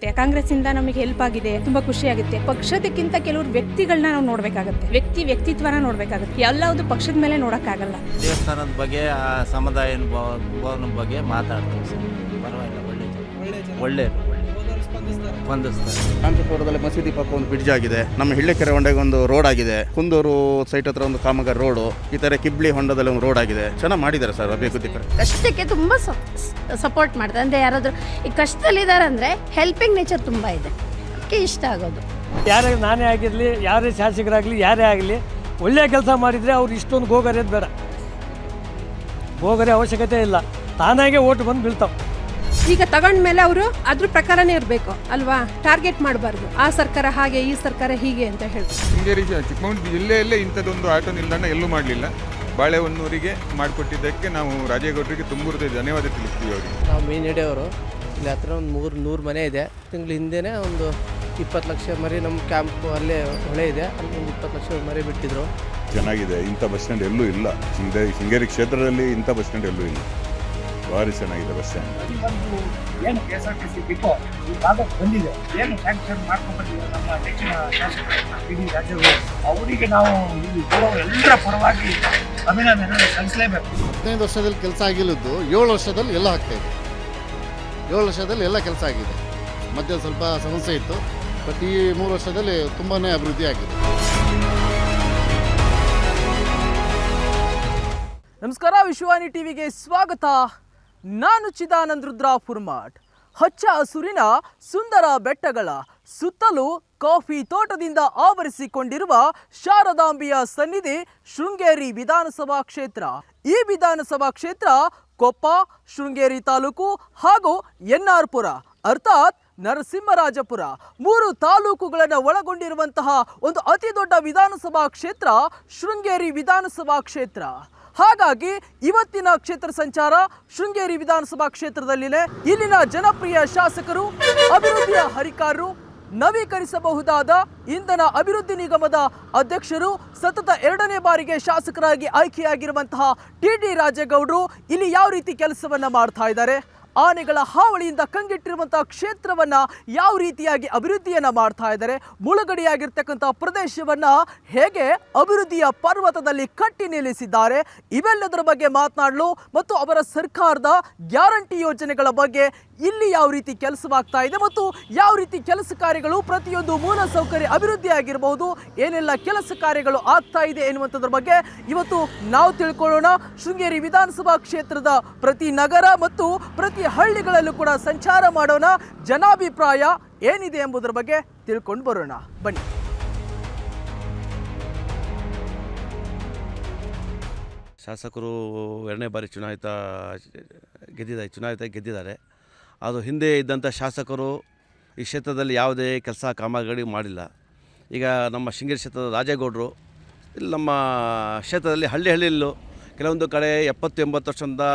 ಕಾಂಗ್ರೆಸ್ಸಿಂದ ನಮಗೆ ಹೆಲ್ಪ್ ಆಗಿದೆ, ತುಂಬಾ ಖುಷಿ ಆಗುತ್ತೆ. ಪಕ್ಷದಕ್ಕಿಂತ ಕೆಲವರು ವ್ಯಕ್ತಿಗಳನ್ನ ನಾವು ನೋಡ್ಬೇಕಾಗುತ್ತೆ, ವ್ಯಕ್ತಿತ್ವನ ನೋಡ್ಬೇಕಾಗುತ್ತೆ. ಎಲ್ಲಾವುದು ಪಕ್ಷದ ಮೇಲೆ ನೋಡಕ್ಕಾಗಲ್ಲ. ದೇವಸ್ಥಾನದ ಬಗ್ಗೆ ಸಮುದಾಯ ಭವನ ಬಗ್ಗೆ ಮಾತಾಡ್ತೀವಿ ಸರ್. ಪರವಾಗಿಲ್ಲ, ಒಳ್ಳೆ ಸ್ಪಂದಿಸ್ತಾರೆ. ಕಾಂತಿಪುರದಲ್ಲಿ ಮಸೀದಿ ಪಕ್ಕ ಒಂದು ಬ್ರಿಡ್ಜ್ ಆಗಿದೆ. ನಮ್ಮ ಹಿಳ್ಳೆಕೆರೆ ಹೊಂಡೆಗೆ ಒಂದು ರೋಡ್ ಆಗಿದೆ. ಕುಂದೂರು ಸೈಟ್ ಹತ್ರ ಒಂದು ಕಾಮಗಾರಿ ರೋಡು, ಈ ತರ ಕಿಬ್ಳಿ ಹೊಂಡದಲ್ಲಿ ಒಂದು ರೋಡ್ ಆಗಿದೆ. ಚೆನ್ನಾಗಿ ಮಾಡಿದ್ದಾರೆ ಸರ್ ಅಭಿವೃದ್ಧಿ. ಕಷ್ಟಕ್ಕೆ ತುಂಬಾ ಸಪೋರ್ಟ್ ಮಾಡ್ತಾರೆ. ಅಂದರೆ ಯಾರಾದರೂ ಈ ಕಷ್ಟದಲ್ಲಿದ್ದಾರೆ ಅಂದರೆ ಹೆಲ್ಪಿಂಗ್ ನೇಚರ್ ತುಂಬ ಇದೆ, ಅದಕ್ಕೆ ಇಷ್ಟ ಆಗೋದು. ಯಾರೇ ನಾನೇ ಆಗಿರಲಿ, ಯಾರೇ ಶಾಸಕರಾಗಲಿ, ಯಾರೇ ಆಗಲಿ, ಒಳ್ಳೆಯ ಕೆಲಸ ಮಾಡಿದರೆ ಅವ್ರು ಇಷ್ಟೊಂದು ಗೋಗರೆಯೋದು ಬೇಡ. ಗೋಗರೆ ಅವಶ್ಯಕತೆ ಇಲ್ಲ, ತಾನಾಗೆ ಓಟ್ ಬಂದು ಬೀಳ್ತಾವೆ. ಈಗ ತಗೊಂಡ್ಮೇಲೆ ಅವರು ಅದ್ರ ಪ್ರಕಾರನೇ ಇರಬೇಕು ಅಲ್ವಾ, ಟಾರ್ಗೆಟ್ ಮಾಡಬಾರ್ದು. ಆ ಸರ್ಕಾರ ಹಾಗೆ, ಈ ಸರ್ಕಾರ ಹೀಗೆ ಅಂತ ಹೇಳ್ತಾರೆ. ಶೃಂಗೇರಿ ಚಿಕ್ಕಮಗಳೂರು ಜಿಲ್ಲೆಯಲ್ಲೇ ಇಂಥದ್ದೊಂದು ಆಟೋ ನಿಲ್ದಾಣ ಎಲ್ಲೂ ಮಾಡಲಿಲ್ಲ. ಬಾಳೆಹೊನ್ನೂರಿಗೆ ಮಾಡಿಕೊಟ್ಟಿದ್ದಕ್ಕೆ ನಾವು ರಾಜೇಗೌಡರಿಗೆ ತುಂಬ ಧನ್ಯವಾದ ತಿಳಿಸ್ತೀವಿ ಅವರಿಗೆ. ನಾವು ಮೀನಿಡೆಯವರು, ಇಲ್ಲಿ ಹತ್ರ ಒಂದು 300 ಮನೆ ಇದೆ. ತಿಂಗಳ ಹಿಂದೆನೇ ಒಂದು 20 ಲಕ್ಷ ಮರಿ ನಮ್ಮ ಕ್ಯಾಂಪ್ ಅಲ್ಲೇ ಹೊಳೆ ಇದೆ, ಅಲ್ಲಿ ಒಂದು 20 ಲಕ್ಷ ಮರಿ ಬಿಟ್ಟಿದ್ರು. ಚೆನ್ನಾಗಿದೆ. ಇಂಥ ಬಸ್ ಸ್ಟ್ಯಾಂಡ್ ಎಲ್ಲೂ ಇಲ್ಲ. ಶೃಂಗೇರಿ ಕ್ಷೇತ್ರದಲ್ಲಿ ಇಂಥ ಬಸ್ ಸ್ಟ್ಯಾಂಡ್ ಎಲ್ಲೂ ಇಲ್ಲ. ಭಾರಿ ಚೆನ್ನಾಗಿದೆ ಬಸ್ ಸ್ಟ್ಯಾಂಡ್. ಏನು KSRTC ಡಿಪೋ ಈ ಭಾಗಕ್ಕೆ ಬಂದಿದೆ, ಏನು ಸ್ಯಾಂಕ್ಷನ್ ಮಾಡ್ಕೊಂಡ್ಬಂದಿದೆ ನಮ್ಮ ನೆಚ್ಚಿನ ಶಾಸಕರು PD ರಾಜೇಗೌಡ ಅವರಿಗೆ ನಾವು ಇಲ್ಲಿ ಎಲ್ಲರ ಪರವಾಗಿ ಅಭಿನಂದನೆ ಸಲ್ಲಿಸಲೇಬೇಕು. 15 ವರ್ಷದಲ್ಲಿ ಕೆಲಸ ಆಗಿಲ್ಲದ್ದು 7 ವರ್ಷದಲ್ಲಿ ಎಲ್ಲ ಆಗ್ತಾಯಿದೆ. 7 ವರ್ಷದಲ್ಲಿ ಎಲ್ಲ ಕೆಲಸ ಆಗಿದೆ. ಮಧ್ಯ ಸ್ವಲ್ಪ ಸಮಸ್ಯೆ ಇತ್ತು, ಬಟ್ ಈ 3 ವರ್ಷದಲ್ಲಿ ತುಂಬಾ ಅಭಿವೃದ್ಧಿ ಆಗಿದೆ. ನಮಸ್ಕಾರ, ವಿಶ್ವಾನಿ ಟಿವಿಗೆ ಸ್ವಾಗತ. ನಾನು ಚಿದಾನಂದ್ ರುದ್ರ ಪುರ್ಮಾಟ್. ಹಚ್ಚ ಹಸುರಿನ ಸುಂದರ ಬೆಟ್ಟಗಳ ಸುತ್ತಲೂ ಕಾಫಿ ತೋಟದಿಂದ ಆವರಿಸಿಕೊಂಡಿರುವ ಶಾರದಾಂಬೆಯ ಸನ್ನಿಧಿ ಶೃಂಗೇರಿ ವಿಧಾನಸಭಾ ಕ್ಷೇತ್ರ. ಈ ವಿಧಾನಸಭಾ ಕ್ಷೇತ್ರ ಕೊಪ್ಪ, ಶೃಂಗೇರಿ ತಾಲೂಕು ಹಾಗೂ NR ಪುರ ಅರ್ಥಾತ್ ನರಸಿಂಹರಾಜಪುರ 3 ತಾಲೂಕುಗಳನ್ನು ಒಳಗೊಂಡಿರುವಂತಹ ಒಂದು ಅತಿ ದೊಡ್ಡ ವಿಧಾನಸಭಾ ಕ್ಷೇತ್ರ ಶೃಂಗೇರಿ ವಿಧಾನಸಭಾ ಕ್ಷೇತ್ರ. ಹಾಗಾಗಿ ಇವತ್ತಿನ ಕ್ಷೇತ್ರ ಸಂಚಾರ ಶೃಂಗೇರಿ ವಿಧಾನಸಭಾ ಕ್ಷೇತ್ರದಲ್ಲಿನೇ ಇಲ್ಲಿನ ಜನಪ್ರಿಯ ಶಾಸಕರು, ಅಭಿವೃದ್ಧಿಯ ಹರಿಕಾರರು, ನವೀಕರಿಸಬಹುದಾದ ಇಂಧನ ಅಭಿವೃದ್ಧಿ ನಿಗಮದ ಅಧ್ಯಕ್ಷರು, ಸತತ 2ನೇ ಬಾರಿಗೆ ಶಾಸಕರಾಗಿ ಆಯ್ಕೆಯಾಗಿರುವಂತಹ TD ರಾಜೇಗೌಡರು ಇಲ್ಲಿ ಯಾವ ರೀತಿ ಕೆಲಸವನ್ನ ಮಾಡ್ತಾ ಇದ್ದಾರೆ, ಆನೆಗಳ ಹಾವಳಿಯಿಂದ ಕಂಗೆಟ್ಟಿರುವಂತಹ ಕ್ಷೇತ್ರವನ್ನ ಯಾವ ರೀತಿಯಾಗಿ ಅಭಿವೃದ್ಧಿಯನ್ನ ಮಾಡ್ತಾ ಇದ್ದಾರೆ, ಮುಳುಗಡೆಯಾಗಿರ್ತಕ್ಕಂಥ ಪ್ರದೇಶವನ್ನ ಹೇಗೆ ಅಭಿವೃದ್ಧಿಯ ಪರ್ವತದಲ್ಲಿ ಕಟ್ಟಿ ನಿಲ್ಲಿಸಿದ್ದಾರೆ, ಇವೆಲ್ಲದರ ಬಗ್ಗೆ ಮಾತನಾಡಲು ಮತ್ತು ಅವರ ಸರ್ಕಾರದ ಗ್ಯಾರಂಟಿ ಯೋಜನೆಗಳ ಬಗ್ಗೆ ಇಲ್ಲಿ ಯಾವ ರೀತಿ ಕೆಲಸವಾಗ್ತಾ ಇದೆ ಮತ್ತು ಯಾವ ರೀತಿ ಕೆಲಸ ಕಾರ್ಯಗಳು, ಪ್ರತಿಯೊಂದು ಮೂಲ ಸೌಕರ್ಯ ಅಭಿವೃದ್ಧಿ ಆಗಿರಬಹುದು, ಏನೆಲ್ಲ ಕೆಲಸ ಕಾರ್ಯಗಳು ಆಗ್ತಾ ಇದೆ ಎನ್ನುವಂಥದ್ರ ಬಗ್ಗೆ ಇವತ್ತು ನಾವು ತಿಳ್ಕೊಳ್ಳೋಣ. ಶೃಂಗೇರಿ ವಿಧಾನಸಭಾ ಕ್ಷೇತ್ರದ ಪ್ರತಿ ನಗರ ಮತ್ತು ಪ್ರತಿ ಹಳ್ಳಿಗಳಲ್ಲೂ ಕೂಡ ಸಂಚಾರ ಮಾಡೋಣ. ಜನಾಭಿಪ್ರಾಯ ಏನಿದೆ ಎಂಬುದರ ಬಗ್ಗೆ ತಿಳ್ಕೊಂಡು ಬರೋಣ, ಬನ್ನಿ. ಶಾಸಕರು 2ನೇ ಬಾರಿ ಚುನಾಯಿತ ಗೆದ್ದಿದ್ದಾರೆ. ಅದು ಹಿಂದೆ ಇದ್ದಂಥ ಶಾಸಕರು ಈ ಕ್ಷೇತ್ರದಲ್ಲಿ ಯಾವುದೇ ಕೆಲಸ ಕಾಮಗಾರಿ ಮಾಡಿಲ್ಲ. ಈಗ ನಮ್ಮ ಶೃಂಗೇರಿ ಕ್ಷೇತ್ರದ ರಾಜೇಗೌಡರು ಇಲ್ಲಿ ನಮ್ಮ ಕ್ಷೇತ್ರದಲ್ಲಿ ಹಳ್ಳಿಯಲ್ಲೂ ಕೆಲವೊಂದು ಕಡೆ 70-80 ವರ್ಷದಿಂದ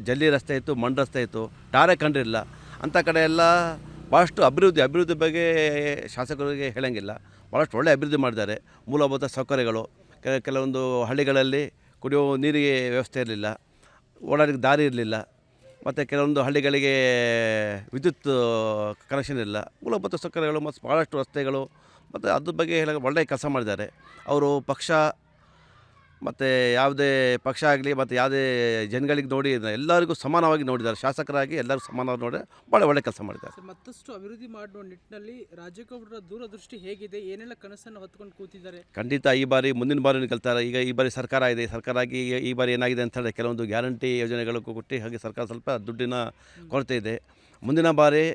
ಜಲ್ಲಿ ರಸ್ತೆ ಇತ್ತು, ಮಣ್ಣು ರಸ್ತೆ ಇತ್ತು, ಟಾರೆ ಕಂಡಿರಲಿಲ್ಲ. ಅಂಥ ಕಡೆ ಎಲ್ಲ ಭಾಳಷ್ಟು ಅಭಿವೃದ್ಧಿ ಬಗ್ಗೆ ಶಾಸಕರಿಗೆ ಹೇಳೋಂಗಿಲ್ಲ. ಭಾಳಷ್ಟು ಒಳ್ಳೆಯ ಅಭಿವೃದ್ಧಿ ಮಾಡಿದ್ದಾರೆ. ಮೂಲಭೂತ ಸೌಕರ್ಯಗಳು, ಕೆಲವೊಂದು ಹಳ್ಳಿಗಳಲ್ಲಿ ಕುಡಿಯೋ ನೀರಿಗೆ ವ್ಯವಸ್ಥೆ ಇರಲಿಲ್ಲ, ಓಡಾಡಲಿಕ್ಕೆ ದಾರಿ ಇರಲಿಲ್ಲ, ಮತ್ತು ಕೆಲವೊಂದು ಹಳ್ಳಿಗಳಿಗೆ ವಿದ್ಯುತ್ ಕನೆಕ್ಷನ್ ಇಲ್ಲ. ಮೂಲಭೂತ ಸೌಕರ್ಯಗಳು ಮತ್ತು ಭಾಳಷ್ಟು ರಸ್ತೆಗಳು ಮತ್ತು ಅದ್ರ ಬಗ್ಗೆ ಒಳ್ಳೆಯ ಕೆಲಸ ಮಾಡಿದ್ದಾರೆ. ಅವರು ಪಕ್ಷ ಮತ್ತು ಯಾವುದೇ ಪಕ್ಷ ಆಗಲಿ ಮತ್ತು ಯಾವುದೇ ಜನಗಳಿಗೆ ನೋಡಿ ಎಲ್ಲರಿಗೂ ಸಮಾನವಾಗಿ ನೋಡಿದ್ದಾರೆ. ಶಾಸಕರಾಗಿ ಎಲ್ಲರಿಗೂ ಸಮಾನವಾಗಿ ನೋಡಿ ಭಾಳ ಒಳ್ಳೆ ಕೆಲಸ ಮಾಡಿದ್ದಾರೆ. ಮತ್ತಷ್ಟು ಅಭಿವೃದ್ಧಿ ಮಾಡುವ ನಿಟ್ಟಿನಲ್ಲಿ ರಾಜೇಗೌಡರ ದೂರದೃಷ್ಟಿ ಹೇಗಿದೆ, ಏನೆಲ್ಲ ಕನಸನ್ನು ಹೊತ್ಕೊಂಡು ಕೂತಿದ್ದಾರೆ? ಖಂಡಿತ ಈ ಬಾರಿ ಮುಂದಿನ ಬಾರಿ ಗೆಲ್ತಾರೆ. ಈಗ ಈ ಬಾರಿ ಸರ್ಕಾರ ಇದೆ, ಸರ್ಕಾರ ಆಗಿ ಈ ಬಾರಿ ಏನಾಗಿದೆ ಅಂತ ಹೇಳಿದ್ರೆ ಕೆಲವೊಂದು ಗ್ಯಾರಂಟಿ ಯೋಜನೆಗಳು ಕೊಟ್ಟು ಹಾಗೆ ಸರ್ಕಾರ ಸ್ವಲ್ಪ ದುಡ್ಡಿನ ಕೊರತೆ ಇದೆ. ಮುಂದಿನ ಬಾರಿ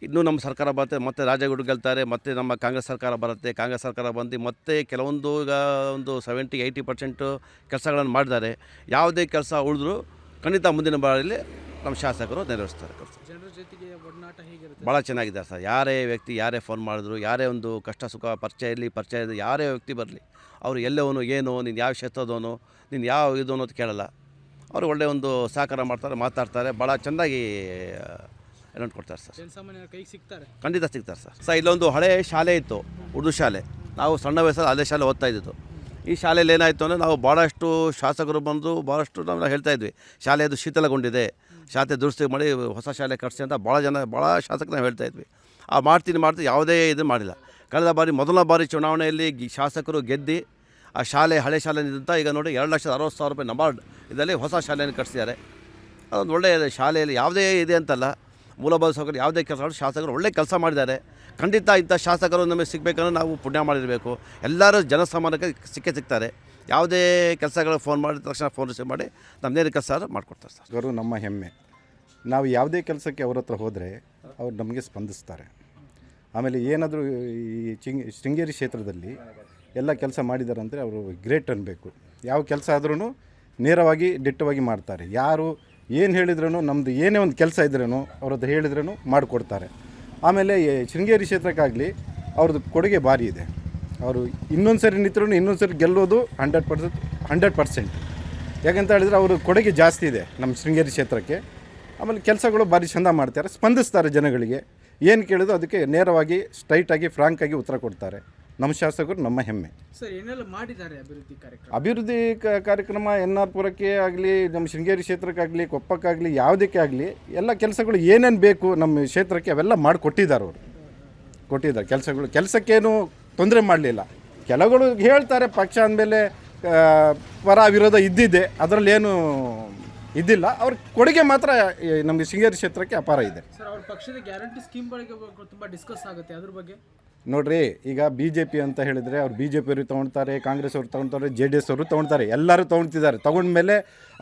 ಇನ್ನೂ ನಮ್ಮ ಸರ್ಕಾರ ಬರುತ್ತೆ, ಮತ್ತು ರಾಜೇಗೌಡರು ಗೆಲ್ತಾರೆ, ಮತ್ತು ನಮ್ಮ ಕಾಂಗ್ರೆಸ್ ಸರ್ಕಾರ ಬರುತ್ತೆ. ಕಾಂಗ್ರೆಸ್ ಸರ್ಕಾರ ಬಂದು ಮತ್ತೆ ಕೆಲವೊಂದು ಈಗ ಒಂದು 70-80% ಕೆಲಸಗಳನ್ನು ಮಾಡಿದ್ದಾರೆ. ಯಾವುದೇ ಕೆಲಸ ಉಳಿದ್ರು ಖಂಡಿತ ಮುಂದಿನ ಬಾರಿಯಲ್ಲಿ ನಮ್ಮ ಶಾಸಕರು ನೆರವೇರಿಸ್ತಾರೆ ಕೆಲಸ. ಜನರ ಜೊತೆಗೆ ಒಡನಾಟ ಹೇಗಿರುತ್ತೆ? ಭಾಳ ಚೆನ್ನಾಗಿದ್ದಾರೆ ಸರ್. ಯಾರೇ ವ್ಯಕ್ತಿ ಯಾರೇ ಫೋನ್ ಮಾಡಿದ್ರು, ಯಾರೇ ಒಂದು ಕಷ್ಟ ಸುಖ ಪರಿಚಯ ಯಾರೇ ವ್ಯಕ್ತಿ ಬರಲಿ, ಅವರು ಎಲ್ಲವನು ಏನು, ನೀನು ಯಾವ ಕ್ಷೇತ್ರದವನು, ನೀನು ಯಾವ ಇದು ಅನ್ನೋದು ಕೇಳಲ್ಲ. ಅವರು ಒಳ್ಳೆಯ ಒಂದು ಸಹಕಾರ ಮಾಡ್ತಾರೆ, ಮಾತಾಡ್ತಾರೆ, ಭಾಳ ಚೆಂದಾಗಿ ಏನಂತ ಕೊಡ್ತಾರೆ ಸರ್. ಜನಸಾಮಾನ್ಯರ ಕೈಗೆ ಸಿಗ್ತಾರೆ? ಖಂಡಿತ ಸಿಗ್ತಾರೆ ಸರ್. ಇಲ್ಲೊಂದು ಹಳೆ ಶಾಲೆ ಇತ್ತು, ಉರ್ದು ಶಾಲೆ. ನಾವು ಸಣ್ಣ ವಯಸ್ಸಲ್ಲಿ ಅದೇ ಶಾಲೆ ಓದ್ತಾ ಇದ್ದಿದ್ದು. ಈ ಶಾಲೆಯಲ್ಲಿ ಏನಾಯಿತು ಅಂದರೆ ನಾವು ಭಾಳಷ್ಟು ಶಾಸಕರು ಬಂದು ಭಾಳಷ್ಟು ನಾವು ಹೇಳ್ತಾಯಿದ್ವಿ, ಶಾಲೆಯದು ಶೀತಲಗೊಂಡಿದೆ, ಶಾಲೆ ದುರಸ್ತಿ ಮಾಡಿ ಹೊಸ ಶಾಲೆ ಕಟ್ಸಿ ಅಂತ ಭಾಳ ಶಾಸಕರು ನಾವು ಹೇಳ್ತಾಯಿದ್ವಿ. ಮಾಡ್ತೀನಿ ಯಾವುದೇ ಇದು ಮಾಡಿಲ್ಲ. ಕಳೆದ ಬಾರಿ ಮೊದಲ ಬಾರಿ ಚುನಾವಣೆಯಲ್ಲಿ ಶಾಸಕರು ಗೆದ್ದು ಆ ಶಾಲೆ ಹಳೆ ಶಾಲೆಯಿಂದ ಈಗ ನೋಡಿ 2,60,000 ರೂಪಾಯಿ ನಬಾರ್ಡ್ ಇದರಲ್ಲಿ ಹೊಸ ಶಾಲೆಯನ್ನು ಕಟ್ಟಿಸಿದ್ದಾರೆ. ಅದೊಂದು ಒಳ್ಳೆಯ ಶಾಲೆಯಲ್ಲಿ ಯಾವುದೇ ಇದೆ ಅಂತಲ್ಲ, ಮೂಲಭೂತ ಸೌಕರ್ಯ ಯಾವುದೇ ಕೆಲಸ ಶಾಸಕರು ಒಳ್ಳೆ ಕೆಲಸ ಮಾಡಿದ್ದಾರೆ. ಖಂಡಿತ ಇಂಥ ಶಾಸಕರು ನಮಗೆ ಸಿಗಬೇಕಂದ್ರೆ ನಾವು ಪುಣ್ಯ ಮಾಡಿರಬೇಕು. ಎಲ್ಲರೂ ಜನಸಾಮಾನ್ಯಕ್ಕೆ ಸಿಗ್ತಾರೆ. ಯಾವುದೇ ಕೆಲಸಗಳು ಫೋನ್ ಮಾಡಿದ ತಕ್ಷಣ ಫೋನ್ ರಿಸೀವ್ ಮಾಡಿ ನಮ್ಮದೇನು ಕೆಲಸ ಮಾಡಿಕೊಡ್ತಾರೆ ಸರ್. ಅವರು ನಮ್ಮ ಹೆಮ್ಮೆ. ನಾವು ಯಾವುದೇ ಕೆಲಸಕ್ಕೆ ಅವ್ರ ಹತ್ರ ಹೋದರೆ ಅವ್ರು ನಮಗೆ ಸ್ಪಂದಿಸ್ತಾರೆ. ಆಮೇಲೆ ಏನಾದರೂ ಈ ಶೃಂಗೇರಿ ಕ್ಷೇತ್ರದಲ್ಲಿ ಎಲ್ಲ ಕೆಲಸ ಮಾಡಿದ್ದಾರೆ ಅಂದರೆ ಅವರು ಗ್ರೇಟ್ ಅನ್ನಬೇಕು. ಯಾವ ಕೆಲಸ ಆದ್ರೂ ನೇರವಾಗಿ ದಿಟ್ಟವಾಗಿ ಮಾಡ್ತಾರೆ. ಯಾರು ಏನು ಹೇಳಿದ್ರೂ ನಮ್ಮದು ಏನೇ ಒಂದು ಕೆಲಸ ಇದ್ರೂ ಅವ್ರ ಹತ್ರ ಹೇಳಿದ್ರೂ ಮಾಡಿಕೊಡ್ತಾರೆ. ಆಮೇಲೆ ಶೃಂಗೇರಿ ಕ್ಷೇತ್ರಕ್ಕಾಗಲಿ ಅವ್ರದ್ದು ಕೊಡುಗೆ ಭಾರಿ ಇದೆ. ಅವರು ಇನ್ನೊಂದು ಸರಿ ನಿಂತರೂ ಇನ್ನೊಂದು ಸರಿ ಗೆಲ್ಲೋದು 100%. ಯಾಕಂತ ಹೇಳಿದ್ರೆ ಅವರು ಕೊಡುಗೆ ಜಾಸ್ತಿ ಇದೆ ನಮ್ಮ ಶೃಂಗೇರಿ ಕ್ಷೇತ್ರಕ್ಕೆ. ಆಮೇಲೆ ಕೆಲಸಗಳು ಭಾರಿ ಚೆಂದ ಮಾಡ್ತಾರೆ, ಸ್ಪಂದಿಸ್ತಾರೆ ಜನಗಳಿಗೆ. ಏನು ಕೇಳಿದ್ರು ಅದಕ್ಕೆ ನೇರವಾಗಿ ಸ್ಟ್ರೈಟಾಗಿ ಫ್ರಾಂಕಾಗಿ ಉತ್ತರ ಕೊಡ್ತಾರೆ. ನಮ್ಮ ಶಾಸಕರು ನಮ್ಮ ಹೆಮ್ಮೆ. ಸರ್ ಏನೆಲ್ಲ ಮಾಡಿದ್ದಾರೆ ಅಭಿವೃದ್ಧಿ ಕಾರ್ಯಕ್ರಮ? ಅಭಿವೃದ್ಧಿ ಕಾರ್ಯಕ್ರಮ NR ಪುರಕ್ಕೆ ಆಗಲಿ, ನಮ್ಮ ಶೃಂಗೇರಿ ಕ್ಷೇತ್ರಕ್ಕಾಗಲಿ, ಕೊಪ್ಪಕ್ಕಾಗಲಿ, ಯಾವುದಕ್ಕೆ ಆಗಲಿ ಎಲ್ಲ ಕೆಲಸಗಳು ಏನೇನು ಬೇಕು ನಮ್ಮ ಕ್ಷೇತ್ರಕ್ಕೆ ಅವೆಲ್ಲ ಮಾಡಿಕೊಟ್ಟಿದ್ದಾರೆ. ಅವರು ಕೊಟ್ಟಿದ್ದಾರೆ ಕೆಲಸಕ್ಕೇನು ತೊಂದರೆ ಮಾಡಲಿಲ್ಲ. ಕೆಲವುಗಳು ಹೇಳ್ತಾರೆ ಪಕ್ಷ ಅಂದಮೇಲೆ ಪರ ವಿರೋಧ ಇದ್ದಿದೆ, ಅದರಲ್ಲೇನು ಇದ್ದಿಲ್ಲ. ಅವ್ರ ಕೊಡುಗೆ ಮಾತ್ರ ನಮಗೆ ಶೃಂಗೇರಿ ಕ್ಷೇತ್ರಕ್ಕೆ ಅಪಾರ ಇದೆ. ಸರ್ ಅವ್ರ ಪಕ್ಷದ ಗ್ಯಾರಂಟಿ ಸ್ಕೀಮ್ ಬಗ್ಗೆ ತುಂಬ ಡಿಸ್ಕಸ್ ಆಗುತ್ತೆ, ಅದ್ರ ಬಗ್ಗೆ ನೋಡ್ರಿ, ಈಗ BJP ಅಂತ ಹೇಳಿದರೆ ಅವ್ರು BJP ಅವರು ತೊಗೊಳ್ತಾರೆ, ಕಾಂಗ್ರೆಸ್ ಅವರು ತೊಗೊಳ್ತಾರೆ, JDS ಅವರು ತೊಗೊಳ್ತಾರೆ, ಎಲ್ಲರೂ ತೊಗೊಳ್ತಿದ್ದಾರೆ. ತೊಗೊಂಡ್ಮೇಲೆ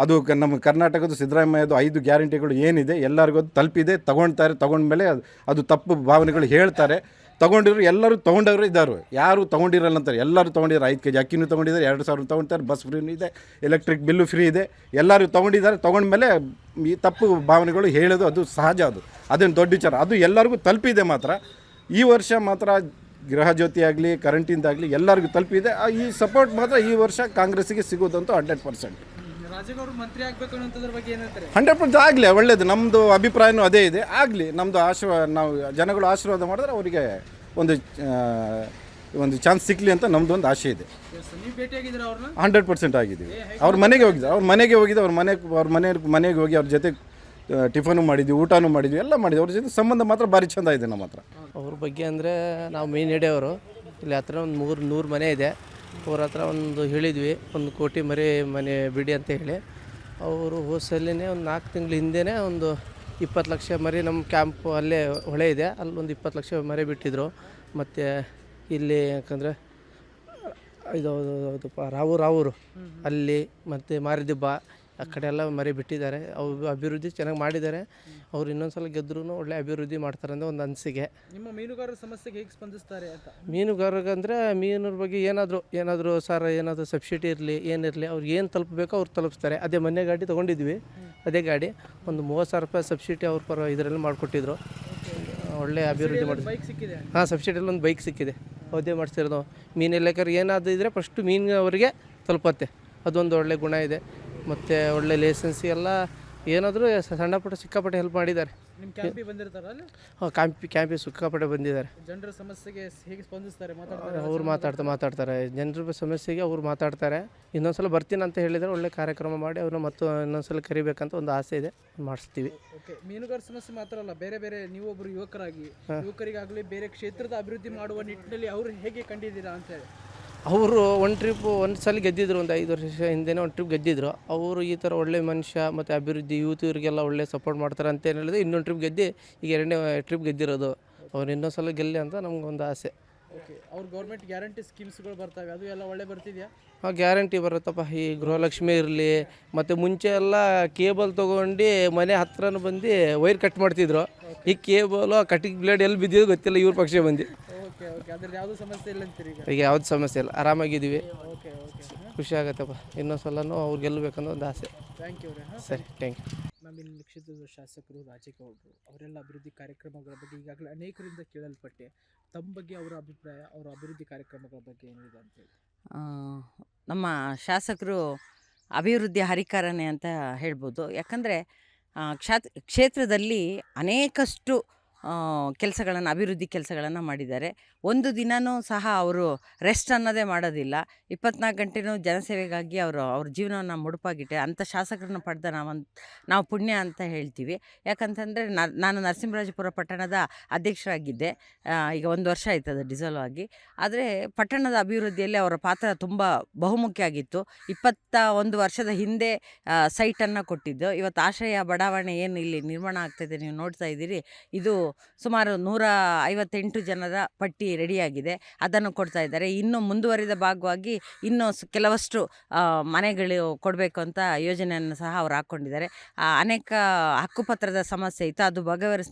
ಅದು ನಮ್ಮ ಕರ್ನಾಟಕದ ಸಿದ್ದರಾಮಯ್ಯದು 5 ಗ್ಯಾರಂಟಿಗಳು ಏನಿದೆ ಎಲ್ಲರಿಗೂ ಅದು ತಲುಪಿದೆ, ತೊಗೊಳ್ತಾರೆ. ತೊಗೊಂಡ್ಮೇಲೆ ಅದು ತಪ್ಪು ಭಾವನೆಗಳು ಹೇಳ್ತಾರೆ. ತೊಗೊಂಡಿದ್ರು ಎಲ್ಲರೂ ತೊಗೊಂಡವರು ಇದ್ದಾರೆ, ಯಾರು ತೊಗೊಂಡಿರಲ್ಲ ಅಂತಾರೆ. ಎಲ್ಲರೂ ತೊಗೊಂಡಿದ್ದಾರೆ. 5 kg ಅಕ್ಕಿನೂ ತೊಗೊಂಡಿದ್ದಾರೆ, 2,000 ತೊಗೊಳ್ತಾರೆ, ಬಸ್ ಫ್ರೀನೂ ಇದೆ, ಎಲೆಕ್ಟ್ರಿಕ್ ಬಿಲ್ಲು ಫ್ರೀ ಇದೆ, ಎಲ್ಲರೂ ತೊಗೊಂಡಿದ್ದಾರೆ. ತೊಗೊಂಡ್ಮೇಲೆ ಈ ತಪ್ಪು ಭಾವನೆಗಳು ಹೇಳೋದು ಅದು ಸಹಜ, ಅದೇನು ದೊಡ್ಡ ವಿಚಾರ. ಅದು ಎಲ್ಲರಿಗೂ ತಲುಪಿದೆ. ಮಾತ್ರ ಈ ವರ್ಷ ಮಾತ್ರ ಗೃಹ ಜ್ಯೋತಿ ಆಗಲಿ, ಕರೆಂಟಿಂದಾಗಲಿ ಎಲ್ಲರಿಗೂ ತಲುಪಿದೆ. ಈ ಸಪೋರ್ಟ್ ಮಾತ್ರ ಈ ವರ್ಷ ಕಾಂಗ್ರೆಸ್ಸಿಗೆ ಸಿಗೋದಂತೂ 100%. ರಾಜೇಗೌಡರು ಮಂತ್ರಿ ಆಗಬೇಕು ಅನ್ನೋದ್ರ ಬಗ್ಗೆ ಏನು ಹೇಳ್ತಾರೆ? 100% ಆಗಲಿ, ಒಳ್ಳೆಯದು. ನಮ್ಮದು ಅಭಿಪ್ರಾಯನೂ ಅದೇ ಇದೆ, ಆಗಲಿ. ನಮ್ಮದು ನಾವು ಜನಗಳು ಆಶೀರ್ವಾದ ಮಾಡಿದ್ರೆ ಅವರಿಗೆ ಒಂದು ಚಾನ್ಸ್ ಸಿಕ್ಕಲಿ ಅಂತ ನಮ್ಮದು ಒಂದು ಆಸೆ ಇದೆ. ನೀವು ಭೇಟಿಯಾಗಿದ್ದೀರಾ ಅವ್ರನ್ನ? 100% ಆಗಿದ್ದೀವಿ. ಅವ್ರ ಮನೆಗೆ ಹೋಗಿದ್ದೆ, ಅವ್ರ ಮನೆಗೆ ಹೋಗಿ ಅವ್ರ ಜೊತೆ ಟಿಫನು ಮಾಡಿದ್ವಿ, ಊಟನೂ ಮಾಡಿದ್ವಿ, ಎಲ್ಲ ಮಾಡಿದ್ವಿ. ಅವ್ರ ಜೊತೆ ಸಂಬಂಧ ಮಾತ್ರ ಭಾರಿ ಚೆಂದ ಇದೆ ನಮ್ಮ ಹತ್ರ. ಅವ್ರ ಬಗ್ಗೆ ಅಂದರೆ ನಾವು ಮೇನ್ ಹಿಡಿಯೋರು. ಇಲ್ಲಿ ಹತ್ರ ಒಂದು 300 ಮನೆ ಇದೆ. ಅವ್ರ ಹತ್ರ ಒಂದು ಹೇಳಿದ್ವಿ, 1 ಕೋಟಿ ಮನೆ ಬಿಡಿ ಅಂತ ಹೇಳಿ. ಅವರು ಹೋಸಲಿನೇ ಒಂದು 4 ತಿಂಗಳ ಹಿಂದೆಯೇ ಒಂದು 20 ಲಕ್ಷ ಮರಿ ನಮ್ಮ ಕ್ಯಾಂಪ್ ಅಲ್ಲೇ ಹೊಳೆ ಇದೆ, ಅಲ್ಲಿ ಒಂದು 20 ಲಕ್ಷ ಮರಿ ಬಿಟ್ಟಿದ್ರು. ಮತ್ತು ಇಲ್ಲಿ ಯಾಕಂದರೆ ಇದು ರಾವೂರು ಅಲ್ಲಿ ಮತ್ತು ಮಾರಿದಿಬ್ಬ ಆ ಕಡೆ ಎಲ್ಲ ಮರಿ ಬಿಟ್ಟಿದ್ದಾರೆ. ಅವರು ಅಭಿವೃದ್ಧಿ ಚೆನ್ನಾಗಿ ಮಾಡಿದ್ದಾರೆ. ಅವ್ರು ಇನ್ನೊಂದು ಸಲ ಗೆದ್ರೂ ಒಳ್ಳೆ ಅಭಿವೃದ್ಧಿ ಮಾಡ್ತಾರೆ ಅಂದರೆ ಒಂದು ಅನಿಸಿಕೆ. ನಿಮ್ಮ ಮೀನುಗಾರರ ಸಮಸ್ಯೆಗೆ ಹೇಗೆ ಸ್ಪಂದಿಸ್ತಾರೆ ಅಂತ? ಮೀನುಗಾರರಿಗಂದರೆ ಮೀನರ ಬಗ್ಗೆ ಏನಾದರೂ ಸರ್ ಏನಾದರೂ ಸಬ್ಸಿಡಿ ಇರಲಿ ಏನಿರಲಿ ಅವ್ರಿಗೆ ಏನು ತಲುಪಬೇಕೋ ಅವ್ರು ತಲುಪಿಸ್ತಾರೆ. ಅದೇ ಮೊನ್ನೆ ಗಾಡಿ ತೊಗೊಂಡಿದ್ವಿ, ಅದೇ ಗಾಡಿ ಒಂದು 30,000 ರೂಪಾಯಿ ಸಬ್ಸಿಡಿ ಅವ್ರ ಇದರಲ್ಲಿ ಮಾಡಿಕೊಟ್ಟಿದ್ರು. ಒಳ್ಳೆ ಅಭಿವೃದ್ಧಿ ಮಾಡಿದ್ರು. ಬೈಕ್ ಸಿಕ್ಕಿದೆ? ಹಾಂ, ಸಬ್ಸಿಡಿಯಲ್ಲಿ ಒಂದು ಬೈಕ್ ಸಿಕ್ಕಿದೆ. ಅದೇ ಮಾಡಿಸ್ತಿರೋದು. ಮೀನು ಇಲಾಖೆಗೆ ಏನಾದರೂ ಇದ್ದರೆ ಫಸ್ಟು ಮೀನು ಅವರಿಗೆ ತಲುಪತ್ತೆ, ಅದೊಂದು ಒಳ್ಳೆ ಗುಣ ಇದೆ. ಮತ್ತು ಒಳ್ಳೆ ಲೈಸೆನ್ಸ್ ಎಲ್ಲ ಏನಾದರೂ ಸಣ್ಣ ಪುಟ್ಟ ಸಿಕ್ಕಾಪಟ್ಟೆ ಹೆಲ್ಪ್ ಮಾಡಿದ್ದಾರೆ. ನಿಮ್ಮ ಕ್ಯಾಂಪಿಗೆ ಬಂದಿರ್ತಾರಲ್ಲ? ಹಾಂ, ಕ್ಯಾಂಪಿಗೆ ಸಿಕ್ಕಾಪಟ್ಟೆ ಬಂದಿದ್ದಾರೆ. ಜನರ ಸಮಸ್ಯೆಗೆ ಹೇಗೆ ಸ್ಪಂದಿಸ್ತಾರೆ? ಅವ್ರು ಮಾತಾಡ್ತಾರೆ ಜನರ ಸಮಸ್ಯೆಗೆ ಅವ್ರು ಮಾತಾಡ್ತಾರೆ. ಇನ್ನೊಂದ್ಸಲ ಬರ್ತೀನಿ ಅಂತ ಹೇಳಿದರೆ ಒಳ್ಳೆ ಕಾರ್ಯಕ್ರಮ ಮಾಡಿ ಅವ್ರನ್ನ ಮತ್ತು ಇನ್ನೊಂದ್ಸಲ ಕರಿಬೇಕಂತ ಒಂದು ಆಸೆ ಇದೆ, ಮಾಡಿಸ್ತೀವಿ. ಓಕೆ, ಮೀನುಗಾರ ಸಮಸ್ಯೆ ಮಾತ್ರ ಅಲ್ಲ, ಬೇರೆ ನೀವೊಬ್ಬರು ಯುವಕರಿಗಾಗಲಿ ಬೇರೆ ಕ್ಷೇತ್ರದ ಅಭಿವೃದ್ಧಿ ಮಾಡುವ ನಿಟ್ಟಿನಲ್ಲಿ ಅವರು ಹೇಗೆ ಕಂಡಿದ್ದೀರಾ ಅಂತ ಹೇಳಿ? ಅವರು ಒಂದು ಸಲ ಗೆದ್ದಿದ್ರು, ಒಂದು 5 ವರ್ಷ ಹಿಂದೆನೇ ಒಂದು ಟ್ರಿಪ್ ಗೆದ್ದಿದ್ರು. ಅವರು ಈ ಥರ ಒಳ್ಳೆ ಮನುಷ್ಯ ಮತ್ತು ಅಭಿವೃದ್ಧಿ ಯೂತ್ ಇವರಿಗೆಲ್ಲ ಒಳ್ಳೆ ಸಪೋರ್ಟ್ ಮಾಡ್ತಾರೆ ಅಂತ ಏನು ಹೇಳಿದ್ರೆ ಇನ್ನೊಂದು ಟ್ರಿಪ್ ಗೆದ್ದು ಈಗ 2ನೇ ಟ್ರಿಪ್ ಗೆದ್ದಿರೋದು. ಅವ್ರು ಇನ್ನೊಂದು ಸಲ ಗೆಲ್ಲಿ ಅಂತ ನಮಗೊಂದು ಆಸೆ. ಓಕೆ, ಅವ್ರ ಗೌರ್ಮೆಂಟ್ ಗ್ಯಾರಂಟಿ ಸ್ಕೀಮ್ಸ್ಗಳು ಬರ್ತವೆ, ಅದು ಎಲ್ಲ ಒಳ್ಳೆ ಬರ್ತಿದೆಯಾ? ಹಾಂ, ಗ್ಯಾರಂಟಿ ಬರುತ್ತಪ್ಪ. ಈ ಗೃಹಲಕ್ಷ್ಮಿ ಇರಲಿ, ಮತ್ತು ಮುಂಚೆ ಎಲ್ಲ ಕೇಬಲ್ ತೊಗೊಂಡು ಮನೆ ಹತ್ರನೂ ಬಂದು ವೈರ್ ಕಟ್ ಮಾಡ್ತಿದ್ರು. ಈ ಕೇಬಲು ಕಟ್ಟಿಗೆ ಬ್ಲೇಡ್ ಎಲ್ಲಿ ಬಿದ್ದಿದ್ದು ಗೊತ್ತಿಲ್ಲ, ಇವ್ರ ಪಕ್ಷ ಬಂದು. ಓಕೆ, ಅದ್ರಲ್ಲಿ ಯಾವುದೂ ಸಮಸ್ಯೆ ಇಲ್ಲ ಅಂತೀರಿ? ಈಗ ಯಾವ್ದು ಸಮಸ್ಯೆ ಇಲ್ಲ, ಆರಾಮಾಗಿದ್ದೀವಿ. ಓಕೆ, ಖುಷಿ ಆಗತ್ತಪ್ಪ. ಇನ್ನೊಂದು ಸಲನೂ ಅವ್ರು ಗೆಲ್ಲಬೇಕನ್ನೋ ಒಂದು ಆಸೆ. Thank you. ಸರಿ, ಥ್ಯಾಂಕ್ ಯು. ನಮ್ಮ ಇಲ್ಲಿ ಕ್ಷೇತ್ರದ ಶಾಸಕರು ರಾಜೇಗೌಡರು ಅವರೆಲ್ಲ ಅಭಿವೃದ್ಧಿ ಕಾರ್ಯಕ್ರಮಗಳ ಬಗ್ಗೆ ಈಗಾಗಲೇ ಅನೇಕರಿಂದ ಕೇಳಲ್ಪಟ್ಟೆ. ತಮ್ಮ ಬಗ್ಗೆ ಅವರ ಅಭಿಪ್ರಾಯ, ಅವರ ಅಭಿವೃದ್ಧಿ ಕಾರ್ಯಕ್ರಮಗಳ ಬಗ್ಗೆ ಏನಿದೆ ಅಂತೇಳಿ? ನಮ್ಮ ಶಾಸಕರು ಅಭಿವೃದ್ಧಿ ಹರಿಕಾರನೇ ಅಂತ ಹೇಳ್ಬೋದು. ಯಾಕಂದರೆ ಕ್ಷೇತ್ರದಲ್ಲಿ ಅನೇಕಷ್ಟು ಕೆಲಸಗಳನ್ನು, ಅಭಿವೃದ್ಧಿ ಕೆಲಸಗಳನ್ನು ಮಾಡಿದ್ದಾರೆ. ಒಂದು ದಿನವೂ ಸಹ ಅವರು ರೆಸ್ಟ್ ಅನ್ನೋದೇ ಮಾಡೋದಿಲ್ಲ. 24 ಗಂಟೆನೂ ಜನಸೇವೆಗಾಗಿ ಅವ್ರ ಜೀವನವನ್ನು ಮುಡುಪಾಗಿಟ್ಟೆ ಅಂಥ ಶಾಸಕರನ್ನ ಪಡೆದ ನಾವು ಪುಣ್ಯ ಅಂತ ಹೇಳ್ತೀವಿ. ಯಾಕಂತಂದರೆ ನಾನು ನರಸಿಂಹರಾಜಪುರ ಪಟ್ಟಣದ ಅಧ್ಯಕ್ಷರಾಗಿದ್ದೆ. ಈಗ 1 ವರ್ಷ ಆಯ್ತದೆ ಡಿಸಾಲ್ವ್ ಆಗಿ. ಆದರೆ ಪಟ್ಟಣದ ಅಭಿವೃದ್ಧಿಯಲ್ಲಿ ಅವರ ಪಾತ್ರ ತುಂಬ ಬಹುಮುಖ್ಯ ಆಗಿತ್ತು. 21 ವರ್ಷದ ಹಿಂದೆ ಸೈಟನ್ನು ಕೊಟ್ಟಿದ್ದು. ಇವತ್ತು ಆಶ್ರಯ ಬಡಾವಣೆ ಏನು ಇಲ್ಲಿ ನಿರ್ಮಾಣ ಆಗ್ತಾಯಿದೆ, ನೀವು ನೋಡ್ತಾ ಇದ್ದೀರಿ. ಇದು ಸುಮಾರು 158 ಜನರ ಪಟ್ಟಿ ರೆಡಿಯಾಗಿದೆ. ಅದನ್ನು ಕೊಡ್ತಾ ಇದ್ದಾರೆ. ಇನ್ನು ಮುಂದುವರಿದ ಭಾಗವಾಗಿ ಇನ್ನೂ ಕೆಲವಷ್ಟು ಮನೆಗಳು ಕೊಡಬೇಕು ಅಂತ ಯೋಜನೆಯನ್ನು ಸಹ ಅವರು ಹಾಕ್ಕೊಂಡಿದ್ದಾರೆ. ಅನೇಕ ಹಕ್ಕುಪತ್ರದ ಸಮಸ್ಯೆ ಇತ್ತು, ಅದು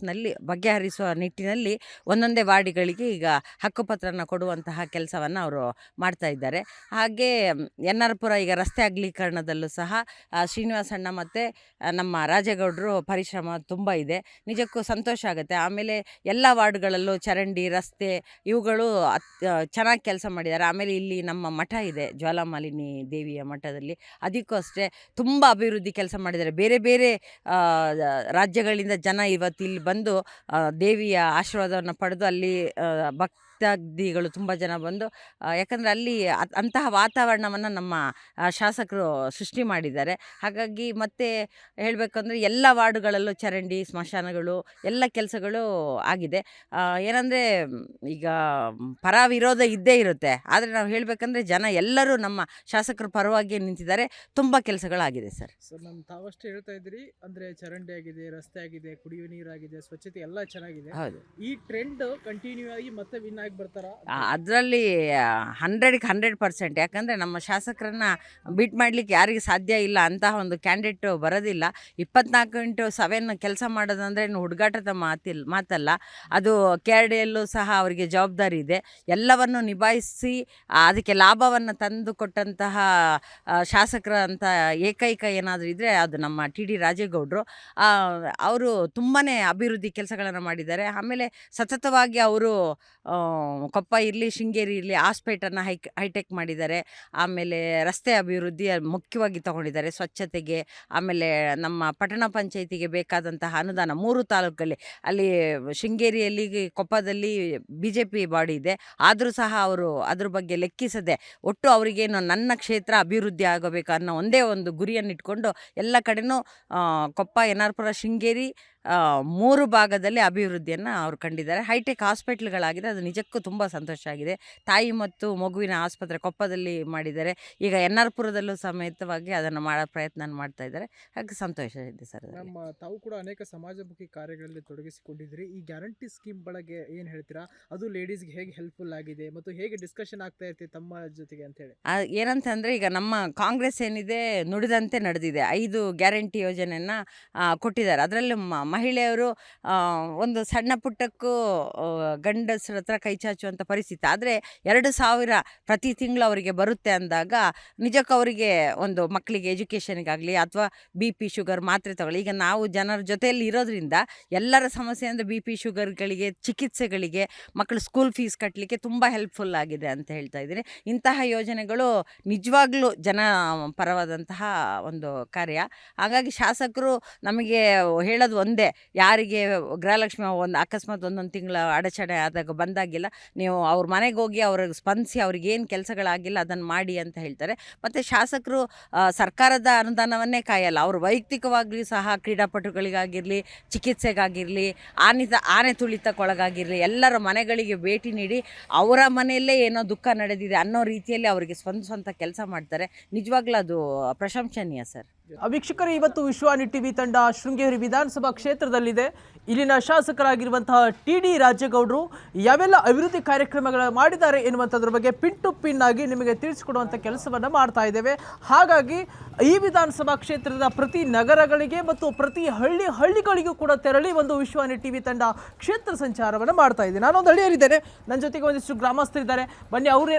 ಬಗೆಹರಿಸುವ ನಿಟ್ಟಿನಲ್ಲಿ ಒಂದೊಂದೇ ವಾರ್ಡ್ಗಳಿಗೆ ಈಗ ಹಕ್ಕುಪತ್ರನ ಕೊಡುವಂತಹ ಕೆಲಸವನ್ನು ಅವರು ಮಾಡ್ತಾ ಇದ್ದಾರೆ. ಹಾಗೆ ಎನ್.ಆರ್.ಪುರ ಈಗ ರಸ್ತೆ ಅಗಲೀಕರಣದಲ್ಲೂ ಸಹ ಶ್ರೀನಿವಾಸಣ್ಣ ಮತ್ತು ನಮ್ಮ ರಾಜೇಗೌಡರು ಪರಿಶ್ರಮ ತುಂಬ ಇದೆ. ನಿಜಕ್ಕೂ ಸಂತೋಷ ಆಗುತ್ತೆ. ಆಮೇಲೆ ಎಲ್ಲ ವಾರ್ಡ್ಗಳಲ್ಲೂ ಚರಂಡಿ, ರಸ್ತೆ ಇವುಗಳು ಚೆನ್ನಾಗಿ ಕೆಲಸ ಮಾಡಿದ್ದಾರೆ. ಆಮೇಲೆ ಇಲ್ಲಿ ನಮ್ಮ ಮಠ ಇದೆ, ಜ್ವಾಲಾಮಾಲಿನಿ ದೇವಿಯ ಮಠದಲ್ಲಿ, ಅದಕ್ಕೂ ಅಷ್ಟೇ ತುಂಬ ಅಭಿವೃದ್ಧಿ ಕೆಲಸ ಮಾಡಿದ್ದಾರೆ. ಬೇರೆ ಬೇರೆ ರಾಜ್ಯಗಳಿಂದ ಜನ ಇವತ್ತು ಇಲ್ಲಿ ಬಂದು ದೇವಿಯ ಆಶೀರ್ವಾದವನ್ನು ಪಡೆದು ಅಲ್ಲಿ ಭಕ್ತಾದಿಗಳು ತುಂಬ ಜನ ಬಂದು, ಯಾಕಂದರೆ ಅಲ್ಲಿ ಅಂತಹ ವಾತಾವರಣವನ್ನು ನಮ್ಮ ಶಾಸಕರು ಸೃಷ್ಟಿ ಮಾಡಿದ್ದಾರೆ. ಹಾಗಾಗಿ ಮತ್ತೆ ಹೇಳಬೇಕಂದ್ರೆ ಎಲ್ಲ ವಾರ್ಡುಗಳಲ್ಲೂ ಚರಂಡಿ, ಸ್ಮಶಾನಗಳು ಎಲ್ಲ ಕೆಲಸಗಳು ಆಗಿದೆ. ಏನಂದರೆ ಈಗ ಪರ ವಿರೋಧ ಇದ್ದೇ ಇರುತ್ತೆ. ಆದರೆ ನಾವು ಹೇಳಬೇಕಂದ್ರೆ ಜನ ಎಲ್ಲರೂ ನಮ್ಮ ಶಾಸಕರ ಪರವಾಗಿ ನಿಂತಿದ್ದಾರೆ. ತುಂಬ ಕೆಲಸಗಳಾಗಿದೆ ಸರ್. ತಾವಷ್ಟೇ ಹೇಳ್ತಾ ಇದ್ರಿ, ಅಂದರೆ ಚರಂಡಿ ಆಗಿದೆ, ರಸ್ತೆ ಆಗಿದೆ, ಕುಡಿಯುವ ನೀರಾಗಿದೆ, ಸ್ವಚ್ಛತೆ ಎಲ್ಲ ಚೆನ್ನಾಗಿದೆ. ಹೌದು, ಈ ಟ್ರೆಂಡ್ ಕಂಟಿನ್ಯೂ ಆಗಿ ಮತ್ತೆ ವಿನ್ ಆಗಿ ಬರ್ತಾರ? ಅದರಲ್ಲಿ 100ಕ್ಕೆ 100%. ಯಾಕಂದರೆ ನಮ್ಮ ಶಾಸಕರನ್ನು ಬೀಟ್ ಮಾಡಲಿಕ್ಕೆ ಯಾರಿಗೆ ಸಾಧ್ಯ ಇಲ್ಲ. ಅಂತಹ ಒಂದು ಕ್ಯಾಂಡಿಡೇಟ್ ಬರೋದಿಲ್ಲ. 24x7 ಕೆಲಸ ಮಾಡೋದಂದರೆ ಇನ್ನು ಹುಡುಗಾಟದ ಮಾತಲ್ಲ. ಅದು KRDಯಲ್ಲೂ ಸಹ ಅವರಿಗೆ ಜವಾಬ್ದಾರಿ ಇದೆ. ಎಲ್ಲವನ್ನು ನಿಭಾಯಿಸಿ ಅದಕ್ಕೆ ಲಾಭವನ್ನು ತಂದು ಕೊಟ್ಟಂತಹ ಶಾಸಕರ ಅಂತ ಏಕೈಕ ಏನಾದರೂ ಇದ್ದರೆ ಅದು ನಮ್ಮ TD ರಾಜೇಗೌಡರು. ಅವರು ತುಂಬಾ ಅಭಿವೃದ್ಧಿ ಕೆಲಸಗಳನ್ನು ಮಾಡಿದ್ದಾರೆ. ಆಮೇಲೆ ಸತತವಾಗಿ ಅವರು ಕೊಪ್ಪ ಇರಲಿ, ಶೃಂಗೇರಿ ಇರಲಿ, ಹಾಸ್ಪೇಟನ್ನು ಹೈಟೆಕ್ ಮಾಡಿದ್ದಾರೆ. ಆಮೇಲೆ ರಸ್ತೆ ಅಭಿವೃದ್ಧಿ ಮುಖ್ಯವಾಗಿ ತಗೊಂಡಿದ್ದಾರೆ, ಸ್ವಚ್ಛತೆಗೆ. ಆಮೇಲೆ ನಮ್ಮ ಪಟ್ಟಣ ಪಂಚಾಯಿತಿಗೆ ಬೇಕಾದಂತಹ ಅನುದಾನ 3 ತಾಲೂಕಲ್ಲಿ, ಅಲ್ಲಿ ಶೃಂಗೇರಿಯಲ್ಲಿ, ಕೊಪ್ಪದಲ್ಲಿ BJP ಬಾಡಿ ಇದೆ. ಆದರೂ ಸಹ ಅವರು ಅದ್ರ ಬಗ್ಗೆ ಲೆಕ್ಕಿಸದೆ ಒಟ್ಟು ಅವರಿಗೇನು ನನ್ನ ಕ್ಷೇತ್ರ ಅಭಿವೃದ್ಧಿ ಆಗಬೇಕು ಅನ್ನೋ ಒಂದೇ ಒಂದು ಗುರಿಯನ್ನು ಇಟ್ಕೊಂಡು ಎಲ್ಲ ಕಡೆನೂ ಕೊಪ್ಪ, ಎನ್.ಆರ್.ಪುರ, ಶೃಂಗೇರಿ 3 ಭಾಗದಲ್ಲಿ ಅಭಿವೃದ್ಧಿಯನ್ನು ಅವರು ಕಂಡಿದ್ದಾರೆ. ಹೈಟೆಕ್ ಹಾಸ್ಪಿಟ್ಲ್ಗಳಾಗಿದೆ. ಅದು ನಿಜಕ್ಕೂ ತುಂಬ ಸಂತೋಷ ಆಗಿದೆ. ತಾಯಿ ಮತ್ತು ಮಗುವಿನ ಆಸ್ಪತ್ರೆ ಕೊಪ್ಪದಲ್ಲಿ ಮಾಡಿದ್ದಾರೆ. ಈಗ ಎನ್.ಆರ್.ಪುರದಲ್ಲೂ ಸಮೇತವಾಗಿ ಅದನ್ನು ಮಾಡೋ ಪ್ರಯತ್ನ ಮಾಡ್ತಾ ಇದ್ದಾರೆ. ಹಾಗೆ ಸಂತೋಷ ಇದೆ ಸರ್. ತಾವು ಕೂಡ ಅನೇಕ ಸಮಾಜಮುಖಿ ಕಾರ್ಯಗಳಲ್ಲಿ ತೊಡಗಿಸಿಕೊಂಡಿದ್ರಿ. ಈ ಗ್ಯಾರಂಟಿ ಸ್ಕೀಮ್ ಬಗ್ಗೆ ಏನು ಹೇಳ್ತೀರಾ? ಅದು ಲೇಡೀಸ್ಗೆ ಹೇಗೆ ಹೆಲ್ಪ್ಫುಲ್ ಆಗಿದೆ ಮತ್ತು ಹೇಗೆ ಡಿಸ್ಕಷನ್ ಆಗ್ತಾ ಇರ್ತೀವಿ ತಮ್ಮ ಜೊತೆಗೆ ಅಂತ ಹೇಳಿ? ಏನಂತಂದರೆ ಈಗ ನಮ್ಮ ಕಾಂಗ್ರೆಸ್ ಏನಿದೆ ನುಡಿದಂತೆ ನಡೆದಿದೆ. 5 ಗ್ಯಾರಂಟಿ ಯೋಜನೆಯನ್ನು ಕೊಟ್ಟಿದ್ದಾರೆ. ಅದರಲ್ಲಿ ಮಹಿಳೆಯರು ಒಂದು ಸಣ್ಣ ಪುಟ್ಟಕ್ಕೂ ಗಂಡಸರ ಹತ್ರ ಕೈ ಚಾಚುವಂಥ ಪರಿಸ್ಥಿತಿ. ಆದರೆ 2,000 ಪ್ರತಿ ತಿಂಗಳು ಅವರಿಗೆ ಬರುತ್ತೆ ಅಂದಾಗ ನಿಜಕ್ಕೂ ಅವರಿಗೆ ಒಂದು ಮಕ್ಕಳಿಗೆ ಎಜುಕೇಷನ್ಗಾಗಲಿ ಅಥವಾ BP, ಶುಗರ್ ಮಾತ್ರೆ ತಗೊಳ್ಳಿ. ಈಗ ನಾವು ಜನರ ಜೊತೆಯಲ್ಲಿ ಇರೋದ್ರಿಂದ ಎಲ್ಲರ ಸಮಸ್ಯೆ ಅಂದರೆ BP, ಶುಗರ್ಗಳಿಗೆ, ಚಿಕಿತ್ಸೆಗಳಿಗೆ, ಮಕ್ಕಳು ಸ್ಕೂಲ್ ಫೀಸ್ ಕಟ್ಟಲಿಕ್ಕೆ ತುಂಬ ಹೆಲ್ಪ್ಫುಲ್ ಆಗಿದೆ ಅಂತ ಹೇಳ್ತಾ ಇದ್ದೀನಿ. ಇಂತಹ ಯೋಜನೆಗಳು ನಿಜವಾಗ್ಲೂ ಜನ ಪರವಾದಂತಹ ಒಂದು ಕಾರ್ಯ. ಹಾಗಾಗಿ ಶಾಸಕರು ನಮಗೆ ಹೇಳೋದು ಒಂದೇ, ಯಾರಿಗೆ ಗೃಹಲಕ್ಷ್ಮಿ ಅಕಸ್ಮಾತ್ ಒಂದೊಂದು ತಿಂಗಳ ಅಡಚಣೆ ಆದಾಗ ಬಂದಾಗಿಲ್ಲ, ನೀವು ಅವ್ರ ಮನೆಗೆ ಹೋಗಿ ಅವ್ರಿಗೆ ಸ್ಪಂದಿಸಿ ಅವ್ರಿಗೇನು ಕೆಲಸಗಳಾಗಿಲ್ಲ ಅದನ್ನು ಮಾಡಿ ಅಂತ ಹೇಳ್ತಾರೆ. ಮತ್ತು ಶಾಸಕರು ಸರ್ಕಾರದ ಅನುದಾನವನ್ನೇ ಕಾಯಲ್ಲ. ಅವರು ವೈಯಕ್ತಿಕವಾಗಲಿ ಸಹ ಕ್ರೀಡಾಪಟುಗಳಿಗಾಗಿರಲಿ, ಚಿಕಿತ್ಸೆಗಾಗಿರಲಿ, ಆನೆ ತುಳಿತಕ್ಕೊಳಗಾಗಿರಲಿ ಎಲ್ಲರ ಮನೆಗಳಿಗೆ ಭೇಟಿ ನೀಡಿ ಅವರ ಮನೆಯಲ್ಲೇ ಏನೋ ದುಃಖ ನಡೆದಿದೆ ಅನ್ನೋ ರೀತಿಯಲ್ಲಿ ಅವರಿಗೆ ಸ್ಪಂದಿಸುವಂಥ ಕೆಲಸ ಮಾಡ್ತಾರೆ. ನಿಜವಾಗ್ಲೂ ಅದು ಪ್ರಶಂಸನೀಯ ಸರ್. ವೀಕ್ಷಕರು, ಇವತ್ತು ವಿಶ್ವಾನಿ ಟಿವಿ ತಂಡ ಶೃಂಗೇರಿ ವಿಧಾನಸಭಾ ಕ್ಷೇತ್ರದಲ್ಲಿದೆ. ಇಲ್ಲಿನ ಶಾಸಕರಾಗಿರುವಂತಹ TD ರಾಜೇಗೌಡರು ಯಾವೆಲ್ಲ ಅಭಿವೃದ್ಧಿ ಕಾರ್ಯಕ್ರಮಗಳು ಮಾಡಿದ್ದಾರೆ ಎನ್ನುವಂಥದ್ರ ಬಗ್ಗೆ ಪಿನ್ ಟು ಪಿನ್ ಆಗಿ ನಿಮಗೆ ತಿಳಿಸಿಕೊಡುವಂಥ ಕೆಲಸವನ್ನು ಮಾಡ್ತಾ ಇದ್ದೇವೆ. ಹಾಗಾಗಿ ಈ ವಿಧಾನಸಭಾ ಕ್ಷೇತ್ರದ ಪ್ರತಿ ನಗರಗಳಿಗೆ ಮತ್ತು ಪ್ರತಿ ಹಳ್ಳಿಗಳಿಗೂ ಕೂಡ ತೆರಳಿ ಒಂದು ವಿಶ್ವಾನಿ ಟಿವಿ ತಂಡ ಕ್ಷೇತ್ರ ಸಂಚಾರವನ್ನು ಮಾಡ್ತಾ ಇದೆ. ನಾನೊಂದು ಹಳ್ಳಿಯಲ್ಲಿದ್ದೇನೆ, ನನ್ನ ಜೊತೆಗೆ ಒಂದಿಷ್ಟು ಗ್ರಾಮಸ್ಥರಿದ್ದಾರೆ. ಬನ್ನಿ, ಅವರು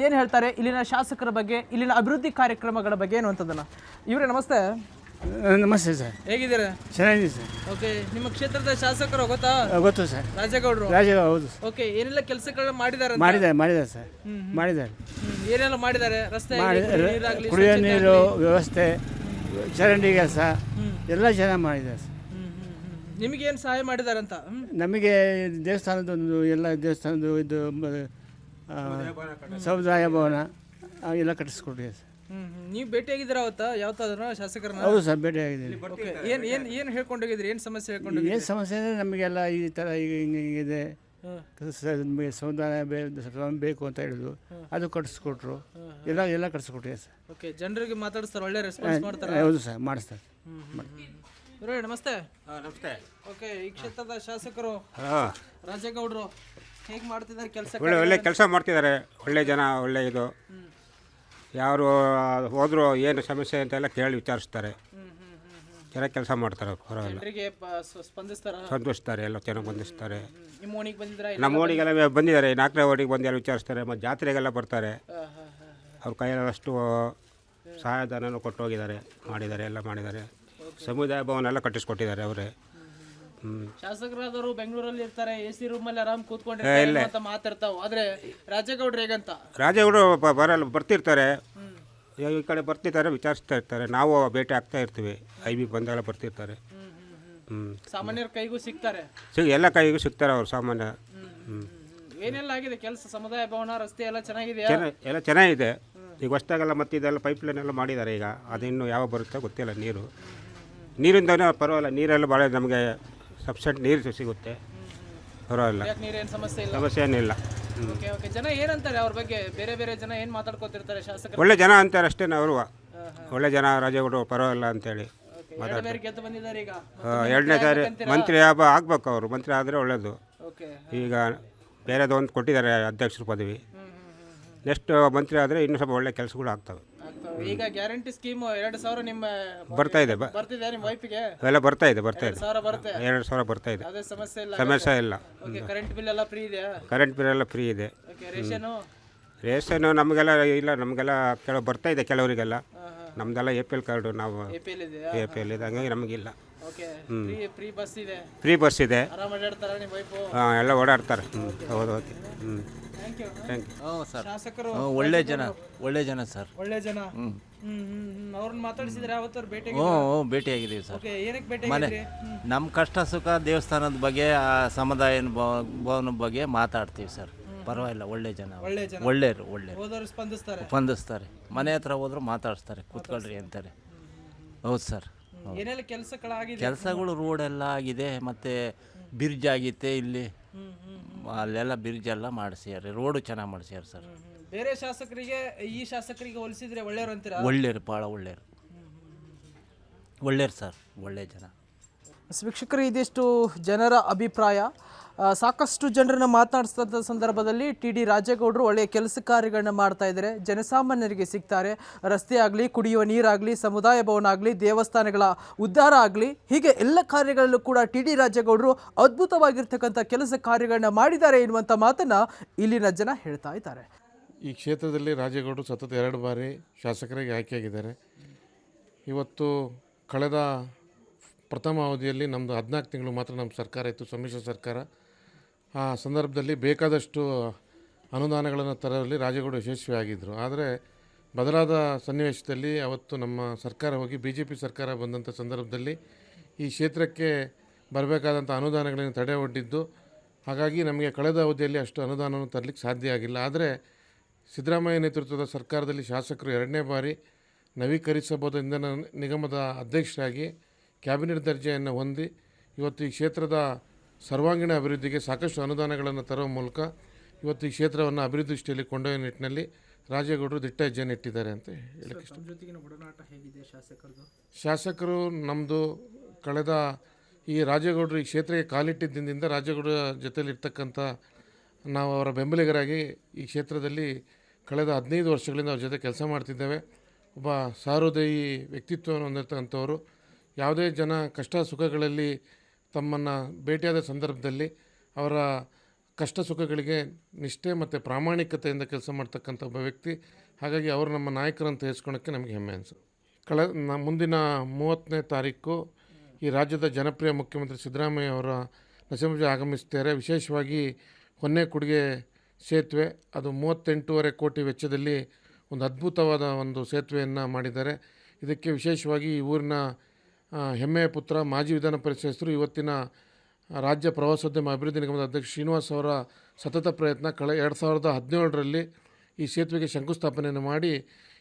ಏನು ಹೇಳ್ತಾರೆ ಇಲ್ಲಿನ ಶಾಸಕರ ಬಗ್ಗೆ, ಇಲ್ಲಿನ ಅಭಿವೃದ್ಧಿ ಕಾರ್ಯಕ್ರಮಗಳ ಬಗ್ಗೆ ಎನ್ನುವಂಥದ್ದನ್ನು. ಇವರೇ ನಮಸ್ತೆ. ನಮಸ್ತೆ ಸರ್. ಹೇಗಿದ್ದೀರಾ? ಚೆನ್ನಾಗಿದೆ ಸರ್. ಓಕೆ, ನಿಮ್ಮ ಕ್ಷೇತ್ರದ ಶಾಸಕರು ಗೊತ್ತಾ? ಗೊತ್ತು ಸರ್, ರಾಜೇಗೌಡರು. ಹೌದು. ಓಕೆ, ಏನೆಲ್ಲ ಕೆಲಸಗಳನ್ನ ಮಾಡಿದ್ದಾರೆ? ಮಾಡಿದ್ದಾರೆ ಸರ್, ಮಾಡಿದ್ದಾರೆ. ಏನೆಲ್ಲ ಮಾಡಿದ್ದಾರೆ? ರಸ್ತೆ, ಕುಡಿಯೋ ನೀರು ವ್ಯವಸ್ಥೆ, ಚರಂಡಿ ಕೆಲಸ ಎಲ್ಲ ಚೆನ್ನಾಗಿ ಮಾಡಿದ್ದಾರೆ ಸರ್. ನಿಮಗೇನು ಸಹಾಯ ಮಾಡಿದಾರಂತ? ನಮಗೆ ದೇವಸ್ಥಾನದೊಂದು ಎಲ್ಲ ದೇವಸ್ಥಾನದ್ದು ಇದು ಸಮುದಾಯ ಭವನ ಎಲ್ಲ ಕಟ್ಟಿಸ್ಕೊಟ್ಟಿದೆ ಸರ್. ನೀವು ಭೇಟಿಯಾಗಿದ್ದೀರಾ ಅವತ್ತ ಯಾವತ್ತಾದ್ರೂ ಶಾಸಕರನ್ನ? ಹೌದು ಸರ್, ಭೇಟಿಯಾಗಿದ್ದೀನಿ. ಏನು ಹೇಳ್ಕೊಂಡೋಗಿದ್ರಿ? ಏನು ಸಮಸ್ಯೆ ಹೇಳ್ಕೊಂಡು? ಏನು ಸಮಸ್ಯೆ ಅಂದರೆ ನಮಗೆಲ್ಲ ಈ ಥರ ಈಗ ಹಿಂಗಿದೆ, ನಮಗೆ ಸಮುದಾಯ ಬೇಕು ಅಂತ ಹೇಳಿದ್ರು, ಅದು ಕಟ್ಟಿಸ್ಕೊಟ್ರು, ಎಲ್ಲ ಕಟ್ಟಿಸ್ಕೊಟ್ಟಿದೆ ಸರ್. ಓಕೆ, ಜನರಿಗೆ ಮಾತಾಡಿಸ್ತಾರೆ, ಒಳ್ಳೆ ರೆಸ್ಪಾನ್ಸ್ ಮಾಡ್ತಾರೆ? ಹೌದು ಸರ್, ಮಾಡಿಸ್ತಾರೆ. ನಮಸ್ತೆ. ನಮಸ್ತೆ. ಓಕೆ, ಈ ಕ್ಷೇತ್ರದ ಶಾಸಕರು ರಾಜೇಗೌಡರು ಹೇಗೆ ಮಾಡ್ತಿದ್ದಾರೆ ಕೆಲಸ? ಒಳ್ಳೆ ಕೆಲಸ ಮಾಡ್ತಿದ್ದಾರೆ. ಒಳ್ಳೆ ಜನ, ಒಳ್ಳೆ ಇದು. ಯಾರು ಹೋದರೂ ಏನು ಸಮಸ್ಯೆ ಅಂತೆಲ್ಲ ಕೇಳಿ ವಿಚಾರಿಸ್ತಾರೆ. ಚೆನ್ನಾಗಿ ಕೆಲಸ ಮಾಡ್ತಾರೆ. ಪರವಾಗಿಲ್ಲ, ಸ್ಪಂದಿಸ್ತಾರೆ. ಎಲ್ಲ ಚೆನ್ನಾಗಿ ಬಂದಿಸ್ತಾರೆ. ನಮ್ಮ ಓಣಿಗೆಲ್ಲ ಬಂದಿದ್ದಾರೆ, 4ನೇ ಓಣಿಗೆ ಬಂದು ಎಲ್ಲ ವಿಚಾರಿಸ್ತಾರೆ. ಮತ್ತು ಜಾತ್ರೆಗೆಲ್ಲ ಬರ್ತಾರೆ. ಅವ್ರ ಕೈಯಲ್ಲಷ್ಟು ಸಹಾಯಧನನೂ ಕೊಟ್ಟು ಹೋಗಿದ್ದಾರೆ, ಮಾಡಿದ್ದಾರೆ, ಎಲ್ಲ ಮಾಡಿದ್ದಾರೆ. ಸಮುದಾಯ ಭವನ ಎಲ್ಲ ಕಟ್ಟಿಸ್ಕೊಟ್ಟಿದ್ದಾರೆ ಅವರೇ. ಶಾಸಕರಾದವರು ಬೆಂಗಳೂರಲ್ಲಿ ಇರ್ತಾರೆ, AC ರೂಮಲ್ಲಿ ಆರಾಮ್ ಕೂತ್ಕೊಂಡಿರ್ತಾರೆ ಅಂತ ಮಾತಾಡ್ತಾವೆ. ಆದ್ರೆ ರಾಜೇಗೌಡರು ಹೇಗಂತ? ರಾಜೇಗೌಡರು ಬರಲ್ಲ, ಬರ್ತಿರ್ತಾರೆ, ಈ ಕಡೆ ಬರ್ತಿರ್ತಾರೆ, ವಿಚಾರಿಸ್ತಾ ಇರ್ತಾರೆ. ನಾವು ಭೇಟಿ ಆಗ್ತಾ ಇರ್ತೀವಿ. IB ಬಂದಾಗ ಬರ್ತಿರ್ತಾರೆ. ಸಾಮಾನ್ಯರ ಕೈಗೂ ಸಿಗ್ತಾರೆ, ಎಲ್ಲ ಕೈಗೂ ಸಿಗ್ತಾರೆ ಅವ್ರು ಸಾಮಾನ್ಯ. ಏನೆಲ್ಲ ಆಗಿದೆ ಕೆಲಸ? ಸಮುದಾಯ ಭವನ, ರಸ್ತೆ ಎಲ್ಲ ಚೆನ್ನಾಗಿದೆ? ಎಲ್ಲ ಚೆನ್ನಾಗಿದೆ. ಈಗ ಹೊಸ್ದಾಗೆಲ್ಲ ಮತ್ತೆ ಇದೆಲ್ಲ ಪೈಪ್ಲೈನ್ ಎಲ್ಲ ಮಾಡಿದ್ದಾರೆ. ಈಗ ಅದಿನ್ನು ಯಾವ ಬರುತ್ತೆ ಗೊತ್ತಿಲ್ಲ. ನೀರಿಂದನೇ ಪರವಾಗಿಲ್ಲ, ನೀರೆಲ್ಲ ಭಾಳ ನಮಗೆ ಸಬ್ಸಿಡಿ ನೀರು ಸಿಗುತ್ತೆ, ಪರವಾಗಿಲ್ಲ, ಸಮಸ್ಯೆ ಏನಿಲ್ಲ. ಜನ ಏನಂತಾರೆ ಅವ್ರ ಬಗ್ಗೆ? ಬೇರೆ ಬೇರೆ ಜನ ಏನು ಮಾತಾಡ್ಕೊತಿರ್ತಾರೆ ಶಾಸಕರು? ಒಳ್ಳೆ ಜನ ಅಂತಾರೆ ಅಷ್ಟೇ. ಅವರು ಒಳ್ಳೆ ಜನ, ರಾಜೇಗೌಡರು ಪರವಾಗಿಲ್ಲ ಅಂತೇಳಿ ಮಾತಾಡ್ತಾರೆ. ಈಗ 2ನೇ ಸಾರಿ ಮಂತ್ರಿ ಆಗ್ಬೇಕು. ಅವರು ಮಂತ್ರಿ ಆದರೆ ಒಳ್ಳೆಯದು. ಈಗ ಬೇರೆದು ಒಂದು ಕೊಟ್ಟಿದ್ದಾರೆ ಅಧ್ಯಕ್ಷರ ಪದವಿ. ನೆಕ್ಸ್ಟ್ ಮಂತ್ರಿ ಆದರೆ ಇನ್ನೂ ಸ್ವಲ್ಪ ಒಳ್ಳೆ ಕೆಲಸಗಳು ಆಗ್ತವೆ. ಈಗ ಗ್ಯಾರಂಟಿ ಸ್ಕೀಮ್ 2,000 ನಿಮ್ಮ ಬರ್ತಾಯಿದೆ, ಬರ್ತಿದೆ ನಿಮ್ಮ ವೈಫಿಗೆ? ಎಲ್ಲ ಬರ್ತಾಯಿದೆ. 2,000 ಬರುತ್ತೆ. 2,000 ಬರ್ತಾಯಿದೆ. ಅದೇ ಸಮಸ್ಯೆ ಇಲ್ಲ. ಕರೆಂಟ್ ಬಿಲ್ ಎಲ್ಲ ಫ್ರೀ ಇದೆಯಾ? ಕರೆಂಟ್ ಬಿಲ್ ಎಲ್ಲ ಫ್ರೀ ಇದೆ. ರೇಷನ್ನು ನಮಗೆಲ್ಲ ಇಲ್ಲ, ನಮಗೆಲ್ಲ ಕೆಲವು ಬರ್ತಾಯಿದೆ ಕೆಲವರಿಗೆಲ್ಲ. ನಮ್ಮದೆಲ್ಲ APL ಕಾರ್ಡು, ನಾವು APL ಇದೆ, ಹಂಗಾಗಿ ನಮಗಿಲ್ಲ. ಫ್ರೀ ಬಸ್ ಇದೆ, ಎಲ್ಲ ಓಡಾಡ್ತಾರೆ. ಹೌದು. Thank you. ಸರ್, ಒಳ್ಳೆ ಜನ ಸರ್. ಒಳ್ಳೆ ಜನ. ಅವ್ರನ್ನ ಮಾತಾಡಿಸಿದ್ರೆ ಅವತ್ತು ಭೇಟಿಯಾಗಿದ್ದೀವಿ ಸರ್. ಏನಕ್ಕೆ ಭೇಟಿ? ನಮ್ಮ ಕಷ್ಟ ಸುಖ, ದೇವಸ್ಥಾನದ ಬಗ್ಗೆ, ಸಮುದಾಯ ಭವನದ ಬಗ್ಗೆ ಮಾತಾಡ್ತೀವಿ ಸರ್. ಪರವಾಗಿಲ್ಲ, ಒಳ್ಳೆ ಜನ, ಒಳ್ಳೆಯರು. ಸ್ಪಂದಿಸ್ತಾರೆ. ಮನೆ ಹತ್ರ ಹೋದ್ರು ಮಾತಾಡಿಸ್ತಾರೆ, ಕೂತ್ಕೊಳ್ರಿ ಅಂತಾರೆ. ಹೌದು ಸರ್. ಕೆಲಸಗಳು ರೋಡೆಲ್ಲ ಆಗಿದೆ, ಮತ್ತು ಬ್ರಿಡ್ಜ್ ಆಗಿತ್ತೆ ಇಲ್ಲಿ, ಅಲ್ಲೆಲ್ಲ ಬ್ರಿಡ್ಜ್ ಎಲ್ಲ ಮಾಡಿಸ್ಯಾರ, ರೋಡು ಚೆನ್ನಾಗಿ ಮಾಡಿಸ್ಯಾರ ಸರ್. ಬೇರೆ ಶಾಸಕರಿಗೆ ಈ ಶಾಸಕರಿಗೆ ಹೋಲಿಸಿದ್ರೆ ಒಳ್ಳೆಯವರು ಅಂತೀರಾ? ಒಳ್ಳೆಯರು, ಭಾಳ ಒಳ್ಳೆಯರು ಸರ್, ಒಳ್ಳೆ ಜನ. ವೀಕ್ಷಕರು, ಇದಿಷ್ಟು ಜನರ ಅಭಿಪ್ರಾಯ. ಸಾಕಷ್ಟು ಜನರನ್ನು ಮಾತನಾಡಿಸಿದಂಥ ಸಂದರ್ಭದಲ್ಲಿ TD ರಾಜೇಗೌಡರು ಒಳ್ಳೆಯ ಕೆಲಸ ಕಾರ್ಯಗಳನ್ನ ಮಾಡ್ತಾ ಇದ್ದಾರೆ. ಜನಸಾಮಾನ್ಯರಿಗೆ ಸಿಗ್ತಾರೆ. ರಸ್ತೆ ಆಗಲಿ, ಕುಡಿಯುವ ನೀರಾಗಲಿ, ಸಮುದಾಯ ಭವನ ಆಗಲಿ, ದೇವಸ್ಥಾನಗಳ ಉದ್ಧಾರ ಆಗಲಿ, ಹೀಗೆ ಎಲ್ಲ ಕಾರ್ಯಗಳಲ್ಲೂ ಕೂಡ TD ರಾಜೇಗೌಡರು ಅದ್ಭುತವಾಗಿರ್ತಕ್ಕಂಥ ಕೆಲಸ ಕಾರ್ಯಗಳನ್ನ ಮಾಡಿದ್ದಾರೆ ಎನ್ನುವಂಥ ಮಾತನ್ನು ಇಲ್ಲಿನ ಜನ ಹೇಳ್ತಾ ಇದ್ದಾರೆ. ಈ ಕ್ಷೇತ್ರದಲ್ಲಿ ರಾಜೇಗೌಡರು ಸತತ 2 ಬಾರಿ ಶಾಸಕರಾಗಿ ಆಯ್ಕೆಯಾಗಿದ್ದಾರೆ. ಇವತ್ತು ಕಳೆದ ಪ್ರಥಮ ಅವಧಿಯಲ್ಲಿ ನಮ್ಮದು 14 ತಿಂಗಳು ಮಾತ್ರ ನಮ್ಮ ಸರ್ಕಾರ ಇತ್ತು, ಸಮ್ಮಿಶ್ರ ಸರ್ಕಾರ. ಆ ಸಂದರ್ಭದಲ್ಲಿ ಬೇಕಾದಷ್ಟು ಅನುದಾನಗಳನ್ನು ತರಲು ರಾಜೇಗೌಡರು ಯಶಸ್ವಿಯಾಗಿದ್ದರು. ಆದರೆ ಬದಲಾದ ಸನ್ನಿವೇಶದಲ್ಲಿ ಅವತ್ತು ನಮ್ಮ ಸರ್ಕಾರ ಹೋಗಿ BJP ಸರ್ಕಾರ ಬಂದಂಥ ಸಂದರ್ಭದಲ್ಲಿ ಈ ಕ್ಷೇತ್ರಕ್ಕೆ ಬರಬೇಕಾದಂಥ ಅನುದಾನಗಳನ್ನು ತಡೆ ಒಡ್ಡಿದ್ದು. ಹಾಗಾಗಿ ನಮಗೆ ಕಳೆದ ಅವಧಿಯಲ್ಲಿ ಅಷ್ಟು ಅನುದಾನವನ್ನು ತರಲಿಕ್ಕೆ ಸಾಧ್ಯ ಆಗಿಲ್ಲ. ಆದರೆ ಸಿದ್ದರಾಮಯ್ಯ ನೇತೃತ್ವದ ಸರ್ಕಾರದಲ್ಲಿ ಶಾಸಕರು 2ನೇ ಬಾರಿ ನವೀಕರಿಸಬಹುದಾದ ಇಂಧನ ನಿಗಮದ ಅಧ್ಯಕ್ಷರಾಗಿ ಕ್ಯಾಬಿನೆಟ್ ದರ್ಜೆಯನ್ನು ಹೊಂದಿ ಇವತ್ತು ಈ ಕ್ಷೇತ್ರದ ಸರ್ವಾಂಗೀಣ ಅಭಿವೃದ್ಧಿಗೆ ಸಾಕಷ್ಟು ಅನುದಾನಗಳನ್ನು ತರುವ ಮೂಲಕ ಇವತ್ತು ಈ ಕ್ಷೇತ್ರವನ್ನು ಅಭಿವೃದ್ಧಿ ದೃಷ್ಟಿಯಲ್ಲಿ ಕೊಂಡೊಯ್ಯುವ ನಿಟ್ಟಿನಲ್ಲಿ ರಾಜೇಗೌಡರು ದಿಟ್ಟ ಹೆಜ್ಜೆಯನ್ನು ಇಟ್ಟಿದ್ದಾರೆ ಅಂತ ಹೇಳಕ್ಕೆ ಇಷ್ಟ. ಶಾಸಕರು ನಮ್ಮದು ಕಳೆದ ಈ ರಾಜೇಗೌಡರು ಈ ಕ್ಷೇತ್ರಕ್ಕೆ ಕಾಲಿಟ್ಟಿದ್ದರಿಂದ ರಾಜೇಗೌಡರ ಜೊತೆಯಲ್ಲಿರ್ತಕ್ಕಂಥ ನಾವು ಅವರ ಬೆಂಬಲಿಗರಾಗಿ ಈ ಕ್ಷೇತ್ರದಲ್ಲಿ ಕಳೆದ 15 ವರ್ಷಗಳಿಂದ ಅವ್ರ ಜೊತೆ ಕೆಲಸ ಮಾಡ್ತಿದ್ದೇವೆ. ಒಬ್ಬ ಸಹೃದಯಿ ವ್ಯಕ್ತಿತ್ವವನ್ನು ಹೊಂದಿರ್ತಕ್ಕಂಥವರು. ಯಾವುದೇ ಜನ ಕಷ್ಟ ಸುಖಗಳಲ್ಲಿ ತಮ್ಮನ್ನು ಭೇಟಿಯಾದ ಸಂದರ್ಭದಲ್ಲಿ ಅವರ ಕಷ್ಟ ಸುಖಗಳಿಗೆ ನಿಷ್ಠೆ ಮತ್ತು ಪ್ರಾಮಾಣಿಕತೆಯಿಂದ ಕೆಲಸ ಮಾಡ್ತಕ್ಕಂಥ ಒಬ್ಬ ವ್ಯಕ್ತಿ. ಹಾಗಾಗಿ ಅವರು ನಮ್ಮ ನಾಯಕರಂತ ಹೆಸ್ಕೊಳ್ಳೋಕ್ಕೆ ನಮಗೆ ಹೆಮ್ಮೆ ಅನಿಸುತ್ತೆ. ಮುಂದಿನ 30ನೇ ತಾರೀಕು ಈ ರಾಜ್ಯದ ಜನಪ್ರಿಯ ಮುಖ್ಯಮಂತ್ರಿ ಸಿದ್ದರಾಮಯ್ಯ ಅವರ ನರಸಿಂಹರಾಜ ಆಗಮಿಸ್ತಾರೆ. ವಿಶೇಷವಾಗಿ ಹೊನ್ನೆಕುಡಿಗೆ ಸೇತುವೆ, ಅದು 38.5 ಕೋಟಿ ವೆಚ್ಚದಲ್ಲಿ ಒಂದು ಅದ್ಭುತವಾದ ಒಂದು ಸೇತುವೆಯನ್ನು ಮಾಡಿದ್ದಾರೆ. ಇದಕ್ಕೆ ವಿಶೇಷವಾಗಿ ಈ ಊರಿನ ಹೆಮ್ಮೆಯ ಪುತ್ರ, ಮಾಜಿ ವಿಧಾನ ಪರಿಷತ್ ಸದಸ್ಯರು, ಇವತ್ತಿನ ರಾಜ್ಯ ಪ್ರವಾಸೋದ್ಯಮ ಅಭಿವೃದ್ಧಿ ನಿಗಮದ ಅಧ್ಯಕ್ಷ ಶ್ರೀನಿವಾಸ್ ಅವರ ಸತತ ಪ್ರಯತ್ನ 2017ರಲ್ಲಿ ಈ ಸೇತುವೆಗೆ ಶಂಕುಸ್ಥಾಪನೆಯನ್ನು ಮಾಡಿ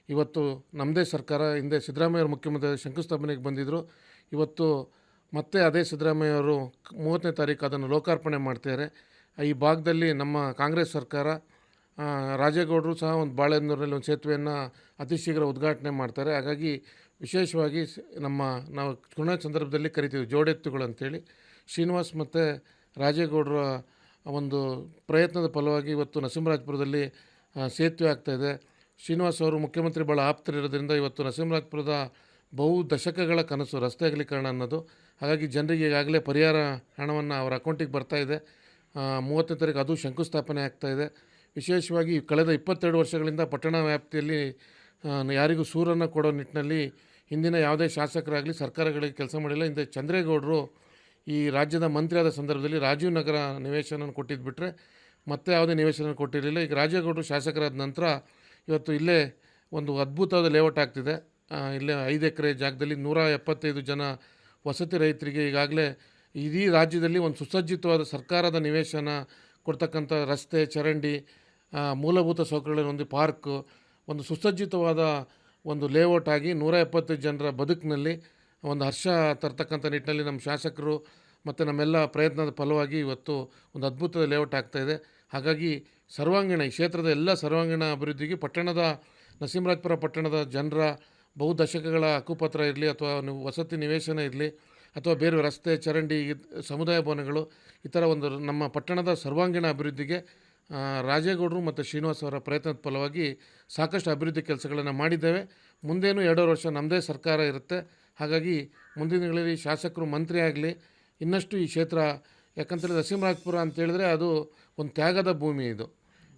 ಇವತ್ತು ನಮ್ಮದೇ ಸರ್ಕಾರ, ಹಿಂದೆ ಸಿದ್ದರಾಮಯ್ಯವರು ಮುಖ್ಯಮಂತ್ರಿ ಶಂಕುಸ್ಥಾಪನೆಗೆ ಬಂದಿದ್ದರು. ಇವತ್ತು ಮತ್ತೆ ಅದೇ ಸಿದ್ದರಾಮಯ್ಯವರು 30ನೇ ತಾರೀಕು ಅದನ್ನು ಲೋಕಾರ್ಪಣೆ ಮಾಡ್ತಾರೆ. ಈ ಭಾಗದಲ್ಲಿ ನಮ್ಮ ಕಾಂಗ್ರೆಸ್ ಸರ್ಕಾರ, ರಾಜೇಗೌಡರು ಸಹ ಒಂದು ಬಾಳೆಹೊನ್ನೂರಲ್ಲಿ ಒಂದು ಸೇತುವೆಯನ್ನು ಅತಿ ಶೀಘ್ರ ಉದ್ಘಾಟನೆ ಮಾಡ್ತಾರೆ. ಹಾಗಾಗಿ ವಿಶೇಷವಾಗಿ ನಾವು ಚುನಾವಣೆ ಸಂದರ್ಭದಲ್ಲಿ ಕರಿತೀವಿ ಜೋಡೆತ್ತುಗಳು ಅಂತೇಳಿ. ಶ್ರೀನಿವಾಸ್ ಮತ್ತು ರಾಜೇಗೌಡರ ಒಂದು ಪ್ರಯತ್ನದ ಫಲವಾಗಿ ಇವತ್ತು ನರಸಿಂಹರಾಜಪುರದಲ್ಲಿ ಸೇತುವೆ ಆಗ್ತಾಯಿದೆ. ಶ್ರೀನಿವಾಸ್ ಅವರು ಮುಖ್ಯಮಂತ್ರಿ ಭಾಳ ಆಪ್ತರಿರೋದ್ರಿಂದ ಇವತ್ತು ನರಸಿಂಹರಾಜಪುರದ ಬಹು ದಶಕಗಳ ಕನಸು ರಸ್ತೆ ಅಗಲೀಕರಣ ಅನ್ನೋದು. ಹಾಗಾಗಿ ಜನರಿಗೆ ಈಗಾಗಲೇ ಪರಿಹಾರ ಹಣವನ್ನು ಅವರ ಅಕೌಂಟಿಗೆ ಬರ್ತಾಯಿದೆ. 30ನೇ ತಾರೀಕು ಅದು ಶಂಕುಸ್ಥಾಪನೆ ಆಗ್ತಾಯಿದೆ. ವಿಶೇಷವಾಗಿ ಕಳೆದ 22 ವರ್ಷಗಳಿಂದ ಪಟ್ಟಣ ವ್ಯಾಪ್ತಿಯಲ್ಲಿ ಯಾರಿಗೂ ಸೂರನ್ನು ಕೊಡೋ ನಿಟ್ಟಿನಲ್ಲಿ ಹಿಂದಿನ ಯಾವುದೇ ಶಾಸಕರಾಗಲಿ ಸರ್ಕಾರಗಳಿಗೆ ಕೆಲಸ ಮಾಡಿಲ್ಲ. ಹಿಂದೆ ಚಂದ್ರೇಗೌಡರು ಈ ರಾಜ್ಯದ ಮಂತ್ರಿ ಆದ ಸಂದರ್ಭದಲ್ಲಿ ರಾಜೀವ್ ನಗರ ನಿವೇಶನ ಕೊಟ್ಟಿದ್ದು ಬಿಟ್ಟರೆ ಮತ್ತೆ ಯಾವುದೇ ನಿವೇಶನ ಕೊಟ್ಟಿರಲಿಲ್ಲ. ಈಗ ರಾಜೇಗೌಡರು ಶಾಸಕರಾದ ನಂತರ ಇವತ್ತು ಇಲ್ಲೇ ಒಂದು ಅದ್ಭುತವಾದ ಲೇಔಟ್ ಆಗ್ತಿದೆ. ಇಲ್ಲೇ 5 ಎಕರೆ ಜಾಗದಲ್ಲಿ 175 ಜನ ವಸತಿ ರೈತರಿಗೆ ಈಗಾಗಲೇ ಇಡೀ ರಾಜ್ಯದಲ್ಲಿ ಒಂದು ಸುಸಜ್ಜಿತವಾದ ಸರ್ಕಾರದ ನಿವೇಶನ ಕೊಡ್ತಕ್ಕಂಥ ರಸ್ತೆ, ಚರಂಡಿ, ಮೂಲಭೂತ ಸೌಕರ್ಯಗಳನ್ನು ಒಂದು ಪಾರ್ಕ್, ಒಂದು ಸುಸಜ್ಜಿತವಾದ ಒಂದು ಲೇಔಟ್ ಆಗಿ 175 ಜನರ ಬದುಕಿನಲ್ಲಿ ಒಂದು ಹರ್ಷ ತರ್ತಕ್ಕಂಥ ನಿಟ್ಟಿನಲ್ಲಿ ನಮ್ಮ ಶಾಸಕರು ಮತ್ತು ನಮ್ಮೆಲ್ಲ ಪ್ರಯತ್ನದ ಫಲವಾಗಿ ಇವತ್ತು ಒಂದು ಅದ್ಭುತದ ಲೇಔಟ್ ಆಗ್ತಾಯಿದೆ. ಹಾಗಾಗಿ ಸರ್ವಾಂಗೀಣ ಈ ಕ್ಷೇತ್ರದ ಎಲ್ಲ ಸರ್ವಾಂಗೀಣ ಅಭಿವೃದ್ಧಿಗೆ ನರಸಿಂಹರಾಜಪುರ ಪಟ್ಟಣದ ಜನರ ಬಹು ದಶಕಗಳ ಹಕ್ಕುಪತ್ರ ಇರಲಿ ಅಥವಾ ವಸತಿ ನಿವೇಶನ ಇರಲಿ ಅಥವಾ ಬೇರೆ ರಸ್ತೆ, ಚರಂಡಿ, ಸಮುದಾಯ ಭವನಗಳು, ಈ ಥರ ಒಂದು ನಮ್ಮ ಪಟ್ಟಣದ ಸರ್ವಾಂಗೀಣ ಅಭಿವೃದ್ಧಿಗೆ ರಾಜೇಗೌಡರು ಮತ್ತು ಶ್ರೀನಿವಾಸ್ ಅವರ ಪ್ರಯತ್ನದ ಫಲವಾಗಿ ಸಾಕಷ್ಟು ಅಭಿವೃದ್ಧಿ ಕೆಲಸಗಳನ್ನು ಮಾಡಿದ್ದೇವೆ. ಮುಂದೇನು 2 ವರ್ಷ ನಮ್ಮದೇ ಸರ್ಕಾರ ಇರುತ್ತೆ. ಹಾಗಾಗಿ ಮುಂದಿನ ದಿನಗಳಲ್ಲಿ ಶಾಸಕರು, ಮಂತ್ರಿ ಆಗಲಿ ಇನ್ನಷ್ಟು ಈ ಕ್ಷೇತ್ರ, ಯಾಕಂತೇಳಿ ನರಸಿಂಹರಾಜಪುರ ಅಂತೇಳಿದ್ರೆ ಅದು ಒಂದು ತ್ಯಾಗದ ಭೂಮಿ. ಇದು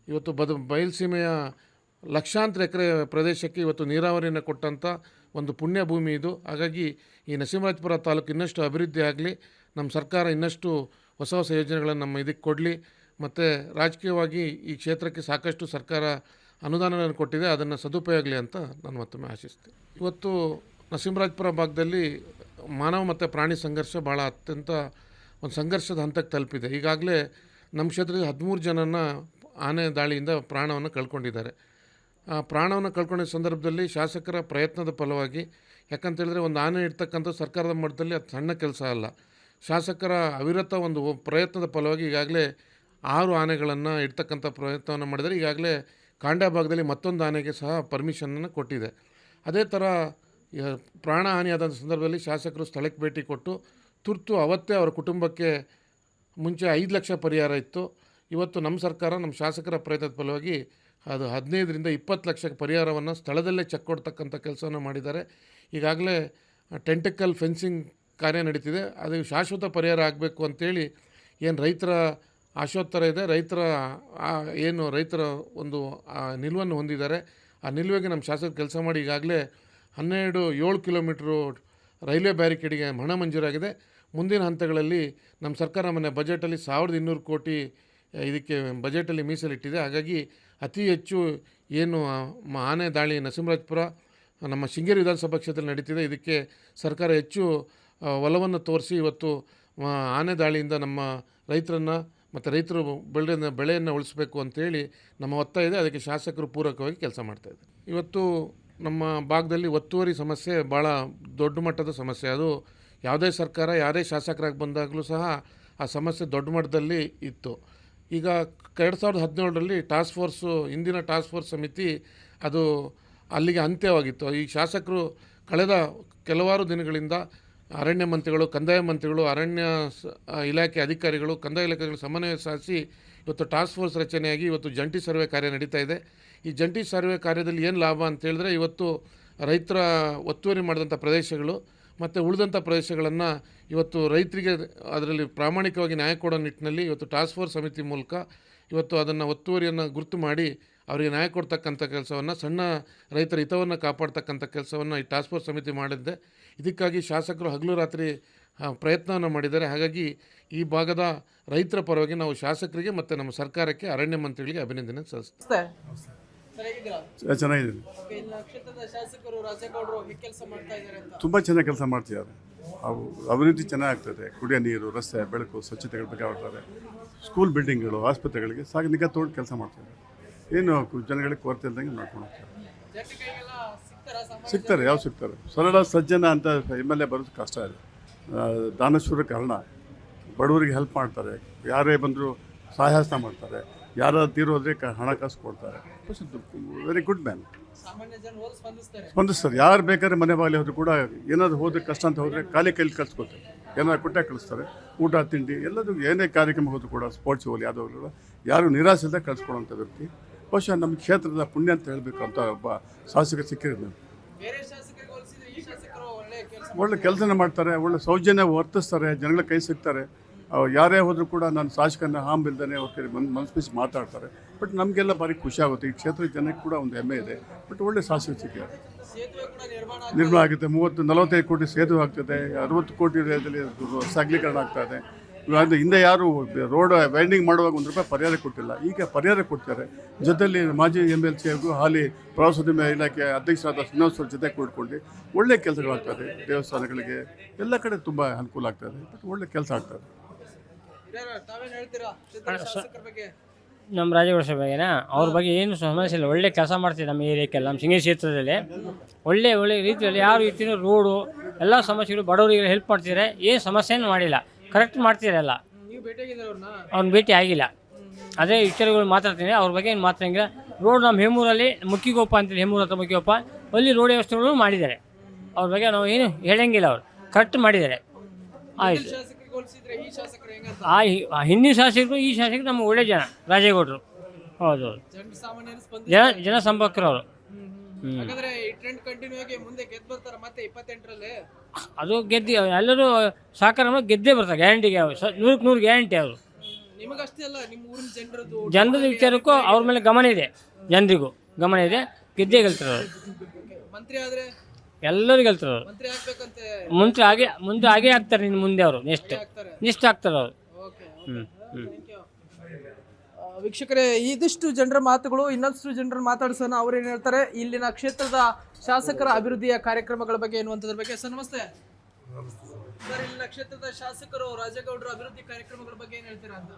ಇವತ್ತು ಬಯಲುಸೀಮೆಯ ಲಕ್ಷಾಂತರ ಎಕರೆ ಪ್ರದೇಶಕ್ಕೆ ಇವತ್ತು ನೀರಾವರಿಯನ್ನು ಕೊಟ್ಟಂಥ ಒಂದು ಪುಣ್ಯ ಭೂಮಿ ಇದು. ಹಾಗಾಗಿ ಈ ನರಸಿಂಹರಾಜಪುರ ತಾಲೂಕು ಇನ್ನಷ್ಟು ಅಭಿವೃದ್ಧಿ ಆಗಲಿ, ನಮ್ಮ ಸರ್ಕಾರ ಇನ್ನಷ್ಟು ಹೊಸ ಹೊಸ ಯೋಜನೆಗಳನ್ನು ನಮ್ಮ ಇದಕ್ಕೆ ಕೊಡಲಿ, ಮತ್ತು ರಾಜಕೀಯವಾಗಿ ಈ ಕ್ಷೇತ್ರಕ್ಕೆ ಸಾಕಷ್ಟು ಸರ್ಕಾರ ಅನುದಾನಗಳನ್ನು ಕೊಟ್ಟಿದೆ, ಅದನ್ನು ಸದುಪಯೋಗಲಿ ಅಂತ ನಾನು ಮತ್ತೊಮ್ಮೆ ಆಶಿಸ್ತೀನಿ. ಇವತ್ತು ನರಸಿಂಹರಾಜಪುರ ಭಾಗದಲ್ಲಿ ಮಾನವ ಮತ್ತು ಪ್ರಾಣಿ ಸಂಘರ್ಷ ಭಾಳ ಅತ್ಯಂತ ಒಂದು ಸಂಘರ್ಷದ ಹಂತಕ್ಕೆ ತಲುಪಿದೆ. ಈಗಾಗಲೇ ನಮ್ಮ ಕ್ಷೇತ್ರದಲ್ಲಿ 13 ಜನನ ಆನೆ ದಾಳಿಯಿಂದ ಪ್ರಾಣವನ್ನು ಕಳ್ಕೊಂಡಿದ್ದಾರೆ. ಆ ಪ್ರಾಣವನ್ನು ಕಳ್ಕೊಂಡಿದ್ದ ಸಂದರ್ಭದಲ್ಲಿ ಶಾಸಕರ ಪ್ರಯತ್ನದ ಫಲವಾಗಿ, ಯಾಕಂತೇಳಿದ್ರೆ ಒಂದು ಆನೆ ಇಡ್ತಕ್ಕಂಥ ಸರ್ಕಾರದ ಮಟ್ಟದಲ್ಲಿ ಅದು ಸಣ್ಣ ಕೆಲಸ ಅಲ್ಲ. ಶಾಸಕರ ಅವಿರತ ಒಂದು ಪ್ರಯತ್ನದ ಫಲವಾಗಿ ಈಗಾಗಲೇ 6 ಆನೆಗಳನ್ನು ಇಡ್ತಕ್ಕಂಥ ಪ್ರಯತ್ನವನ್ನು ಮಾಡಿದರೆ ಈಗಾಗಲೇ ಕಾಂಡ ಭಾಗದಲ್ಲಿ ಮತ್ತೊಂದು ಆನೆಗೆ ಸಹ ಪರ್ಮಿಷನನ್ನು ಕೊಟ್ಟಿದೆ. ಅದೇ ಥರ ಪ್ರಾಣ ಹಾನಿಯಾದ ಸಂದರ್ಭದಲ್ಲಿ ಶಾಸಕರು ಸ್ಥಳಕ್ಕೆ ಭೇಟಿ ಕೊಟ್ಟು ತುರ್ತು ಅವತ್ತೇ ಅವರ ಕುಟುಂಬಕ್ಕೆ ಮುಂಚೆ 5 ಲಕ್ಷ ಪರಿಹಾರ ಇತ್ತು. ಇವತ್ತು ನಮ್ಮ ಸರ್ಕಾರ, ನಮ್ಮ ಶಾಸಕರ ಪ್ರಯತ್ನದ ಫಲವಾಗಿ ಅದು 15ರಿಂದ 20 ಲಕ್ಷಕ್ಕೆ ಪರಿಹಾರವನ್ನು ಸ್ಥಳದಲ್ಲೇ ಚೆಕ್ ಕೊಡ್ತಕ್ಕಂಥ ಕೆಲಸವನ್ನು ಮಾಡಿದ್ದಾರೆ. ಈಗಾಗಲೇ ಟೆಂಟಿಕಲ್ ಫೆನ್ಸಿಂಗ್ ಕಾರ್ಯ ನಡೀತಿದೆ. ಅದು ಶಾಶ್ವತ ಪರಿಹಾರ ಆಗಬೇಕು ಅಂತೇಳಿ ಏನು ರೈತರ ಆಶೋತ್ತರ ಇದೆ, ರೈತರ ಒಂದು ನಿಲುವನ್ನು ಹೊಂದಿದ್ದಾರೆ. ಆ ನಿಲುವಿಗೆ ನಮ್ಮ ಶಾಸಕರು ಕೆಲಸ ಮಾಡಿ ಈಗಾಗಲೇ 7 ಕಿಲೋಮೀಟ್ರು ರೈಲ್ವೆ ಬ್ಯಾರಿಕೇಡಿಗೆ ಹಣ ಮಂಜೂರಾಗಿದೆ. ಮುಂದಿನ ಹಂತಗಳಲ್ಲಿ ನಮ್ಮ ಸರ್ಕಾರ ಮೊನ್ನೆ ಬಜೆಟಲ್ಲಿ 1200 ಕೋಟಿ ಇದಕ್ಕೆ ಬಜೆಟಲ್ಲಿ ಮೀಸಲಿಟ್ಟಿದೆ. ಹಾಗಾಗಿ ಅತಿ ಹೆಚ್ಚು ಏನು ಆನೆ ದಾಳಿ ನರಸಿಂಹರಾಜಪುರ ನಮ್ಮ ಶೃಂಗೇರಿ ವಿಧಾನಸಭಾ ಕ್ಷೇತ್ರದಲ್ಲಿ ನಡೀತಿದೆ, ಇದಕ್ಕೆ ಸರ್ಕಾರ ಹೆಚ್ಚು ಒಲವನ್ನು ತೋರಿಸಿ ಇವತ್ತು ಆನೆ ದಾಳಿಯಿಂದ ನಮ್ಮ ರೈತರನ್ನು ಮತ್ತು ರೈತರು ಬೆಳೆಯನ್ನು ಉಳಿಸಬೇಕು ಅಂತೇಳಿ ನಮ್ಮ ಒತ್ತಾಯ ಇದೆ. ಅದಕ್ಕೆ ಶಾಸಕರು ಪೂರಕವಾಗಿ ಕೆಲಸ ಮಾಡ್ತಾಯಿದ್ದಾರೆ. ಇವತ್ತು ನಮ್ಮ ಭಾಗದಲ್ಲಿ ಒತ್ತುವರಿ ಸಮಸ್ಯೆ ಭಾಳ ದೊಡ್ಡ ಮಟ್ಟದ ಸಮಸ್ಯೆ. ಅದು ಯಾವುದೇ ಸರ್ಕಾರ, ಯಾವುದೇ ಶಾಸಕರಾಗಿ ಬಂದಾಗಲೂ ಸಹ ಆ ಸಮಸ್ಯೆ ದೊಡ್ಡ ಮಟ್ಟದಲ್ಲಿ ಇತ್ತು. ಈಗ 2017ರಲ್ಲಿ ಹಿಂದಿನ ಟಾಸ್ಕ್ ಫೋರ್ಸ್ ಸಮಿತಿ ಅದು ಅಲ್ಲಿಗೆ ಅಂತ್ಯವಾಗಿತ್ತು. ಈ ಶಾಸಕರು ಕಳೆದ ಕೆಲವಾರು ದಿನಗಳಿಂದ ಅರಣ್ಯ ಮಂತ್ರಿಗಳು, ಕಂದಾಯ ಮಂತ್ರಿಗಳು, ಅರಣ್ಯ ಇಲಾಖೆ ಅಧಿಕಾರಿಗಳು, ಕಂದಾಯ ಇಲಾಖೆಗಳು ಸಮನ್ವಯ ಸಾಧಿಸಿ ಇವತ್ತು ಟಾಸ್ಕ್ ಫೋರ್ಸ್ ರಚನೆಯಾಗಿ ಇವತ್ತು ಜಂಟಿ ಸರ್ವೆ ಕಾರ್ಯ ನಡೀತಾ ಇದೆ. ಈ ಜಂಟಿ ಸರ್ವೆ ಕಾರ್ಯದಲ್ಲಿ ಏನು ಲಾಭ ಅಂತೇಳಿದ್ರೆ ಇವತ್ತು ರೈತರ ಒತ್ತುವರಿ ಮಾಡಿದಂಥ ಪ್ರದೇಶಗಳು ಮತ್ತು ಉಳಿದಂಥ ಪ್ರದೇಶಗಳನ್ನು ಇವತ್ತು ರೈತರಿಗೆ ಅದರಲ್ಲಿ ಪ್ರಾಮಾಣಿಕವಾಗಿ ನ್ಯಾಯ ಕೊಡೋ ನಿಟ್ಟಿನಲ್ಲಿ ಇವತ್ತು ಟಾಸ್ಕ್ ಫೋರ್ಸ್ ಸಮಿತಿ ಮೂಲಕ ಇವತ್ತು ಅದನ್ನು ಒತ್ತುವರಿಯನ್ನು ಗುರುತು ಮಾಡಿ ಅವರಿಗೆ ನ್ಯಾಯ ಕೊಡ್ತಕ್ಕಂಥ ಕೆಲಸವನ್ನು, ಸಣ್ಣ ರೈತರ ಹಿತವನ್ನು ಕಾಪಾಡ್ತಕ್ಕಂಥ ಕೆಲಸವನ್ನು ಈ ಟಾಸ್ಕ್ ಫೋರ್ಸ್ ಸಮಿತಿ ಮಾಡಿದ್ದೆ. ಇದಕ್ಕಾಗಿ ಶಾಸಕರು ಹಗಲು ರಾತ್ರಿ ಪ್ರಯತ್ನವನ್ನು ಮಾಡಿದ್ದಾರೆ. ಹಾಗಾಗಿ ಈ ಭಾಗದ ರೈತರ ಪರವಾಗಿ ನಾವು ಶಾಸಕರಿಗೆ ಮತ್ತು ನಮ್ಮ ಸರ್ಕಾರಕ್ಕೆ, ಅರಣ್ಯ ಮಂತ್ರಿಗಳಿಗೆ ಅಭಿನಂದನೆ ಸಲ್ಲಿಸ್ತೀವಿ. ಚೆನ್ನಾಗಿದೆ. ಕ್ಷೇತ್ರದ ಶಾಸಕರು ರಾಜೇಗೌಡರು ಹೇಗೆ ಕೆಲಸ ಮಾಡ್ತಾ ಇದ್ದಾರೆ ಅಂತ ತುಂಬ ಚೆನ್ನಾಗಿ ಕೆಲಸ ಮಾಡ್ತಿದ್ದಾರೆ. ಅಭಿವೃದ್ಧಿ ಚೆನ್ನಾಗ್ತದೆ. ಕುಡಿಯೋ ನೀರು, ರಸ್ತೆ, ಬೆಳಕು, ಸ್ವಚ್ಛತೆಗಳ ಬಗ್ಗೆ ಆಡ್ತಾರೆ. ಸ್ಕೂಲ್ ಬಿಲ್ಡಿಂಗ್ಗಳು, ಆಸ್ಪತ್ರೆಗಳಿಗೆ ನಿಗಾ ತಗೊಂಡು ಕೆಲಸ ಮಾಡ್ತಾರೆ. ಏನು ಜನಗಳಿಗೆ ಕೊರತೆ ಇಲ್ದಂಗೆ ನೋಡ್ಕೊಂಡು ಹೋಗ್ತಾರೆ. ಸಿಗ್ತಾರೆ, ಯಾವ ಸಿಗ್ತಾರೆ. ಸರಳ ಸಜ್ಜನ ಅಂತ MLA ಬರೋದು ಕಷ್ಟ ಇದೆ. ದಾನಶೂರ ಕಾರಣ, ಬಡವರಿಗೆ ಹೆಲ್ಪ್ ಮಾಡ್ತಾರೆ. ಯಾರೇ ಬಂದರೂ ಸಹಾಯಸ್ತ ಮಾಡ್ತಾರೆ. ಯಾರು ತೀರೋದ್ರೆ ಹಣಕಾಸು ಕೊಡ್ತಾರೆ. Very good man. ಸ್ಪಂದಿಸ್ತಾರೆ. ಯಾರು ಬೇಕಾದ್ರೆ ಮನೆ ಬಾಗಿಲು ಹೋದ್ರು ಕೂಡ ಏನಾದರೂ ಹೋದ್ರೆ ಕಷ್ಟ ಅಂತ ಹೋದರೆ ಖಾಲಿ ಕೈಲಿ ಕಳಿಸ್ಕೊತಾರೆ. ಏನಾದ್ರು ಕೊಟ್ಟೆ ಕಳಿಸ್ತಾರೆ. ಊಟ ತಿಂಡಿ ಎಲ್ಲದೂ ಏನೇ ಕಾರ್ಯಕ್ರಮ ಹೋದ್ರು ಕೂಡ, ಸ್ಪೋರ್ಟ್ಸ್ ಹೋಗಲಿ ಯಾವುದೋ ಯಾರು ನಿರಾಸೆ ಇಲ್ಲದೆ ಕಳಿಸ್ಕೊಡೋಂಥ ವ್ಯಕ್ತಿ. ಬಹುಶಃ ನಮ್ಮ ಕ್ಷೇತ್ರದ ಪುಣ್ಯ ಅಂತ ಹೇಳಬೇಕು ಅಂತ ಒಬ್ಬ ಶಾಸಕ ಸಿಕ್ಕಿರೋದು. ಒಳ್ಳೆ ಕೆಲಸನ ಮಾಡ್ತಾರೆ, ಒಳ್ಳೆ ಸೌಜನ್ಯ ವರ್ತಿಸ್ತಾರೆ, ಜನಗಳ ಕೈ ಸಿಗ್ತಾರೆ. ಯಾರೇ ಹೋದರೂ ಕೂಡ ನಾನು ಶಾಸಕನ ಹಾಂಬಿಲ್ದೇ ಅವ್ರ ಮನಸ್ಪಿಸಿ ಮಾತಾಡ್ತಾರೆ. ಬಟ್ ನಮಗೆಲ್ಲ ಭಾರಿ ಖುಷಿ ಆಗುತ್ತೆ. ಈ ಕ್ಷೇತ್ರದ ಜನಕ್ಕೆ ಕೂಡ ಒಂದು ಹೆಮ್ಮೆ ಇದೆ. ಬಟ್ ಒಳ್ಳೆ ಶಾಸಕ ಸಿಕ್ಕಿದ್ದಾರೆ. ನಿರ್ಮಾಣ ಆಗುತ್ತೆ. 40-45 ಕೋಟಿ ಸೇತುವೆ ಆಗ್ತದೆ. 60 ಕೋಟಿ ಸಗಲೀಕರಣ ಆಗ್ತಾಯಿದೆ. ಹಿಂದೆ ಯಾರು ರೋಡ್ ವೈಂಡಿಂಗ್ ಮಾಡುವಾಗ ₹1 ಪರಿಹಾರ ಕೊಟ್ಟಿಲ್ಲ. ಈಗ ಪರಿಹಾರ ಕೊಡ್ತಾರೆ. ಜೊತೆಯಲ್ಲಿ ಮಾಜಿ MLC ಹಾಗೂ ಹಾಲಿ ಪ್ರವಾಸೋದ್ಯಮ ಇಲಾಖೆ ಅಧ್ಯಕ್ಷರಾದ ಶ್ರೀನಿವಾಸರ ಜೊತೆ ಕೂಡ್ಕೊಂಡು ಒಳ್ಳೆ ಕೆಲಸಗಳಾಗ್ತದೆ. ದೇವಸ್ಥಾನಗಳಿಗೆ ಎಲ್ಲ ಕಡೆ ತುಂಬ ಅನುಕೂಲ ಆಗ್ತದೆ. ಬಟ್ ಒಳ್ಳೆ ಕೆಲಸ ಆಗ್ತದೆ. ನಮ್ಮ ರಾಜಗೌಡ ಬಗ್ಗೆನಾ, ಅವ್ರ ಬಗ್ಗೆ ಏನು ಸಮಸ್ಯೆ ಇಲ್ಲ. ಒಳ್ಳೆ ಕೆಲಸ ಮಾಡ್ತೀವಿ ನಮ್ಮ ಏರಿಯಾಕ್ಕೆಲ್ಲ. ನಮ್ಮ ಶೃಂಗೇರಿ ಕ್ಷೇತ್ರದಲ್ಲಿ ಒಳ್ಳೆ ರೀತಿಯಲ್ಲಿ ಯಾವ ರೀತಿಯೂ ರೋಡು ಎಲ್ಲ ಸಮಸ್ಯೆಗಳು ಬಡವರಿಗೆ ಹೆಲ್ಪ್ ಮಾಡ್ತಿದ್ದಾರೆ. ಏನು ಸಮಸ್ಯೆನೂ ಮಾಡಿಲ್ಲ, ಕರೆಕ್ಟ್ ಮಾಡ್ತಿರಲ್ಲ. ಅವ್ನ ಭೇಟಿ ಆಗಿಲ್ಲ. ಅದೇ ವಿಚಾರಗಳು ಮಾತಾಡ್ತೀನಿ. ಅವ್ರ ಬಗ್ಗೆ ಏನು ಮಾತಾಡಂಗಿಲ್ಲ. ರೋಡ್ ನಮ್ಮ ಹೇಮೂರಲ್ಲಿ ಮುಕ್ಕಿಗೊಪ್ಪ ಅಂತೇಳಿ, ಹೇಮೂರು ಹತ್ರ ಮುಕ್ಕಿಗೊಪ್ಪ ಅಲ್ಲಿ ರೋಡ್ ವ್ಯವಸ್ಥೆಗಳು ಮಾಡಿದ್ದಾರೆ. ಅವ್ರ ಬಗ್ಗೆ ನಾವು ಏನು ಹೇಳಂಗಿಲ್ಲ. ಅವರು ಕರೆಕ್ಟ್ ಮಾಡಿದ್ದಾರೆ. ಆಯಿತು. ಹಿಂದಿನ ಶಾಸಕರು ಈ ಶಾಸಕರು ನಮ್ಮ ಒಳ್ಳೆ ಜನ, ರಾಜೇಗೌಡರು. ಹೌದು, ಜನ ಸಂಪರ್ಕರು ಅವರು. ಅದು ಗೆದ್ದು ಎಲ್ಲರೂ ಸಹಕಾರ ಗೆದ್ದೇ ಬರ್ತಾರೆ. ಗ್ಯಾರಂಟಿಗೆ 100% ಗ್ಯಾರಂಟಿ ಅವರು. ಜನರ ವಿಚಾರಕ್ಕೂ ಅವ್ರ ಮೇಲೆ ಗಮನ ಇದೆ. ಜನರಿಗೂ ಗಮನ ಇದೆ. ಗೆದ್ದೇ ಗೆಲ್ತಾರೆ ಅವರು. ಎಲ್ಲರೂ ಗೆಲ್ತಾರೆ ಅವರು. ಮುಂದೆ ಹಾಗೆ ಆಗ್ತಾರೆ. ಇನ್ನು ಮುಂದೆ ಅವರು ನೆಕ್ಸ್ಟ್ ಆಗ್ತಾರೆ ಅವರು. ವೀಕ್ಷಕರೇ, ಇದಿಷ್ಟು ಜನರ ಮಾತುಗಳು. ಇನ್ನಷ್ಟು ಜನರ ಮಾತಾಡ್ಸೋಣ. ಅವ್ರೇನು ಹೇಳ್ತಾರೆ ಇಲ್ಲಿನ ಕ್ಷೇತ್ರದ ಶಾಸಕರ ಅಭಿವೃದ್ಧಿಯ ಕಾರ್ಯಕ್ರಮಗಳ ಬಗ್ಗೆ ಎನ್ನುವಂಥದ್ರ ಬಗ್ಗೆ. ಸರ್ ನಮಸ್ತೆ. ಸರ್, ಇಲ್ಲಿನ ಕ್ಷೇತ್ರದ ಶಾಸಕರು ರಾಜೇಗೌಡರ ಅಭಿವೃದ್ಧಿ ಕಾರ್ಯಕ್ರಮಗಳ ಬಗ್ಗೆ ಏನು ಹೇಳ್ತೀರಾ ಅಂತ?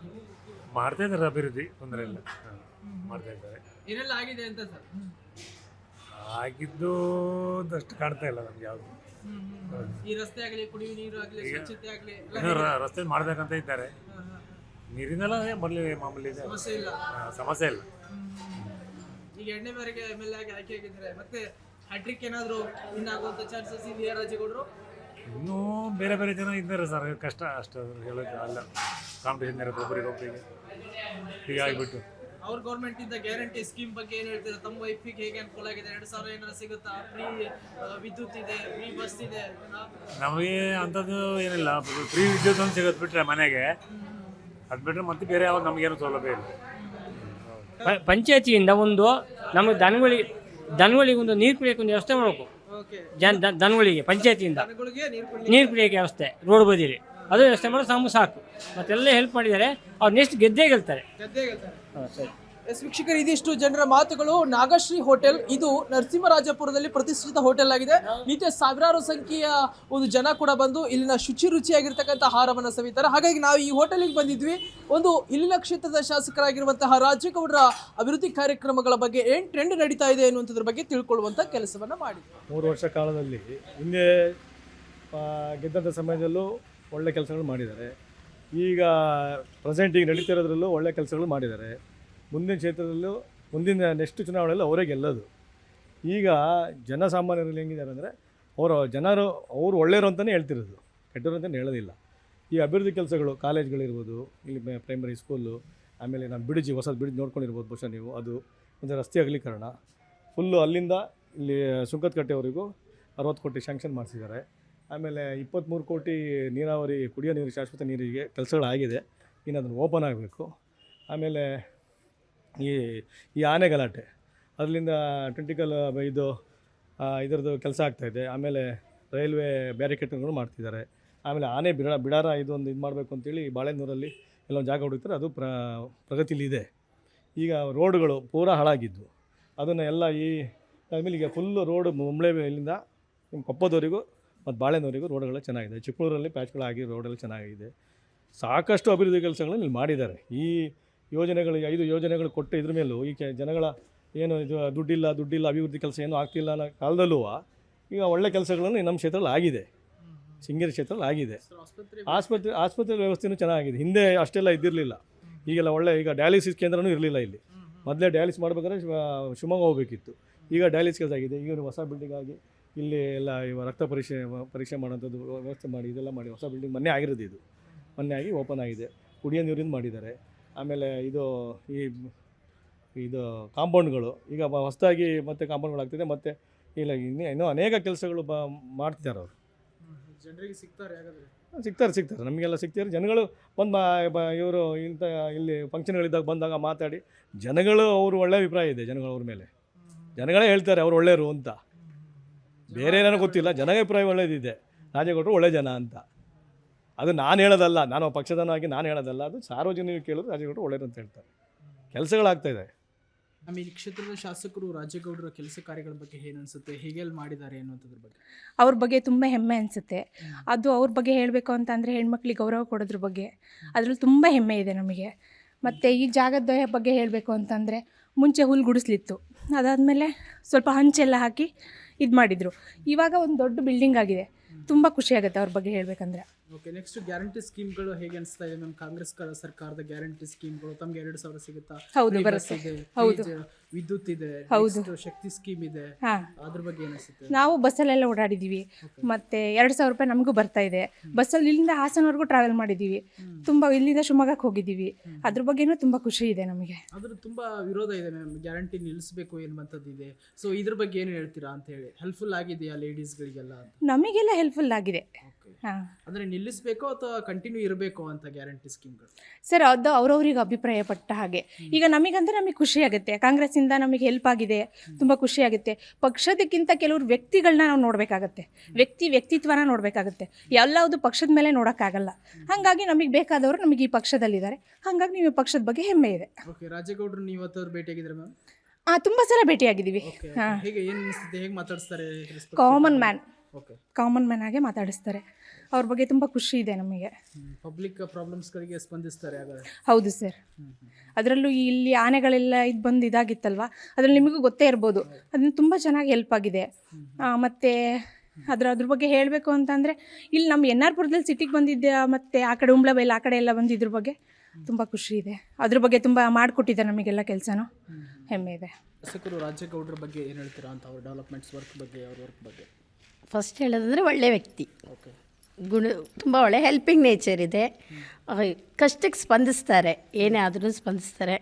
ಮಾಡ್ತಾ ಇದ್ದಾರೆ ಅಭಿವೃದ್ಧಿ, ತೊಂದರೆ ಇಲ್ಲ, ಮಾಡ್ತಾ ಇದ್ದಾರೆ. ಏನೆಲ್ಲ ಆಗಿದೆ ಅಂತ ಸರ್? ಆಗಿದ್ದು ಅಷ್ಟು ಕಾಣ್ತಾ ಇಲ್ಲ ನಮ್ಗೆ ಯಾವುದು. ಈ ರಸ್ತೆ ಆಗಲಿ, ಕುಡಿಯುವ ನೀರು ಆಗಲಿ, ಸ್ವಚ್ಛತೆ ಆಗಲಿ, ರಸ್ತೆ ಮಾಡ್ಬೇಕಂತ ಇದ್ದಾರೆ. ನೀರಿನೆಲ್ಲ ಮಾಮೂಲಿ ಇದೆ, ಸಮಸ್ಯೆ ಇಲ್ಲ. ಈಗ 2ನೇ ಬಾರಿಗೆ MLA ಆಗಿ ಆಯ್ಕೆ ಆಗಿದ್ದಾರೆ. ಮತ್ತೆ ಹ್ಯಾಟ್ರಿಕ್ ಏನಾದರೂ ವಿನ್ ಆಗುವಂಥ ಚಾನ್ಸಸ್ ಇದೆಯಾ ರಾಜೇಗೌಡರು? ಇನ್ನೂ ಬೇರೆ ಬೇರೆ ಜನ ಇದ್ದಾರೆ ಸರ್. ಕಷ್ಟ ಅಷ್ಟು ಹೇಳೋಕೆ ಅಲ್ಲ. ಕಾಂಪಿಟೇಷನ್ ಇರುತ್ತೆ ಒಬ್ಬರಿಗೊಬ್ಬರಿಗೆ. ಹೀಗಾಗಿಬಿಟ್ಟು ಅವ್ರ ಗೌರ್ಮೆಂಟ್ ಇಂದ ಗ್ಯಾರಂಟಿ ಸ್ಕೀಮ್ ಬಗ್ಗೆ ಏನು ಹೇಳ್ತಾರೆ? ತಮ್ಮ ವೈಫಿಗೆ ಹೇಗೆ ಅನುಕೂಲ ಆಗಿದೆ? 2,000 ಏನಾದ್ರು ಸಿಗುತ್ತಾ? ಫ್ರೀ ವಿದ್ಯುತ್ ಇದೆ, ಫ್ರೀ ಬಸ್ ಇದೆ. ನಮಗೆ ಅಂಥದ್ದು ಏನಿಲ್ಲ. ಫ್ರೀ ವಿದ್ಯುತ್ ಒಂದು ಸಿಗೋದು ಬಿಟ್ಟರೆ ಮನೆಗೆ, ಅದು ಬಿಟ್ಟರೆ ಮತ್ತೆ ಬೇರೆ ಯಾವಾಗ ನಮಗೇನು ಸೌಲಭ್ಯ ಇಲ್ಲ. ಪಂಚಾಯತಿಯಿಂದ ಒಂದು ನಮಗೆ ದನಗಳಿಗೆ ಒಂದು ನೀರು ಕುಡಿಯೋಕೆ ಒಂದು ವ್ಯವಸ್ಥೆ ಮಾಡಬೇಕು. ದನಗಳಿಗೆ ಪಂಚಾಯತಿಯಿಂದ ನೀರು ಕುಡಿಯೋಕೆ ವ್ಯವಸ್ಥೆ ರೋಡ್ ಬದಿಯಲ್ಲಿ ಅದು ವ್ಯವಸ್ಥೆ ಮಾಡೋದು ಸಾಕು. ಮತ್ತೆಲ್ಲ ಹೆಲ್ಪ್ ಮಾಡಿದ್ದಾರೆ. ಅವ್ರು ನೆಕ್ಸ್ಟ್ ಗೆದ್ದೇ ಗೆಲ್ತಾರೆ. ಸರಿ. ವೀಕ್ಷಕರು, ಇದಿಷ್ಟು ಜನರ ಮಾತುಗಳು. ನಾಗಶ್ರೀ ಹೋಟೆಲ್ ಇದು ನರಸಿಂಹರಾಜಪುರದಲ್ಲಿ ಪ್ರತಿಷ್ಠಿತ ಹೋಟೆಲ್ ಆಗಿದೆ. ನಿತ್ಯ ಸಾವಿರಾರು ಸಂಖ್ಯೆಯ ಒಂದು ಜನ ಕೂಡ ಬಂದು ಇಲ್ಲಿನ ರುಚಿಯಾಗಿರ್ತಕ್ಕಂಥ ಆಹಾರವನ್ನು ಸವಿತಾರೆ. ಹಾಗಾಗಿ ನಾವು ಈ ಹೋಟೆಲಿಗೆ ಬಂದಿದ್ವಿ. ಒಂದು ಇಲ್ಲಿನ ಕ್ಷೇತ್ರದ ಶಾಸಕರಾಗಿರುವಂತಹ ರಾಜೇಗೌಡರ ಅಭಿವೃದ್ಧಿ ಕಾರ್ಯಕ್ರಮಗಳ ಬಗ್ಗೆ ಏನು ಟ್ರೆಂಡ್ ನಡೀತಾ ಇದೆ ಅನ್ನುವಂಥದ್ರ ಬಗ್ಗೆ ತಿಳ್ಕೊಳ್ಳುವಂಥ ಕೆಲಸವನ್ನು ಮಾಡಿದ್ವಿ. 3 ವರ್ಷ ಕಾಲದಲ್ಲಿ ಹಿಂದೆ ಗೆದ್ದಂಥ ಸಮಯದಲ್ಲೂ ಒಳ್ಳೆ ಕೆಲಸಗಳು ಮಾಡಿದ್ದಾರೆ. ಈಗ ಪ್ರೆಸೆಂಟಿಗೆ ನಡೀತಿರೋದ್ರಲ್ಲೂ ಒಳ್ಳೆ ಕೆಲಸಗಳು ಮಾಡಿದ್ದಾರೆ. ಮುಂದಿನ ಕ್ಷೇತ್ರದಲ್ಲೂ ಮುಂದಿನ ನೆಕ್ಸ್ಟ್ ಚುನಾವಣೆಯಲ್ಲೂ ಅವರೇ ಗೆಲ್ಲೋದು. ಈಗ ಜನಸಾಮಾನ್ಯರಲ್ಲಿ ಹೆಂಗಿದ್ದಾರೆ ಅಂದರೆ ಅವರು ಒಳ್ಳೆಯರು ಅಂತಲೇ ಹೇಳ್ತಿರೋದು, ಕೆಟ್ಟರು ಅಂತಲೇ ಹೇಳೋದಿಲ್ಲ. ಈ ಅಭಿವೃದ್ಧಿ ಕೆಲಸಗಳು ಕಾಲೇಜ್ಗಳಿರ್ಬೋದು, ಇಲ್ಲಿ ಪ್ರೈಮರಿ ಸ್ಕೂಲು, ಆಮೇಲೆ ನಮ್ಮ ಹೊಸದು ಬ್ರಿಡ್ಜ್ ನೋಡ್ಕೊಂಡಿರ್ಬೋದು ಬಹುಶಃ ನೀವು. ಅದು ಒಂದು ರಸ್ತೆ ಅಗಲೀಕರಣ ಫುಲ್ಲು ಅಲ್ಲಿಂದ ಇಲ್ಲಿ ಸುಂಕದಕಟ್ಟೆವರೆಗೂ 60 ಕೋಟಿ ಸ್ಯಾಂಕ್ಷನ್ ಮಾಡಿಸಿದ್ದಾರೆ. ಆಮೇಲೆ 23 ಕೋಟಿ ನೀರಾವರಿ ಕುಡಿಯೋ ನೀರು, ಶಾಶ್ವತ ನೀರಿಗೆ ಕೆಲಸಗಳಾಗಿದೆ. ಇನ್ನು ಅದನ್ನು ಓಪನ್ ಆಗಬೇಕು. ಆಮೇಲೆ ಈ ಆನೆ ಗಲಾಟೆ ಅದರಿಂದ ಟೆಂಟಿಕಲ್ ಇದರದ್ದು ಕೆಲಸ ಆಗ್ತಾಯಿದೆ. ಆಮೇಲೆ ರೈಲ್ವೆ ಬ್ಯಾರಿಕೇಡ್ಗಳು ಮಾಡ್ತಿದ್ದಾರೆ. ಆಮೇಲೆ ಆನೆ ಬಿಡಾರ ಇದೊಂದು ಮಾಡಬೇಕು ಅಂತೇಳಿ ಬಾಳೆನೂರಲ್ಲಿ ಎಲ್ಲೊಂದು ಜಾಗ ಹುಡುಕ್ತಾರೆ. ಅದು ಪ್ರಗತಿಲಿದೆ. ಈಗ ರೋಡ್ಗಳು ಪೂರಾ ಹಾಳಾಗಿದ್ದು ಅದನ್ನು ಎಲ್ಲ ಆಮೇಲೆ ಈಗ ಫುಲ್ಲು ರೋಡ್ ಮುಂಬಳೆ ಇಲ್ಲಿಂದ ನಿಮ್ಮ ಕೊಪ್ಪದವರೆಗೂ ಮತ್ತು ಬಾಳೆನೂರಿಗೂ ರೋಡ್ಗಳು ಚೆನ್ನಾಗಿದೆ. ಚಿಕ್ಕಮಗಳೂರಲ್ಲಿ ಪ್ಯಾಚ್ಗಳಾಗಿ ರೋಡೆಲ್ಲ ಚೆನ್ನಾಗಿದೆ. ಸಾಕಷ್ಟು ಅಭಿವೃದ್ಧಿ ಕೆಲಸಗಳನ್ನು ಇಲ್ಲಿ ಮಾಡಿದ್ದಾರೆ. ಈ ಯೋಜನೆಗಳು 5 ಯೋಜನೆಗಳು ಕೊಟ್ಟು ಇದ್ರ ಮೇಲೂ ಈ ಜನಗಳ ಏನು ಇದು ದುಡ್ಡಿಲ್ಲ ಅಭಿವೃದ್ಧಿ ಕೆಲಸ ಏನೂ ಆಗ್ತಿಲ್ಲ ಅನ್ನೋ ಕಾಲದಲ್ಲೂ ಈಗ ಒಳ್ಳೆ ಕೆಲಸಗಳನ್ನು ನಮ್ಮ ಕ್ಷೇತ್ರದಲ್ಲಿ ಆಗಿದೆ, ಶೃಂಗೇರಿ ಕ್ಷೇತ್ರದಲ್ಲಿ ಆಗಿದೆ. ಆಸ್ಪತ್ರೆ ವ್ಯವಸ್ಥೆಯೂ ಚೆನ್ನಾಗಿದೆ. ಹಿಂದೆ ಅಷ್ಟೆಲ್ಲ ಇದ್ದಿರಲಿಲ್ಲ, ಈಗೆಲ್ಲ ಒಳ್ಳೆ. ಈಗ ಡಯಾಲಿಸಿಸ್ ಕೇಂದ್ರನೂ ಇರಲಿಲ್ಲ ಇಲ್ಲಿ. ಮೊದಲೇ ಡಯಾಲಿಸ್ ಮಾಡಬೇಕಾದ್ರೆ ಶಿವಮೊಗ್ಗ ಹೋಗಬೇಕಿತ್ತು. ಈಗ ಡಯಾಲಿಸಿಸ್ ಕೆಲಸ ಆಗಿದೆ. ಈಗ ಹೊಸ ಬಿಲ್ಡಿಂಗ್ ಆಗಿ ಇಲ್ಲಿ ಎಲ್ಲ ರಕ್ತ ಪರೀಕ್ಷೆ ಮಾಡೋಂಥದ್ದು ವ್ಯವಸ್ಥೆ ಮಾಡಿ ಇದೆಲ್ಲ ಮಾಡಿ ಹೊಸ ಬಿಲ್ಡಿಂಗ್ ಮೊನ್ನೆ ಆಗಿರೋದು. ಇದು ಮೊನ್ನೆ ಆಗಿ ಓಪನ್ ಆಗಿದೆ. ಕುಡಿಯೋ ನೀರಿಂದ ಮಾಡಿದ್ದಾರೆ. ಆಮೇಲೆ ಇದು ಕಾಂಪೌಂಡ್ಗಳು ಈಗ ಹೊಸದಾಗಿ ಮತ್ತೆ ಕಾಂಪೌಂಡ್ಗಳಾಗ್ತಿದೆ. ಮತ್ತು ಇಲ್ಲ ಇನ್ನೂ ಅನೇಕ ಕೆಲಸಗಳು ಮಾಡ್ತಿದ್ದಾರೆ ಅವರು. ಜನರಿಗೆ ಸಿಗ್ತಾರೆ ಸಿಗ್ತಾರೆ ನಮಗೆಲ್ಲ ಸಿಗ್ತಾರೆ. ಜನಗಳು ಬಂದು ಇವರು ಇಂಥ ಇಲ್ಲಿ ಫಂಕ್ಷನ್ಗಳಿದ್ದಾಗ ಬಂದಾಗ ಮಾತಾಡಿ ಜನಗಳು ಅವರು ಒಳ್ಳೆಯ ಅಭಿಪ್ರಾಯ ಇದೆ ಜನಗಳು ಅವ್ರ ಮೇಲೆ. ಜನಗಳೇ ಹೇಳ್ತಾರೆ ಅವ್ರು ಒಳ್ಳೆಯರು ಅಂತ, ಬೇರೆ ಏನೋ ಗೊತ್ತಿಲ್ಲ. ಜನ ಅಭಿಪ್ರಾಯ ಒಳ್ಳೇದಿದೆ, ರಾಜೇಗೌಡರು ಒಳ್ಳೆ ಜನ ಅಂತ. ಅದು ನಾನು ಹೇಳೋದಲ್ಲ, ನಾನು ಪಕ್ಷದನಾಗಿ ನಾನು ಹೇಳೋದಲ್ಲ, ಅದು ಸಾರ್ವಜನಿಕರು ಕೇಳಿದ್ರು ರಾಜೇಗೌಡರು ಒಳ್ಳೆಯದು ಅಂತ ಹೇಳ್ತಾರೆ. ಕೆಲಸಗಳಾಗ್ತಾಯಿದೆ. ಆಮೇಲೆ ಈ ಕ್ಷೇತ್ರದ ಶಾಸಕರು ರಾಜೇಗೌಡರ ಕೆಲಸ ಕಾರ್ಯಗಳ ಬಗ್ಗೆ ಏನು ಅನಿಸುತ್ತೆ, ಹೇಗೆಲ್ಲಿ ಮಾಡಿದ್ದಾರೆ ಅನ್ನೋದ್ರ ಬಗ್ಗೆ? ಅವ್ರ ಬಗ್ಗೆ ತುಂಬ ಹೆಮ್ಮೆ ಅನಿಸುತ್ತೆ. ಅದು ಅವ್ರ ಬಗ್ಗೆ ಹೇಳಬೇಕು ಅಂತಂದರೆ ಹೆಣ್ಮಕ್ಳಿಗೆ ಗೌರವ ಕೊಡೋದ್ರ ಬಗ್ಗೆ ಅದರಲ್ಲಿ ತುಂಬ ಹೆಮ್ಮೆ ಇದೆ ನಮಗೆ. ಮತ್ತು ಈ ಜಾಗದ ಬಗ್ಗೆ ಹೇಳಬೇಕು ಅಂತಂದರೆ ಮುಂಚೆ ಹುಲ್ಲು ಗುಡಿಸ್ಲಿತ್ತು, ಅದಾದಮೇಲೆ ಸ್ವಲ್ಪ ಹಂಚೆಲ್ಲ ಹಾಕಿ ಇದು ಮಾಡಿದರು. ಇವಾಗ ಒಂದು ದೊಡ್ಡ ಬಿಲ್ಡಿಂಗ್ ಆಗಿದೆ. ತುಂಬ ಖುಷಿಯಾಗುತ್ತೆ ಅವ್ರ ಬಗ್ಗೆ ಹೇಳಬೇಕಂದ್ರೆ. ಓಕೆ, ನೆಕ್ಸ್ಟ್ ಗ್ಯಾರಂಟಿ ಸ್ಕೀಮ್ಗಳು ಹೇಗೆ ಅನಿಸ್ತಾ ಇದೆ ಮ್ಯಾಮ್? ಕಾಂಗ್ರೆಸ್ ಸರ್ಕಾರದ ಗ್ಯಾರಂಟಿ ಸ್ಕೀಮ್ಗಳು ತಮಗೆ 2,000 ಸಿಗುತ್ತಾ? ಹೌದು, ಬರುತ್ತೆ. ಹೌದು, ವಿದ್ಯುತ್ ಇದೆ, ಹೌದು, ಶಕ್ತಿ ಸ್ಕೀಮ್ ಇದೆ. ಅದ್ರ ಬಗ್ಗೆ ಏನಿಸುತ್ತೆ? ನಾವು ಬಸ್ಸಲ್ಲೆಲ್ಲ ಓಡಾಡಿದ್ದೀವಿ. ಮತ್ತು 2,000 ರೂಪಾಯಿ ನಮಗೂ ಬರ್ತಾ ಇದೆ. ಬಸ್ಸಲ್ಲಿ ಇಲ್ಲಿಂದ ಹಾಸನವರೆಗೂ ಟ್ರಾವೆಲ್ ಮಾಡಿದ್ದೀವಿ. ತುಂಬ ಇಲ್ಲಿಂದ ಶಿವಮೊಗ್ಗಕ್ಕೆ ಹೋಗಿದ್ದೀವಿ. ಅದ್ರ ಬಗ್ಗೆನೂ ತುಂಬ ಖುಷಿ ಇದೆ ನಮಗೆ. ಅದ್ರ ತುಂಬ ವಿರೋಧ ಇದೆ ಮ್ಯಾಮ್, ಗ್ಯಾರಂಟಿ ನಿಲ್ಲಿಸಬೇಕು ಎನ್ನುವಂಥದ್ದಿದೆ. ಸೊ ಇದ್ರ ಬಗ್ಗೆ ಏನು ಹೇಳ್ತೀರಾ ಅಂತ ಹೇಳಿ? ಹೆಲ್ಪ್ಫುಲ್ ಆಗಿದೆಯಾ ಲೇಡೀಸ್ಗಳಿಗೆಲ್ಲ? ನಮಗೆಲ್ಲ ಹೆಲ್ಪ್ಫುಲ್ ಆಗಿದೆ. ಹಾಂ, ಅಂದರೆ ನಿಲ್ಲಿಸಬೇಕು ಅಥವಾ ಕಂಟಿನ್ಯೂ ಇರಬೇಕು ಅಂತ ಗ್ಯಾರಂಟಿ ಸ್ಕೀಮ್ಗಳು? ಸರ್, ಅದು ಅವ್ರವ್ರಿಗೆ ಅಭಿಪ್ರಾಯ ಪಟ್ಟ ಹಾಗೆ. ಈಗ ನಮಗೆ ಖುಷಿಯಾಗುತ್ತೆ. ಕಾಂಗ್ರೆಸ್ಸಿಂದ ನಮಗೆ ಹೆಲ್ಪ್ ಆಗಿದೆ, ತುಂಬ ಖುಷಿಯಾಗುತ್ತೆ. ಪಕ್ಷದಕ್ಕಿಂತ ಕೆಲವರು ವ್ಯಕ್ತಿಗಳನ್ನ ನಾವು ನೋಡಬೇಕಾಗತ್ತೆ. ವ್ಯಕ್ತಿತ್ವನ ನೋಡಬೇಕಾಗತ್ತೆ. ಎಲ್ಲವುದು ಪಕ್ಷದ ಮೇಲೆ ನೋಡೋಕ್ಕಾಗಲ್ಲ. ಹಾಗಾಗಿ ನಮಗೆ ಬೇಕಾದವರು ನಮಗೆ ಈ ಪಕ್ಷದಲ್ಲಿದ್ದಾರೆ. ಹಾಗಾಗಿ ನೀವು ಪಕ್ಷದ ಬಗ್ಗೆ ಹೆಮ್ಮೆ ಇದೆ. ಓಕೆ, ರಾಜೇಗೌಡರು ನೀವು ಇವತ್ತು ಭೇಟಿಯಾಗಿದ್ರೆ ಮ್ಯಾಮ್? ತುಂಬ ಸಲ ಭೇಟಿಯಾಗಿದ್ದೀವಿ. ಹಾಂ, ಹೇಗೆ ಏನು ಅನಿಸುತ್ತೆ, ಹೇಗೆ ಮಾತಾಡಿಸ್ತಾರೆ? ಕಾಮನ್ ಮ್ಯಾನ್ ಆಗಿ ಮಾತಾಡಿಸ್ತಾರೆ. ಅವ್ರ ಬಗ್ಗೆ ತುಂಬ ಖುಷಿ ಇದೆ ನಮಗೆ. ಪಬ್ಲಿಕ್ ಪ್ರಾಬ್ಲಮ್ಸ್ಗಳಿಗೆ ಸ್ಪಂದಿಸ್ತಾರೆ. ಹೌದು ಸರ್. ಅದರಲ್ಲೂ ಇಲ್ಲಿ ಆನೆಗಳೆಲ್ಲ ಇದು ಬಂದು ಇದಾಗಿತ್ತಲ್ವ, ಅದ್ರಲ್ಲಿ ನಿಮಗೂ ಗೊತ್ತೇ ಇರ್ಬೋದು. ಅದನ್ನು ತುಂಬ ಚೆನ್ನಾಗಿ ಹೆಲ್ಪ್ ಆಗಿದೆ. ಮತ್ತು ಅದ್ರ ಬಗ್ಗೆ ಹೇಳಬೇಕು ಅಂತಂದರೆ ಇಲ್ಲಿ ನಮ್ಮ NR ಪುರದಲ್ಲಿ ಸಿಟಿಗೆ ಬಂದಿದ್ದೆ, ಮತ್ತು ಆ ಕಡೆ ಉಂಬ್ಳಬೈಲ್ ಆ ಕಡೆ ಎಲ್ಲ ಬಂದಿದ್ರ ಬಗ್ಗೆ ತುಂಬ ಖುಷಿ ಇದೆ. ಅದ್ರ ಬಗ್ಗೆ ತುಂಬ ಮಾಡಿಕೊಟ್ಟಿದ್ದಾರೆ ನಮಗೆಲ್ಲ ಕೆಲಸನೂ, ಹೆಮ್ಮೆ ಇದೆ. ಶಾಸಕರು ರಾಜೇಗೌಡರ ಬಗ್ಗೆ ಏನು ಹೇಳ್ತೀರಾ ಅಂತ? ಅವ್ರ ಡೆವಲಪ್ಮೆಂಟ್ಸ್ ವರ್ಕ್ ಬಗ್ಗೆ, ಅವ್ರ ವರ್ಕ್ ಬಗ್ಗೆ ಫಸ್ಟ್ ಹೇಳೋದಂದರೆ ಒಳ್ಳೆ ವ್ಯಕ್ತಿ, ತುಂಬ ಒಳ್ಳೆ ಹೆಲ್ಪಿಂಗ್ ನೇಚರ್ ಇದೆ. ಕಷ್ಟಕ್ಕೆ ಸ್ಪಂದಿಸ್ತಾರೆ, ಏನೇ ಆದ್ರೂ ಸ್ಪಂದಿಸ್ತಾರೆ.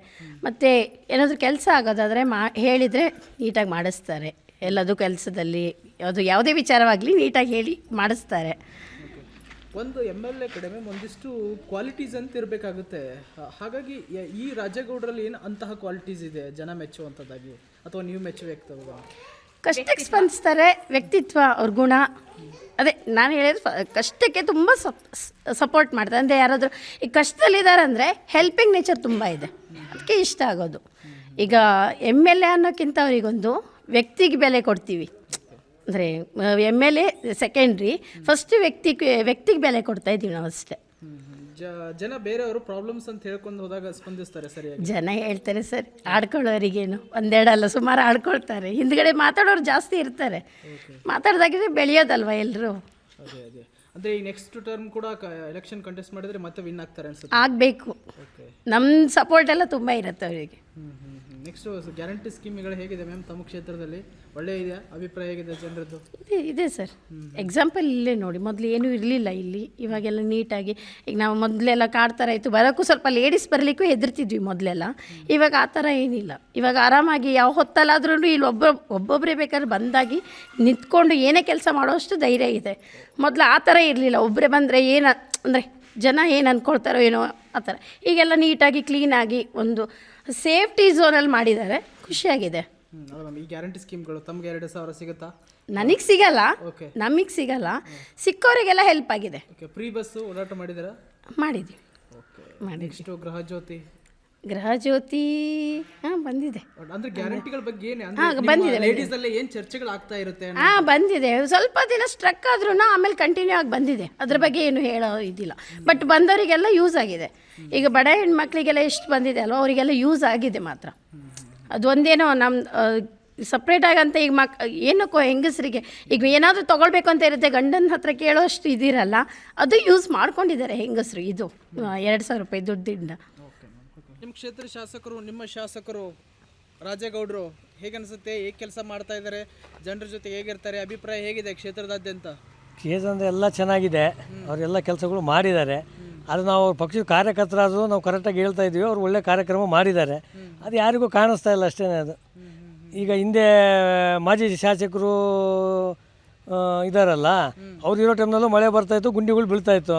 ಮತ್ತು ಏನಾದರೂ ಕೆಲಸ ಆಗೋದಾದರೆ ಹೇಳಿದರೆ ನೀಟಾಗಿ ಮಾಡಿಸ್ತಾರೆ. ಎಲ್ಲದೂ ಕೆಲಸದಲ್ಲಿ ಅದು ಯಾವುದೇ ವಿಚಾರವಾಗಲಿ ನೀಟಾಗಿ ಹೇಳಿ ಮಾಡಿಸ್ತಾರೆ. ಒಂದು MLA ಕಡಿಮೆ ಒಂದಿಷ್ಟು ಕ್ವಾಲಿಟೀಸ್ ಅಂತ ಇರಬೇಕಾಗುತ್ತೆ. ಹಾಗಾಗಿ ಈ ರಾಜೇಗೌಡರಲ್ಲಿ ಏನು ಅಂತಹ ಕ್ವಾಲಿಟೀಸ್ ಇದೆ ಜನ ಮೆಚ್ಚುವಂಥದ್ದಾಗಿ, ಅಥವಾ ನೀವು ಮೆಚ್ಚುವ? ಕಷ್ಟಕ್ಕೆ ಸ್ಪಂದಿಸ್ತಾರೆ, ವ್ಯಕ್ತಿತ್ವ, ಅವ್ರ ಗುಣ. ಅದೇ ನಾನು ಹೇಳಿದ್ರೆ ಕಷ್ಟಕ್ಕೆ ತುಂಬ ಸಪೋರ್ಟ್ ಮಾಡ್ತಾರೆ. ಅಂದರೆ ಯಾರಾದರೂ ಈ ಕಷ್ಟದಲ್ಲಿದ್ದಾರೆ ಅಂದರೆ ಹೆಲ್ಪಿಂಗ್ ನೇಚರ್ ತುಂಬ ಇದೆ, ಅದಕ್ಕೆ ಇಷ್ಟ ಆಗೋದು. ಈಗ MLA ಅನ್ನೋಕ್ಕಿಂತ ಅವರಿಗೊಂದು ವ್ಯಕ್ತಿಗೆ ಬೆಲೆ ಕೊಡ್ತೀವಿ. ಅಂದರೆ MLA ಸೆಕೆಂಡ್ರಿ, ಫಸ್ಟ್ ವ್ಯಕ್ತಿಗೆ ಬೆಲೆ ಕೊಡ್ತಾ ಇದ್ದೀವಿ ನಾವು ಅಷ್ಟೇ. ಜನ ಬೇರೆಯವರು ಪ್ರಾಬ್ಲಮ್ಸ್ ಅಂತ ಹೇಳ್ಕೊಂಡು ಹೋದಾಗ ಸ್ಪಂದಿಸ್ತಾರೆ ಸರಿಯಾಗಿ? ಜನ ಹೇಳ್ತಾರೆ ಸರ್, ಆಡ್ಕೊಳ್ಳೋರಿಗೇನು ಒಂದೆರಡಲ್ಲ ಸುಮಾರು ಆಡ್ಕೊಳ್ತಾರೆ. ಹಿಂದ್ಗಡೆ ಮಾತಾಡೋರು ಜಾಸ್ತಿ ಇರ್ತಾರೆ. ಮಾತಾಡ್ದಾಗಿದ್ರೆ ಬೆಳೆಯೋದಲ್ವ ಎಲ್ಲರೂ. ಅದೇ ಅಂದರೆ ಈ ನೆಕ್ಸ್ಟ್ ಟರ್ಮ್ ಕೂಡ ಎಲೆಕ್ಷನ್ ಕಂಟೆಸ್ಟ್ ಮಾಡಿದರೆ ಮತ್ತೆ ವಿನ್ ಆಗ್ತಾರೆ ಅನ್ಸುತ್ತೆ? ಆಗಬೇಕು. ನಮ್ಮ ಸಪೋರ್ಟ್ ಎಲ್ಲ ತುಂಬ ಇರುತ್ತೆ ಅವರಿಗೆ. ನೆಕ್ಸ್ಟ್ ಗ್ಯಾರಂಟಿ ಸ್ಕೀಮ್ಗಳು ಹೇಗಿದೆ ಮ್ಯಾಮ್ ತಮ್ಮ ಕ್ಷೇತ್ರದಲ್ಲಿ? ಒಳ್ಳೆ ಇದೆಯಾ? ಅಭಿಪ್ರಾಯ ಹೇಗಿದೆ ಜನರದ್ದು? ಇದೆ ಸರ್. ಎಕ್ಸಾಂಪಲ್ ಇಲ್ಲೇ ನೋಡಿ, ಮೊದಲು ಏನೂ ಇರಲಿಲ್ಲ ಇಲ್ಲಿ, ಇವಾಗೆಲ್ಲ ನೀಟಾಗಿ. ಈಗ ನಾವು ಮೊದಲೆಲ್ಲ ಕಾಡ್ತಾರ ಇತ್ತು, ಬರೋಕ್ಕೂ ಸ್ವಲ್ಪ ಲೇಡೀಸ್ ಬರಲಿಕ್ಕೂ ಹೆದರ್ತಿದ್ವಿ ಮೊದಲೆಲ್ಲ. ಇವಾಗ ಆ ಥರ ಏನಿಲ್ಲ. ಇವಾಗ ಆರಾಮಾಗಿ ಯಾವ ಹೊತ್ತಲ್ಲಾದ್ರೂ ಇಲ್ಲಿ ಒಬ್ಬೊಬ್ಬರೇ ಬೇಕಾದ್ರೆ ಬಂದಾಗಿ ನಿಂತ್ಕೊಂಡು ಏನೇ ಕೆಲಸ ಮಾಡೋಷ್ಟು ಧೈರ್ಯ ಇದೆ. ಮೊದಲು ಆ ಥರ ಇರಲಿಲ್ಲ. ಒಬ್ಬರೇ ಬಂದರೆ ಏನು ಅಂದರೆ ಜನ ಏನು ಅಂದ್ಕೊಳ್ತಾರೋ ಏನೋ ಆ ಥರ. ಈಗೆಲ್ಲ ನೀಟಾಗಿ ಕ್ಲೀನಾಗಿ ಒಂದು ಸೇಫ್ಟಿ ಝೋನಲ್ಲಿ ಮಾಡಿದ್ದಾರೆ, ಖುಷಿಯಾಗಿದೆ. ಈ ಗ್ಯಾರಂಟಿ ಸ್ಕೀಮ್ಗಳು ತಮಗೆ 2,000 ಸಿಗುತ್ತಾ? ನನಗೆ ಸಿಗಲ್ಲ, ನಮಗೆ ಸಿಗಲ್ಲ, ಸಿಕ್ಕೋರಿಗೆಲ್ಲ ಹೆಲ್ಪ್ ಆಗಿದೆ. ಫ್ರೀ ಬಸ್ಸು ಓಡಾಟ ಮಾಡಿದ್ದೀರಾ? ಮಾಡಿದ್ದೀವಿ. ನೆಕ್ಸ್ಟು ಗೃಹ ಜ್ಯೋತಿ ಗೃಹಜ್ಯೋತಿ ಹಾಂ ಬಂದಿದೆ. ಅಂದ್ರೆ ಗ್ಯಾರಂಟಿಗಳ ಬಗ್ಗೆ ಬಂದಿದೆ, ಲೇಡೀಸ್ ಅಲ್ಲೇ ಏನು ಚರ್ಚೆಗಳು ಆಗ್ತಾ ಇರುತ್ತೆ? ಬಂದಿದೆ. ಸ್ವಲ್ಪ ದಿನ ಸ್ಟ್ರಕ್ ಆದ್ರೂ ಆಮೇಲೆ ಕಂಟಿನ್ಯೂ ಆಗಿ ಬಂದಿದೆ. ಅದ್ರ ಬಗ್ಗೆ ಏನು ಹೇಳೋ ಇದಿಲ್ಲ. ಬಟ್ ಬಂದವರಿಗೆಲ್ಲ ಯೂಸ್ ಆಗಿದೆ. ಈಗ ಬಡ ಹೆಣ್ಮಕ್ಳಿಗೆಲ್ಲ ಎಷ್ಟು ಬಂದಿದೆ ಅಲ್ವ, ಅವರಿಗೆಲ್ಲ ಯೂಸ್ ಆಗಿದೆ ಮಾತ್ರ. ಅದು ಒಂದೇನೋ ನಮ್ಮ ಸಪ್ರೇಟಾಗಿ ಅಂತ ಈಗ ಏನಕ್ಕೋ ಹೆಂಗಸರಿಗೆ ಈಗ ಏನಾದರೂ ತೊಗೊಳ್ಬೇಕು ಅಂತ ಇರುತ್ತೆ, ಗಂಡನ ಹತ್ರ ಕೇಳೋಷ್ಟು ಇದಿರಲ್ಲ, ಅದು ಯೂಸ್ ಮಾಡ್ಕೊಂಡಿದ್ದಾರೆ ಹೆಂಗಸರು. ಇದು 2,000 ರೂಪಾಯಿ ದುಡ್ಡಿಂದ. ನಿಮ್ಮ ಕ್ಷೇತ್ರ ಶಾಸಕರು, ನಿಮ್ಮ ಶಾಸಕರು ರಾಜೇಗೌಡರು ಹೇಗೆ ಅನಿಸುತ್ತೆ? ಹೇಗೆ ಕೆಲಸ ಮಾಡ್ತಾ ಇದ್ದಾರೆ? ಜನರ ಜೊತೆ ಹೇಗಿರ್ತಾರೆ? ಅಭಿಪ್ರಾಯ ಹೇಗಿದೆ ಕ್ಷೇತ್ರದಾದ್ಯಂತ? ಕ್ಷೇತ್ರ ಎಲ್ಲ ಚೆನ್ನಾಗಿದೆ. ಅವರೆಲ್ಲ ಕೆಲಸಗಳು ಮಾಡಿದ್ದಾರೆ. ಅದು ನಾವು ಪಕ್ಷದ ಕಾರ್ಯಕರ್ತರಾದರೂ ನಾವು ಕರೆಕ್ಟಾಗಿ ಹೇಳ್ತಾ ಇದ್ದೀವಿ. ಅವ್ರು ಒಳ್ಳೆ ಕಾರ್ಯಕ್ರಮ ಮಾಡಿದ್ದಾರೆ. ಅದು ಯಾರಿಗೂ ಕಾಣಿಸ್ತಾ ಇಲ್ಲ ಅಷ್ಟೇ. ಅದು ಈಗ ಹಿಂದೆ ಮಾಜಿ ಶಾಸಕರು ಇದ್ದಾರಲ್ಲ, ಅವ್ರು ಇರೋ ಟೈಮ್ನಲ್ಲೂ ಮಳೆ ಬರ್ತಾಯಿತ್ತು, ಗುಂಡಿಗಳು ಬೀಳ್ತಾಯಿತ್ತು.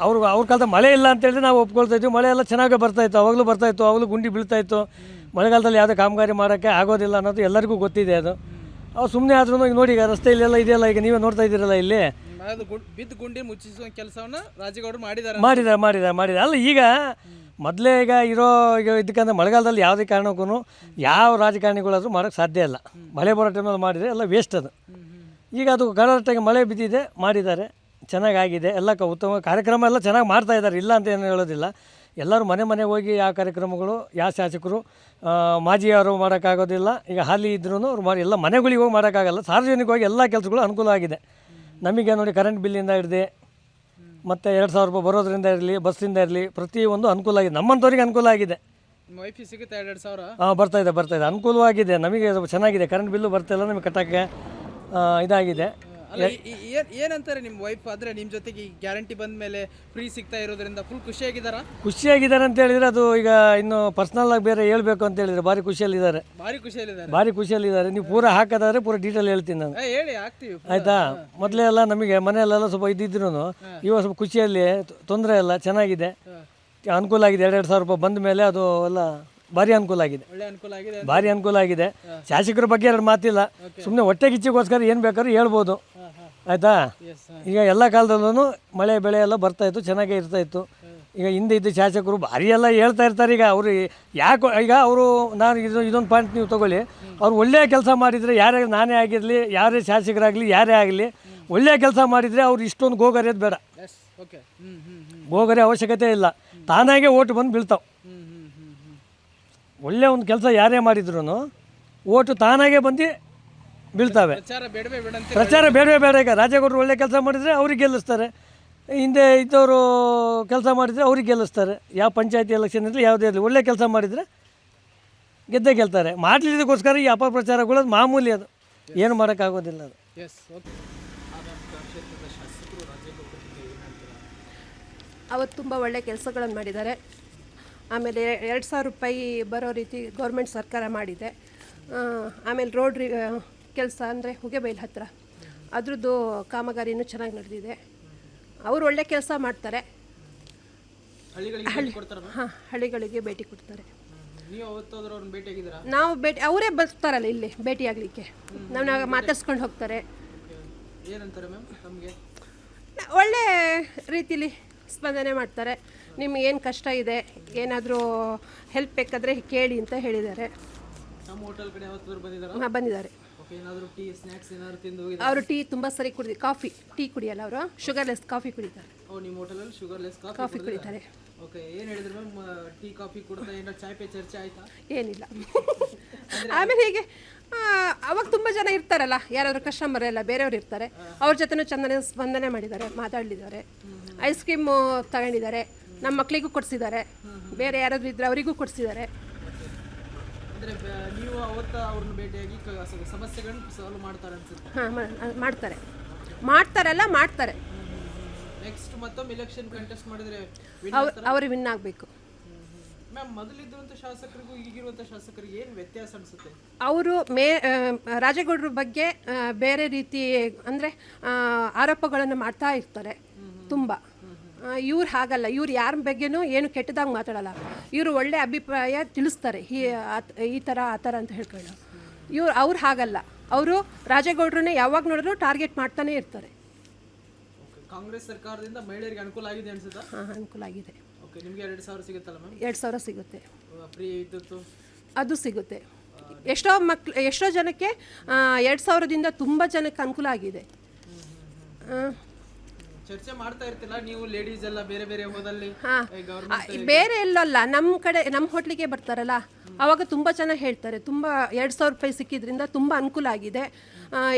ಅವ್ರ ಕಾಲದ ಮಳೆ ಇಲ್ಲ ಅಂತೇಳಿದ್ರೆ ನಾವು ಒಪ್ಕೊಳ್ತಾ ಇದ್ವಿ. ಮಳೆ ಎಲ್ಲ ಚೆನ್ನಾಗೇ ಬರ್ತಾಯಿತ್ತು, ಅವಾಗಲೂ ಬರ್ತಾಯಿತ್ತು, ಅವಾಗಲೂ ಗುಂಡಿ ಬೀಳ್ತಾಯಿತ್ತು. ಮಳೆಗಾಲದಲ್ಲಿ ಯಾವುದೇ ಕಾಮಗಾರಿ ಮಾಡೋಕ್ಕೆ ಆಗೋದಿಲ್ಲ ಅನ್ನೋದು ಎಲ್ಲರಿಗೂ ಗೊತ್ತಿದೆ. ಅದು ಅವ್ರು ಸುಮ್ಮನೆ ಆದ್ರೂ ಈಗ ನೋಡಿ, ಈಗ ರಸ್ತೆಯಲ್ಲೆಲ್ಲ ಇದೆಯಲ್ಲ, ಈಗ ನೀವೇ ನೋಡ್ತಾ ಇದ್ದೀರಲ್ಲ ಇಲ್ಲಿ, ಬಿದ್ದು ಗುಂಡಿ ಮುಚ್ಚಿಸುವ ಕೆಲಸವನ್ನು ರಾಜೇಗೌಡರು ಮಾಡಿದ್ದಾರೆ. ಅಲ್ಲ ಈಗ ಮೊದಲೇ ಈಗ ಇದಕ್ಕಂದ್ರೆ ಮಳೆಗಾಲದಲ್ಲಿ ಯಾವುದೇ ಕಾರಣಕ್ಕೂ ಯಾವ ರಾಜಕಾರಣಿಗಳಾದರೂ ಮಾಡೋಕ್ಕೆ ಸಾಧ್ಯ ಇಲ್ಲ. ಮಳೆ ಬರೋ ಟೈಮಲ್ಲಿ ಮಾಡಿದರೆ ಎಲ್ಲ ವೇಸ್ಟ್ ಅದು. ಈಗ ಅದು ಕರೆಕ್ಟಾಗಿ ಮಳೆ ಬಿದ್ದಿದೆ, ಮಾಡಿದ್ದಾರೆ, ಚೆನ್ನಾಗಾಗಿದೆ. ಎಲ್ಲ ಉತ್ತಮ ಕಾರ್ಯಕ್ರಮ ಎಲ್ಲ ಚೆನ್ನಾಗಿ ಮಾಡ್ತಾಯಿದ್ದಾರೆ, ಇಲ್ಲ ಅಂತ ಏನು ಹೇಳೋದಿಲ್ಲ. ಎಲ್ಲರೂ ಮನೆಗೆ ಹೋಗಿ ಯಾವ ಕಾರ್ಯಕ್ರಮಗಳು ಯಾವ ಶಾಸಕರು ಮಾಜಿಯವರು ಮಾಡೋಕ್ಕಾಗೋದಿಲ್ಲ. ಈಗ ಹಾಲಿ ಇದ್ರೂ ಅವ್ರು ಎಲ್ಲ ಮನೆಗಳಿಗೆ ಹೋಗಿ ಮಾಡೋಕ್ಕಾಗಲ್ಲ. ಸಾರ್ವಜನಿಕವಾಗಿ ಎಲ್ಲ ಕೆಲಸಗಳು ಅನುಕೂಲ ಆಗಿದೆ. ನಮಗೆ ನೋಡಿ, ಕರೆಂಟ್ ಬಿಲ್ಲಿಂದ ಹಿಡಿದು ಮತ್ತು 2,000 ರೂಪಾಯಿ ಬರೋದ್ರಿಂದ ಇರಲಿ, ಬಸ್ಸಿಂದ ಇರಲಿ, ಪ್ರತಿಯೊಂದು ಅನುಕೂಲ ಆಗಿದೆ. ನಮ್ಮಂಥವ್ರಿಗೆ ಅನುಕೂಲ ಆಗಿದೆ. ವೈಫಿ ಸಿಗುತ್ತೆ 2,000? ಬರ್ತಾಯಿದೆ, ಅನುಕೂಲವಾಗಿದೆ. ನಮಗೆ ಚೆನ್ನಾಗಿದೆ. ಕರೆಂಟ್ ಬಿಲ್ಲು ಬರ್ತಾಯಿಲ್ಲ ನಮಗೆ ಕಟ್ಟೋಕ್ಕೆ, ಇದಾಗಿದೆ. ಏನಂತಾರೆ ನಿಮ್ಮ ವೈಫ್? ಆದರೆ ನಿಮ್ಮ ಜೊತೆಗೆ ಈ ಗ್ಯಾರಂಟಿ ಬಂದ ಮೇಲೆ ಫ್ರೀ ಸಿಗ್ತಾ ಇರೋದ್ರಿಂದ ಫುಲ್ ಖುಷಿಯಾಗಿದ್ದಾರೆ ಅಂತ ಹೇಳಿದರೆ, ಅದು ಈಗ ಇನ್ನು ಪರ್ಸ್ನಲ್ಲಾಗಿ ಬೇರೆ ಹೇಳ್ಬೇಕು ಅಂತ ಹೇಳಿದರೆ ಭಾರಿ ಖುಷಿಯಲ್ಲಿದ್ದಾರೆ. ಭಾರಿ ಖುಷಿಯಲ್ಲಿದ್ದಾರೆ. ನೀವು ಪೂರ ಹಾಕೋದಾದ್ರೆ ಪೂರ ಡೀಟೇಲ್ ಹೇಳ್ತೀನಿ ನಾನು. ಹೇಳಿ, ಆಗ್ತೀವಿ ಆಯಿತಾ? ಮೊದಲೇ ಎಲ್ಲ ನಮಗೆ ಮನೆಯಲ್ಲೆಲ್ಲ ಸ್ವಲ್ಪ ಇದ್ದಿದ್ರು, ಇವಾಗ ಸ್ವಲ್ಪ ಖುಷಿಯಲ್ಲಿ ತೊಂದರೆ ಇಲ್ಲ, ಚೆನ್ನಾಗಿದೆ, ಅನುಕೂಲ ಆಗಿದೆ. 2,000 ರೂಪಾಯಿ ಬಂದ ಮೇಲೆ ಅದು ಎಲ್ಲ ಭಾರಿ ಅನುಕೂಲ ಆಗಿದೆ. ಭಾರಿ ಅನುಕೂಲ ಆಗಿದೆ. ಶಾಸಕರ ಬಗ್ಗೆ 2 ಮಾತಿಲ್ಲ. ಸುಮ್ಮನೆ ಹೊಟ್ಟೆಗಿಚ್ಚಿಗೋಸ್ಕರ ಏನು ಬೇಕಾದ್ರೂ ಹೇಳ್ಬೋದು. ಆಯಿತಾ? ಈಗ ಎಲ್ಲ ಕಾಲದಲ್ಲೂ ಮಳೆ ಬೆಳೆ ಎಲ್ಲ ಬರ್ತಾಯಿತ್ತು, ಚೆನ್ನಾಗೇ ಇರ್ತಾಯಿತ್ತು. ಈಗ ಹಿಂದೆ ಇದ್ದ ಶಾಸಕರು ಭಾರಿ ಎಲ್ಲ ಹೇಳ್ತಾ ಇರ್ತಾರೆ. ಈಗ ಅವರು ಯಾಕೆ ಈಗ ಅವರು ನಾನು ಇದೊಂದು ಪಾಯಿಂಟ್ ನೀವು ತೊಗೊಳ್ಳಿ, ಅವ್ರು ಒಳ್ಳೆಯ ಕೆಲಸ ಮಾಡಿದರೆ, ಯಾರೇ ನಾನೇ ಆಗಿರಲಿ, ಯಾರೇ ಶಾಸಕರಾಗಲಿ, ಯಾರೇ ಆಗಲಿ, ಒಳ್ಳೆಯ ಕೆಲಸ ಮಾಡಿದರೆ ಅವ್ರು ಇಷ್ಟೊಂದು ಗೋಗರಿಯೋದು ಬೇಡ. ಗೋಗರಿ ಅವಶ್ಯಕತೆ ಇಲ್ಲ. ತಾನಾಗೆ ಓಟು ಬಂದು ಬೀಳ್ತಾವೆ. ಒಳ್ಳೆಯ ಒಂದು ಕೆಲಸ ಯಾರೇ ಮಾಡಿದ್ರು ಓಟು ತಾನಾಗೆ ಬಂದು ಬೀಳ್ತವೆ. ಪ್ರಚಾರ ಬೇಡವೇ ಬೇಡ. ಈಗ ರಾಜೇಗೌಡರು ಒಳ್ಳೆ ಕೆಲಸ ಮಾಡಿದರೆ ಅವ್ರಿಗೆ ಗೆಲ್ಲಿಸ್ತಾರೆ. ಹಿಂದೆ ಇದ್ದವರು ಕೆಲಸ ಮಾಡಿದರೆ ಅವ್ರಿಗೆ ಗೆಲ್ಲಿಸ್ತಾರೆ. ಯಾವ ಪಂಚಾಯತಿ ಎಲೆಕ್ಷನ್ ಇರಲಿ, ಯಾವುದೇ ಇರಲಿ, ಒಳ್ಳೆ ಕೆಲಸ ಮಾಡಿದರೆ ಗೆದ್ದೇ ಗೆಲ್ತಾರೆ. ಮಾಡಲಿದ್ದಕ್ಕೋಸ್ಕರ ಈ ಅಪಪ್ರಚಾರಗಳು ಮಾಮೂಲಿ. ಅದು ಏನು ಮಾಡೋಕ್ಕಾಗೋದಿಲ್ಲ. ಅದು ಅವತ್ತು ತುಂಬ ಒಳ್ಳೆ ಕೆಲಸಗಳನ್ನು ಮಾಡಿದ್ದಾರೆ. ಆಮೇಲೆ 2,000 ರೂಪಾಯಿ ಬರೋ ರೀತಿ ಗೌರ್ಮೆಂಟ್ ಸರ್ಕಾರ ಮಾಡಿದೆ. ಆಮೇಲೆ ರೋಡ್ ಕೆಲಸ ಅಂದರೆ ಹೊಗೆಬೈಲ್ ಹತ್ತಿರ ಅದ್ರದ್ದು ಕಾಮಗಾರಿನೂ ಚೆನ್ನಾಗಿ ನಡೆದಿದೆ. ಅವರು ಒಳ್ಳೆ ಕೆಲಸ ಮಾಡ್ತಾರೆ. ಹಳ್ಳಿಗಳಿಗೆ ಭೇಟಿ ಕೊಡ್ತಾರೆ. ನಾವು ಅವರೇ ಬರ್ತಾರಲ್ಲ ಇಲ್ಲಿ ಭೇಟಿಯಾಗಲಿಕ್ಕೆ, ನಾವು ಮಾತಾಡ್ಸ್ಕೊಂಡು ಹೋಗ್ತಾರೆ. ಒಳ್ಳೆ ರೀತಿಲಿ ಸ್ಪಂದನೆ ಮಾಡ್ತಾರೆ. ನಿಮ್ಗೆ ಏನು ಕಷ್ಟ ಇದೆ, ಏನಾದರೂ ಹೆಲ್ಪ್ ಬೇಕಾದರೆ ಕೇಳಿ ಅಂತ ಹೇಳಿದ್ದಾರೆ. ಬಂದಿದ್ದಾರೆ. ಅವರು ಟೀ ತುಂಬ ಸರಿ ಕುಡಿದು, ಟೀ ಕುಡಿಯಲ್ಲ, ಅವರು ಶುಗರ್ಲೆಸ್ ಕಾಫಿ ಕುಡಿತಾರೆ. ಕಾಫಿ ಕುಡಿತಾರೆ. ಏನಿಲ್ಲ. ಆಮೇಲೆ ಹೀಗೆ ಅವಾಗ ತುಂಬ ಜನ ಇರ್ತಾರಲ್ಲ, ಯಾರಾದರೂ ಕಸ್ಟಮರ್ ಎಲ್ಲ ಬೇರೆಯವ್ರು ಇರ್ತಾರೆ, ಅವ್ರ ಜೊತೆನೂ ಚೆನ್ನಾಗಿ ಸ್ಪಂದನೆ ಮಾಡಿದ್ದಾರೆ, ಮಾತಾಡಿದ್ದಾರೆ. ಐಸ್ ಕ್ರೀಮು ತಗೊಂಡಿದ್ದಾರೆ, ನಮ್ಮ ಮಕ್ಕಳಿಗೂ ಕೊಡಿಸಿದ್ದಾರೆ, ಬೇರೆ ಯಾರಾದರೂ ಇದ್ದರೆ ಅವರಿಗೂ ಕೊಡಿಸಿದ್ದಾರೆ. ಹಾಂ, ಮಾಡ್ತಾರೆ. ಅವರು ವಿನ್ ಆಗಬೇಕು. ಅವರು ರಾಜೇಗೌಡರ ಬಗ್ಗೆ ಬೇರೆ ರೀತಿ ಅಂದರೆ ಆರೋಪಗಳನ್ನು ಮಾಡ್ತಾ ಇರ್ತಾರೆ ತುಂಬ. ಇವ್ರು ಹಾಗಲ್ಲ. ಇವ್ರು ಯಾರ ಬಗ್ಗೆನೂ ಏನು ಕೆಟ್ಟದಾಗಿ ಮಾತಾಡಲ್ಲ. ಇವರು ಒಳ್ಳೆ ಅಭಿಪ್ರಾಯ ತಿಳಿಸ್ತಾರೆ, ಈ ಥರ ಆ ಥರ ಅಂತ ಹೇಳ್ಕೊಂಡು. ಅವ್ರು ಹಾಗಲ್ಲ. ಅವರು ರಾಜೇಗೌಡರನ್ನೇ ಯಾವಾಗ ನೋಡಿದ್ರು ಟಾರ್ಗೆಟ್ ಮಾಡ್ತಾನೆ ಇರ್ತಾರೆ. ಕಾಂಗ್ರೆಸ್ ಸರ್ಕಾರದಿಂದ ಮಹಿಳೆಯರಿಗೆ ಅನುಕೂಲ ಆಗಿದೆ ಅನ್ಸುತ್ತಾ? ಅನುಕೂಲ ಆಗಿದೆ. ನಿಮಗೆ 2,000 ಸಿಗುತ್ತಲ್ಲ ಮ್ಯಾಮ್? 2,000 ಸಿಗುತ್ತೆ. ಫ್ರೀ ವಿದ್ಯುತ್ತು ಅದು ಸಿಗುತ್ತೆ. ಎಷ್ಟೋ ಜನಕ್ಕೆ 2,000ದಿಂದ ತುಂಬ ಜನಕ್ಕೆ ಅನುಕೂಲ ಆಗಿದೆ. ಚರ್ಚೆ ಮಾಡ್ತಾ ಇರ್ತಿಲ್ಲ ನೀವು ಲೇಡೀಸ್ ಎಲ್ಲ ಬೇರೆ ಬೇರೆ ಹೋದಲ್ಲಿ ಬೇರೆ ಎಲ್ಲಲ್ಲ, ನಮ್ಮ ಕಡೆ ನಮ್ಮ ಹೋಟ್ಲಿಗೆ ಬರ್ತಾರಲ್ಲ ಆವಾಗ ತುಂಬ ಜನ ಹೇಳ್ತಾರೆ ತುಂಬ 2,000 ರೂಪಾಯಿ ಸಿಕ್ಕಿದ್ರಿಂದ ತುಂಬ ಅನುಕೂಲ ಆಗಿದೆ.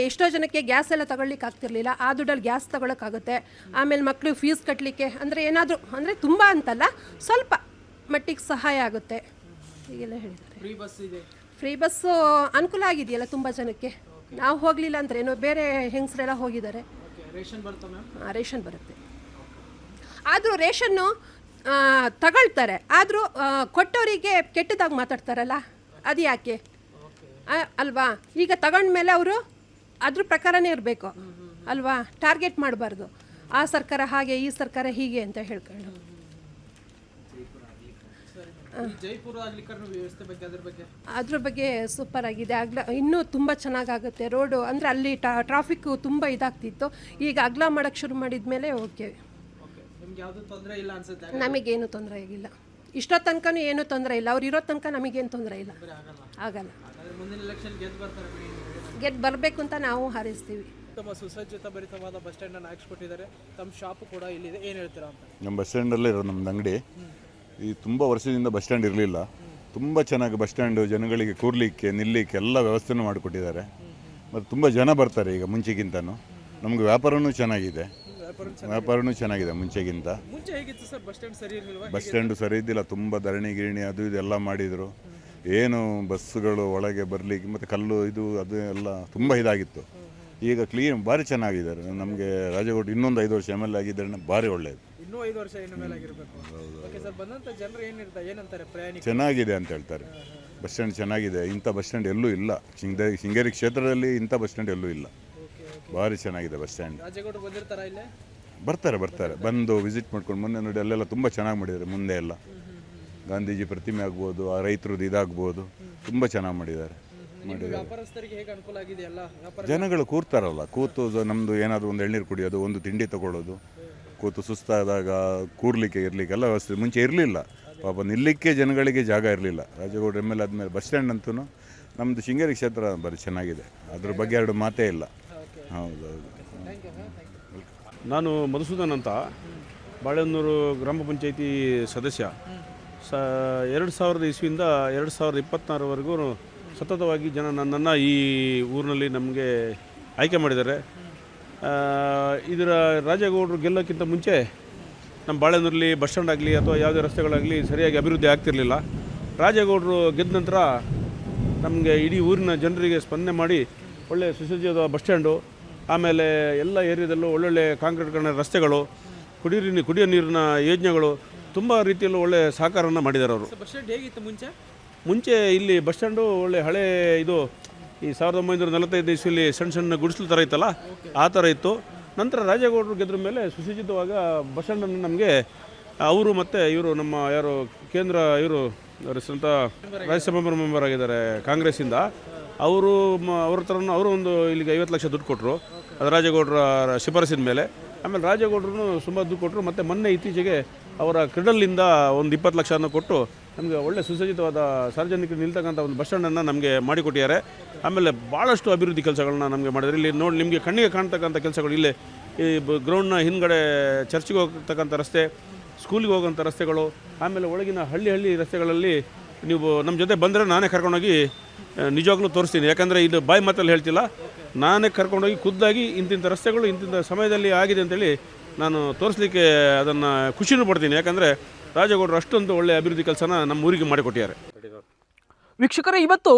ಎಷ್ಟೋ ಜನಕ್ಕೆ ಗ್ಯಾಸ್ ಎಲ್ಲ ತಗೊಳ್ಲಿಕ್ಕೆ ಆಗ್ತಿರ್ಲಿಲ್ಲ, ಆ ದುಡ್ಡಲ್ಲಿ ಗ್ಯಾಸ್ ತಗೊಳಕ್ಕಾಗುತ್ತೆ. ಆಮೇಲೆ ಮಕ್ಕಳು ಫೀಸ್ ಕಟ್ಟಲಿಕ್ಕೆ ಅಂದರೆ ಏನಾದರೂ ಅಂದರೆ ತುಂಬ ಅಂತಲ್ಲ ಸ್ವಲ್ಪ ಮಟ್ಟಿಗೆ ಸಹಾಯ ಆಗುತ್ತೆ ಹೀಗೆಲ್ಲ ಹೇಳಿದ್ದಾರೆ. ಫ್ರೀ ಬಸ್ ಇದೆ. ಫ್ರೀ ಬಸ್ಸು ಅನುಕೂಲ ಆಗಿದೆಯಲ್ಲ ತುಂಬ ಜನಕ್ಕೆ. ನಾವು ಹೋಗಲಿಲ್ಲ ಅಂದ್ರೇನು, ಬೇರೆ ಹೆಂಗಸರೆಲ್ಲ ಹೋಗಿದ್ದಾರೆ. ರೇಷನ್ ಬರುತ್ತಾ ಮ್ಯಾಮ್? ರೇಷನ್ ಬರುತ್ತೆ. ಆದರೂ ರೇಷನ್ನು ತಗೊಳ್ತಾರೆ, ಆದರೂ ಕೊಟ್ಟವರಿಗೆ ಕೆಟ್ಟದಾಗಿ ಮಾತಾಡ್ತಾರಲ್ಲ, ಅದು ಯಾಕೆ ಅಲ್ವಾ? ಈಗ ತಗೊಂಡ್ಮೇಲೆ ಅವರು ಅದ್ರ ಪ್ರಕಾರನೇ ಇರಬೇಕು ಅಲ್ವಾ? ಟಾರ್ಗೆಟ್ ಮಾಡಬಾರ್ದು, ಆ ಸರ್ಕಾರ ಹಾಗೆ ಈ ಸರ್ಕಾರ ಹೀಗೆ ಅಂತ ಹೇಳ್ಕೊಂಡು. ಜೈಪುರ ಅಗಲೀಕರಣ ವ್ಯವಸ್ಥೆ ಬಗ್ಗೆ ಅದ್ರ ಬಗ್ಗೆ ಸೂಪರ್ ಆಗಿದೆ. ಇನ್ನೂ ತುಂಬ ಚೆನ್ನಾಗಾಗುತ್ತೆ ರೋಡು. ಅಂದರೆ ಅಲ್ಲಿ ಟ್ರಾಫಿಕ್ಕು ತುಂಬ ಇದಾಗ್ತಿತ್ತು, ಈಗ ಅಗಲ ಮಾಡೋಕ್ಕೆ ಶುರು ಮಾಡಿದ ಮೇಲೆ ಓಕೆ. ನಿಮ್ಗೆ ಯಾವುದೂ ತೊಂದರೆ ಇಲ್ಲ ಅನ್ಸುತ್ತೆ? ನಮಗೇನು ತೊಂದರೆ ಆಗಿಲ್ಲ, ಇಷ್ಟೋ ತನಕನೂ ಏನೂ ತೊಂದರೆ ಇಲ್ಲ. ಅವ್ರು ಇರೋ ತನಕ ನಮಗೇನು ತೊಂದರೆ ಇಲ್ಲ, ಆಗಲ್ಲ. ಮುಂದಿನ ಎಲೆಕ್ಷನ್ ಗೆದ್ದು ಬರ್ತಾರೆ? ಗೆದ್ದು ಬರಬೇಕು ಅಂತ ನಾವು ಹಾರೈಸ್ತೀವಿ. ತಮ್ಮ ಸುಸಜ್ಜಿತ ಭರಿತವಾದ ಬಸ್ ಸ್ಟ್ಯಾಂಡನ್ನು ಹಾಕಿಸ್ಕೊಟ್ಟಿದ್ದಾರೆ, ತಮ್ಮ ಶಾಪು ಕೂಡ ಇಲ್ಲಿದೆ, ಏನು ಹೇಳ್ತೀರಾ ಅಂತ? ನಮ್ಮ ಬಸ್ ಸ್ಟ್ಯಾಂಡಲ್ಲೇ ಇರೋ ನಮ್ಮದು ಅಂಗಡಿ. ಈ ತುಂಬ ವರ್ಷದಿಂದ ಬಸ್ ಸ್ಟ್ಯಾಂಡ್ ಇರಲಿಲ್ಲ, ತುಂಬ ಚೆನ್ನಾಗಿ ಬಸ್ ಸ್ಟ್ಯಾಂಡು ಜನಗಳಿಗೆ ಕೂರ್ಲಿಕ್ಕೆ ನಿಲ್ಲಲಿಕ್ಕೆ ಎಲ್ಲ ವ್ಯವಸ್ಥೆನೂ ಮಾಡಿಕೊಟ್ಟಿದ್ದಾರೆ. ಮತ್ತು ತುಂಬ ಜನ ಬರ್ತಾರೆ ಈಗ ಮುಂಚೆಗಿಂತನೂ. ನಮಗೆ ವ್ಯಾಪಾರನೂ ಚೆನ್ನಾಗಿದೆ, ಮುಂಚೆಗಿಂತ. ಮುಂಚೆ ಹೇಗಿತ್ತು ಸರ್ ಬಸ್ ಸ್ಟ್ಯಾಂಡ್? ಸರಿ ಇರಲಿಲ್ವಾ? ಬಸ್ ಸ್ಟ್ಯಾಂಡು ಸರಿ ಇದ್ದಿಲ್ಲ, ತುಂಬ ಧರಣಿ ಗಿರಣಿ ಅದು ಇದೆಲ್ಲ ಮಾಡಿದರು. ಏನು ಬಸ್ಸುಗಳು ಒಳಗೆ ಬರಲಿಕ್ಕೆ ಮತ್ತು ಕಲ್ಲು ಇದು ಅದು ಎಲ್ಲ ತುಂಬ ಇದಾಗಿತ್ತು. ಈಗ ಕ್ಲೀನ್ ಭಾರಿ ಚೆನ್ನಾಗಿದ್ದಾರೆ. ನಮಗೆ ರಾಜೇಗೌಡ ಇನ್ನೊಂದು 5 ವರ್ಷ MLA ಆಗಿದ್ದಾರೆ, ಭಾರಿ ಒಳ್ಳೆಯದು. ಇನ್ನೂ 5 ವರ್ಷ ಇನ್ನು ಮೇಲೆ ಆಗಿರಬೇಕು. ಓಕೆ ಸರ್, ಬಂದಂಥ ಜನರು ಏನಂತಾರೆ ಪ್ರಯಾಣಿಕರು? ಚೆನ್ನಾಗಿದೆ ಅಂತ ಹೇಳ್ತಾರೆ. ಬಸ್ ಸ್ಟ್ಯಾಂಡ್ ಚೆನ್ನಾಗಿದೆ, ಇಂಥ ಬಸ್ ಸ್ಟ್ಯಾಂಡ್ ಎಲ್ಲೂ ಇಲ್ಲ. ಶೃಂಗೇರಿ ಕ್ಷೇತ್ರದಲ್ಲಿ ಇಂಥ ಬಸ್ ಸ್ಟ್ಯಾಂಡ್ ಎಲ್ಲೂ ಇಲ್ಲ, ಭಾರಿ ಚೆನ್ನಾಗಿದೆ ಬಸ್ ಸ್ಟ್ಯಾಂಡ್. ರಾಜೇಗೌಡರು ಬಂದಿರ್ತಾರಾ ಇಲ್ಲೇ? ಬರ್ತಾರೆ ಬಂದು ವಿಸಿಟ್ ಮಾಡ್ಕೊಂಡು. ಮೊನ್ನೆ ನೋಡಿ ಅಲ್ಲೆಲ್ಲ ತುಂಬ ಚೆನ್ನಾಗಿ ಮಾಡಿದ್ದಾರೆ. ಮುಂದೆ ಎಲ್ಲ ಗಾಂಧೀಜಿ ಪ್ರತಿಮೆ ಆಗ್ಬೋದು, ಆ ರೈತರದ್ದು ಇದಾಗ್ಬೋದು, ತುಂಬ ಚೆನ್ನಾಗಿ ಮಾಡಿದ್ದಾರೆ. ವ್ಯಾಪಾರಸ್ಥರಿಗೆ ಹೇಗೆ ಅನುಕೂಲ ಆಗಿದೆ? ಎಲ್ಲ ಜನಗಳು ಕೂರ್ತಾರಲ್ಲ, ಕೂತು ನಮ್ಮದು ಏನಾದರೂ ಒಂದು ಎಳ್ನೀರು ಕುಡಿಯೋದು, ಒಂದು ತಿಂಡಿ ತಗೊಳ್ಳೋದು, ಕೂತು ಸುಸ್ತಾದಾಗ ಕೂರ್ಲಿಕ್ಕೆ ಇರಲಿಕ್ಕೆ ಎಲ್ಲ ವ್ಯವಸ್ಥೆ ಮುಂಚೆ ಇರಲಿಲ್ಲ. ಪಾಪ ನಿಲ್ಲಕ್ಕೆ ಜನಗಳಿಗೆ ಜಾಗ ಇರಲಿಲ್ಲ. ರಾಜೇಗೌಡ MLA ಆದಮೇಲೆ ಬಸ್ ಸ್ಟ್ಯಾಂಡ್ ಅಂತೂ ನಮ್ಮದು ಶೃಂಗೇರಿ ಕ್ಷೇತ್ರ ಭಾರಿ ಚೆನ್ನಾಗಿದೆ, ಅದ್ರ ಬಗ್ಗೆ 2 ಮಾತೇ ಇಲ್ಲ. ಹೌದೌದು. ನಾನು ಮಧುಸೂದನ್ ಅಂತ, ಬಾಳೆಹೊನ್ನೂರು ಗ್ರಾಮ ಪಂಚಾಯಿತಿ ಸದಸ್ಯ. 2000 ಇಸ್ವಿಯಿಂದ 2024ವರೆಗೂ ಸತತವಾಗಿ ಜನ ನನ್ನನ್ನು ಈ ಊರಿನಲ್ಲಿ ನಮಗೆ ಆಯ್ಕೆ ಮಾಡಿದ್ದಾರೆ. ಇದರ ರಾಜೇಗೌಡರು ಗೆಲ್ಲೋಕ್ಕಿಂತ ಮುಂಚೆ ನಮ್ಮ ಬಾಳೆಹೊನ್ನೂರಲ್ಲಿ ಬಸ್ ಸ್ಟ್ಯಾಂಡ್ ಆಗಲಿ ಅಥವಾ ಯಾವುದೇ ರಸ್ತೆಗಳಾಗಲಿ ಸರಿಯಾಗಿ ಅಭಿವೃದ್ಧಿ ಆಗ್ತಿರಲಿಲ್ಲ. ರಾಜೇಗೌಡರು ಗೆದ್ದ ನಂತರ ನಮಗೆ ಇಡೀ ಊರಿನ ಜನರಿಗೆ ಸ್ಪಂದನೆ ಮಾಡಿ ಒಳ್ಳೆಯ ಸುಸಜ್ಜಿತ ಬಸ್ ಸ್ಟ್ಯಾಂಡು, ಆಮೇಲೆ ಎಲ್ಲ ಏರಿಯಾದಲ್ಲೂ ಒಳ್ಳೊಳ್ಳೆ ಕಾಂಕ್ರೀಟ್ಕರಣ ರಸ್ತೆಗಳು, ಕುಡಿಯೋ ನೀರಿನ ಯೋಜನೆಗಳು, ತುಂಬ ರೀತಿಯಲ್ಲೂ ಒಳ್ಳೆಯ ಸಹಕಾರವನ್ನು ಮಾಡಿದ್ದಾರೆ ಅವರು. ಬಸ್ ಸ್ಟ್ಯಾಂಡ್ ಹೇಗಿತ್ತು ಮುಂಚೆ? ಇಲ್ಲಿ ಬಸ್ ಸ್ಟ್ಯಾಂಡು ಒಳ್ಳೆ ಹಳೆ ಇದು ಈ 1945 ಇಸ್ವಿಯಲ್ಲಿ ಸಣ್ಣ ಗುಡಿಸಲು ಥರ ಇತ್ತಲ್ಲ, ಆ ಥರ ಇತ್ತು. ನಂತರ ರಾಜೇಗೌಡರು ಗೆದ್ರ ಮೇಲೆ ಸುಸಜ್ಜಿತವಾಗ ಬಸ್ ಸ್ಟ್ಯಾಂಡನ್ನು ನಮಗೆ ಅವರು ಮತ್ತು ಇವರು ನಮ್ಮ ಯಾರು ಕೇಂದ್ರ ಇವರು ಸ್ವಂತ ರಾಜ್ಯಸಭಾ ಮೆಂಬರ್ ಆಗಿದ್ದಾರೆ ಕಾಂಗ್ರೆಸ್ಸಿಂದ, ಅವ್ರ ಥರನೂ ಅವರು ಒಂದು ಇಲ್ಲಿಗೆ 50 ಲಕ್ಷ ದುಡ್ಡು ಕೊಟ್ಟರು, ಅದು ರಾಜೇಗೌಡರ ಶಿಫಾರಸಿನ ಮೇಲೆ. ಆಮೇಲೆ ರಾಜೇಗೌಡರು ಸುಮಾರು ದುಡ್ಡು ಕೊಟ್ಟರು. ಮತ್ತು ಮೊನ್ನೆ ಇತ್ತೀಚೆಗೆ ಅವರ ಕ್ರಿಡಲ್ಲಿಂದ ಒಂದು 20 ಲಕ್ಷವನ್ನು ಕೊಟ್ಟು ನಮಗೆ ಒಳ್ಳೆ ಸುಸಜ್ಜಿತವಾದ ಸಾರ್ವಜನಿಕರು ನಿಲ್ತಕ್ಕಂಥ ಒಂದು ಬಸ್ ಸ್ಟ್ಯಾಂಡನ್ನು ನಮಗೆ ಮಾಡಿಕೊಟ್ಟಿದ್ದಾರೆ. ಆಮೇಲೆ ಭಾಳಷ್ಟು ಅಭಿವೃದ್ಧಿ ಕೆಲಸಗಳನ್ನ ನಮಗೆ ಮಾಡಿದ್ದಾರೆ. ಇಲ್ಲಿ ನೋಡಿ ನಿಮಗೆ ಕಣ್ಣಿಗೆ ಕಾಣ್ತಕ್ಕಂಥ ಕೆಲಸಗಳು ಇಲ್ಲೇ ಈ ಗ್ರೌಂಡ್ನ ಹಿಂದ್ಗಡೆ ಚರ್ಚ್ಗೆ ಹೋಗ್ತಕ್ಕಂಥ ರಸ್ತೆ, ಸ್ಕೂಲಿಗೆ ಹೋಗೋಂಥ ರಸ್ತೆಗಳು, ಆಮೇಲೆ ಒಳಗಿನ ಹಳ್ಳಿ ರಸ್ತೆಗಳಲ್ಲಿ ನೀವು ನಮ್ಮ ಜೊತೆ ಬಂದರೆ ನಾನೇ ಕರ್ಕೊಂಡೋಗಿ ನಿಜವಾಗ್ಲೂ ತೋರಿಸ್ತೀನಿ. ಯಾಕಂದರೆ ಇದು ಬಾಯಿ ಮಾತಲ್ಲಿ ಹೇಳ್ತಿಲ್ಲ, ನಾನೇ ಕರ್ಕೊಂಡೋಗಿ ಖುದ್ದಾಗಿ ಇಂತಿಂಥ ರಸ್ತೆಗಳು ಇಂತಿಂಥ ಸಮಯದಲ್ಲಿ ಆಗಿದೆ ಅಂತೇಳಿ ನಾನು ತೋರಿಸ್ಲಿಕ್ಕೆ ಅದನ್ನು ಖುಷಿನೂ ಪಡ್ತೀನಿ. ಯಾಕಂದರೆ ರಾಜೇಗೌಡರು ಅಷ್ಟೊಂದು ಒಳ್ಳೆಯ ಅಭಿವೃದ್ಧಿ ಕೆಲಸನ ನಮ್ಮ ಊರಿಗೆ ಮಾಡಿಕೊಟ್ಟಿದ್ದಾರೆ. ವೀಕ್ಷಕರೇ, ಇವತ್ತು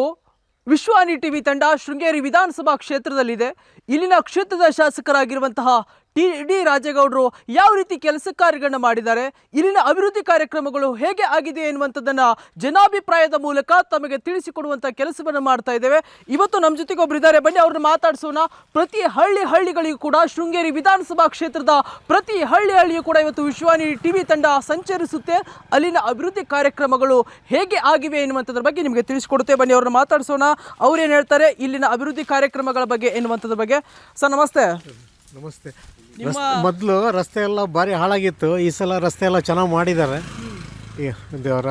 ವಿಶ್ವಾನಿ ಟಿವಿ ತಂಡ ಶೃಂಗೇರಿ ವಿಧಾನಸಭಾ ಕ್ಷೇತ್ರದಲ್ಲಿದೆ. ಇಲ್ಲಿನ ಕ್ಷೇತ್ರದ ಶಾಸಕರಾಗಿರುವಂತಹ ಡಿ ರಾಜೇಗೌಡರು ಯಾವ ರೀತಿ ಕೆಲಸ ಕಾರ್ಯಗಳನ್ನ ಮಾಡಿದ್ದಾರೆ, ಇಲ್ಲಿನ ಅಭಿವೃದ್ಧಿ ಕಾರ್ಯಕ್ರಮಗಳು ಹೇಗೆ ಆಗಿದೆ ಎನ್ನುವಂಥದ್ದನ್ನು ಜನಾಭಿಪ್ರಾಯದ ಮೂಲಕ ತಮಗೆ ತಿಳಿಸಿಕೊಡುವಂಥ ಕೆಲಸವನ್ನು ಮಾಡ್ತಾ ಇದ್ದೇವೆ. ಇವತ್ತು ನಮ್ಮ ಜೊತೆಗೆ ಒಬ್ರು ಇದ್ದಾರೆ, ಬನ್ನಿ ಅವ್ರನ್ನ ಮಾತಾಡಿಸೋಣ. ಪ್ರತಿ ಹಳ್ಳಿಗಳಿಗೂ ಕೂಡ ಶೃಂಗೇರಿ ವಿಧಾನಸಭಾ ಕ್ಷೇತ್ರದ ಪ್ರತಿ ಹಳ್ಳಿಯೂ ಕೂಡ ಇವತ್ತು ವಿಶ್ವಾನಿ ಟಿವಿ ತಂಡ ಸಂಚರಿಸುತ್ತೆ. ಅಲ್ಲಿನ ಅಭಿವೃದ್ಧಿ ಕಾರ್ಯಕ್ರಮಗಳು ಹೇಗೆ ಆಗಿವೆ ಎನ್ನುವಂಥದ್ರ ಬಗ್ಗೆ ನಿಮಗೆ ತಿಳಿಸಿಕೊಡುತ್ತೆ. ಬನ್ನಿ ಅವ್ರನ್ನ ಮಾತಾಡಿಸೋಣ. ಅವ್ರೇನು ಹೇಳ್ತಾರೆ ಇಲ್ಲಿನ ಅಭಿವೃದ್ಧಿ ಕಾರ್ಯಕ್ರಮಗಳ ಬಗ್ಗೆ ಎನ್ನುವಂಥದ್ರ ಬಗ್ಗೆ. ಸರ್ ನಮಸ್ತೆ. ನಮಸ್ತೆ. ಮೊದಲು ರಸ್ತೆ ಎಲ್ಲ ಭಾರಿ ಹಾಳಾಗಿತ್ತು. ಈ ಸಲ ರಸ್ತೆ ಎಲ್ಲ ಚೆನ್ನಾಗಿ ಮಾಡಿದ್ದಾರೆ. ಅವರ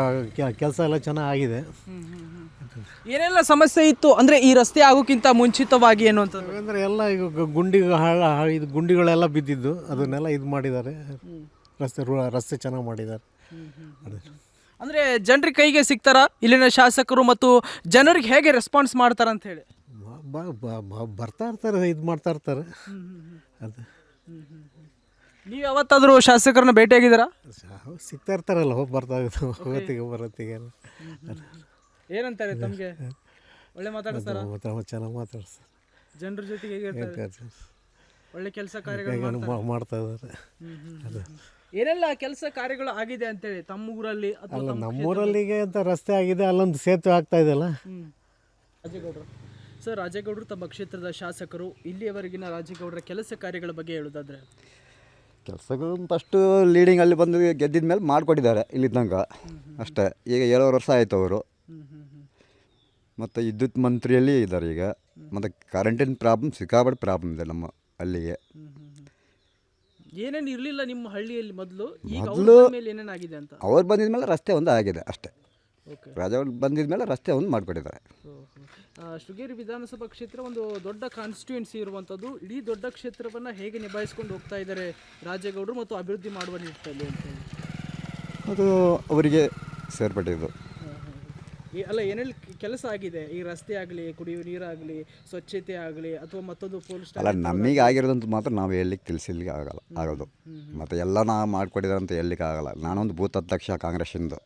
ಕೆಲಸ ಎಲ್ಲ ಚೆನ್ನಾಗಿ ಆಗಿದೆ. ಏನೆಲ್ಲ ಸಮಸ್ಯೆ ಇತ್ತು ಅಂದರೆ ಈ ರಸ್ತೆ ಆಗೋಕ್ಕಿಂತ ಮುಂಚಿತವಾಗಿ ಏನು ಅಂತಂದ್ರೆ? ಅಂದರೆ ಎಲ್ಲ ಈಗ ಇದು ಗುಂಡಿಗಳೆಲ್ಲ ಬಿದ್ದಿದ್ದು ಅದನ್ನೆಲ್ಲ ಇದು ಮಾಡಿದ್ದಾರೆ. ರಸ್ತೆ ಚೆನ್ನಾಗಿ ಮಾಡಿದ್ದಾರೆ. ಅಂದರೆ ಜನರಿಗೆ ಕೈಗೆ ಸಿಗ್ತಾರಾ ಇಲ್ಲಿನ ಶಾಸಕರು ಮತ್ತು ಜನರಿಗೆ ಹೇಗೆ ರೆಸ್ಪಾನ್ಸ್ ಮಾಡ್ತಾರೆ ಅಂತ ಹೇಳಿ? ಬರ್ತಾ ಇರ್ತಾರೆ, ಇದು ಮಾಡ್ತಾ ಇರ್ತಾರೆ. ಅದು ನೀವು ಯಾವತ್ತಾದರೂ ಶಾಸಕರನ್ನ ಭೇಟಿಯಾಗಿದ್ದೀರಾ? ಸಿಗ್ತಾ ಇರ್ತಾರಲ್ಲ, ಹೋಗಿ ಹೊತ್ತಿಗೆ ಬರತ್ತಿಗೆ ಏನಂತಾರೆ ತಮಗೆ? ಒಳ್ಳೆ ಮಾತಾಡ್ತಾರ? ಚೆನ್ನಾಗಿ ಮಾತಾಡ್ತಾರೆ. ಜನರ ಜೊತೆಗೆ ಹೇಗಿರ್ತಾರೆ? ಒಳ್ಳೆ ಕೆಲಸ ಕಾರ್ಯಗಳು ಮಾಡ್ತಾ ಇದ್ದಾರೆ. ಅದು ಏನೆಲ್ಲ ಕೆಲಸ ಕಾರ್ಯಗಳು ಆಗಿದೆ ಅಂತೇಳಿ ತಮ್ಮ ಊರಲ್ಲಿ? ಅಲ್ಲ, ನಮ್ಮೂರಲ್ಲಿಗೆ ಅಂತ ರಸ್ತೆ ಆಗಿದೆ, ಅಲ್ಲೊಂದು ಸೇತುವೆ ಆಗ್ತಾ ಇದೆಯಲ್ಲ. ರಾಜೇಗೌಡರು ಸರ್, ರಾಜೇಗೌಡರು ತಮ್ಮ ಕ್ಷೇತ್ರದ ಶಾಸಕರು. ಇಲ್ಲಿಯವರೆಗಿನ ರಾಜೇಗೌಡರ ಕೆಲಸ ಕಾರ್ಯಗಳ ಬಗ್ಗೆ ಹೇಳೋದಾದ್ರೆ? ಕೆಲಸಗಳು ಫಸ್ಟು ಲೀಡಿಂಗಲ್ಲಿ ಬಂದು ಗೆದ್ದಿದ ಮೇಲೆ ಮಾಡಿಕೊಟ್ಟಿದ್ದಾರೆ ಇಲ್ಲಿ ತನಕ ಅಷ್ಟೇ. ಈಗ 7 ವರ್ಷ ಆಯಿತು ಅವರು. ಮತ್ತು ವಿದ್ಯುತ್ ಮಂತ್ರಿಯಲ್ಲಿ ಇದ್ದಾರೆ ಈಗ. ಮತ್ತು ಕರೆಂಟಿನ ಪ್ರಾಬ್ಲಮ್ ಸಿಕ್ಕಾಪಟ್ಟೆ ಪ್ರಾಬ್ಲಮ್ ಇದೆ ನಮ್ಮ ಅಲ್ಲಿಗೆ. ಏನೇನು ಇರಲಿಲ್ಲ ನಿಮ್ಮ ಹಳ್ಳಿಯಲ್ಲಿ ಮೊದಲು, ಏನೇನಾಗಿದೆ ಅಂತ? ಅವ್ರು ಬಂದಿದ ಮೇಲೆ ರಸ್ತೆ ಒಂದು ಆಗಿದೆ ಅಷ್ಟೇ. ರಾಜವ್ರು ಬಂದಿದ ಮೇಲೆ ರಸ್ತೆ ಒಂದು ಮಾಡಿಕೊಟ್ಟಿದ್ದಾರೆ. ಶೃಂಗೇರಿ ವಿಧಾನಸಭಾ ಕ್ಷೇತ್ರ ಒಂದು ದೊಡ್ಡ ಕಾನ್ಸ್ಟಿಟ್ಯೂನ್ಸಿ ಇರುವಂಥದ್ದು. ಇಡೀ ದೊಡ್ಡ ಕ್ಷೇತ್ರವನ್ನು ಹೇಗೆ ನಿಭಾಯಿಸ್ಕೊಂಡು ಹೋಗ್ತಾ ಇದ್ದಾರೆ ರಾಜೇಗೌಡರು ಮತ್ತು ಅಭಿವೃದ್ಧಿ ಮಾಡುವ ನಿಟ್ಟಿನಲ್ಲಿ ಅಂತ? ಅದು ಅವರಿಗೆ ಸೇರ್ಪಟ್ಟಿದ್ದು. ಅಲ್ಲ, ಏನೆಲ್ಲ ಕೆಲಸ ಆಗಿದೆ? ಈ ರಸ್ತೆ ಆಗಲಿ, ಕುಡಿಯುವ ನೀರಾಗಲಿ, ಸ್ವಚ್ಛತೆ ಆಗಲಿ, ಅಥವಾ ಮತ್ತೊಂದು ಪೊಲೀಸ್ ಅಲ್ಲ, ನಮಗೆ ಆಗಿರೋದಂತ ಮಾತ್ರ ನಾವು ಹೇಳಲಿಕ್ಕೆ ತಿಳಿಸಲಿಕ್ಕೆ ಆಗೋದು. ಮತ್ತು ಎಲ್ಲ ನಾವು ಮಾಡಿಕೊಟ್ಟಿದ್ದಾರೆ ಅಂತ ಹೇಳಲಿಕ್ಕೆ ಆಗಲ್ಲ. ನಾನೊಂದು ಬೂತ್ ಅಧ್ಯಕ್ಷ ಕಾಂಗ್ರೆಸ್ಸಿಂದು.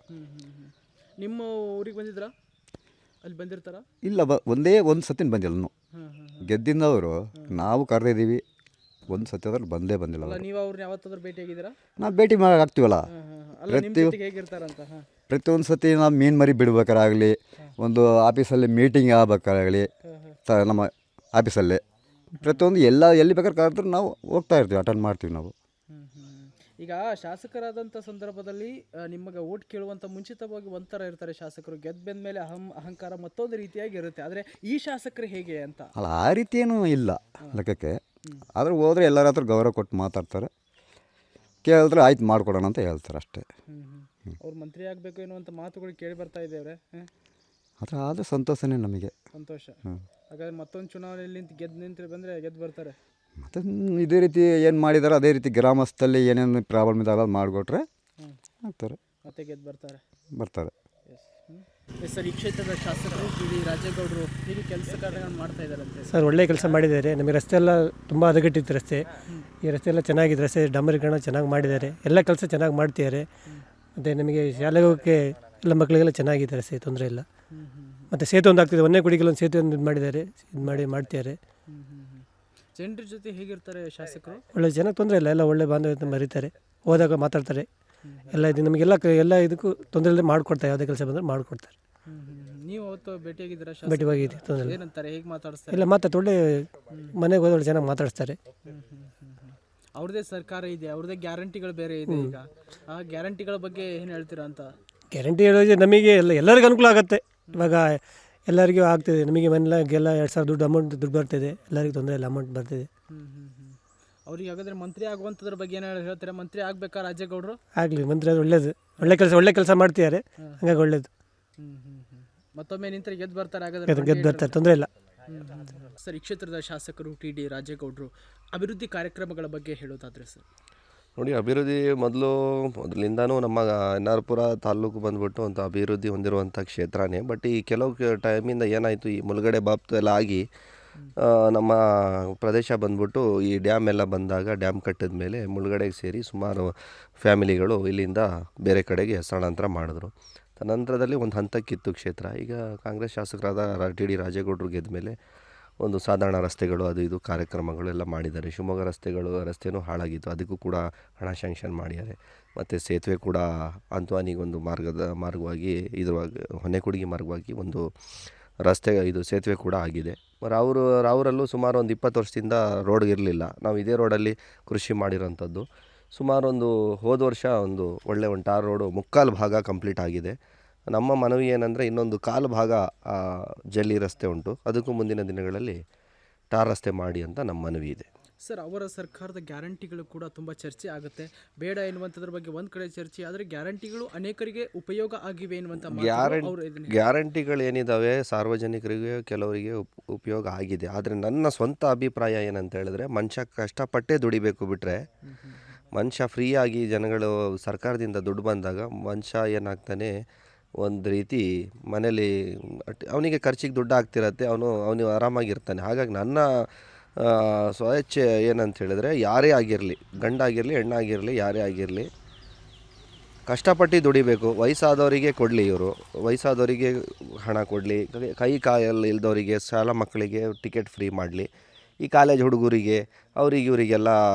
ನಿಮ್ಮ ಊರಿಗೆ ಬಂದಿದ್ರಾ? ಅಲ್ಲಿ ಬಂದಿರ್ತಾರ? ಇಲ್ಲ, ಒಂದೇ ಒಂದು ಸತಿನ ಬಂದಿಲ್ಲ. ಗೆದ್ದಿಂದವರು ನಾವು ಕರೆದಿದ್ದೀವಿ, ಒಂದು ಸತಿ ಅದ್ರಲ್ಲಿ ಬಂದೇ ಬಂದಿಲ್ಲ. ನೀವು ಅವ್ರನ್ನ ಯಾವತ್ತಾದ್ರೂ ಭೇಟಿಯಾಗಿದ್ದೀರಾ? ನಾವು ಭೇಟಿ ಆಗ್ತೀವಲ್ಲ ಪ್ರತಿಯೊಂದು ಸತಿ. ನಾವು ಮೀನು ಮರಿ ಬಿಡ್ಬೇಕಾರಾಗಲಿ, ಒಂದು ಆಫೀಸಲ್ಲಿ ಮೀಟಿಂಗ್ ಆಗಬೇಕಾಗಲಿ, ನಮ್ಮ ಆಫೀಸಲ್ಲಿ ಪ್ರತಿಯೊಂದು ಎಲ್ಲಿ ಬೇಕಾದ್ರೆ ಕರೆದ್ರೆ ನಾವು ಹೋಗ್ತಾ ಇರ್ತೀವಿ, ಅಟೆಂಡ್ ಮಾಡ್ತೀವಿ ನಾವು. ಈಗ ಶಾಸಕರಾದಂಥ ಸಂದರ್ಭದಲ್ಲಿ ನಿಮಗೆ ಓಟ್ ಕೇಳುವಂಥ ಮುಂಚಿತವಾಗಿ ಒಂಥರ ಇರ್ತಾರೆ ಶಾಸಕರು. ಗೆದ್ದ ಮೇಲೆ ಅಹಂಕಾರ ಮತ್ತೊಂದು ರೀತಿಯಾಗಿ ಇರುತ್ತೆ. ಆದರೆ ಈ ಶಾಸಕರು ಹೇಗೆ ಅಂತ? ಅಲ್ಲ, ಆ ರೀತಿ ಏನೂ ಇಲ್ಲ ಲೆಕ್ಕಕ್ಕೆ. ಆದರೆ ಹೋದರೆ ಎಲ್ಲರ ಹತ್ರ ಗೌರವ ಕೊಟ್ಟು ಮಾತಾಡ್ತಾರೆ. ಕೇಳಿದ್ರೆ ಆಯ್ತು ಮಾಡಿಕೊಡೋಣ ಅಂತ ಹೇಳ್ತಾರೆ ಅಷ್ಟೇ. ಅವ್ರು ಮಂತ್ರಿ ಆಗಬೇಕು ಎನ್ನುವಂಥ ಮಾತುಗಳು ಕೇಳಿ ಬರ್ತಾ ಇದ್ದೇವೆ. ಆದರೆ ಅದು ಸಂತೋಷನೇ ನಮಗೆ. ಸಂತೋಷ. ಹಾಗಾದ್ರೆ ಮತ್ತೊಂದು ಚುನಾವಣೆಯಲ್ಲಿ ಗೆದ್ದು ಬಂದರೆ ಗೆದ್ದು ಬರ್ತಾರೆ. ಮತ್ತು ಇದೇ ರೀತಿ ಏನು ಮಾಡಿದಾರೆ ಅದೇ ರೀತಿ ಗ್ರಾಮಸ್ಥಲ್ಲಿ ಏನೇನು ಪ್ರಾಬ್ಲಮ್ ಇದಾವೆ ಅದು ಮಾಡಿಕೊಟ್ರೆ ಆಗ್ತಾರೆ, ಮತ್ತೆ ಗೆದ್ದು ಬರ್ತಾರೆ. ಸರ್, ಈ ಕ್ಷೇತ್ರದ ಶಾಸಕರು ಟಿ.ಡಿ. ರಾಜೇಗೌಡರು ಹೇಗೆ ಕೆಲಸ ಕಾರ್ಯಗಳನ್ನು ಮಾಡ್ತಾ ಇದ್ದಾರಂತೆ? ಸರ್, ಒಳ್ಳೆ ಕೆಲಸ ಮಾಡಿದ್ದಾರೆ. ನಮಗೆ ರಸ್ತೆ ಎಲ್ಲ ತುಂಬ ಹದಗೆಟ್ಟಿತ್ತು ರಸ್ತೆ. ಈ ರಸ್ತೆ ಎಲ್ಲ ಚೆನ್ನಾಗಿದೆ. ರಸ್ತೆ ಡಾಂಬರೀಕರಣ ಚೆನ್ನಾಗಿ ಮಾಡಿದ್ದಾರೆ. ಎಲ್ಲ ಕೆಲಸ ಚೆನ್ನಾಗಿ ಮಾಡ್ತಿದ್ದಾರೆ. ಮತ್ತು ನಮಗೆ ಶಾಲೆಗೆ ಹೋಗೋಕ್ಕೆ ಎಲ್ಲ ಮಕ್ಕಳಿಗೆಲ್ಲ ಚೆನ್ನಾಗಿದೆ ರಸ್ತೆ, ತೊಂದರೆ ಇಲ್ಲ. ಮತ್ತು ಸೇತುವೆ ಒಂದು ಆಗ್ತಿದೆ. ಒಂದೇ ಕುಡಿಗೆಲ್ಲ ಒಂದು ಸೇತುವೆ ಒಂದು ಇದು ಮಾಡಿದ್ದಾರೆ, ಮಾಡ್ತಿದ್ದಾರೆ. ಜನರ ಜೊತೆ ಹೇಗಿರ್ತಾರೆ ಶಾಸಕರು? ಒಳ್ಳೆ ಜನಕ್ಕೆ ತೊಂದರೆ ಇಲ್ಲ, ಎಲ್ಲ ಒಳ್ಳೆ ಬಾಂಧವ್ಯ ಮರೀತಾರೆ, ಹೋದಾಗ ಮಾತಾಡ್ತಾರೆ. ಎಲ್ಲ ಇದು ನಮಗೆಲ್ಲ ಇದಕ್ಕೂ ತೊಂದರೆ ಇಲ್ಲದೆ ಮಾಡಿಕೊಡ್ತಾರೆ. ಯಾವುದೇ ಕೆಲಸ ಬಂದರೆ ಮಾಡಿಕೊಡ್ತಾರೆ. ನೀವು ಅವತ್ತು ಭೇಟಿಯಾಗಿದ್ದೀರಾ? ಭೇಟಿಯಾಗಿದ್ದೀವಿ. ತೊಂದರೆ ಇಲ್ಲ. ಏನಂತಾರೆ, ಹೇಗೆ ಮಾತಾಡಿಸ್ತಾರೆ? ಇಲ್ಲ, ಒಳ್ಳೆ ಮನೆಗೆ ಹೋದ ಒಳ್ಳೆ ಚೆನ್ನಾಗಿ ಮಾತಾಡಿಸ್ತಾರೆ. ಅವ್ರದ್ದೇ ಸರ್ಕಾರ ಇದೆ, ಅವ್ರದ್ದೇ ಗ್ಯಾರಂಟಿಗಳು ಬೇರೆ ಇದೆ. ಈಗ ಆ ಗ್ಯಾರಂಟಿಗಳ ಬಗ್ಗೆ ಏನು ಹೇಳ್ತೀರಾ ಅಂತ? ಗ್ಯಾರಂಟಿ ಹೇಳೋದು ನಮಗೆ ಎಲ್ಲರಿಗೂ ಅನುಕೂಲ ಆಗುತ್ತೆ. ಇವಾಗ ಎಲ್ಲರಿಗೂ ಆಗ್ತಿದೆ. ನಮಗೆ ಮನೆಗೆಲ್ಲ 2,000 ದುಡ್ಡು ಬರ್ತಿದೆ. ಎಲ್ಲರಿಗೂ ತೊಂದರೆ ಇಲ್ಲ, ಅಮೌಂಟ್ ಬರ್ತಿದೆ. ಅವ್ರಿಗೆ ಹಾಗಾದ್ರೆ ಮಂತ್ರಿ ಆಗುವಂಥದ್ರ ಬಗ್ಗೆ ಏನು ಹೇಳ್ತಾರೆ? ಮಂತ್ರಿ ಆಗಬೇಕಾ ರಾಜೇಗೌಡರು? ಆಗಲಿ, ಮಂತ್ರಿ ಅದು ಒಳ್ಳೇದು. ಒಳ್ಳೆ ಕೆಲಸ ಮಾಡ್ತಿದ್ದಾರೆ, ಹಂಗಾಗಿ ಒಳ್ಳೇದು. ಮತ್ತೊಮ್ಮೆ ನಿಂತರೆ ಗೆದ್ದು ಬರ್ತಾರೆ. ಹಾಗಾದ್ರೆ ಗೆದ್ದು ಬರ್ತಾರೆ, ತೊಂದರೆ ಇಲ್ಲ. ಸರ್, ಈ ಕ್ಷೇತ್ರದ ಶಾಸಕರು ಟಿ.ಡಿ. ರಾಜೇಗೌಡರು ಅಭಿವೃದ್ಧಿ ಕಾರ್ಯಕ್ರಮಗಳ ಬಗ್ಗೆ ಹೇಳೋದಾದ್ರೆ ಸರ್? ನೋಡಿ, ಅಭಿವೃದ್ಧಿ ಮೊದಲಿಂದನೂ ನಮ್ಮ ಎನ್ನಾರ್ಪುರ ತಾಲೂಕು ಬಂದ್ಬಿಟ್ಟು ಒಂದು ಅಭಿವೃದ್ಧಿ ಹೊಂದಿರುವಂಥ ಕ್ಷೇತ್ರನೇ. ಬಟ್ ಈ ಕೆಲವು ಟೈಮಿಂದ ಏನಾಯಿತು, ಈ ಮುಳುಗಡೆ ಬಾಪ್ತು ಎಲ್ಲ ಆಗಿ ನಮ್ಮ ಪ್ರದೇಶ ಬಂದ್ಬಿಟ್ಟು ಈ ಡ್ಯಾಮ್ ಎಲ್ಲ ಬಂದಾಗ, ಡ್ಯಾಮ್ ಕಟ್ಟಿದ ಮೇಲೆ ಮುಳುಗಡೆಗೆ ಸೇರಿ ಸುಮಾರು ಫ್ಯಾಮಿಲಿಗಳು ಇಲ್ಲಿಂದ ಬೇರೆ ಕಡೆಗೆ ಸ್ಥಳಾಂತರ ಮಾಡಿದ್ರು. ತದನಂತರದಲ್ಲಿ ಒಂದು ಹಂತಕ್ಕಿತ್ತು ಕ್ಷೇತ್ರ. ಈಗ ಕಾಂಗ್ರೆಸ್ ಶಾಸಕರಾದ ಟಿ.ಡಿ. ರಾಜೇಗೌಡರು ಗೆದ್ದ ಮೇಲೆ ಒಂದು ಸಾಧಾರಣ ರಸ್ತೆಗಳು ಅದು ಇದು ಕಾರ್ಯಕ್ರಮಗಳು ಎಲ್ಲ ಮಾಡಿದ್ದಾರೆ. ಶಿವಮೊಗ್ಗ ರಸ್ತೆನೂ ಹಾಳಾಗಿತ್ತು, ಅದಕ್ಕೂ ಕೂಡ ಹಣ ಸ್ಯಾಂಕ್ಷನ್ ಮಾಡಿದ್ದಾರೆ. ಮತ್ತು ಸೇತುವೆ ಕೂಡ ಅಂತ್ವಾನಿಗೊಂದು ಮಾರ್ಗವಾಗಿ ಹೊನ್ನೆಕುಡಿಗೆ ಮಾರ್ಗವಾಗಿ ಒಂದು ಸೇತುವೆ ಕೂಡ ಆಗಿದೆ. ರಾವೂರಲ್ಲೂ ಸುಮಾರು ಒಂದು 20 ವರ್ಷದಿಂದ ರೋಡ್ ಇರಲಿಲ್ಲ. ನಾವು ಇದೇ ರೋಡಲ್ಲಿ ಕೃಷಿ ಮಾಡಿರೋಂಥದ್ದು. ಸುಮಾರು ಹೋದ ವರ್ಷ ಒಂದು ಟಾರ್ ರೋಡು 3/4 ಭಾಗ ಕಂಪ್ಲೀಟ್ ಆಗಿದೆ. ನಮ್ಮ ಮನವಿ ಏನಂದರೆ, ಇನ್ನೊಂದು 1/4 ಭಾಗ ಜಲ್ಲಿ ರಸ್ತೆ ಉಂಟು, ಅದಕ್ಕೂ ಮುಂದಿನ ದಿನಗಳಲ್ಲಿ ಟಾರ್ ರಸ್ತೆ ಮಾಡಿ ಅಂತ ನಮ್ಮ ಮನವಿ ಇದೆ. ಸರ್, ಅವರ ಸರ್ಕಾರದ ಗ್ಯಾರಂಟಿಗಳು ಕೂಡ ತುಂಬ ಚರ್ಚೆ ಆಗುತ್ತೆ. ಬೇಡ ಎನ್ನುವಂಥದ್ರ ಬಗ್ಗೆ ಒಂದು ಕಡೆ ಚರ್ಚೆ ಆದರೆ ಗ್ಯಾರಂಟಿಗಳು ಅನೇಕರಿಗೆ ಉಪಯೋಗ ಆಗಿವೆ ಎನ್ನುವಂಥ ಗ್ಯಾರಂಟಿಗಳೇನಿದ್ದಾವೆ ಸಾರ್ವಜನಿಕರಿಗೆ ಕೆಲವರಿಗೆ ಉಪಯೋಗ ಆಗಿದೆ. ಆದರೆ ನನ್ನ ಸ್ವಂತ ಅಭಿಪ್ರಾಯ ಏನಂತ ಹೇಳಿದ್ರೆ, ಮನುಷ್ಯ ಕಷ್ಟಪಟ್ಟೇ ದುಡಿಬೇಕು ಬಿಟ್ಟರೆ, ಮನುಷ್ಯ ಫ್ರೀಯಾಗಿ ಜನಗಳು ಸರ್ಕಾರದಿಂದ ದುಡ್ಡು ಬಂದಾಗ ಮನುಷ್ಯ ಏನಾಗ್ತಾನೆ, ಒಂದು ರೀತಿ ಮನೇಲಿ ಅವನಿಗೆ ಖರ್ಚಿಗೆ ದುಡ್ಡು ಆಗ್ತಿರತ್ತೆ, ಅವನು ಆರಾಮಾಗಿರ್ತಾನೆ. ಹಾಗಾಗಿ ನನ್ನ ಸ್ವಇಚ್ಛೆ ಏನಂತ ಹೇಳಿದ್ರೆ, ಯಾರೇ ಆಗಿರಲಿ, ಗಂಡಾಗಿರಲಿ ಹೆಣ್ಣಾಗಿರಲಿ, ಯಾರೇ ಆಗಿರಲಿ ಕಷ್ಟಪಟ್ಟು ದುಡಿಬೇಕು. ವಯಸ್ಸಾದವರಿಗೆ ಕೊಡಲಿ, ಇವರು ವಯಸ್ಸಾದವರಿಗೆ ಹಣ ಕೊಡಲಿ, ಕೈ ಕಾಯಲ್ಲಿ ಇಲ್ದವರಿಗೆ ಶಾಲಾ ಮಕ್ಕಳಿಗೆ ಟಿಕೆಟ್ ಫ್ರೀ ಮಾಡಲಿ. ಈ ಕಾಲೇಜ್ ಹುಡುಗರಿಗೆ ಇವರಿಗೆಲ್ಲ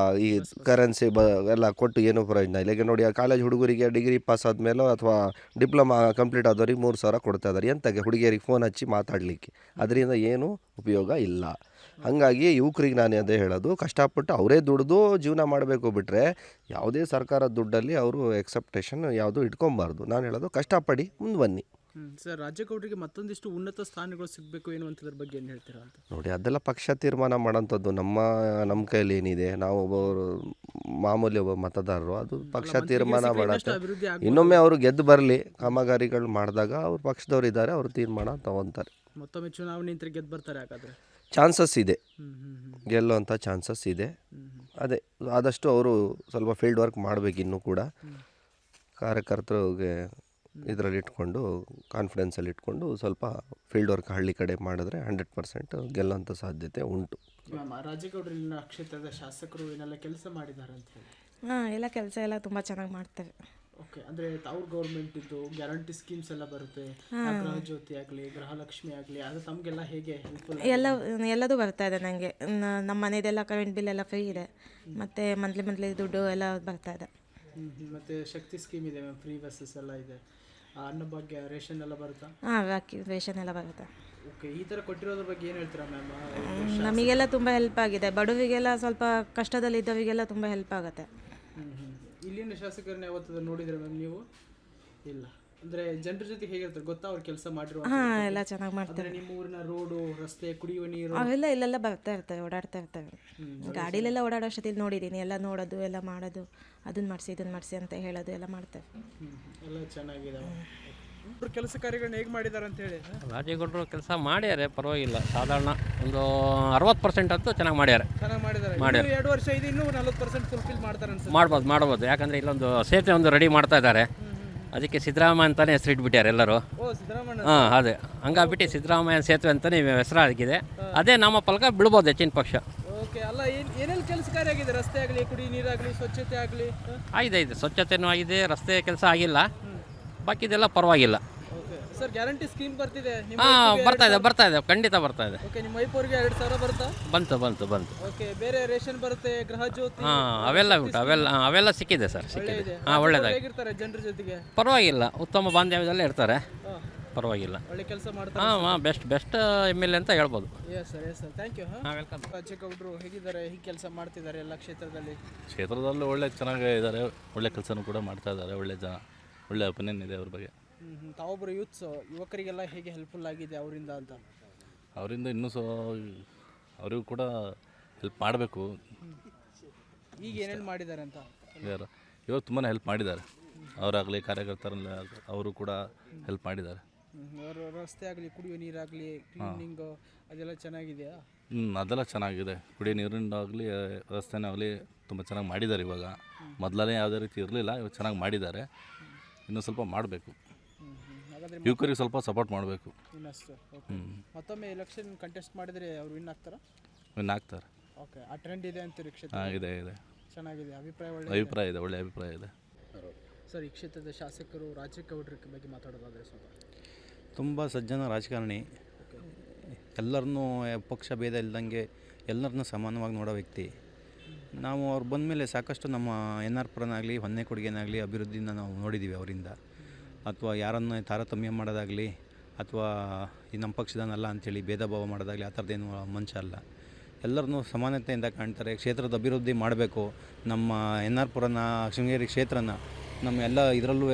ಈ ಕರೆನ್ಸಿ ಎಲ್ಲ ಕೊಟ್ಟು ಏನೂ ಪ್ರಯೋಜನ ಇಲ್ಲ. ಈಗ ನೋಡಿ, ಆ ಕಾಲೇಜ್ ಹುಡುಗರಿಗೆ ಡಿಗ್ರಿ ಪಾಸ್ ಆದಮೇಲೋ ಅಥವಾ ಡಿಪ್ಲೊಮಾ ಕಂಪ್ಲೀಟ್ ಆದವ್ರಿಗೆ 3,000 ಕೊಡ್ತಾ ಇದ್ದಾರೆ. ಎಂತಕ್ಕೆ? ಹುಡುಗಿಯರಿಗೆ ಫೋನ್ ಹಚ್ಚಿ ಮಾತಾಡಲಿಕ್ಕೆ. ಅದರಿಂದ ಏನೂ ಉಪಯೋಗ ಇಲ್ಲ. ಹಾಗಾಗಿ ಯುವಕರಿಗೆ ನಾನು ಅದೇ ಹೇಳೋದು, ಕಷ್ಟಪಟ್ಟು ಅವರೇ ದುಡಿದು ಜೀವನ ಮಾಡಬೇಕು ಬಿಟ್ಟರೆ ಯಾವುದೇ ಸರ್ಕಾರದ ದುಡ್ಡಲ್ಲಿ ಅವರು ಎಕ್ಸೆಪ್ಟೇಷನ್ ಯಾವುದು ಇಟ್ಕೊಬಾರ್ದು. ನಾನು ಹೇಳೋದು, ಕಷ್ಟಪಡಿ ಮುಂದೆ ಬನ್ನಿ. ಸರ್, ರಾಜೇಗೌಡರಿಗೆ ಮತ್ತೊಂದಿಷ್ಟು ಉನ್ನತ ಸ್ಥಾನಗಳು ಸಿಗಬೇಕು ಎನ್ನುವಂಥದ್ರ ಬಗ್ಗೆ ಏನು ಹೇಳ್ತೀರಾ ಅಂತ? ನೋಡಿ, ಅದೆಲ್ಲ ಪಕ್ಷ ತೀರ್ಮಾನ ಮಾಡೋಂಥದ್ದು. ನಮ್ಮ ಕೈಯಲ್ಲಿ ಏನಿದೆ, ನಾವು ಮಾಮೂಲಿ ಒಬ್ಬ ಮತದಾರರು, ಅದು ಪಕ್ಷ ತೀರ್ಮಾನ ಮಾಡುತ್ತೆ. ಇನ್ನೊಮ್ಮೆ ಅವರು ಗೆದ್ದು ಬರಲಿ, ಕಾಮಗಾರಿಗಳು ಮಾಡಿದಾಗ ಅವ್ರ ಪಕ್ಷದವ್ರು ಇದ್ದಾರೆ, ಅವರು ತೀರ್ಮಾನ ತಗೊತಾರೆ. ಮತ್ತೊಮ್ಮೆ ಚುನಾವಣೆ ನಿಂತರೆ ಗೆದ್ದು ಬರ್ತಾರೆ ಹಾಗಾದರೆ? ಚಾನ್ಸಸ್ ಇದೆ, ಗೆಲ್ಲುವಂಥ ಚಾನ್ಸಸ್ ಇದೆ. ಅದೇ ಆದಷ್ಟು ಅವರು ಸ್ವಲ್ಪ ಫೀಲ್ಡ್ ವರ್ಕ್ ಮಾಡಬೇಕು. ಇನ್ನೂ ಕೂಡ ಕಾರ್ಯಕರ್ತರಿಗೆ ಇದರಲ್ಲಿ ಇಟ್ಕೊಂಡು, ಕಾನ್ಫಿಡೆನ್ಸಲ್ಲಿ ಇಟ್ಕೊಂಡು ಸ್ವಲ್ಪ ಫೀಲ್ಡ್ ವರ್ಕ್ ಹಳ್ಳಿ ಕಡೆ ಮಾಡಿದ್ರೆ 100% ಗೆಲ್ಲೋಂಥ ಸಾಧ್ಯತೆ ಉಂಟು. ರಾಜೇಗೌಡರು ಇಲ್ಲಿನ ಕ್ಷೇತ್ರದ ಶಾಸಕರು ಏನೆಲ್ಲ ಕೆಲಸ ಮಾಡಿದ್ದಾರೆ ಅಂತ ಹೇಳಿ? ಎಲ್ಲ ಕೆಲಸ ಎಲ್ಲ ತುಂಬ ಚೆನ್ನಾಗಿ ಮಾಡ್ತಾರೆ. ಓಕೆ, ಅಂದರೆ ಅವ್ರ ಗೌರ್ಮೆಂಟ್ ಇದ್ದು ಗ್ಯಾರಂಟಿ ಸ್ಕೀಮ್ಸ್ ಎಲ್ಲ ಬರುತ್ತೆ, ಗೃಹ ಜ್ಯೋತಿ ಆಗಲಿ, ಗೃಹಲಕ್ಷ್ಮಿ ಆಗಲಿ, ಅದು ತಮಗೆಲ್ಲ ಹೇಗೆ ಹೆಲ್ಪ್ಫುಲ್? ಎಲ್ಲದೂ ಬರ್ತಾ ಇದೆ ನನಗೆ. ನಮ್ಮ ಮನೆಯದೆಲ್ಲ ಕರೆಂಟ್ ಬಿಲ್ ಎಲ್ಲ ಫ್ರೀ ಇದೆ, ಮತ್ತು ಮಂತ್ಲಿ ದುಡ್ಡು ಎಲ್ಲ ಬರ್ತಾ ಇದೆ. ಮತ್ತು ಶಕ್ತಿ ಸ್ಕೀಮ್ ಇದೆ ಮ್ಯಾಮ್, ಫ್ರೀ ಬಸ್ಸಸ್ ಎಲ್ಲ ಇದೆ, ಅನ್ನಭಾಗ್ಯ, ರೇಷನ್ ಎಲ್ಲ ಬರುತ್ತಾ? ರೇಷನ್ ಎಲ್ಲ ಬರುತ್ತೆ. ಓಕೆ, ಈ ಥರ ಕೊಟ್ಟಿರೋದ್ರ ಬಗ್ಗೆ ಏನು ಹೇಳ್ತೀರಾ ಮ್ಯಾಮ್? ನಮಗೆಲ್ಲ ತುಂಬ ಹೆಲ್ಪ್ ಆಗಿದೆ. ಬಡವರಿಗೆಲ್ಲ, ಸ್ವಲ್ಪ ಕಷ್ಟದಲ್ಲಿದ್ದವರಿಗೆಲ್ಲ ತುಂಬ ಹೆಲ್ಪ್ ಆಗುತ್ತೆ. ಇಲ್ಲಿನ ಶಾಸಕರನ್ನ ಯಾವತ್ತಾದ್ರೂ ನೋಡಿದ್ರೆ ಮ್ಯಾಮ್ ನೀವು? ಇಲ್ಲ, ಅಂದರೆ ಜನರ ಜೊತೆ ಹೇಗಿರ್ತಾರೆ ಗೊತ್ತಾ ಅವ್ರು ಕೆಲಸ ಮಾಡಿರೋ? ಎಲ್ಲ ಚೆನ್ನಾಗಿ ಮಾಡ್ತಾರೆ. ನಿಮ್ಮ ಊರಿನ ರೋಡು, ರಸ್ತೆ, ಕುಡಿಯುವ ನೀರು ಅವೆಲ್ಲ ಇಲ್ಲೆಲ್ಲ ಬರ್ತಾ ಇರ್ತವೆ, ಓಡಾಡ್ತಾ ಇರ್ತವೆ. ಗಾಡಿಲೆಲ್ಲ ಓಡಾಡೋ ಅಷ್ಟೊತ್ತಿಗೆ ನೋಡಿದ್ದೀನಿ, ಎಲ್ಲ ನೋಡೋದು, ಎಲ್ಲ ಮಾಡೋದು, ಅದನ್ನ ಮಾಡಿಸಿ ಇದನ್ನ ಮಾಡಿಸಿ ಅಂತ ಹೇಳೋದು ಎಲ್ಲ ಮಾಡ್ತಾರೆ. ಎಲ್ಲ ಚೆನ್ನಾಗಿದೆ. ಕೆಲಸ ಕಾರ್ಯಗಳನ್ನ ಹೇಗೆ ಮಾಡಿದ್ದಾರೆ ಅಂತ ಹೇಳಿ? ರಾಜೇಗೌಡರು ಕೆಲಸ ಮಾಡ್ಯಾರೆ, ಪರವಾಗಿಲ್ಲ. ಸಾಧಾರಣ ಒಂದು 60% ಅಂತೂ ಚೆನ್ನಾಗಿ ಮಾಡ್ಯಾರೆ. ಚೆನ್ನಾಗಿ ಮಾಡಿದ್ದಾರೆ. 2 ವರ್ಷ ಇದೆ, ಇನ್ನೂ 40% ಫುಲ್ಫಿಲ್ ಮಾಡ್ತಾರೆ ಅನ್ಸುತ್ತೆ. ಮಾಡ್ಬೋದು. ಯಾಕಂದರೆ ಇಲ್ಲೊಂದು ಸೇತುವೆ ಒಂದು ರೆಡಿ ಮಾಡ್ತಾ ಇದ್ದಾರೆ. ಅದಕ್ಕೆ ಸಿದ್ದರಾಮಯ್ಯ ಅಂತಲೇ ಹೆಸರಿಟ್ಬಿಟ್ಟಾರೆ ಎಲ್ಲರೂ. ಅದೇ ಹಂಗಾಗ್ಬಿಟ್ಟು ಸಿದ್ದರಾಮಯ್ಯ ಸೇತುವೆ ಅಂತಲೇ ಹೆಸರು ಆಗಿದೆ. ಅದೇ ನಮ್ಮ ಫಲಕ ಬೀಳ್ಬೋದು ಹೆಚ್ಚಿನ ಪಕ್ಷ. ಓಕೆ, ಅಲ್ಲ ಏನೆಲ್ಲ ಕೆಲಸ ಕಾರ್ಯ ಆಗಿದೆ? ರಸ್ತೆ ಆಗಲಿ, ಕುಡಿ ನೀರಾಗಲಿ, ಸ್ವಚ್ಛತೆ ಆಗಲಿ? ಆಗಿದೆ, ಸ್ವಚ್ಛತೆನೂ ಆಗಿದೆ, ರಸ್ತೆ ಕೆಲಸ ಆಗಿಲ್ಲ, ಬಾಕಿದೆಲ್ಲ ಪರವಾಗಿಲ್ಲ. ಸರ್, ಗ್ಯಾರಂಟಿ ಸ್ಕೀಮ್ ಬರ್ತಿದೆ? ಬರ್ತಾ ಇದೆ, ಖಂಡಿತ ಬರ್ತಾ ಇದೆ. ಓಕೆ, ನಿಮ್ಮ ವೈಫವ್ರಿಗೆ 2,000 ಬರುತ್ತಾ? ಬಂತು. ಓಕೆ, ಬೇರೆ ರೇಷನ್ ಬರುತ್ತೆ, ಗೃಹ ಜ್ಯೋತಿ? ಅವೆಲ್ಲ ಉಂಟು, ಅವೆಲ್ಲ ಸಿಕ್ಕಿದೆ ಸರ್, ಸಿಕ್ಕಿದೆ. ಒಳ್ಳೆದಾಗಿ ಹೇಗಿರ್ತಾರೆ ಜನರ ಜೊತೆಗೆ? ಪರವಾಗಿಲ್ಲ, ಉತ್ತಮ ಬಾಂಧವ್ಯದಲ್ಲೇ ಇರ್ತಾರೆ, ಪರವಾಗಿಲ್ಲ. ಒಳ್ಳೆ ಕೆಲಸ ಮಾಡ್ತಾರೆ. ಬೆಸ್ಟ್ MLA ಅಂತ ಹೇಳ್ಬೋದು. Yes sir, thank you. Welcome. ರಾಜೇಗೌಡರು ಹೇಗಿದ್ದಾರೆ, ಹೇಗೆ ಕೆಲಸ ಮಾಡ್ತಿದ್ದಾರೆ ಎಲ್ಲ ಕ್ಷೇತ್ರದಲ್ಲಿ? ಒಳ್ಳೆ ಚೆನ್ನಾಗೇ ಇದ್ದಾರೆ, ಒಳ್ಳೆ ಕೆಲಸನೂ ಕೂಡ ಮಾಡ್ತಾ ಇದ್ದಾರೆ. ಒಳ್ಳೆ ಒಪಿನಿಯನ್ ಇದೆ ಅವ್ರ ಬಗ್ಗೆ. ತಾವೊಬ್ಬರು ಯುವಕರಿಗೆಲ್ಲ ಹೇಗೆ ಹೆಲ್ಪ್ಫುಲ್ ಆಗಿದೆ ಅವರಿಂದ ಅಂತ? ಅವರಿಂದ ಇನ್ನೂ ಅವರಿಗೂ ಕೂಡ ಹೆಲ್ಪ್ ಮಾಡಬೇಕು. ಈಗ ಏನೇನು ಮಾಡಿದ್ದಾರೆ ಅಂತ? ಇವಾಗ ತುಂಬಾ ಹೆಲ್ಪ್ ಮಾಡಿದ್ದಾರೆ. ಅವರಾಗಲಿ, ಕಾರ್ಯಕರ್ತರಲ್ಲ, ಅವರು ಕೂಡ ಹೆಲ್ಪ್ ಮಾಡಿದ್ದಾರೆ. ರಸ್ತೆ ಆಗಲಿ, ಕುಡಿಯುವ ನೀರಾಗಲಿ, ಕ್ಲೀನಿಂಗ್ ಅದೆಲ್ಲ ಚೆನ್ನಾಗಿದೆಯಾ? ಅದೆಲ್ಲ ಚೆನ್ನಾಗಿದೆ. ಕುಡಿಯೋ ನೀರಿಂದಾಗಲಿ, ರಸ್ತೆನಾಗಲಿ ತುಂಬ ಚೆನ್ನಾಗಿ ಮಾಡಿದ್ದಾರೆ. ಇವಾಗ ಮೊದಲನೇ ಯಾವುದೇ ರೀತಿ ಇರಲಿಲ್ಲ, ಇವಾಗ ಚೆನ್ನಾಗಿ ಮಾಡಿದ್ದಾರೆ. ಇನ್ನೂ ಸ್ವಲ್ಪ ಮಾಡಬೇಕು. ಯುವಕರಿಗೆ ಸ್ವಲ್ಪ ಸಪೋರ್ಟ್ ಮಾಡಬೇಕು. ಮತ್ತೊಮ್ಮೆ ಎಲೆಕ್ಷನ್ ಕಂಟೆಸ್ಟ್ ಮಾಡಿದರೆ ಅವ್ರು ವಿನ್ ಆಗ್ತಾರಾ? ವಿನ್ ಆಗ್ತಾರೆ. ಓಕೆ, ಆ ಟ್ರೆಂಡ್ ಇದೆ ಅಂತೀರಿ ಕ್ಷೇತ್ರ? ಇದೆ. ಚೆನ್ನಾಗಿದೆ, ಒಳ್ಳೆ ಅಭಿಪ್ರಾಯ ಇದೆ. ಸರ್, ಈ ಕ್ಷೇತ್ರದ ಶಾಸಕರು ರಾಜೇಗೌಡರ ಬಗ್ಗೆ ಮಾತಾಡೋದಾದರೆ ತುಂಬ ಸಜ್ಜನ ರಾಜಕಾರಣಿ, ಎಲ್ಲರನ್ನೂ ಪಕ್ಷ ಭೇದ ಇಲ್ದಂಗೆ ಎಲ್ಲರನ್ನೂ ಸಮಾನವಾಗಿ ನೋಡೋ ವ್ಯಕ್ತಿ. ನಾವು ಅವ್ರು ಬಂದ ಮೇಲೆ ಸಾಕಷ್ಟು ನಮ್ಮ NR ಪುರನಾಗಲಿ, ಹೊನ್ನೇಕೊಡುಗೆನಾಗಲಿ ಅಭಿವೃದ್ಧಿನ ನಾವು ನೋಡಿದ್ದೀವಿ ಅವರಿಂದ. ಅಥವಾ ಯಾರನ್ನು ತಾರತಮ್ಯ ಮಾಡೋದಾಗಲಿ, ಅಥವಾ ಈ ನಮ್ಮ ಪಕ್ಷದನಲ್ಲ ಅಂಥೇಳಿ ಭೇದ ಭಾವ ಮಾಡೋದಾಗಲಿ, ಆ ಥರದ್ದೇನು ಮನುಷ್ಯ ಅಲ್ಲ. ಎಲ್ಲರನ್ನೂ ಸಮಾನತೆಯಿಂದ ಕಾಣ್ತಾರೆ. ಕ್ಷೇತ್ರದ ಅಭಿವೃದ್ಧಿ ಮಾಡಬೇಕು, ನಮ್ಮ NR ಪುರನ, ಶೃಂಗೇರಿ ಕ್ಷೇತ್ರನ ನಮ್ಮ ಎಲ್ಲ ಇದರಲ್ಲೂ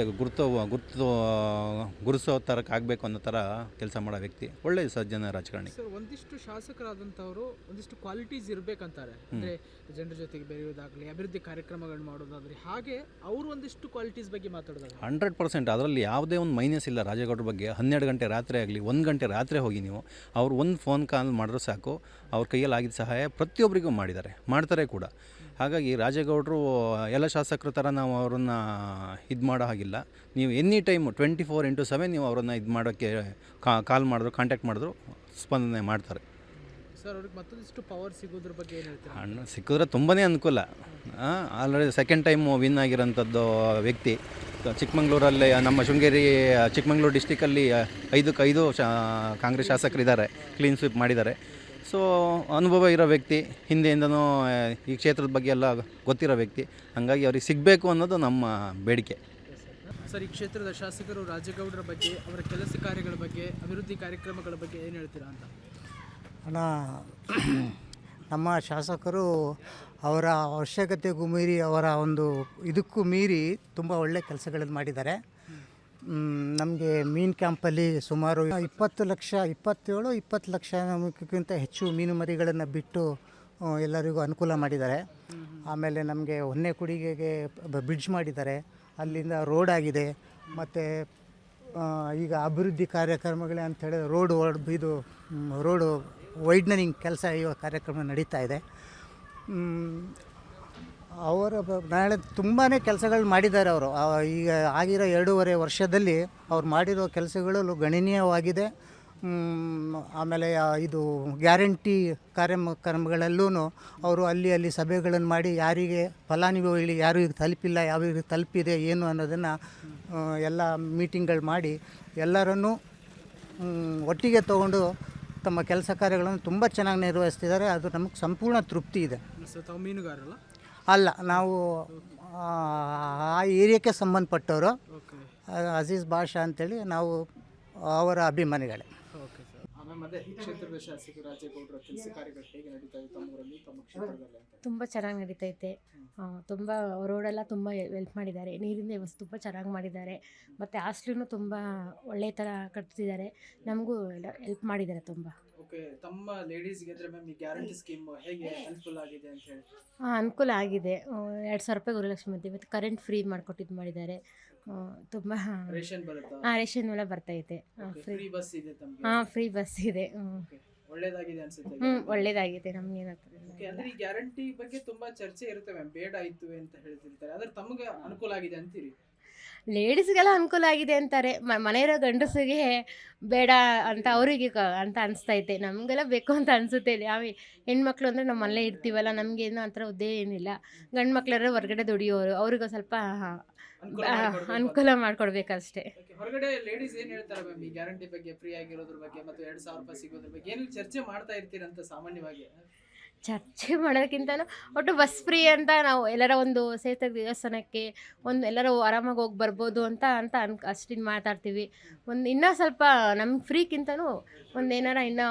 ಗುರುಸೋ ಥರಕ್ಕೆ ಆಗಬೇಕು ಅನ್ನೋ ಥರ ಕೆಲಸ ಮಾಡೋ ವ್ಯಕ್ತಿ, ಒಳ್ಳೆಯ ಸಜ್ಜನ ರಾಜಕಾರಣಿ. ಸರ್, ಒಂದಿಷ್ಟು ಶಾಸಕರಾದಂಥವರು ಒಂದಿಷ್ಟು ಕ್ವಾಲಿಟೀಸ್ ಇರಬೇಕಂತಾರೆ, ಅಂದರೆ ಜನರ ಜೊತೆಗೆ ಬೆರೆಯೋದಾಗಲಿ, ಅಭಿವೃದ್ಧಿ ಕಾರ್ಯಕ್ರಮಗಳು ಮಾಡೋದಾಗಲಿ, ಹಾಗೆ ಅವರು ಒಂದಿಷ್ಟು ಕ್ವಾಲಿಟೀಸ್ ಬಗ್ಗೆ ಮಾತಾಡೋದಾಗಲಿ 100% ಅದರಲ್ಲಿ ಯಾವುದೇ ಒಂದು ಮೈನಸ್ ಇಲ್ಲ. ರಾಜೇಗೌಡರ ಬಗ್ಗೆ 12 ಗಂಟೆ ರಾತ್ರಿ ಆಗಲಿ 1 ಗಂಟೆ ರಾತ್ರಿ ಹೋಗಿ ನೀವು ಅವ್ರು ಒಂದು ಫೋನ್ ಕಾಲ್ ಮಾಡಿದ್ರು ಸಾಕು, ಅವ್ರ ಕೈಯಲ್ಲಿ ಆಗಿದ್ದ ಸಹಾಯ ಪ್ರತಿಯೊಬ್ಬರಿಗೂ ಮಾಡಿದ್ದಾರೆ, ಮಾಡ್ತಾರೆ ಕೂಡ. ಹಾಗಾಗಿ ರಾಜೇಗೌಡರು ಎಲ್ಲ ಶಾಸಕರ ಥರ ನಾವು ಅವರನ್ನು ಇದು ಮಾಡೋ ಹಾಗಿಲ್ಲ. ನೀವು ಎನಿ ಟೈಮು 24/7 ನೀವು ಅವರನ್ನು ಇದು ಮಾಡೋಕ್ಕೆ ಕಾಲ್ ಮಾಡಿದ್ರು, ಕಾಂಟ್ಯಾಕ್ಟ್ ಮಾಡಿದ್ರು, ಸ್ಪಂದನೆ ಮಾಡ್ತಾರೆ. ಸರ್, ಅವ್ರಿಗೆ ಮತ್ತೊಂದಿಷ್ಟು ಪವರ್ ಸಿಗೋದ್ರ ಬಗ್ಗೆ ಏನು ಹೇಳ್ತೀರಾ? ಸಿಕ್ಕಿದ್ರೆ ತುಂಬಾ ಅನುಕೂಲ. ಆಲ್ರೆಡಿ ಸೆಕೆಂಡ್ ಟೈಮು ವಿನ್ ಆಗಿರೋಂಥದ್ದು ವ್ಯಕ್ತಿ. ಚಿಕ್ಕಮಂಗ್ಳೂರಲ್ಲಿ ನಮ್ಮ ಶೃಂಗೇರಿ ಚಿಕ್ಕಮಂಗ್ಳೂರು ಡಿಸ್ಟಿಕಲ್ಲಿ 5 ಕಾಂಗ್ರೆಸ್ ಶಾಸಕರಿದ್ದಾರೆ, ಕ್ಲೀನ್ ಸ್ವೀಪ್ ಮಾಡಿದ್ದಾರೆ. ಸೊ ಅನುಭವ ಇರೋ ವ್ಯಕ್ತಿ, ಹಿಂದೆಯಿಂದನೂ ಈ ಕ್ಷೇತ್ರದ ಬಗ್ಗೆ ಎಲ್ಲ ಗೊತ್ತಿರೋ ವ್ಯಕ್ತಿ. ಹಾಗಾಗಿ ಅವ್ರಿಗೆ ಸಿಗಬೇಕು ಅನ್ನೋದು ನಮ್ಮ ಬೇಡಿಕೆ. ಸರ್, ಈ ಕ್ಷೇತ್ರದ ಶಾಸಕರು ರಾಜೇಗೌಡರ ಬಗ್ಗೆ, ಅವರ ಕೆಲಸ ಕಾರ್ಯಗಳ ಬಗ್ಗೆ, ಅಭಿವೃದ್ಧಿ ಕಾರ್ಯಕ್ರಮಗಳ ಬಗ್ಗೆ ಏನು ಹೇಳ್ತೀರಾ ಅಂತ? ಅಣ್ಣ, ನಮ್ಮ ಶಾಸಕರು ಅವರ ಅವಶ್ಯಕತೆಗೂ ಮೀರಿ, ಅವರ ಒಂದು ಇದಕ್ಕೂ ಮೀರಿ ತುಂಬ ಒಳ್ಳೆ ಕೆಲಸಗಳನ್ನು ಮಾಡಿದ್ದಾರೆ. ನಮಗೆ ಮೀನು ಕ್ಯಾಂಪಲ್ಲಿ ಸುಮಾರು 20 ಲಕ್ಷಕ್ಕಿಂತ ಹೆಚ್ಚು ಮೀನು ಮರಿಗಳನ್ನು ಬಿಟ್ಟು ಎಲ್ಲರಿಗೂ ಅನುಕೂಲ ಮಾಡಿದ್ದಾರೆ. ಆಮೇಲೆ ನಮಗೆ ಹೊನ್ನೆಕುಡಿಗೆಗೆ ಬ್ರಿಡ್ಜ್ ಮಾಡಿದ್ದಾರೆ, ಅಲ್ಲಿಂದ ರೋಡ್ ಆಗಿದೆ. ಮತ್ತು ಈಗ ಅಭಿವೃದ್ಧಿ ಕಾರ್ಯಕ್ರಮಗಳೇ ಅಂಥೇಳಿ ರೋಡು ವೈಡ್ನರಿಂಗ್ ಕೆಲಸ ಇವಾಗ ಕಾರ್ಯಕ್ರಮ ನಡೀತಾ ಇದೆ. ಅವರ ನಾಳೆ ತುಂಬಾ ಕೆಲಸಗಳು ಮಾಡಿದ್ದಾರೆ ಅವರು. ಈಗ ಆಗಿರೋ 2.5 ವರ್ಷದಲ್ಲಿ ಅವ್ರು ಮಾಡಿರೋ ಕೆಲಸಗಳು ಗಣನೀಯವಾಗಿದೆ. ಆಮೇಲೆ ಇದು ಗ್ಯಾರಂಟಿ ಕಾರ್ಯಕ್ರಮಗಳಲ್ಲೂ ಅವರು ಅಲ್ಲಿ ಸಭೆಗಳನ್ನು ಮಾಡಿ ಯಾರಿಗೆ ಫಲಾನುಭವಿಗಳಿಗೆ ಯಾರಿಗೆ ತಲುಪಿಲ್ಲ, ಯಾರಿಗೆ ತಲುಪಿದೆ ಏನು ಅನ್ನೋದನ್ನು ಎಲ್ಲ ಮೀಟಿಂಗ್ಗಳು ಮಾಡಿ ಎಲ್ಲರನ್ನೂ ಒಟ್ಟಿಗೆ ತೊಗೊಂಡು ತಮ್ಮ ಕೆಲಸ ಕಾರ್ಯಗಳನ್ನು ತುಂಬ ಚೆನ್ನಾಗಿ ನಿರ್ವಹಿಸ್ತಿದ್ದಾರೆ. ಅದು ನಮಗೆ ಸಂಪೂರ್ಣ ತೃಪ್ತಿ ಇದೆ. ತಾವು ಮೀನುಗಾರಲ್ಲ? ಅಲ್ಲ, ನಾವು ಆ ಏರಿಯಾಕ್ಕೆ ಸಂಬಂಧಪಟ್ಟವರು. ಅಜೀಜ್ ಬಾಷಾ ಅಂತೇಳಿ ನಾವು ಅವರ ಅಭಿಮಾನಿಗಳೇ. Okay sir. ಆಮೇಲೆ ಮತ್ತೆ ಈ ಕ್ಷೇತ್ರದ ಶಾಸಕ ರಾಜೇಗೌಡರ ಕೆಲಸ ಕಾರ್ಯಗಳು ಹೇಗೆ ನಡೀತಾ ಇದೆ ತಮ್ಮೂರಲ್ಲಿ, ತಮ್ಮ ಕ್ಷೇತ್ರದಲ್ಲಿ ಅಂತ? ತುಂಬ ಚೆನ್ನಾಗಿ ನಡೀತೈತೆ. ತುಂಬ ರೋಡೆಲ್ಲ ತುಂಬ ಹೆಲ್ಪ್ ಮಾಡಿದ್ದಾರೆ, ನೀರಿನ ವ್ಯವಸ್ಥೆ ತುಂಬ ಚೆನ್ನಾಗಿ ಮಾಡಿದ್ದಾರೆ. ಮತ್ತು ಹಾಸ್ಟ್ಲೂ ತುಂಬ ಒಳ್ಳೆಯ ಥರ ಕಟ್ತಿದ್ದಾರೆ, ನಮಗೂ ಎಲ್ಲ ಹೆಲ್ಪ್ ಮಾಡಿದ್ದಾರೆ ತುಂಬ. ಓಕೆ, ತಮ್ಮ ಲೇಡೀಸ್ಗೆ ಅಂದರೆ ಮ್ಯಾಮ್ ಈ ಗ್ಯಾರಂಟಿ ಸ್ಕೀಮ್ ಹೇಗೆ ಅನುಕೂಲ ಆಗಿದೆ ಅಂತ ಹೇಳಿ? ಅನುಕೂಲ ಆಗಿದೆ. 2,000 ರೂಪಾಯಿ ಗೃಹಲಕ್ಷ್ಮಿ ಅಂತ, ಮತ್ತು ಕರೆಂಟ್ ಫ್ರೀ ಮಾಡಿದ್ದಾರೆ. ತುಂಬ ರೇಷನ್ ಬರುತ್ತಾ? ರೇಷನ್ ಎಲ್ಲ ಬರ್ತೈತೆ. ಫ್ರೀ ಬಸ್ ಇದೆ ತಮಗೆ? ಫ್ರೀ ಬಸ್ ಇದೆ. ಒಳ್ಳೇದಾಗಿದೆ ಅನ್ಸುತ್ತೆ. ಒಳ್ಳೇದಾಗಿದೆ ನಮ್ಗೆ. ಅಂದ್ರೆ ಈ ಗ್ಯಾರಂಟಿ ಬಗ್ಗೆ ತುಂಬಾ ಚರ್ಚೆ ಇರುತ್ತೆ ಮ್ಯಾಮ್, ಬೇಡ ಇತ್ತು ಅಂತ ಹೇಳ್ತಿರ್ತಾರೆ, ಆದ್ರೆ ತಮಗೆ ಅನುಕೂಲ ಆಗಿದೆ ಅಂತೀರಿ? ಲೇಡೀಸ್ಗೆಲ್ಲ ಅನುಕೂಲ ಆಗಿದೆ ಅಂತಾರೆ, ಮನೆಯಿರೋ ಗಂಡಸಿಗೆ ಬೇಡ ಅಂತ ಅವರಿಗೆ ಅಂತ ಅನಿಸ್ತೈತೆ. ನಮಗೆಲ್ಲ ಬೇಕು ಅಂತ ಅನಿಸುತ್ತೆ. ಯಾವ ಹೆಣ್ಮಕ್ಳು ಅಂದರೆ ನಮ್ಮ ಮನೇಲೇ ಇರ್ತೀವಲ್ಲ, ನಮಗೇನು ಆ ಥರ ಉದ್ದೇ ಏನಿಲ್ಲ. ಗಂಡು ಮಕ್ಳಾದ್ರೆ ಹೊರಗಡೆ ದುಡಿಯೋರು, ಅವ್ರಿಗೆ ಸ್ವಲ್ಪ ಅನುಕೂಲ ಮಾಡಿಕೊಡ್ಬೇಕಷ್ಟೇ. ಹೊರಗಡೆ ಲೇಡೀಸ್ ಏನು ಹೇಳ್ತಾರೆ ಮ್ಯಾಮ್ ಈ ಗ್ಯಾರಂಟಿ ಬಗ್ಗೆ, ಫ್ರೀ ಆಗಿರೋದ್ರ ಬಗ್ಗೆ ಮತ್ತು 2,000 ರೂಪಾಯಿ ಸಿಗೋದ್ರ ಬಗ್ಗೆ ಏನು ಚರ್ಚೆ ಮಾಡ್ತಾ ಇರ್ತೀರಂತ ಸಾಮಾನ್ಯವಾಗಿ? ಚರ್ಚೆ ಮಾಡೋದಕ್ಕಿಂತನೂ ಒಟ್ಟು ಬಸ್ ಫ್ರೀ ಅಂತ ನಾವು ಎಲ್ಲರ ಒಂದು ಸೇತುವೆ ದೇವಸ್ಥಾನಕ್ಕೆ ಎಲ್ಲರೂ ಆರಾಮಾಗಿ ಹೋಗಿ ಬರ್ಬೋದು ಅಂತ ಅಷ್ಟಿನ ಮಾತಾಡ್ತೀವಿ. ಇನ್ನೂ ಸ್ವಲ್ಪ ನಮ್ಗೆ ಫ್ರೀಕ್ಕಿಂತನೂ ಏನಾರ ಇನ್ನೂ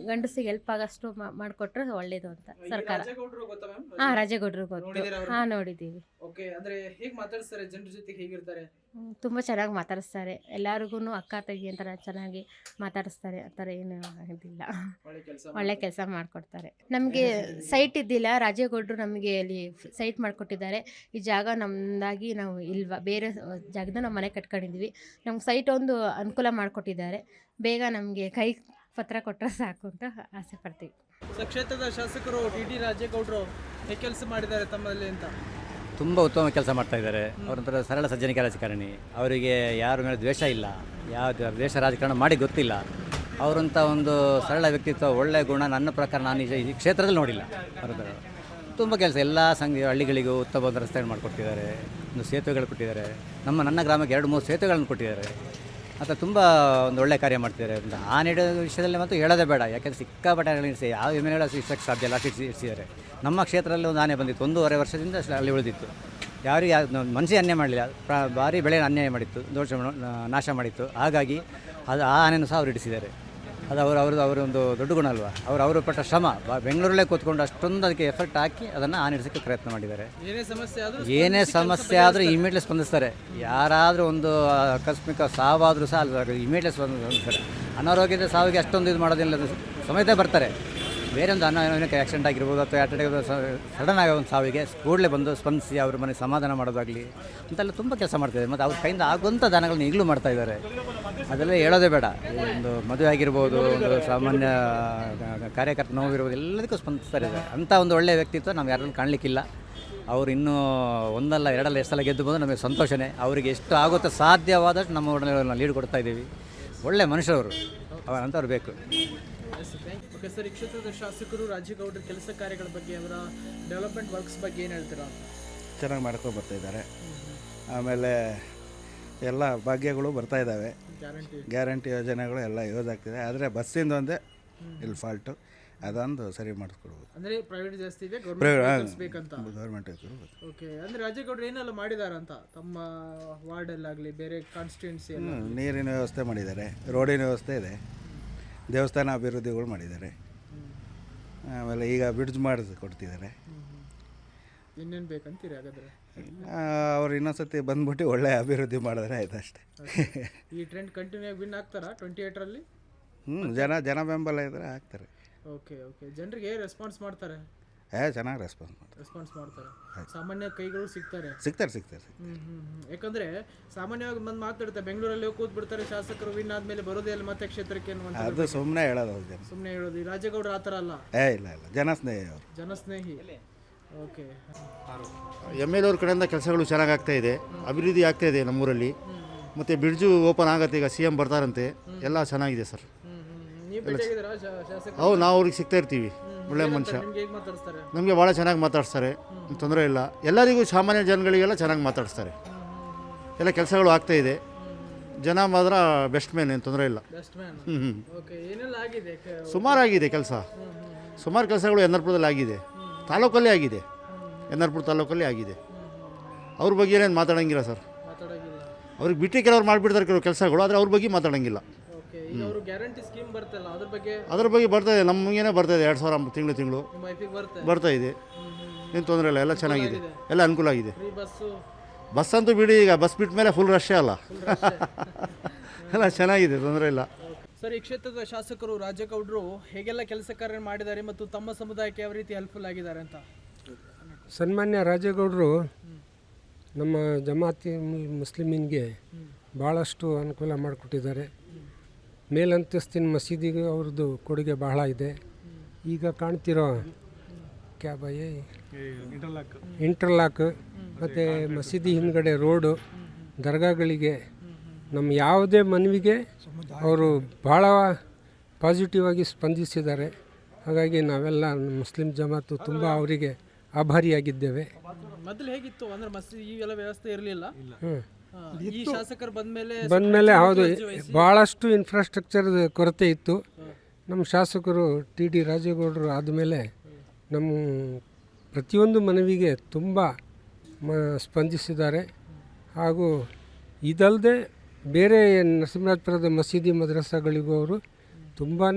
ಗಂಡಸಿಗೆ ಹೆಲ್ಪ್ ಆಗೋಷ್ಟು ಮಾಡಿಕೊಟ್ರೆ ಒಳ್ಳೇದು ಅಂತ ಸರ್ಕಾರ. ರಾಜೇಗೌಡರು ಗೊತ್ತು. ನೋಡಿದ್ದೀವಿ. ಓಕೆ, ಅಂದರೆ ಹೇಗೆ ಮಾತಾಡಿಸ್ತಾರೆ ಜನರ ಜೊತೆಗೆ, ಹೇಗಿರ್ತಾರೆ? ತುಂಬ ಚೆನ್ನಾಗಿ ಮಾತಾಡಿಸ್ತಾರೆ. ಎಲ್ಲರಿಗೂ ಅಕ್ಕ ತಂಗಿ ಅಂತ ಚೆನ್ನಾಗಿ ಮಾತಾಡಿಸ್ತಾರೆ. ಆ ಥರ ಏನು ಇದಿಲ್ಲ, ಒಳ್ಳೆ ಕೆಲಸ ಮಾಡಿಕೊಡ್ತಾರೆ. ನಮಗೆ ಸೈಟ್ ಇದ್ದಿಲ್ಲ, ರಾಜೇಗೌಡರು ನಮಗೆ ಅಲ್ಲಿ ಸೈಟ್ ಮಾಡಿಕೊಟ್ಟಿದ್ದಾರೆ. ಈ ಜಾಗ ನಮ್ಮದಾಗಿ ನಾವು ಬೇರೆ ಜಾಗದ ನಾವು ಮನೆ ಕಟ್ಕೊಂಡಿದ್ವಿ. ನಮ್ಗೆ ಸೈಟ್ ಒಂದು ಅನುಕೂಲ ಮಾಡಿಕೊಟ್ಟಿದ್ದಾರೆ. ಬೇಗ ನಮಗೆ ಕೈ ಪತ್ರ ಕೊಟ್ಟರೆ ಸಾಕು ಅಂತ ಆಸೆ ಪಡ್ತೀವಿ. ಕ್ಷೇತ್ರದ ಶಾಸಕರು ಟಿ ರಾಜೇಗೌಡರು ಹೇಗೆ ಕೆಲಸ ಮಾಡಿದ್ದಾರೆ ತಮ್ಮಲ್ಲಿ ಅಂತ? ತುಂಬ ಉತ್ತಮ ಕೆಲಸ ಮಾಡ್ತಾಯಿದ್ದಾರೆ. ಅವರೊಂಥರ ಸರಳ ಸಜ್ಜನಿಕೆ ರಾಜಕಾರಣಿ. ಅವರಿಗೆ ಯಾರ ಮೇಲೆ ದ್ವೇಷ ಇಲ್ಲ, ಯಾವ ದ್ವೇಷ ರಾಜಕಾರಣ ಮಾಡಿ ಗೊತ್ತಿಲ್ಲ. ಅವರಂಥ ಒಂದು ಸರಳ ವ್ಯಕ್ತಿತ್ವ, ಒಳ್ಳೆಯ ಗುಣ ನನ್ನ ಪ್ರಕಾರ ನಾನು ಈ ಕ್ಷೇತ್ರದಲ್ಲಿ ನೋಡಿಲ್ಲ. ಅವರ ತುಂಬ ಕೆಲಸ ಎಲ್ಲ ಹಳ್ಳಿಗಳಿಗೂ ಉತ್ತಮ ರಸ್ತೆಗಳು ಮಾಡಿಕೊಟ್ಟಿದ್ದಾರೆ, ಒಂದು ಸೇತುವೆಗಳು ಕೊಟ್ಟಿದ್ದಾರೆ. ನನ್ನ ಗ್ರಾಮಕ್ಕೆ 2-3 ಸೇತುವೆಗಳನ್ನು ಕೊಟ್ಟಿದ್ದಾರೆ. ಅಥವಾ ತುಂಬ ಒಂದು ಒಳ್ಳೆಯ ಕಾರ್ಯ ಮಾಡ್ತಿದ್ದಾರೆ ಅಂತ ಆ ನೀಡೋ ವಿಷಯದಲ್ಲಿ ಮತ್ತು ಹೇಳೋದೇ ಬೇಡ. ಯಾಕೆಂದರೆ ಸಿಕ್ಕಾಪಟ್ಟೆ ಇರಿಸಿ ಯಾವ ಎಮ್ ಎಲ್ ಎ ಇರ್ಸೋಕ್ಕೆ ಸಾಧ್ಯ ಇಲ್ಲ, ಅಷ್ಟು ಇರಿಸಿದ್ದಾರೆ. ನಮ್ಮ ಕ್ಷೇತ್ರದಲ್ಲಿ ಒಂದು ಆನೆ ಬಂದಿತ್ತು, 1.5 ವರ್ಷದಿಂದ ಅಲ್ಲಿ ಉಳಿದಿತ್ತು. ಯಾರಿಗೆ ಮನುಷ್ಯ ಅನ್ಯಾಯ ಮಾಡಲಿಲ್ಲ, ಭಾರಿ ಬೆಳೆ ಅನ್ಯಾಯ ಮಾಡಿತ್ತು, ನಾಶ ಮಾಡಿತ್ತು. ಹಾಗಾಗಿ ಆ ಆನೆಯನ್ನು ಸಹ ಅವರು ಇಡಿಸಿದ್ದಾರೆ. ಅದು ಅವರೊಂದು ದೊಡ್ಡ ಗುಣ ಅಲ್ವಾ. ಅವರು ಪಟ್ಟ ಶ್ರಮ ಬೆಂಗಳೂರಲ್ಲೇ ಕೂತ್ಕೊಂಡು ಅಷ್ಟೊಂದು ಅದಕ್ಕೆ ಎಫರ್ಟ್ ಹಾಕಿ ಅದನ್ನು ಆನಿಡಿಸೋಕ್ಕೆ ಪ್ರಯತ್ನ ಮಾಡಿದ್ದಾರೆ. ಏನೇ ಸಮಸ್ಯೆ ಆದರೂ ಇಮಿಡಿಯೇಟ್ಲಿ ಸ್ಪಂದಿಸ್ತಾರೆ. ಯಾರಾದರೂ ಒಂದು ಆಕಸ್ಮಿಕ ಸಾವಾದರೂ ಸಹ ಅಲ್ಲಿ ಇಮಿಡಿಯೇಟ್ಲಿ ಸ್ಪಂದಿಸ್ತಾರೆ. ಅನಾರೋಗ್ಯದ ಸಾವಿಗೆ ಅಷ್ಟೊಂದು ಇದು ಮಾಡೋದಿಲ್ಲ, ಸಮೇತ ಬರ್ತಾರೆ. ಬೇರೆ ಒಂದು ಅನಾರೋಗ್ಯಕ್ಕೆ ಆಕ್ಸಿಡೆಂಟ್ ಆಗಿರ್ಬೋದು ಅಥವಾ ಅಟ್ಯಾಕ್ ಸಡನ್ ಆಗಿ ಒಂದು ಸಾವಿಗೆ ಕೂಡಲೇ ಬಂದು ಸ್ಪಂದಿಸಿ ಅವ್ರ ಮನೆಗೆ ಸಮಾಧಾನ ಮಾಡೋದಾಗಲಿ ಅಂತೆಲ್ಲ ತುಂಬ ಕೆಲಸ ಮಾಡ್ತಾಯಿದ್ದಾರೆ. ಮತ್ತು ಅವ್ರ ಕೈಯಿಂದ ಆಗುವಂಥ ದಾನಗಳನ್ನ ಈಗಲೂ ಮಾಡ್ತಾಯಿದ್ದಾರೆ. ಅದೆಲ್ಲ ಹೇಳೋದೇ ಬೇಡ. ಒಂದು ಮದುವೆ ಆಗಿರ್ಬೋದು, ಒಂದು ಸಾಮಾನ್ಯ ಕಾರ್ಯಕರ್ತ ನೋವಿರ್ಬೋದು, ಎಲ್ಲದಕ್ಕೂ ಸ್ಪಂದಿಸ್ತಾರೆ. ಅಂಥ ಒಂದು ಒಳ್ಳೆಯ ವ್ಯಕ್ತಿತ್ವ ನಾವು ಯಾರನ್ನು ಕಾಣಲಿಕ್ಕಿಲ್ಲ. ಅವರು ಇನ್ನೂ ಒಂದಲ್ಲ ಎರಡಲ್ಲ ಎಷ್ಟು ಸಲ ಗೆದ್ದು ಬಂದು ನಮಗೆ ಸಂತೋಷನೇ. ಅವರಿಗೆ ಎಷ್ಟು ಆಗುತ್ತೋ ಸಾಧ್ಯವಾದಷ್ಟು ನಮ್ಮ ಲೀಡ್ ಕೊಡ್ತಾ ಇದ್ದೀವಿ. ಒಳ್ಳೆಯ ಮನುಷ್ಯರವರು, ಅಂಥವ್ರು ಬೇಕು. ಓಕೆ ಸರ್, ಈ ಕ್ಷೇತ್ರದ ಶಾಸಕರು ರಾಜೇಗೌಡರ ಕೆಲಸ ಕಾರ್ಯಗಳ ಬಗ್ಗೆ, ಅವರ ಡೆವಲಪ್ಮೆಂಟ್ ವರ್ಕ್ಸ್ ಬಗ್ಗೆ ಏನು ಹೇಳ್ತೀರಾ? ಚೆನ್ನಾಗಿ ಮಾಡ್ಕೊಂಡು ಬರ್ತಾಯಿದ್ದಾರೆ. ಆಮೇಲೆ ಎಲ್ಲ ಭಾಗ್ಯಗಳು ಬರ್ತಾ ಇದ್ದಾವೆ, ಗ್ಯಾರಂಟಿ ಯೋಜನೆಗಳು ಎಲ್ಲ ಯೂಸ್ ಆಗ್ತಿದೆ. ಆದರೆ ಬಸ್ಸಿಂದ ಒಂದೇ ಇಲ್ಲಿ ಫಾಲ್ಟು, ಅದೊಂದು ಸರಿ ಮಾಡಿಸ್ಕೊಡ್ಬೋದು. ಅಂದರೆ ಪ್ರೈವೇಟ್ ಜಾಸ್ತಿ ಇದೆ, ಬೇಕಂತ ಗೌರ್ಮೆಂಟ್. ಓಕೆ, ಅಂದರೆ ರಾಜೇಗೌಡರು ಏನೆಲ್ಲ ಮಾಡಿದಾರಂತ ತಮ್ಮ ವಾರ್ಡಲ್ಲಾಗಲಿ ಬೇರೆ ಕಾನ್ಸ್ಟಿಟ್ಯೂನ್ಸಿ? ನೀರಿನ ವ್ಯವಸ್ಥೆ ಮಾಡಿದ್ದಾರೆ, ರೋಡಿನ ವ್ಯವಸ್ಥೆ ಇದೆ, ದೇವಸ್ಥಾನ ಅಭಿವೃದ್ಧಿಗಳು ಮಾಡಿದ್ದಾರೆ. ಆಮೇಲೆ ಈಗ ಬ್ರಿಡ್ಜ್ ಮಾಡಿಸಿ ಕೊಡ್ತಿದ್ದಾರೆ. ಇನ್ನೇನು ಬೇಕಂತೀರಿ ಹಾಗಾದರೆ? ಅವ್ರು ಇನ್ನೊಂದ್ಸತಿ ಬಂದ್ಬಿಟ್ಟು ಒಳ್ಳೆ ಅಭಿವೃದ್ಧಿ ಮಾಡಿದ್ರೆ ಆಯ್ತು ಅಷ್ಟೇ. ಈ ಟ್ರೆಂಡ್ ಕಂಟಿನ್ಯೂ ಆಗಿ ವಿನ್ ಆಗ್ತಾರಾ 28ರಲ್ಲಿ? ಜನ ಬೆಂಬಲ ಇದ್ದರೆ ಆಗ್ತಾರೆ. ಓಕೆ, ಜನರಿಗೆ ರೆಸ್ಪಾನ್ಸ್ ಮಾಡ್ತಾರೆ? ಚೆನ್ನಾಗಿ ರೆಸ್ಪಾನ್ಸ್ ಮಾಡ್ತಾರೆ. ಸಾಮಾನ್ಯ ಕೈಗಳು ಸಿಗ್ತಾರೆ. ಯಾಕಂದ್ರೆ ಸಾಮಾನ್ಯವಾಗಿ ಬಂದು ಮಾತಾಡ್ತಾರೆ, ಬೆಂಗಳೂರಲ್ಲಿ ಕೂತ್ ಬಿಡ್ತಾರೆ ಶಾಸಕರು, ವಿನ್ ಆದ್ಮೇಲೆ ಬರೋದೇ ಇಲ್ಲ ಮತ್ತೆ ಕ್ಷೇತ್ರಕ್ಕೆ ಅದು ಸುಮ್ಮನೆ ಹೇಳೋದು. ಸುಮ್ಮನೆ ಹೇಳೋದು. ರಾಜೇಗೌಡರು ಆ ಥರ ಅಲ್ಲ. ಇಲ್ಲ ಜನಸ್ನೇಹಿ ಅವರು, ಜನಸ್ನೇಹಿ. ಓಕೆ, MLA ಅವ್ರ ಕಡೆಯಿಂದ ಕೆಲಸಗಳು ಚೆನ್ನಾಗಿ ಆಗ್ತಾ ಇದೆ, ಅಭಿವೃದ್ಧಿ ಆಗ್ತಾ ಇದೆ ನಮ್ಮೂರಲ್ಲಿ. ಮತ್ತು ಬ್ರಿಡ್ಜು ಓಪನ್ ಆಗುತ್ತೆ, ಈಗ CM ಬರ್ತಾರಂತೆ, ಎಲ್ಲ ಚೆನ್ನಾಗಿದೆ ಸರ್. ಹೌದು, ನಾವು ಅವ್ರಿಗೆ ಸಿಗ್ತಾ ಇರ್ತೀವಿ. ಒಳ್ಳೆ ಮನುಷ್ಯ, ನಮಗೆ ಭಾಳ ಚೆನ್ನಾಗಿ ಮಾತಾಡಿಸ್ತಾರೆ, ತೊಂದರೆ ಇಲ್ಲ. ಎಲ್ಲರಿಗೂ ಸಾಮಾನ್ಯ ಜನಗಳಿಗೆಲ್ಲ ಚೆನ್ನಾಗಿ ಮಾತಾಡಿಸ್ತಾರೆ. ಎಲ್ಲ ಕೆಲಸಗಳು ಆಗ್ತಾಯಿದೆ. ಜನ ಮಾತ್ರ ಬೆಸ್ಟ್ ಮ್ಯಾನ್, ಏನು ತೊಂದರೆ ಇಲ್ಲ. ಸುಮಾರಾಗಿದೆ ಕೆಲಸ, ಸುಮಾರು ಕೆಲಸಗಳು ಎನ್ನರ್ಪುರದಲ್ಲಿ ಆಗಿದೆ, ತಾಲೂಕಲ್ಲೇ ಆಗಿದೆ, ಎನ್ನರ್ಪುರ ತಾಲೂಕಲ್ಲೇ ಆಗಿದೆ. ಅವ್ರ ಬಗ್ಗೆ ಏನೇನು ಮಾತಾಡೋಂಗಿಲ್ಲ ಸರ್. ಅವ್ರಿಗೆ ಬಿಟ್ಟು ಕೆಲವ್ರು ಮಾಡಿಬಿಡ್ತಾರೆ ಕೆಲವು ಕೆಲಸಗಳು, ಆದರೆ ಅವ್ರ ಬಗ್ಗೆ ಮಾತಾಡೋಂಗಿಲ್ಲ. ಅದ್ರ ಬಗ್ಗೆ ಬರ್ತಾಯಿದೆ, ನಮಗೇನೆ ಬರ್ತಾಯಿದೆ. 2000 ತಿಂಗಳು ಬರ್ತಾಯಿದೆ, ಏನು ತೊಂದರೆ ಇಲ್ಲ. ಎಲ್ಲ ಚೆನ್ನಾಗಿದೆ, ಎಲ್ಲ ಅನುಕೂಲ ಆಗಿದೆ. ಬಸ್ ಅಂತೂ ಬಿಡಿ, ಈಗ ಬಸ್ ಬಿಟ್ಟ ಮೇಲೆ ಫುಲ್ ರಶ್ಶೇ ಅಲ್ಲ. ಎಲ್ಲ ಚೆನ್ನಾಗಿದೆ, ತೊಂದರೆ ಇಲ್ಲ. ಸರ್, ಈ ಕ್ಷೇತ್ರದ ಶಾಸಕರು ರಾಜೇಗೌಡರು ಹೇಗೆಲ್ಲ ಕೆಲಸ ಕಾರ್ಯ ಮಾಡಿದ್ದಾರೆ ಮತ್ತು ತಮ್ಮ ಸಮುದಾಯಕ್ಕೆ ಯಾವ ರೀತಿ ಹೆಲ್ಪ್ಫುಲ್ ಆಗಿದ್ದಾರೆ ಅಂತ? ಸನ್ಮಾನ್ಯ ರಾಜೇಗೌಡರು ನಮ್ಮ ಜಮಾತಿ ಮುಸ್ಲಿಮೀನ್ಗೆ ಭಾಳಷ್ಟು ಅನುಕೂಲ ಮಾಡಿಕೊಟ್ಟಿದ್ದಾರೆ. ಮೇಲಂತಸ್ತಿನ ಮಸೀದಿಗೆ ಅವ್ರದ್ದು ಕೊಡುಗೆ ಬಹಳ ಇದೆ. ಈಗ ಕಾಣ್ತಿರೋ ಇಂಟರ್ಲಾಕ್ ಮತ್ತು ಮಸೀದಿ ಹಿಂದ್ಗಡೆ ರೋಡು, ದರ್ಗಾಗಳಿಗೆ, ನಮ್ಮ ಯಾವುದೇ ಮನವಿಗೆ ಅವರು ಭಾಳ ಪಾಸಿಟಿವ್ ಆಗಿ ಸ್ಪಂದಿಸಿದ್ದಾರೆ. ಹಾಗಾಗಿ ನಾವೆಲ್ಲ ಮುಸ್ಲಿಂ ಜಮಾತು ತುಂಬ ಅವರಿಗೆ ಆಭಾರಿಯಾಗಿದ್ದೇವೆ. ಮೊದಲು ಹೇಗಿತ್ತು ಅಂದರೆ ಮಸೀದಿ ಇವೆಲ್ಲ ವ್ಯವಸ್ಥೆ ಇರಲಿಲ್ಲ. ಈ ಶಾಸಕರು ಬಂದಮೇಲೆ ಹೌದು, ಭಾಳಷ್ಟು ಇನ್ಫ್ರಾಸ್ಟ್ರಕ್ಚರ್ ಕೊರತೆ ಇತ್ತು. ನಮ್ಮ ಶಾಸಕರು TD ರಾಜೇಗೌಡರು ಆದಮೇಲೆ ನಮ್ಮ ಪ್ರತಿಯೊಂದು ಮನವಿಗೆ ತುಂಬ ಸ್ಪಂದಿಸಿದ್ದಾರೆ. ಹಾಗೂ ಇದಲ್ಲದೆ ಬೇರೆ ನರಸಿಂಹರಾಜಪುರದ ಮಸೀದಿ ಮದ್ರಸಾಗಳಿಗೂ ಅವರು ತುಂಬಾ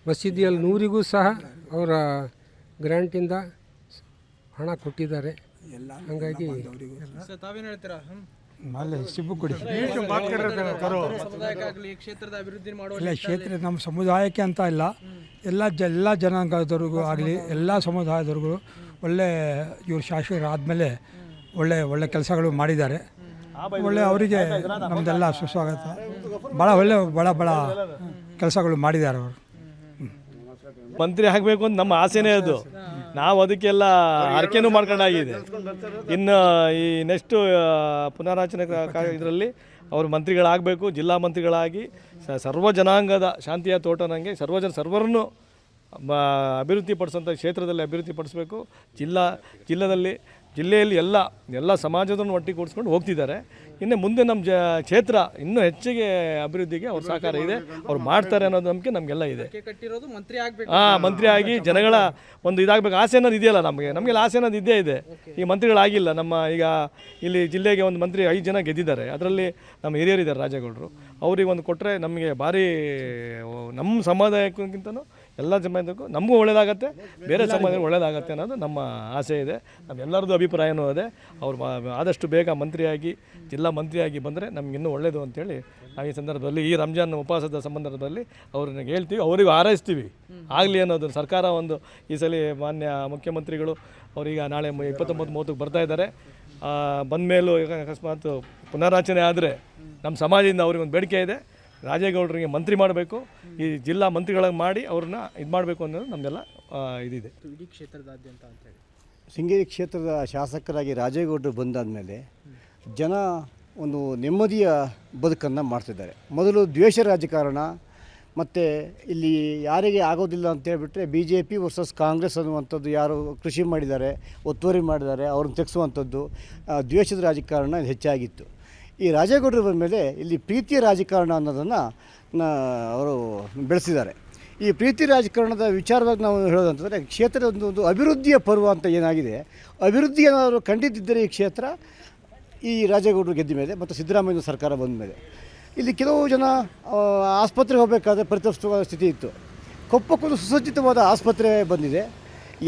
ಮಸೀದಿಯಲ್ಲಿ 100ಗೂ ಸಹ ಅವರ ಗ್ರ್ಯಾಂಟಿಂದ ಹಣ ಕೊಟ್ಟಿದ್ದಾರೆ. ಹಾಗಾಗಿ ತಾವೇನು ಹೇಳ್ತೀರಾ? ಕ್ಷೇತ್ರ ನಮ್ಮ ಸಮುದಾಯಕ್ಕೆ ಅಂತ ಇಲ್ಲ, ಎಲ್ಲ ಜನಾಂಗದವ್ರಿಗೂ ಆಗಲಿ, ಎಲ್ಲ ಸಮುದಾಯದವ್ರಿಗೂ ಒಳ್ಳೆ ಇವರು ಶಾಸಕರಾದಮೇಲೆ ಒಳ್ಳೆ ಕೆಲಸಗಳು ಮಾಡಿದ್ದಾರೆ. ಒಳ್ಳೆ ಅವರಿಗೆ ನಮ್ಮದೆಲ್ಲ ಸುಸ್ವಾಗತ. ಭಾಳ ಭಾಳ ಕೆಲಸಗಳು ಮಾಡಿದ್ದಾರೆ ಅವರು. ಮಂತ್ರಿ ಆಗಬೇಕು ಅಂತ ನಮ್ಮ ಆಸೆನೇ ಅದು. ನಾವು ಅದಕ್ಕೆಲ್ಲ ಆರ್ಕೆನೂ ಮಾಡ್ಕೊಂಡಾಗಿದೆ. ಇನ್ನು ಈ ನೆಕ್ಸ್ಟು ಪುನರಾಚನೆ ಇದರಲ್ಲಿ ಅವರು ಮಂತ್ರಿಗಳಾಗಬೇಕು, ಜಿಲ್ಲಾ ಮಂತ್ರಿಗಳಾಗಿ ಸರ್ವ ಜನಾಂಗದ ಶಾಂತಿಯ ತೋಟನಂಗೆ ಸರ್ವರನ್ನು ಅಭಿವೃದ್ಧಿ ಪಡಿಸೋಂಥ ಕ್ಷೇತ್ರದಲ್ಲಿ ಅಭಿವೃದ್ಧಿ ಪಡಿಸಬೇಕು. ಜಿಲ್ಲಾದಲ್ಲಿ ಜಿಲ್ಲೆಯಲ್ಲಿ ಎಲ್ಲ ಸಮಾಜದನ್ನು ಒಟ್ಟಿಗೆ ಕೂಡಿಸ್ಕೊಂಡು ಹೋಗ್ತಿದ್ದಾರೆ. ಇನ್ನು ಮುಂದೆ ನಮ್ಮ ಕ್ಷೇತ್ರ ಇನ್ನೂ ಹೆಚ್ಚಿಗೆ ಅಭಿವೃದ್ಧಿಗೆ ಅವ್ರ ಸಹಕಾರ ಇದೆ, ಅವ್ರು ಮಾಡ್ತಾರೆ ಅನ್ನೋದು ನಂಬಿಕೆ ನಮಗೆಲ್ಲ ಇದೆ. ಮಂತ್ರಿ ಆಗಿ ಜನಗಳ ಒಂದು ಇದಾಗಬೇಕು ಆಸೆ ಅನ್ನೋದು ಇದೆಯಲ್ಲ ನಮಗೆಲ್ಲ ಆಸೆ ಅನ್ನೋದು ಇದ್ದೇ ಇದೆ. ಈ ಮಂತ್ರಿಗಳಾಗಿಲ್ಲ. ನಮ್ಮ ಈಗ ಇಲ್ಲಿ ಜಿಲ್ಲೆಗೆ ಒಂದು ಮಂತ್ರಿ 5 ಜನ ಗೆದ್ದಿದ್ದಾರೆ. ಅದರಲ್ಲಿ ನಮ್ಮ ಹಿರಿಯರಿದ್ದಾರೆ ರಾಜೇಗೌಡರು. ಅವ್ರಿಗೆ ಒಂದು ಕೊಟ್ಟರೆ ನಮಗೆ ಭಾರಿ ನಮ್ಮ ಸಮುದಾಯಕ್ಕಿಂತನೂ ಎಲ್ಲ ಸಮಾಜಕ್ಕೂ ನಮಗೂ ಒಳ್ಳೆಯದಾಗತ್ತೆ, ಬೇರೆ ಸಮಾಜಕ್ಕೆ ಒಳ್ಳೆಯದಾಗತ್ತೆ ಅನ್ನೋದು ನಮ್ಮ ಆಸೆ ಇದೆ. ನಮ್ಮೆಲ್ಲರದ್ದು ಅಭಿಪ್ರಾಯವೂ ಇದೆ. ಅವ್ರು ಆದಷ್ಟು ಬೇಗ ಮಂತ್ರಿಯಾಗಿ ಜಿಲ್ಲಾ ಮಂತ್ರಿಯಾಗಿ ಬಂದರೆ ನಮಗಿನ್ನೂ ಒಳ್ಳೆಯದು ಅಂತೇಳಿ ನಾವು ಈ ಸಂದರ್ಭದಲ್ಲಿ ಈ ರಂಜಾನ್ ಉಪವಾಸದ ಸಂದರ್ಭದಲ್ಲಿ ಅವ್ರನ್ನ ಹೇಳ್ತೀವಿ, ಅವರಿಗೂ ಹಾರೈಸ್ತೀವಿ ಆಗಲಿ ಅನ್ನೋದು. ಸರ್ಕಾರ ಒಂದು ಈ ಸಲ ಮಾನ್ಯ ಮುಖ್ಯಮಂತ್ರಿಗಳು ಅವರೀಗ ನಾಳೆ 29-30ಕ್ಕೆ ಬರ್ತಾ ಇದ್ದಾರೆ. ಬಂದ ಮೇಲೂ ಅಕಸ್ಮಾತ್ ಪುನರಾಚನೆ ಆದರೆ ನಮ್ಮ ಸಮಾಜದಿಂದ ಅವ್ರಿಗೆ ಒಂದು ಬೇಡಿಕೆ ಇದೆ, ರಾಜೇಗೌಡರಿಗೆ ಮಂತ್ರಿ ಮಾಡಬೇಕು, ಈ ಜಿಲ್ಲಾ ಮಂತ್ರಿಗಳಾಗಿ ಮಾಡಿ ಅವ್ರನ್ನ ಇದು ಮಾಡಬೇಕು ಅನ್ನೋದು ನಮ್ಮೆಲ್ಲ ಇದಿದೆ. ಇಡೀ ಕ್ಷೇತ್ರದಾದ್ಯಂತ ಅಂತೇಳಿ ಶೃಂಗೇರಿ ಕ್ಷೇತ್ರದ ಶಾಸಕರಾಗಿ ರಾಜೇಗೌಡರು ಬಂದಾದಮೇಲೆ ಜನ ಒಂದು ನೆಮ್ಮದಿಯ ಬದುಕನ್ನು ಮಾಡ್ತಿದ್ದಾರೆ. ಮೊದಲು ದ್ವೇಷ ರಾಜಕಾರಣ ಮತ್ತು ಇಲ್ಲಿ ಯಾರಿಗೆ ಆಗೋದಿಲ್ಲ ಅಂತೇಳ್ಬಿಟ್ರೆ BJP ವರ್ಸಸ್ ಕಾಂಗ್ರೆಸ್ ಅನ್ನುವಂಥದ್ದು, ಯಾರು ಕೃಷಿ ಮಾಡಿದ್ದಾರೆ, ಒತ್ತುವರಿ ಮಾಡಿದ್ದಾರೆ, ಅವ್ರನ್ನ ತೆಗೆಸುವಂಥದ್ದು, ದ್ವೇಷದ ರಾಜಕಾರಣ ಹೆಚ್ಚಾಗಿತ್ತು. ಈ ರಾಜೇಗೌಡರು ಬಂದ ಮೇಲೆ ಇಲ್ಲಿ ಪ್ರೀತಿಯ ರಾಜಕಾರಣ ಅನ್ನೋದನ್ನು ಅವರು ಬೆಳೆಸಿದ್ದಾರೆ. ಈ ಪ್ರೀತಿ ರಾಜಕಾರಣದ ವಿಚಾರವಾಗಿ ನಾವು ಹೇಳೋದಂತಂದರೆ ಕ್ಷೇತ್ರದ ಒಂದು ಅಭಿವೃದ್ಧಿಯ ಪರ್ವ ಅಂತ ಏನಾಗಿದೆ, ಅಭಿವೃದ್ಧಿ ಏನಾದರೂ ಕಂಡಿದ್ದರೆ ಈ ಕ್ಷೇತ್ರ ಈ ರಾಜೇಗೌಡರು ಗೆದ್ದ ಮೇಲೆ ಮತ್ತು ಸಿದ್ದರಾಮಯ್ಯ ಸರ್ಕಾರ ಬಂದ ಮೇಲೆ ಇಲ್ಲಿ ಕೆಲವು ಜನ ಆಸ್ಪತ್ರೆಗೆ ಹೋಗಬೇಕಾದ್ರೆ ಪರಿತಪಿಸುವ ಸ್ಥಿತಿ ಇತ್ತು. ಕೊಪ್ಪಕ್ಕೊಂದು ಸುಸಜ್ಜಿತವಾದ ಆಸ್ಪತ್ರೆ ಬಂದಿದೆ.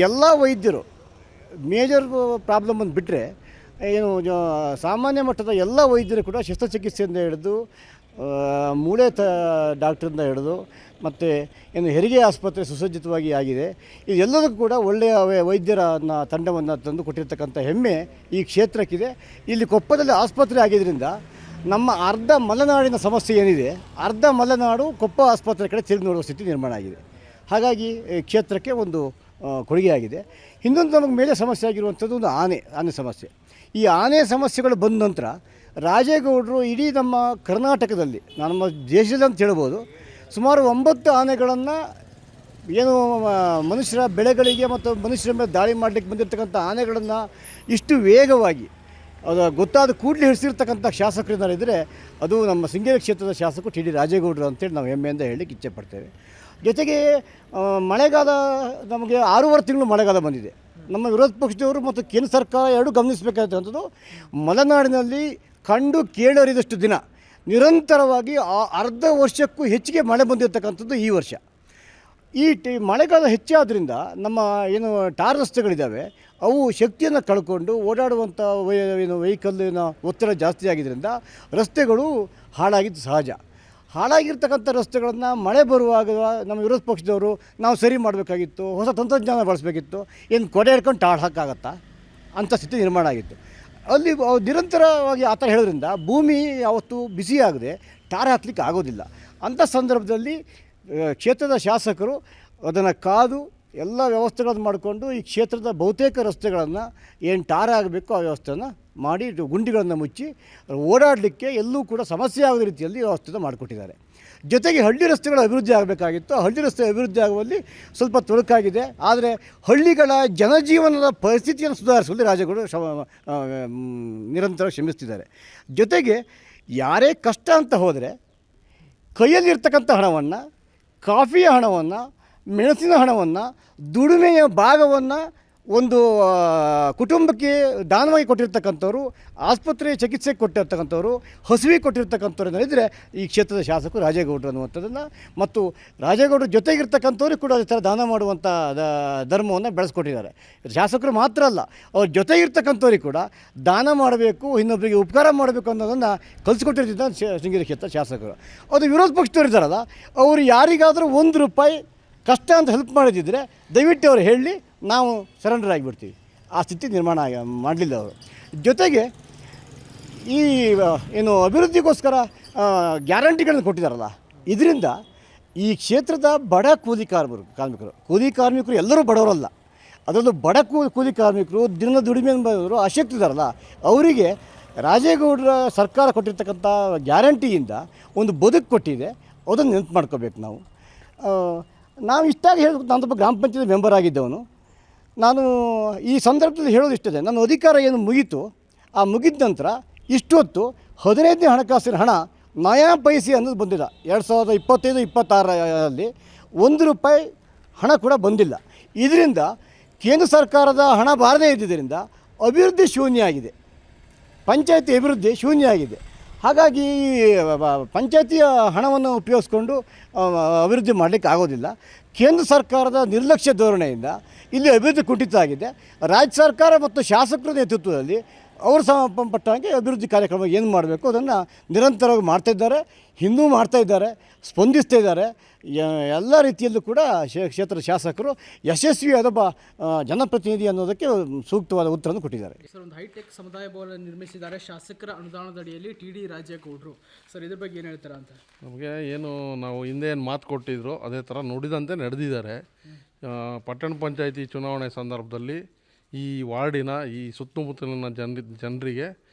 ಎಲ್ಲ ವೈದ್ಯರು ಮೇಜರ್ ಪ್ರಾಬ್ಲಮನ್ನು ಬಿಟ್ಟರೆ ಏನು ಸಾಮಾನ್ಯ ಮಟ್ಟದ ಎಲ್ಲ ವೈದ್ಯರು ಕೂಡ ಶಸ್ತ್ರಚಿಕಿತ್ಸೆಯಿಂದ ಹಿಡಿದು ಮೂಳೆ ಡಾಕ್ಟ್ರಿಂದ ಹಿಡಿದು ಮತ್ತು ಏನು ಹೆರಿಗೆ ಆಸ್ಪತ್ರೆ ಸುಸಜ್ಜಿತವಾಗಿ ಆಗಿದೆ. ಇದೆಲ್ಲದಕ್ಕೂ ಕೂಡ ಒಳ್ಳೆಯ ವೈದ್ಯರನ್ನ ತಂಡವನ್ನು ತಂದು ಕೊಟ್ಟಿರ್ತಕ್ಕಂಥ ಹೆಮ್ಮೆ ಈ ಕ್ಷೇತ್ರಕ್ಕಿದೆ. ಇಲ್ಲಿ ಕೊಪ್ಪದಲ್ಲಿ ಆಸ್ಪತ್ರೆ ಆಗಿದ್ದರಿಂದ ನಮ್ಮ ಅರ್ಧ ಮಲೆನಾಡಿನ ಸಮಸ್ಯೆ ಏನಿದೆ, ಅರ್ಧ ಮಲೆನಾಡು ಕೊಪ್ಪ ಆಸ್ಪತ್ರೆ ಕಡೆ ತಿರುಗಿ ನೋಡುವ ಸ್ಥಿತಿ ನಿರ್ಮಾಣ ಆಗಿದೆ. ಹಾಗಾಗಿ ಕ್ಷೇತ್ರಕ್ಕೆ ಒಂದು ಕೊಡುಗೆಯಾಗಿದೆ. ಇನ್ನೊಂದು ನಮಗೆ ಮೇಲೆ ಸಮಸ್ಯೆ ಆಗಿರುವಂಥದ್ದು ಒಂದು ಆನೆ ಸಮಸ್ಯೆ. ಈ ಆನೆ ಸಮಸ್ಯೆಗಳು ಬಂದ ನಂತರ ರಾಜೇಗೌಡರು ಇಡೀ ನಮ್ಮ ಕರ್ನಾಟಕದಲ್ಲಿ, ನಮ್ಮ ದೇಶದಲ್ಲಿ ಅಂತ ಹೇಳ್ಬೋದು, ಸುಮಾರು 9 ಆನೆಗಳನ್ನು ಏನು ಮನುಷ್ಯರ ಬೆಳೆಗಳಿಗೆ ಮತ್ತು ಮನುಷ್ಯರ ಮೇಲೆ ದಾಳಿ ಮಾಡಲಿಕ್ಕೆ ಬಂದಿರತಕ್ಕಂಥ ಆನೆಗಳನ್ನು ಇಷ್ಟು ವೇಗವಾಗಿ ಅದು ಗೊತ್ತಾದ ಕೂಡಲೇ ಹಿಡಿಸಿರ್ತಕ್ಕಂಥ ಶಾಸಕರು ಇದ್ದರೆ ಅದು ನಮ್ಮ ಶೃಂಗೇರಿ ಕ್ಷೇತ್ರದ ಶಾಸಕರು TD ರಾಜೇಗೌಡರು ಅಂತೇಳಿ ನಾವು ಹೆಮ್ಮೆಯಿಂದ ಹೇಳಲಿಕ್ಕೆ ಇಚ್ಛೆ ಪಡ್ತೇವೆ. ಜೊತೆಗೆ ಮಳೆಗಾಲ ನಮಗೆ 6.5 ತಿಂಗಳು ಮಳೆಗಾಲ ಬಂದಿದೆ. ನಮ್ಮ ವಿರೋಧ ಪಕ್ಷದವರು ಮತ್ತು ಕೇಂದ್ರ ಸರ್ಕಾರ ಎರಡೂ ಗಮನಿಸಬೇಕಾದಂಥದ್ದು, ಮಲೆನಾಡಿನಲ್ಲಿ ಕಂಡು ಕೇಳರಿದಷ್ಟು ದಿನ ನಿರಂತರವಾಗಿ ಅರ್ಧ ವರ್ಷಕ್ಕೂ ಹೆಚ್ಚಿಗೆ ಮಳೆ ಬಂದಿರತಕ್ಕಂಥದ್ದು ಈ ವರ್ಷ. ಈ ಮಳೆಗಾಲ ಹೆಚ್ಚಾದ್ದರಿಂದ ನಮ್ಮ ಏನು ಟಾರ್ ರಸ್ತೆಗಳಿದ್ದಾವೆ ಅವು ಶಕ್ತಿಯನ್ನು ಕಳ್ಕೊಂಡು ಓಡಾಡುವಂಥ ವೆಹಿಕಲ್ಲಿನ ಒತ್ತಡ ಜಾಸ್ತಿ ಆಗಿದ್ದರಿಂದ ರಸ್ತೆಗಳು ಹಾಳಾಗಿದ್ದು ಸಹಜ. ಹಾಳಾಗಿರ್ತಕ್ಕಂಥ ರಸ್ತೆಗಳನ್ನು ಮಳೆ ಬರುವಾಗ ನಮ್ಮ ವಿರೋಧ ಪಕ್ಷದವರು ನಾವು ಸರಿ ಮಾಡಬೇಕಾಗಿತ್ತು, ಹೊಸ ತಂತ್ರಜ್ಞಾನ ಬಳಸಬೇಕಿತ್ತು, ಏನು ಕೊಡೆ ಹಿಡ್ಕೊಂಡು ಟಾಳ್ ಹಾಕಾಗತ್ತಾ ಅಂಥ ಸ್ಥಿತಿ ನಿರ್ಮಾಣ ಆಗಿತ್ತು. ಅಲ್ಲಿ ನಿರಂತರವಾಗಿ ಆ ಥರ ಹೇಳೋದ್ರಿಂದ ಭೂಮಿ ಯಾವತ್ತೂ ಬಿಸಿಯಾಗದೆ ಟಾರ್ ಹಾಕ್ಲಿಕ್ಕೆ ಆಗೋದಿಲ್ಲ. ಅಂಥ ಸಂದರ್ಭದಲ್ಲಿ ಕ್ಷೇತ್ರದ ಶಾಸಕರು ಅದನ್ನು ಕಾದು ಎಲ್ಲ ವ್ಯವಸ್ಥೆಗಳನ್ನು ಮಾಡಿಕೊಂಡು ಈ ಕ್ಷೇತ್ರದ ಬಹುತೇಕ ರಸ್ತೆಗಳನ್ನು ಏನು ಟಾರ್ ಆಗಬೇಕು ಆ ವ್ಯವಸ್ಥೆಯನ್ನು ಮಾಡಿ ಗುಂಡಿಗಳನ್ನು ಮುಚ್ಚಿ ಓಡಾಡಲಿಕ್ಕೆ ಎಲ್ಲೂ ಕೂಡ ಸಮಸ್ಯೆ ಆಗದ ರೀತಿಯಲ್ಲಿ ವ್ಯವಸ್ಥೆ ಮಾಡಿಕೊಟ್ಟಿದ್ದಾರೆ. ಜೊತೆಗೆ ಹಳ್ಳಿ ರಸ್ತೆಗಳ ಅಭಿವೃದ್ಧಿ ಆಗಬೇಕಾಗಿತ್ತು. ಹಳ್ಳಿ ರಸ್ತೆ ಅಭಿವೃದ್ಧಿ ಆಗುವಲ್ಲಿ ಸ್ವಲ್ಪ ತೊಡಕಾಗಿದೆ. ಆದರೆ ಹಳ್ಳಿಗಳ ಜನಜೀವನದ ಪರಿಸ್ಥಿತಿಯನ್ನು ಸುಧಾರಿಸುವಲ್ಲಿ ರಾಜೇಗೌಡರು ನಿರಂತರ ಶ್ರಮಿಸ್ತಿದ್ದಾರೆ. ಜೊತೆಗೆ ಯಾರೇ ಕಷ್ಟ ಅಂತ ಹೋದರೆ ಕೈಯಲ್ಲಿರ್ತಕ್ಕಂಥ ಹಣವನ್ನು, ಕಾಫಿಯ ಹಣವನ್ನು, ಮೆಣಸಿನ ಹಣವನ್ನು, ದುಡಿಮೆಯ ಭಾಗವನ್ನು ಒಂದು ಕುಟುಂಬಕ್ಕೆ ದಾನವಾಗಿ ಕೊಟ್ಟಿರ್ತಕ್ಕಂಥವ್ರು, ಆಸ್ಪತ್ರೆ ಚಿಕಿತ್ಸೆಗೆ ಕೊಟ್ಟಿರ್ತಕ್ಕಂಥವ್ರು, ಹಸುವಿಗೆ ಕೊಟ್ಟಿರ್ತಕ್ಕಂಥವ್ರು ಇದ್ದರೆ ಈ ಕ್ಷೇತ್ರದ ಶಾಸಕರು ರಾಜೇಗೌಡರು ಅನ್ನುವಂಥದ್ದನ್ನು, ಮತ್ತು ರಾಜೇಗೌಡರ ಜೊತೆಗಿರ್ತಕ್ಕಂಥವ್ರಿಗೆ ಕೂಡ ಅದೇ ಥರ ದಾನ ಮಾಡುವಂಥ ಧರ್ಮವನ್ನು ಬೆಳೆಸ್ಕೊಟ್ಟಿದ್ದಾರೆ. ಶಾಸಕರು ಮಾತ್ರ ಅಲ್ಲ, ಅವ್ರ ಜೊತೆಗಿರ್ತಕ್ಕಂಥವ್ರಿಗೆ ಕೂಡ ದಾನ ಮಾಡಬೇಕು, ಇನ್ನೊಬ್ಬರಿಗೆ ಉಪಕಾರ ಮಾಡಬೇಕು ಅನ್ನೋದನ್ನು ಕಲಿಸ್ಕೊಟ್ಟಿರ್ತಿದ್ದ ಶೃಂಗೇರಿ ಕ್ಷೇತ್ರ ಶಾಸಕರು. ಅದು ವಿರೋಧ ಪಕ್ಷದವ್ರು ಇದ್ದಾರಲ್ಲ, ಅವರು ಯಾರಿಗಾದರೂ ₹1 ಕಷ್ಟ ಅಂತ ಹೆಲ್ಪ್ ಮಾಡಿದ್ದಿದ್ರೆ ದಯವಿಟ್ಟು ಅವರು ಹೇಳಿ, ನಾವು ಸರೆಂಡರ್ ಆಗಿಬಿಡ್ತೀವಿ. ಆ ಸ್ಥಿತಿ ನಿರ್ಮಾಣ ಮಾಡಲಿಲ್ಲ ಅವರು. ಜೊತೆಗೆ ಈ ಏನು ಅಭಿವೃದ್ಧಿಗೋಸ್ಕರ ಗ್ಯಾರಂಟಿಗಳನ್ನು ಕೊಟ್ಟಿದ್ದಾರಲ್ಲ, ಇದರಿಂದ ಈ ಕ್ಷೇತ್ರದ ಬಡ ಕೂಲಿ ಕಾರ್ಮಿಕರು ಎಲ್ಲರೂ ಬಡವರಲ್ಲ, ಅದರಲ್ಲೂ ಬಡ ಕೂಲಿ ಕಾರ್ಮಿಕರು, ದಿನದ ದುಡಿಮೆ ಬಂದವರು, ಅಶಕ್ತಿದಾರಲ್ಲ, ಅವರಿಗೆ ರಾಜೇಗೌಡರ ಸರ್ಕಾರ ಕೊಟ್ಟಿರ್ತಕ್ಕಂಥ ಗ್ಯಾರಂಟಿಯಿಂದ ಒಂದು ಬದುಕು ಕೊಟ್ಟಿದೆ. ಅದನ್ನು ನೆನಪು ಮಾಡ್ಕೋಬೇಕು ನಾವು. ನಾವು ಇಷ್ಟಾಗಿ ಹೇಳಬೇಕು, ನಾನೊಬ್ಬ ಗ್ರಾಮ ಪಂಚಾಯತ್ ಮೆಂಬರ್ ಆಗಿದ್ದವನು. ನಾನು ಈ ಸಂದರ್ಭದಲ್ಲಿ ಹೇಳೋದಿಷ್ಟೇ, ನನ್ನ ಅಧಿಕಾರ ಏನು ಮುಗೀತು, ಆ ಮುಗಿದ ನಂತರ ಇಷ್ಟೊತ್ತು 15ನೇ ಹಣಕಾಸಿನ ಹಣ ನಯಾ ಪೈಸೆ ಅನ್ನೋದು ಬಂದಿಲ್ಲ. 2025-26ರಲ್ಲಿ ₹1 ಹಣ ಕೂಡ ಬಂದಿಲ್ಲ. ಇದರಿಂದ ಕೇಂದ್ರ ಸರ್ಕಾರದ ಹಣ ಬಾರದೇ ಇದ್ದಿದ್ದರಿಂದ ಅಭಿವೃದ್ಧಿ ಶೂನ್ಯ ಆಗಿದೆ, ಪಂಚಾಯತಿ ಅಭಿವೃದ್ಧಿ ಶೂನ್ಯ ಆಗಿದೆ. ಹಾಗಾಗಿ ಪಂಚಾಯತಿಯ ಹಣವನ್ನು ಉಪಯೋಗಿಸ್ಕೊಂಡು ಅಭಿವೃದ್ಧಿ ಮಾಡಲಿಕ್ಕೆ ಆಗೋದಿಲ್ಲ. ಕೇಂದ್ರ ಸರ್ಕಾರದ ನಿರ್ಲಕ್ಷ್ಯ ಧೋರಣೆಯಿಂದ ಇಲ್ಲಿ ಅಭಿವೃದ್ಧಿ ಕುಂಠಿತ ಆಗಿದೆ. ರಾಜ್ಯ ಸರ್ಕಾರ ಮತ್ತು ಶಾಸಕರ ನೇತೃತ್ವದಲ್ಲಿ ಅವರು ಸಂಬಂಧಪಟ್ಟಂಗೆ ಅಭಿವೃದ್ಧಿ ಕಾರ್ಯಕ್ರಮ ಏನು ಮಾಡಬೇಕು ಅದನ್ನು ನಿರಂತರವಾಗಿ ಮಾಡ್ತಾಯಿದ್ದಾರೆ, ಇನ್ನೂ ಮಾಡ್ತಾಯಿದ್ದಾರೆ, ಸ್ಪಂದಿಸ್ತಾ ಇದ್ದಾರೆ. ಎಲ್ಲ ರೀತಿಯಲ್ಲೂ ಕೂಡ ಕ್ಷೇತ್ರದ ಶಾಸಕರು ಯಶಸ್ವಿಯಾದ ಜನಪ್ರತಿನಿಧಿ ಅನ್ನೋದಕ್ಕೆ ಸೂಕ್ತವಾದ ಉತ್ತರವನ್ನು ಕೊಟ್ಟಿದ್ದಾರೆ. ಸರ್, ಒಂದು ಹೈಟೆಕ್ ಸಮುದಾಯ ಭವನ ನಿರ್ಮಿಸಿದ್ದಾರೆ ಶಾಸಕರ ಅನುದಾನದಡಿಯಲ್ಲಿ TD ರಾಜೇಗೌಡರು. ಸರ್, ಇದ್ರ ಬಗ್ಗೆ ಏನು ಹೇಳ್ತೀರಾ ಅಂತ? ನಮಗೆ ಏನು ನಾವು ಹಿಂದೆ ಏನು ಮಾತು ಕೊಟ್ಟಿದ್ರು ಅದೇ ಥರ ನುಡಿದಂತೆ ನಡೆದಿದ್ದಾರೆ. ಪಟ್ಟಣ ಪಂಚಾಯಿತಿ ಚುನಾವಣೆ ಸಂದರ್ಭದಲ್ಲಿ ಈ ವಾರ್ಡಿನ ಈ ಸುತ್ತಮುತ್ತಲಿನ ಜನರಿಗೆ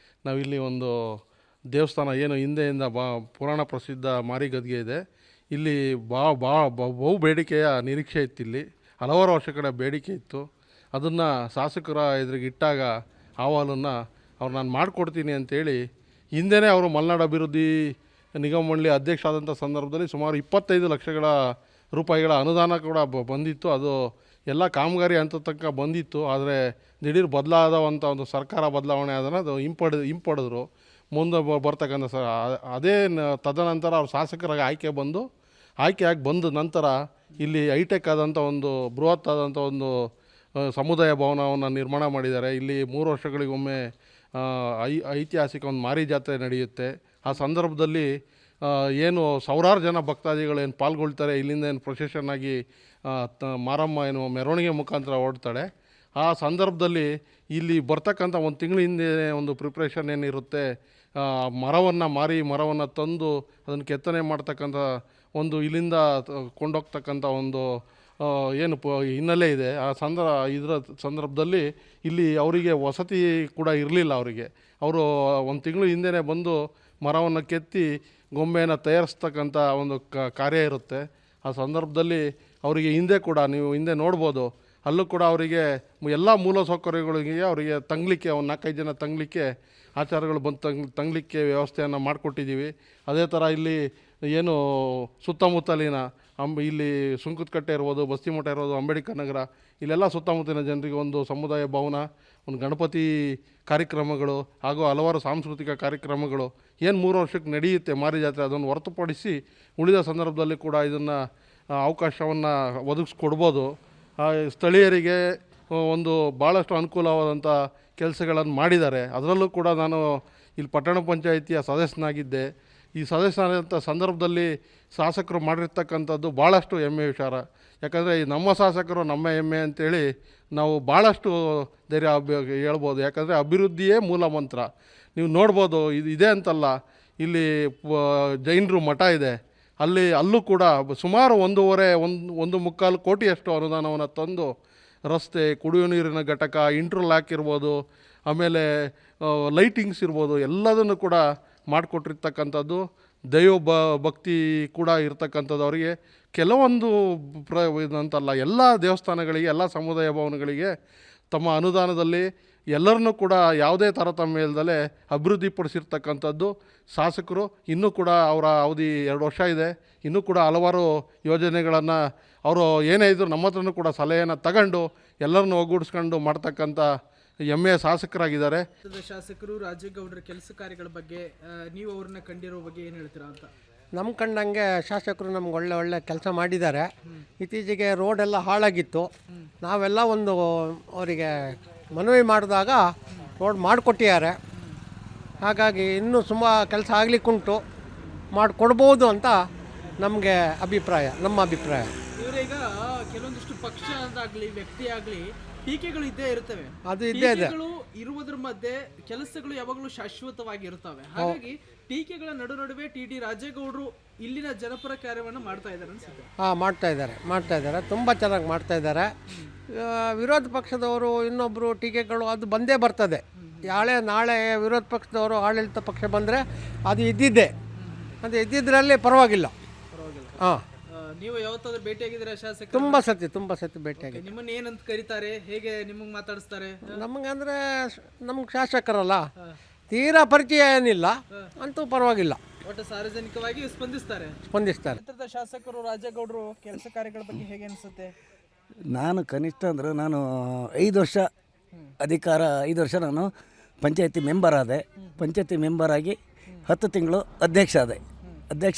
ನಾವಿಲ್ಲಿ ಒಂದು ದೇವಸ್ಥಾನ ಏನು ಹಿಂದೆಯಿಂದ ಪುರಾಣ ಪ್ರಸಿದ್ಧ ಮಾರಿಗದ್ಗೆ ಇದೆ, ಇಲ್ಲಿ ಬಹು ಬೇಡಿಕೆಯ ನಿರೀಕ್ಷೆ ಇತ್ತು. ಇಲ್ಲಿ ಹಲವಾರು ವರ್ಷಗಳ ಬೇಡಿಕೆ ಇತ್ತು. ಅದನ್ನು ಶಾಸಕರ ಎದುರಿಗೆ ಇಟ್ಟಾಗ ಅಹವಾಲನ್ನು ಅವ್ರು ನಾನು ಮಾಡಿಕೊಡ್ತೀನಿ ಅಂತೇಳಿ ಹಿಂದೆಯೇ ಅವರು ಮಲೆನಾಡು ಅಭಿವೃದ್ಧಿ ನಿಗಮ ಮಂಡಳಿ ಅಧ್ಯಕ್ಷ ಆದಂಥ ಸಂದರ್ಭದಲ್ಲಿ ಸುಮಾರು 25 ಲಕ್ಷಗಳ ರೂಪಾಯಿಗಳ ಅನುದಾನ ಕೂಡ ಬಂದಿತ್ತು. ಅದು ಎಲ್ಲ ಕಾಮಗಾರಿ ಹಂತ ತನಕ ಬಂದಿತ್ತು. ಆದರೆ ದಿಢೀರ್ ಬದಲಾದಂಥ ಒಂದು ಸರ್ಕಾರ ಬದಲಾವಣೆ ಅದನ್ನು ಅದು ಹಿಂಪಡೆದ್ರು. ಮುಂದೆ ಬರ್ತಕ್ಕಂಥ ಅದೇ ತದನಂತರ ಅವ್ರು ಶಾಸಕರಾಗಿ ಆಯ್ಕೆಯಾಗಿ ಬಂದ ನಂತರ ಇಲ್ಲಿ ಹೈಟೆಕ್ ಆದಂಥ ಒಂದು ಬೃಹತ್ ಆದಂಥ ಒಂದು ಸಮುದಾಯ ಭವನವನ್ನು ನಿರ್ಮಾಣ ಮಾಡಿದ್ದಾರೆ. ಇಲ್ಲಿ 3 ವರ್ಷಗಳಿಗೊಮ್ಮೆ ಐತಿಹಾಸಿಕ ಒಂದು ಮಾರಿ ಜಾತ್ರೆ ನಡೆಯುತ್ತೆ. ಆ ಸಂದರ್ಭದಲ್ಲಿ ಏನು ಸಾವಿರಾರು ಜನ ಭಕ್ತಾದಿಗಳು ಏನು ಪಾಲ್ಗೊಳ್ತಾರೆ, ಇಲ್ಲಿಂದ ಏನು ಪ್ರೊಸೆಷನ್ ಆಗಿ ಮಾರಮ್ಮ ಏನು ಮೆರವಣಿಗೆ ಮುಖಾಂತರ ಓಡ್ತಾಳೆ. ಆ ಸಂದರ್ಭದಲ್ಲಿ ಇಲ್ಲಿ ಬರ್ತಕ್ಕಂಥ ಒಂದು ತಿಂಗಳ ಹಿಂದೆ ಒಂದು ಪ್ರಿಪ್ರೇಷನ್ ಏನಿರುತ್ತೆ, ಮರವನ್ನು ತಂದು ಅದನ್ನು ಕೆತ್ತನೆ ಮಾಡ್ತಕ್ಕಂಥ ಒಂದು ಇಲ್ಲಿಂದ ಕೊಂಡೋಗ್ತಕ್ಕಂಥ ಒಂದು ಏನು ಹಿನ್ನೆಲೆ ಇದೆ. ಇದರ ಸಂದರ್ಭದಲ್ಲಿ ಇಲ್ಲಿ ಅವರಿಗೆ ವಸತಿ ಕೂಡ ಇರಲಿಲ್ಲ. ಅವರು ಒಂದು ತಿಂಗಳು ಹಿಂದೆಯೇ ಬಂದು ಮರವನ್ನು ಕೆತ್ತಿ ಗೊಂಬೆಯನ್ನು ತಯಾರಿಸ್ತಕ್ಕಂಥ ಒಂದು ಕಾರ್ಯ ಇರುತ್ತೆ. ಆ ಸಂದರ್ಭದಲ್ಲಿ ಅವರಿಗೆ ನೀವು ಹಿಂದೆ ನೋಡ್ಬೋದು, ಅಲ್ಲೂ ಕೂಡ ಅವರಿಗೆ ಎಲ್ಲ ಮೂಲ ಸೌಕರ್ಯಗಳಿಗೆ ಅವರಿಗೆ ತಂಗಲಿಕ್ಕೆ ಒಂದು 4-5 ಜನ ತಂಗಲಿಕ್ಕೆ ಆಚಾರಗಳು ಬಂದು ತಂಗಲಿಕ್ಕೆ ವ್ಯವಸ್ಥೆಯನ್ನು ಮಾಡಿಕೊಟ್ಟಿದ್ದೀವಿ. ಅದೇ ಥರ ಇಲ್ಲಿ ಏನು ಸುತ್ತಮುತ್ತಲಿನ ಇಲ್ಲಿ ಸುಂಕದಕಟ್ಟೆ ಇರ್ಬೋದು, ಬಸ್ತಿಮಠ ಇರ್ಬೋದು, ಅಂಬೇಡ್ಕರ್ ನಗರ, ಇಲ್ಲೆಲ್ಲ ಸುತ್ತಮುತ್ತಲಿನ ಜನರಿಗೆ ಒಂದು ಸಮುದಾಯ ಭವನ, ಒಂದು ಗಣಪತಿ ಕಾರ್ಯಕ್ರಮಗಳು ಹಾಗೂ ಹಲವಾರು ಸಾಂಸ್ಕೃತಿಕ ಕಾರ್ಯಕ್ರಮಗಳು ಏನು 3 ವರ್ಷಕ್ಕೆ ನಡೆಯುತ್ತೆ ಮಾರಿ ಜಾತ್ರೆ, ಅದನ್ನು ಹೊರತುಪಡಿಸಿ ಉಳಿದ ಸಂದರ್ಭದಲ್ಲಿ ಕೂಡ ಇದನ್ನು ಅವಕಾಶವನ್ನು ಒದಗಿಸ್ಕೊಡ್ಬೋದು. ಸ್ಥಳೀಯರಿಗೆ ಒಂದು ಭಾಳಷ್ಟು ಅನುಕೂಲವಾದಂಥ ಕೆಲಸಗಳನ್ನು ಮಾಡಿದ್ದಾರೆ. ಅದರಲ್ಲೂ ಕೂಡ ನಾನು ಇಲ್ಲಿ ಪಟ್ಟಣ ಪಂಚಾಯಿತಿಯ ಸದಸ್ಯನಾಗಿದ್ದೆ. ಈ ಸದಸ್ಯನಾದಂಥ ಸಂದರ್ಭದಲ್ಲಿ ಶಾಸಕರು ಮಾಡಿರ್ತಕ್ಕಂಥದ್ದು ಭಾಳಷ್ಟು ಹೆಮ್ಮೆ ವಿಚಾರ. ಯಾಕಂದರೆ ನಮ್ಮ ಶಾಸಕರು ನಮ್ಮ ಹೆಮ್ಮೆ ಅಂತೇಳಿ ನಾವು ಭಾಳಷ್ಟು ಧೈರ್ಯ ಹೇಳ್ಬೋದು. ಯಾಕಂದರೆ ಅಭಿವೃದ್ಧಿಯೇ ಮೂಲ ಮಂತ್ರ. ನೀವು ನೋಡ್ಬೋದು, ಇದೆ ಅಂತಲ್ಲ, ಇಲ್ಲಿ ಜೈನರು ಮಠ ಇದೆ, ಅಲ್ಲೂ ಕೂಡ ಸುಮಾರು 1.25 ಕೋಟಿಯಷ್ಟು ಅನುದಾನವನ್ನು ತಂದು ರಸ್ತೆ, ಕುಡಿಯುವ ನೀರಿನ ಘಟಕ, ಇಂಟರ್ಲಾಕ್ ಇರ್ಬೋದು, ಆಮೇಲೆ ಲೈಟಿಂಗ್ಸ್ ಇರ್ಬೋದು, ಎಲ್ಲದನ್ನು ಕೂಡ ಮಾಡಿಕೊಟ್ಟಿರ್ತಕ್ಕಂಥದ್ದು. ಭಕ್ತಿ ಕೂಡ ಇರ್ತಕ್ಕಂಥದ್ದು ಅವರಿಗೆ. ಕೆಲವೊಂದು ಇದಂತಲ್ಲ, ಎಲ್ಲ ದೇವಸ್ಥಾನಗಳಿಗೆ, ಎಲ್ಲ ಸಮುದಾಯ ಭವನಗಳಿಗೆ ತಮ್ಮ ಅನುದಾನದಲ್ಲಿ ಎಲ್ಲರನ್ನೂ ಕೂಡ ಯಾವುದೇ ತಾರತಮ್ಯ ಇಲ್ಲದಲೇ ಅಭಿವೃದ್ಧಿಪಡಿಸಿರ್ತಕ್ಕಂಥದ್ದು ಶಾಸಕರು. ಇನ್ನೂ ಕೂಡ ಅವರ ಅವಧಿ 2 ವರ್ಷ ಇದೆ. ಇನ್ನೂ ಕೂಡ ಹಲವಾರು ಯೋಜನೆಗಳನ್ನು ಅವರು ಏನೇ ಇದ್ದರೂ ನಮ್ಮ ಹತ್ರನೂ ಕೂಡ ಸಲಹೆಯನ್ನು ತಗೊಂಡು ಎಲ್ಲರನ್ನೂ ಒಗ್ಗೂಡಿಸ್ಕೊಂಡು ಮಾಡ್ತಕ್ಕಂಥ ಹೆಮ್ಮೆಯ ಶಾಸಕರಾಗಿದ್ದಾರೆ. ಶಾಸಕರು ರಾಜೇಗೌಡರ ಕೆಲಸ ಕಾರ್ಯಗಳ ಬಗ್ಗೆ ನೀವು ಅವ್ರನ್ನ ಕಂಡಿರೋ ಬಗ್ಗೆ ಏನು ಹೇಳ್ತೀರಾ ಅಂತ? ನಮ್ಮ ಕಂಡಂಗೆ ಶಾಸಕರು ನಮ್ಗೆ ಒಳ್ಳೆ ಕೆಲಸ ಮಾಡಿದ್ದಾರೆ. ಇತ್ತೀಚೆಗೆ ರೋಡೆಲ್ಲ ಹಾಳಾಗಿತ್ತು. ನಾವೆಲ್ಲ ಒಂದು ಅವರಿಗೆ ಮನವಿ ಮಾಡಿದಾಗ ರೋಡ್ ಮಾಡಿಕೊಟ್ಟಿದ್ದಾರೆ. ಹಾಗಾಗಿ ಇನ್ನೂ ಸುಮಾರು ಕೆಲಸ ಆಗಲಿಕ್ಕುಂಟು, ಮಾಡಿಕೊಡ್ಬೋದು ಅಂತ ನಮ್ಮ ಅಭಿಪ್ರಾಯ. ಇವರೀಗ ಕೆಲವೊಂದಿಷ್ಟು ಪಕ್ಷದಾಗಲಿ ವ್ಯಕ್ತಿ ಆಗಲಿ ಟೀಕೆಗಳು ಇದ್ದೇ ಇರ್ತವೆ. ಅದು ಇದ್ದೇ ಇದೆ. ಇರುವುದ್ರ ಮಧ್ಯೆ ಕೆಲಸಗಳು ಯಾವಾಗಲೂ ಶಾಶ್ವತವಾಗಿ ಇರ್ತವೆ. ಹಾಗಾಗಿ ಟೀಕೆಗಳ ನಡುವೆ TD ರಾಜೇಗೌಡರು ಇಲ್ಲಿನ ಜನಪರ ಕಾರ್ಯವನ್ನು ಮಾಡ್ತಾ ಇದ್ದಾರೆ ಅನ್ಸುತ್ತೆ. ಮಾಡ್ತಾ ಇದ್ದಾರೆ ತುಂಬ ಚೆನ್ನಾಗಿ ಮಾಡ್ತಾ ಇದ್ದಾರೆ. ವಿರೋಧ ಪಕ್ಷದವರು ಇನ್ನೊಬ್ಬರು ಟೀಕೆಗಳು ಅದು ಬಂದೇ ಬರ್ತದೆ. ನಾಳೆ ವಿರೋಧ ಪಕ್ಷದವರು ಆಡಳಿತ ಪಕ್ಷ ಬಂದರೆ ಅದು ಇದ್ದಿದ್ದೇ. ಅದು ಇದ್ದಿದ್ದರಲ್ಲಿ ಪರವಾಗಿಲ್ಲ. ನೀವು ಯಾವತ್ತಾದ್ರೂ ಭೇಟಿಯಾಗಿದ್ದೀರಾ ಶಾಸಕ? ತುಂಬ ಸತಿ ಭೇಟಿಯಾಗಿ. ನಿಮ್ಮನ್ನ ಏನಂತ ಕರೀತಾರೆ, ಹೇಗೆ ನಿಮಗೆ ಮಾತಾಡಿಸ್ತಾರೆ? ನಮಗಂದ್ರೆ ನಮ್ಗೆ ಶಾಸಕರಲ್ಲ, ತೀರಾ ಪರಿಚಯ ಏನಿಲ್ಲ, ಅಂತೂ ಪರವಾಗಿಲ್ಲ, ಒಟ್ಟು ಸಾರ್ವಜನಿಕವಾಗಿ ಸ್ಪಂದಿಸ್ತಾರೆ. ಕ್ಷೇತ್ರದ ಶಾಸಕರು ರಾಜೇಗೌಡರು ಕೆಲಸ ಕಾರ್ಯಗಳ ಬಗ್ಗೆ ಹೇಗೆ ಅನಿಸುತ್ತೆ? ನಾನು ಕನಿಷ್ಠ ಅಂದ್ರೆ ನಾನು 5 ವರ್ಷ ಅಧಿಕಾರ 5 ವರ್ಷ ನಾನು ಪಂಚಾಯತಿ ಮೆಂಬರ್ ಆದೆ. ಪಂಚಾಯತಿ ಮೆಂಬರ್ ಆಗಿ 10 ತಿಂಗಳು ಅಧ್ಯಕ್ಷ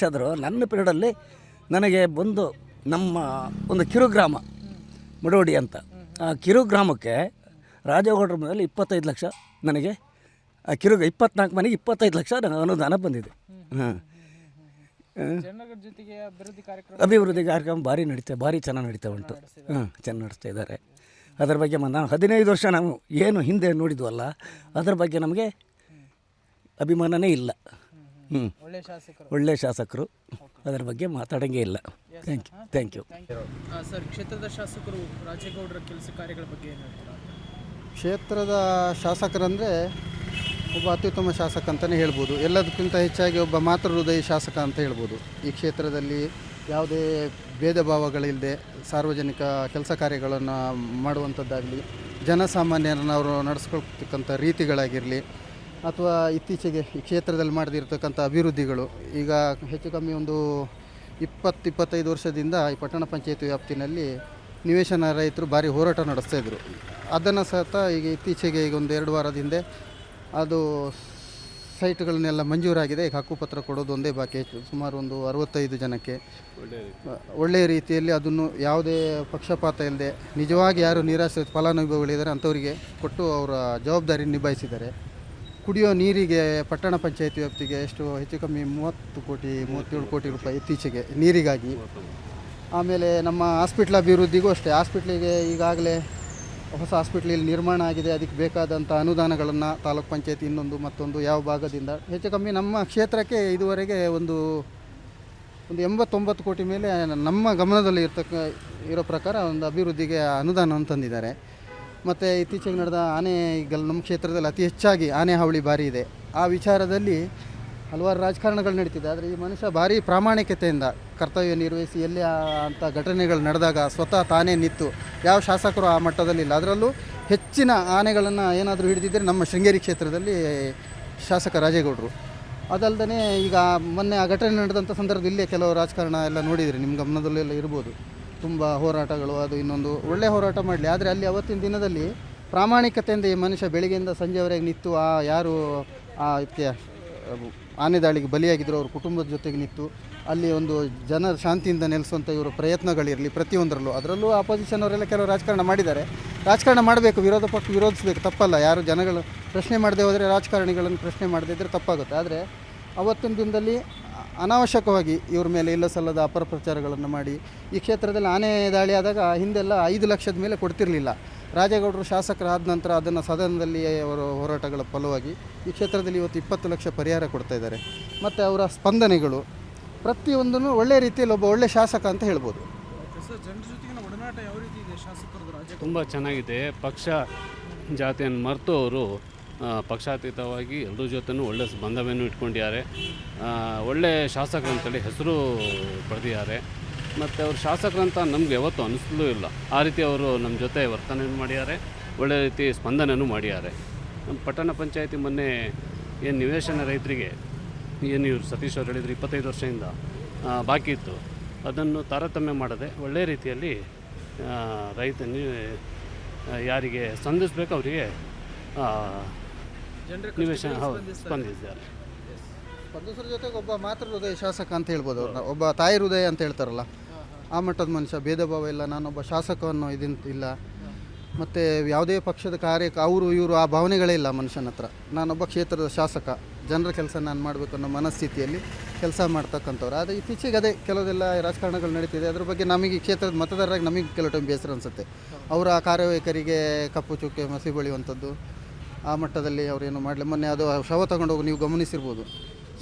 ಆದರು. ನನ್ನ ಪೀರಿಯಡಲ್ಲಿ ನನಗೆ ಬಂದು ನಮ್ಮ ಒಂದು ಕಿರುಗ್ರಾಮ ಮುಡೋಡಿ ಅಂತ, ಆ ಕಿರುಗ್ರಾಮಕ್ಕೆ ರಾಜೇಗೌಡರ ಮೇಲೆ 25 ಲಕ್ಷ ನನಗೆ, ಆ 24 ಮನೆಗೆ 25 ಲಕ್ಷ ಅನುದಾನ ಬಂದಿದೆ. ಹಾಂ, ಅಭಿವೃದ್ಧಿ ಕಾರ್ಯಕ್ರಮ ಭಾರಿ ಚೆನ್ನಾಗಿ ನಡೀತಾ ಉಂಟು. ಚೆನ್ನಾಗಿ ನಡೆಸ್ತಾ ಇದ್ದಾರೆ. ಅದರ ಬಗ್ಗೆ ನಾನು 15 ವರ್ಷ ನಾವು ಏನು ಹಿಂದೆ ನೋಡಿದ್ವಲ್ಲ, ಅದರ ಬಗ್ಗೆ ನಮಗೆ ಅಭಿಮಾನನೇ ಇಲ್ಲ. ಒಳ್ಳೆ ಶಾಸಕರು, ಅದರ ಬಗ್ಗೆ ಮಾತಾಡೋಂಗೇ ಇಲ್ಲ. Thank you. ಸರ್, ಕ್ಷೇತ್ರದ ಶಾಸಕರು ರಾಜೇಗೌಡರ ಕೆಲಸ ಕಾರ್ಯಗಳ ಬಗ್ಗೆ ಏನು ಹೇಳ್ತೀರಾ? ಕ್ಷೇತ್ರದ ಶಾಸಕರಂದರೆ ಒಬ್ಬ ಅತ್ಯುತ್ತಮ ಶಾಸಕ ಅಂತಲೇ ಹೇಳ್ಬೋದು. ಎಲ್ಲದಕ್ಕಿಂತ ಹೆಚ್ಚಾಗಿ ಒಬ್ಬ ಮಾತೃ ಹೃದಯ ಶಾಸಕ ಅಂತ ಹೇಳ್ಬೋದು. ಈ ಕ್ಷೇತ್ರದಲ್ಲಿ ಯಾವುದೇ ಭೇದ ಭಾವಗಳಿಲ್ಲದೆ ಸಾರ್ವಜನಿಕ ಕೆಲಸ ಕಾರ್ಯಗಳನ್ನು ಮಾಡುವಂಥದ್ದಾಗಲಿ, ಜನಸಾಮಾನ್ಯರನ್ನು ಅವರು ನಡೆಸ್ಕೊಳ್ತಕ್ಕಂಥ ರೀತಿಗಳಾಗಿರಲಿ, ಅಥವಾ ಇತ್ತೀಚೆಗೆ ಈ ಕ್ಷೇತ್ರದಲ್ಲಿ ಮಾಡದಿರ್ತಕ್ಕಂಥ ಅಭಿವೃದ್ಧಿಗಳು, ಈಗ ಹೆಚ್ಚು ಕಮ್ಮಿ ಒಂದು 20-25 ವರ್ಷದಿಂದ ಈ ಪಟ್ಟಣ ಪಂಚಾಯತಿ ವ್ಯಾಪ್ತಿನಲ್ಲಿ ನಿವೇಶನ ರೈತರು ಭಾರಿ ಹೋರಾಟ ನಡೆಸ್ತಾಯಿದ್ರು. ಅದನ್ನು ಸಹಿತ ಈಗ ಇತ್ತೀಚೆಗೆ ಈಗ ಒಂದು 2 ವಾರದ ಹಿಂದೆ ಅದು ಸೈಟ್ಗಳನ್ನೆಲ್ಲ ಮಂಜೂರಾಗಿದೆ. ಈಗ ಹಕ್ಕುಪತ್ರ ಕೊಡೋದು ಒಂದೇ ಬಾಕಿ. ಸುಮಾರು ಒಂದು 65 ಜನಕ್ಕೆ ಒಳ್ಳೆಯ ರೀತಿಯಲ್ಲಿ ಅದನ್ನು ಯಾವುದೇ ಪಕ್ಷಪಾತ ಇಲ್ಲದೆ ನಿಜವಾಗಿ ಯಾರು ನಿರಾಶ್ರಿತ ಫಲಾನುಭವಿಗಳಿದ್ದಾರೆ ಅಂಥವರಿಗೆ ಕೊಟ್ಟು ಅವರ ಜವಾಬ್ದಾರಿ ನಿಭಾಯಿಸಿದ್ದಾರೆ. ಕುಡಿಯೋ ನೀರಿಗೆ ಪಟ್ಟಣ ಪಂಚಾಯತಿ ವ್ಯಾಪ್ತಿಗೆ ಹೆಚ್ಚು ಕಮ್ಮಿ 37 ಕೋಟಿ ರೂಪಾಯಿ ಇತ್ತೀಚೆಗೆ ನೀರಿಗಾಗಿ. ಆಮೇಲೆ ನಮ್ಮ ಹಾಸ್ಪಿಟ್ಲ್ ಅಭಿವೃದ್ಧಿಗೂ ಅಷ್ಟೇ, ಹಾಸ್ಪಿಟ್ಲಿಗೆ ಈಗಾಗಲೇ ಹೊಸ ಹಾಸ್ಪಿಟ್ಲ್ ನಿರ್ಮಾಣ ಆಗಿದೆ. ಅದಕ್ಕೆ ಬೇಕಾದಂಥ ಅನುದಾನಗಳನ್ನು ತಾಲೂಕ್ ಪಂಚಾಯತಿ ಇನ್ನೊಂದು ಮತ್ತೊಂದು ಯಾವ ಭಾಗದಿಂದ ಹೆಚ್ಚು ಕಮ್ಮಿ ನಮ್ಮ ಕ್ಷೇತ್ರಕ್ಕೆ ಇದುವರೆಗೆ ಒಂದು 89 ಕೋಟಿ ಮೇಲೆ ನಮ್ಮ ಗಮನದಲ್ಲಿ ಇರೋ ಪ್ರಕಾರ ಒಂದು ಅಭಿವೃದ್ಧಿಗೆ ಅನುದಾನವನ್ನು ತಂದಿದ್ದಾರೆ. ಮತ್ತು ಇತ್ತೀಚೆಗೆ ನಡೆದ ಈಗ ನಮ್ಮ ಕ್ಷೇತ್ರದಲ್ಲಿ ಅತಿ ಹೆಚ್ಚಾಗಿ ಆನೆ ಹಾವಳಿ ಭಾರಿ ಇದೆ. ಆ ವಿಚಾರದಲ್ಲಿ ಹಲವಾರು ರಾಜಕಾರಣಗಳು ನಡೀತಿದೆ. ಆದರೆ ಈ ಮನುಷ್ಯ ಭಾರಿ ಪ್ರಾಮಾಣಿಕತೆಯಿಂದ ಕರ್ತವ್ಯ ನಿರ್ವಹಿಸಿ ಎಲ್ಲಿ ಅಂಥ ಘಟನೆಗಳು ನಡೆದಾಗ ಸ್ವತಃ ತಾನೇ ನಿಂತು, ಯಾವ ಶಾಸಕರು ಆ ಮಟ್ಟದಲ್ಲಿಲ್ಲ. ಅದರಲ್ಲೂ ಹೆಚ್ಚಿನ ಆನೆಗಳನ್ನು ಏನಾದರೂ ಹಿಡಿದಿದ್ದರೆ ನಮ್ಮ ಶೃಂಗೇರಿ ಕ್ಷೇತ್ರದಲ್ಲಿ ಶಾಸಕ ರಾಜೇಗೌಡರು. ಅದಲ್ಲದೆ ಈಗ ಮೊನ್ನೆ ಆ ಘಟನೆ ನಡೆದಂಥ ಸಂದರ್ಭದಲ್ಲಿ ಇಲ್ಲೇ ಕೆಲವು ರಾಜಕಾರಣ ಎಲ್ಲ ನೋಡಿದರೆ ನಿಮ್ಮ ಗಮನದಲ್ಲೆಲ್ಲ ಇರ್ಬೋದು. ತುಂಬ ಹೋರಾಟಗಳು, ಅದು ಇನ್ನೊಂದು ಒಳ್ಳೆಯ ಹೋರಾಟ ಮಾಡಲಿ. ಆದರೆ ಅಲ್ಲಿ ಅವತ್ತಿನ ದಿನದಲ್ಲಿ ಪ್ರಾಮಾಣಿಕತೆಯಿಂದ ಈ ಮನುಷ್ಯ ಬೆಳಗ್ಗೆಯಿಂದ ಸಂಜೆವರೆಗೆ ನಿಂತು ಯಾರು ಇದಕ್ಕೆ ಆನೆ ದಾಳಿಗೆ ಬಲಿಯಾಗಿದ್ದರು ಅವ್ರ ಕುಟುಂಬದ ಜೊತೆಗೆ ನಿಂತು ಅಲ್ಲಿ ಒಂದು ಜನ ಶಾಂತಿಯಿಂದ ನೆಲೆಸುವಂಥ ಇವರು ಪ್ರಯತ್ನಗಳಿರಲಿ ಪ್ರತಿಯೊಂದರಲ್ಲೂ. ಅದರಲ್ಲೂ ಆಪೋಸಿಷನ್ ಅವರೆಲ್ಲ ಕೆಲವು ರಾಜಕಾರಣ ಮಾಡಿದ್ದಾರೆ. ರಾಜಕಾರಣ ಮಾಡಬೇಕು, ವಿರೋಧ ಪಕ್ಷ ವಿರೋಧಿಸಬೇಕು, ತಪ್ಪಲ್ಲ. ಯಾರು ಜನಗಳು ಪ್ರಶ್ನೆ ಮಾಡದೆ ಹೋದರೆ ರಾಜಕಾರಣಿಗಳನ್ನು ಪ್ರಶ್ನೆ ಮಾಡದೇ ಇದ್ದರೆ ತಪ್ಪಾಗುತ್ತೆ. ಆದರೆ ಅವತ್ತಿನ ದಿನದಲ್ಲಿ ಅನಾವಶ್ಯಕವಾಗಿ ಇವ್ರ ಮೇಲೆ ಇಲ್ಲ ಸಲ್ಲದ ಅಪಪ್ರಚಾರಗಳನ್ನು ಮಾಡಿ ಈ ಕ್ಷೇತ್ರದಲ್ಲಿ ಆನೆ ದಾಳಿ ಆದಾಗ ಹಿಂದೆಲ್ಲ 5 ಲಕ್ಷದ ಮೇಲೆ ಕೊಡ್ತಿರಲಿಲ್ಲ. ರಾಜೇಗೌಡರು ಶಾಸಕರಾದ ನಂತರ ಅದನ್ನು ಸದನದಲ್ಲಿ ಅವರ ಹೋರಾಟಗಳ ಫಲವಾಗಿ ಈ ಕ್ಷೇತ್ರದಲ್ಲಿ ಇವತ್ತು 20 ಲಕ್ಷ ಪರಿಹಾರ ಕೊಡ್ತಾ ಇದ್ದಾರೆ. ಮತ್ತು ಅವರ ಸ್ಪಂದನೆಗಳು ಪ್ರತಿಯೊಂದನ್ನು ಒಳ್ಳೆಯ ರೀತಿಯಲ್ಲಿ ಒಬ್ಬ ಒಳ್ಳೆಯ ಶಾಸಕ ಅಂತ ಹೇಳ್ಬೋದು. ತುಂಬ ಚೆನ್ನಾಗಿದೆ. ಪಕ್ಷ ಜಾತಿಯನ್ನು ಮರೆತು ಅವರು ಪಕ್ಷಾತೀತವಾಗಿ ಎಲ್ಲರ ಜೊತೆನೂ ಒಳ್ಳೆಯ ಬಾಂಧವ್ಯವನ್ನು ಇಟ್ಕೊಂಡಿದ್ದಾರೆ. ಒಳ್ಳೆಯ ಶಾಸಕರು ಅಂತೇಳಿ ಹೆಸರು ಪಡೆದಿದ್ದಾರೆ. ಮತ್ತು ಅವರು ಶಾಸಕರಂತ ನಮ್ಗೆ ಯಾವತ್ತೂ ಅನ್ನಿಸ್ಲೂ ಇಲ್ಲ. ಆ ರೀತಿ ಅವರು ನಮ್ಮ ಜೊತೆ ವರ್ತನೆ ಮಾಡಿದ್ದಾರೆ, ಒಳ್ಳೆಯ ರೀತಿ ಸ್ಪಂದನೆಯೂ ಮಾಡಿದ್ದಾರೆ. ನಮ್ಮ ಪಟ್ಟಣ ಪಂಚಾಯತಿ ಮೊನ್ನೆ ಏನು ನಿವೇಶನ ರೈತರಿಗೆ ಏನು ಇವರು ಸತೀಶ್ ಅವರು ಹೇಳಿದ್ರು 25 ವರ್ಷದಿಂದ ಬಾಕಿ ಇತ್ತು, ಅದನ್ನು ತಾರತಮ್ಯ ಮಾಡದೆ ಒಳ್ಳೆಯ ರೀತಿಯಲ್ಲಿ ಯಾರಿಗೆ ಸ್ಪಂದಿಸಬೇಕು ಅವರಿಗೆ ನಿವೇಶನ ಸ್ಪಂದಿಸಿದ್ದಾರೆ. ಸ್ಪಂದಿಸೋರ ಜೊತೆಗೆ ಒಬ್ಬ ಮಾತೃ ಹೃದಯ ಶಾಸಕ ಅಂತ ಹೇಳ್ಬೋದು. ಅವ್ರನ್ನ ಒಬ್ಬ ತಾಯಿ ಹೃದಯ ಅಂತ ಹೇಳ್ತಾರಲ್ಲ, ಆ ಮಟ್ಟದ ಮನುಷ್ಯ. ಭೇದ ಭಾವ ಇಲ್ಲ, ನಾನೊಬ್ಬ ಶಾಸಕವನ್ನು ಇಲ್ಲ. ಮತ್ತು ಯಾವುದೇ ಪಕ್ಷದ ಅವರು ಇವರು ಆ ಭಾವನೆಗಳೇ ಇಲ್ಲ ಮನುಷ್ಯನ ಹತ್ರ. ನಾನೊಬ್ಬ ಕ್ಷೇತ್ರದ ಶಾಸಕ, ಜನರ ಕೆಲಸ ನಾನು ಮಾಡಬೇಕು ಅನ್ನೋ ಮನಸ್ಥಿತಿಯಲ್ಲಿ ಕೆಲಸ ಮಾಡ್ತಕ್ಕಂಥವ್ರು. ಆದರೆ ಇತ್ತೀಚೆಗೆ ಅದೇ ಕೆಲವೆಲ್ಲ ರಾಜಕಾರಣಗಳು ನಡೀತಿದೆ. ಅದ್ರ ಬಗ್ಗೆ ನಮಗೆ ಕ್ಷೇತ್ರದ ಮತದಾರರಾಗಿ ನಮಗೆ ಕೆಲವು ಟೈಮ್ ಬೇಸರ ಅನಿಸುತ್ತೆ. ಅವರ ಕಾರ್ಯವೈಖರಿಗೆ ಕಪ್ಪು ಚುಕ್ಕೆ ಮಸಿ ಬಳಿಯುವಂಥದ್ದು, ಆ ಮಟ್ಟದಲ್ಲಿ ಅವರೇನು ಮಾಡಲಿ. ಮೊನ್ನೆ ಅದು ಶವ ತಗೊಂಡೋಗಿ ನೀವು ಗಮನಿಸಿರ್ಬೋದು.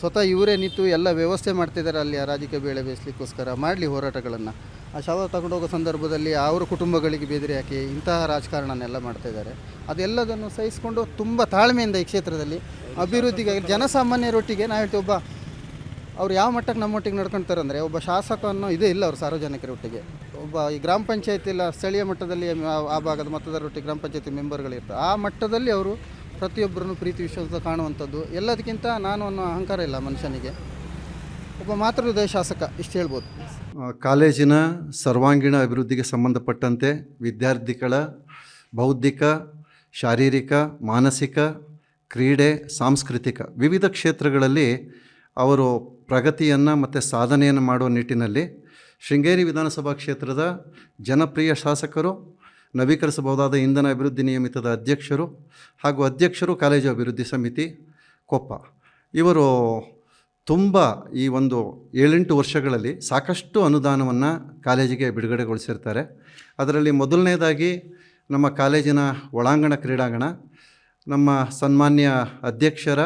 ಸ್ವತಃ ಇವರೇ ನಿಂತು ಎಲ್ಲ ವ್ಯವಸ್ಥೆ ಮಾಡ್ತಿದ್ದಾರೆ ಅಲ್ಲಿ ಆ ರಾಜಕೀಯ ಬೇಳೆ ಬೇಯಿಸ್ಲಿಕ್ಕೋಸ್ಕರ ಮಾಡಲಿ ಹೋರಾಟಗಳನ್ನು. ಆ ಶವ ತಗೊಂಡೋಗೋ ಸಂದರ್ಭದಲ್ಲಿ ಅವರ ಕುಟುಂಬಗಳಿಗೆ ಬೆದರಿ ಹಾಕಿ ಇಂತಹ ರಾಜಕಾರಣನೆಲ್ಲ ಮಾಡ್ತಾಯಿದ್ದಾರೆ. ಅದೆಲ್ಲದನ್ನು ಸಹಿಸಿಕೊಂಡು ತುಂಬ ತಾಳ್ಮೆಯಿಂದ ಈ ಕ್ಷೇತ್ರದಲ್ಲಿ ಅಭಿವೃದ್ಧಿಗಾಗಿ ಜನಸಾಮಾನ್ಯರೊಟ್ಟಿಗೆ ನಾವು ಹೇಳ್ತೀವಿ, ಒಬ್ಬ ಅವ್ರು ಯಾವ ಮಟ್ಟಕ್ಕೆ ನಮ್ಮೊಟ್ಟಿಗೆ ನಡ್ಕೊಳ್ತಾರೆ ಅಂದರೆ, ಒಬ್ಬ ಶಾಸಕ ಅನ್ನೋ ಇದೇ ಇಲ್ಲ ಅವ್ರು ಸಾರ್ವಜನಿಕರ ಒಟ್ಟಿಗೆ. ಒಬ್ಬ ಈ ಗ್ರಾಮ ಪಂಚಾಯತಿ ಇಲ್ಲ ಸ್ಥಳೀಯ ಮಟ್ಟದಲ್ಲಿ ಆ ಭಾಗದ ಮತದಾರರೊಟ್ಟಿಗೆ ಗ್ರಾಮ ಪಂಚಾಯತಿ ಮೆಂಬರ್ಗಳಿರ್ತಾರೆ, ಆ ಮಟ್ಟದಲ್ಲಿ ಅವರು ಪ್ರತಿಯೊಬ್ಬರನ್ನು ಪ್ರೀತಿ ವಿಶ್ವಾಸ ಕಾಣುವಂಥದ್ದು. ಎಲ್ಲದಕ್ಕಿಂತ ನಾನು ಅನ್ನೋ ಅಹಂಕಾರ ಇಲ್ಲ ಮನುಷ್ಯನಿಗೆ. ಒಬ್ಬ ಮಾತೃಹೃದಯ ಶಾಸಕ, ಇಷ್ಟು ಹೇಳ್ಬೋದು. ಕಾಲೇಜಿನ ಸರ್ವಾಂಗೀಣ ಅಭಿವೃದ್ಧಿಗೆ ಸಂಬಂಧಪಟ್ಟಂತೆ ವಿದ್ಯಾರ್ಥಿಗಳ ಬೌದ್ಧಿಕ, ಶಾರೀರಿಕ, ಮಾನಸಿಕ, ಕ್ರೀಡೆ, ಸಾಂಸ್ಕೃತಿಕ ವಿವಿಧ ಕ್ಷೇತ್ರಗಳಲ್ಲಿ ಅವರು ಪ್ರಗತಿಯನ್ನು ಮತ್ತು ಸಾಧನೆಯನ್ನು ಮಾಡುವ ನಿಟ್ಟಿನಲ್ಲಿ ಶೃಂಗೇರಿ ವಿಧಾನಸಭಾ ಕ್ಷೇತ್ರದ ಜನಪ್ರಿಯ ಶಾಸಕರು, ನವೀಕರಿಸಬಹುದಾದ ಇಂಧನ ಅಭಿವೃದ್ಧಿ ನಿಯಮಿತದ ಅಧ್ಯಕ್ಷರು ಹಾಗೂ ಅಧ್ಯಕ್ಷರು ಕಾಲೇಜು ಅಭಿವೃದ್ಧಿ ಸಮಿತಿ ಕೊಪ್ಪ, ಇವರು ತುಂಬ ಈ ಒಂದು 7-8 ವರ್ಷಗಳಲ್ಲಿ ಸಾಕಷ್ಟು ಅನುದಾನವನ್ನು ಕಾಲೇಜಿಗೆ ಬಿಡುಗಡೆಗೊಳಿಸಿರ್ತಾರೆ. ಅದರಲ್ಲಿ ಮೊದಲನೇದಾಗಿ ನಮ್ಮ ಕಾಲೇಜಿನ ಒಳಾಂಗಣ ಕ್ರೀಡಾಂಗಣ ನಮ್ಮ ಸನ್ಮಾನ್ಯ ಅಧ್ಯಕ್ಷರ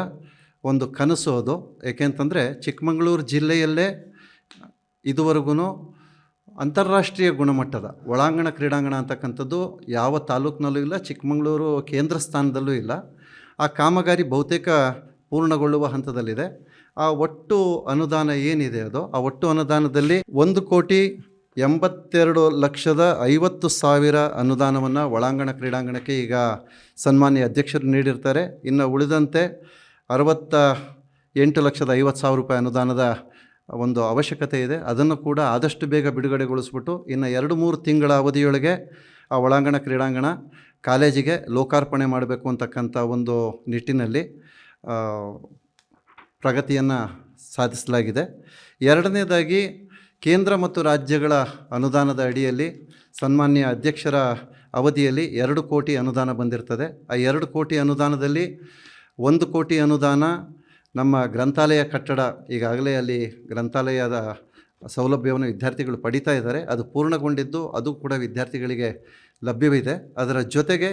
ಒಂದು ಕನಸು ಅದು. ಏಕೆಂತಂದರೆ ಚಿಕ್ಕಮಗಳೂರು ಜಿಲ್ಲೆಯಲ್ಲೇ ಇದುವರೆಗೂ ಅಂತಾರಾಷ್ಟ್ರೀಯ ಗುಣಮಟ್ಟದ ಒಳಾಂಗಣ ಕ್ರೀಡಾಂಗಣ ಅಂತಕ್ಕಂಥದ್ದು ಯಾವ ತಾಲೂಕಿನಲ್ಲೂ ಇಲ್ಲ, ಚಿಕ್ಕಮಗಳೂರು ಕೇಂದ್ರ ಸ್ಥಾನದಲ್ಲೂ ಇಲ್ಲ. ಆ ಕಾಮಗಾರಿ ಬಹುತೇಕ ಪೂರ್ಣಗೊಳ್ಳುವ ಹಂತದಲ್ಲಿದೆ. ಆ ಒಟ್ಟು ಅನುದಾನ ಏನಿದೆ ಅದು, ಆ ಒಟ್ಟು ಅನುದಾನದಲ್ಲಿ 1,82,50,000 ಅನುದಾನವನ್ನು ಒಳಾಂಗಣ ಕ್ರೀಡಾಂಗಣಕ್ಕೆ ಈಗ ಸನ್ಮಾನ್ಯ ಅಧ್ಯಕ್ಷರು ನೀಡಿರ್ತಾರೆ. ಇನ್ನು ಉಳಿದಂತೆ 68,50,000 ಅನುದಾನದ ಒಂದು ಅವಶ್ಯಕತೆ ಇದೆ. ಅದನ್ನು ಕೂಡ ಆದಷ್ಟು ಬೇಗ ಬಿಡುಗಡೆಗೊಳಿಸ್ಬಿಟ್ಟು ಇನ್ನು 2-3 ತಿಂಗಳ ಅವಧಿಯೊಳಗೆ ಆ ಒಳಾಂಗಣ ಕ್ರೀಡಾಂಗಣ ಕಾಲೇಜಿಗೆ ಲೋಕಾರ್ಪಣೆ ಮಾಡಬೇಕು ಅಂತಕ್ಕಂಥ ಒಂದು ನಿಟ್ಟಿನಲ್ಲಿ ಪ್ರಗತಿಯನ್ನು ಸಾಧಿಸಲಾಗಿದೆ. ಎರಡನೇದಾಗಿ ಕೇಂದ್ರ ಮತ್ತು ರಾಜ್ಯಗಳ ಅನುದಾನದ ಅಡಿಯಲ್ಲಿ ಸನ್ಮಾನ್ಯ ಅಧ್ಯಕ್ಷರ ಅವಧಿಯಲ್ಲಿ 2 ಕೋಟಿ ಅನುದಾನ ಬಂದಿರ್ತದೆ. ಆ 2 ಕೋಟಿ ಅನುದಾನದಲ್ಲಿ 1 ಕೋಟಿ ಅನುದಾನ ನಮ್ಮ ಗ್ರಂಥಾಲಯ ಕಟ್ಟಡ, ಈಗಾಗಲೇ ಅಲ್ಲಿ ಗ್ರಂಥಾಲಯದ ಸೌಲಭ್ಯವನ್ನು ವಿದ್ಯಾರ್ಥಿಗಳು ಪಡಿತಾ ಇದ್ದಾರೆ. ಅದು ಪೂರ್ಣಗೊಂಡಿದ್ದು ಅದು ಕೂಡ ವಿದ್ಯಾರ್ಥಿಗಳಿಗೆ ಲಭ್ಯವಿದೆ. ಅದರ ಜೊತೆಗೆ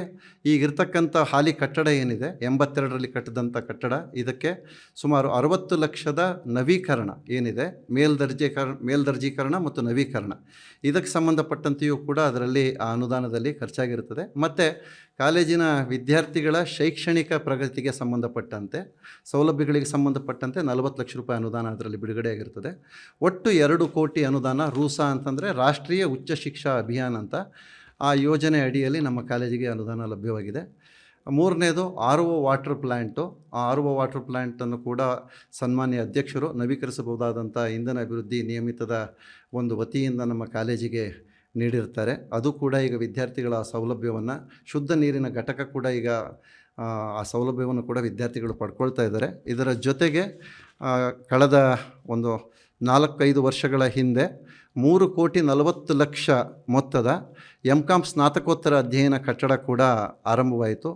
ಈಗಿರ್ತಕ್ಕಂಥ ಹಾಲಿ ಕಟ್ಟಡ ಏನಿದೆ 82ರಲ್ಲಿ ಕಟ್ಟಿದಂಥ ಕಟ್ಟಡ, ಇದಕ್ಕೆ ಸುಮಾರು 60 ಲಕ್ಷದ ನವೀಕರಣ ಏನಿದೆ, ಮೇಲ್ದರ್ಜೀಕರಣ ಮತ್ತು ನವೀಕರಣ, ಇದಕ್ಕೆ ಸಂಬಂಧಪಟ್ಟಂತೆಯೂ ಕೂಡ ಅದರಲ್ಲಿ ಆ ಅನುದಾನದಲ್ಲಿ ಖರ್ಚಾಗಿರುತ್ತದೆ. ಮತ್ತು ಕಾಲೇಜಿನ ವಿದ್ಯಾರ್ಥಿಗಳ ಶೈಕ್ಷಣಿಕ ಪ್ರಗತಿಗೆ ಸಂಬಂಧಪಟ್ಟಂತೆ ಸೌಲಭ್ಯಗಳಿಗೆ ಸಂಬಂಧಪಟ್ಟಂತೆ 40 ಲಕ್ಷ ರೂಪಾಯಿ ಅನುದಾನ ಅದರಲ್ಲಿ ಬಿಡುಗಡೆಯಾಗಿರ್ತದೆ. ಒಟ್ಟು 2 ಕೋಟಿ ಅನುದಾನ ರೂಸಾ ಅಂತಂದರೆ ರಾಷ್ಟ್ರೀಯ ಉಚ್ಚ ಶಿಕ್ಷಾ ಅಭಿಯಾನ ಅಂತ, ಆ ಯೋಜನೆ ಅಡಿಯಲ್ಲಿ ನಮ್ಮ ಕಾಲೇಜಿಗೆ ಅನುದಾನ ಲಭ್ಯವಾಗಿದೆ. ಮೂರನೇದು RO ವಾಟರ್ ಪ್ಲ್ಯಾಂಟು. ಆ RO ವಾಟರ್ ಪ್ಲ್ಯಾಂಟನ್ನು ಕೂಡ ಸನ್ಮಾನ್ಯ ಅಧ್ಯಕ್ಷರು ನವೀಕರಿಸಬಹುದಾದಂಥ ಇಂಧನ ಅಭಿವೃದ್ಧಿ ನಿಯಮಿತದ ಒಂದು ವತಿಯಿಂದ ನಮ್ಮ ಕಾಲೇಜಿಗೆ ನೀಡಿರ್ತಾರೆ. ಅದು ಕೂಡ ಈಗ ವಿದ್ಯಾರ್ಥಿಗಳ ಸೌಲಭ್ಯವನ್ನು, ಶುದ್ಧ ನೀರಿನ ಘಟಕ ಕೂಡ ಈಗ ಆ ಸೌಲಭ್ಯವನ್ನು ಕೂಡ ವಿದ್ಯಾರ್ಥಿಗಳು ಪಡ್ಕೊಳ್ತಾ ಇದ್ದಾರೆ. ಇದರ ಜೊತೆಗೆ ಕಳೆದ ಒಂದು 4-5 ವರ್ಷಗಳ ಹಿಂದೆ 3,40,00,000 ಮೊತ್ತದ MCOM ಸ್ನಾತಕೋತ್ತರ ಅಧ್ಯಯನ ಕಟ್ಟಡ ಕೂಡ ಆರಂಭವಾಯಿತು.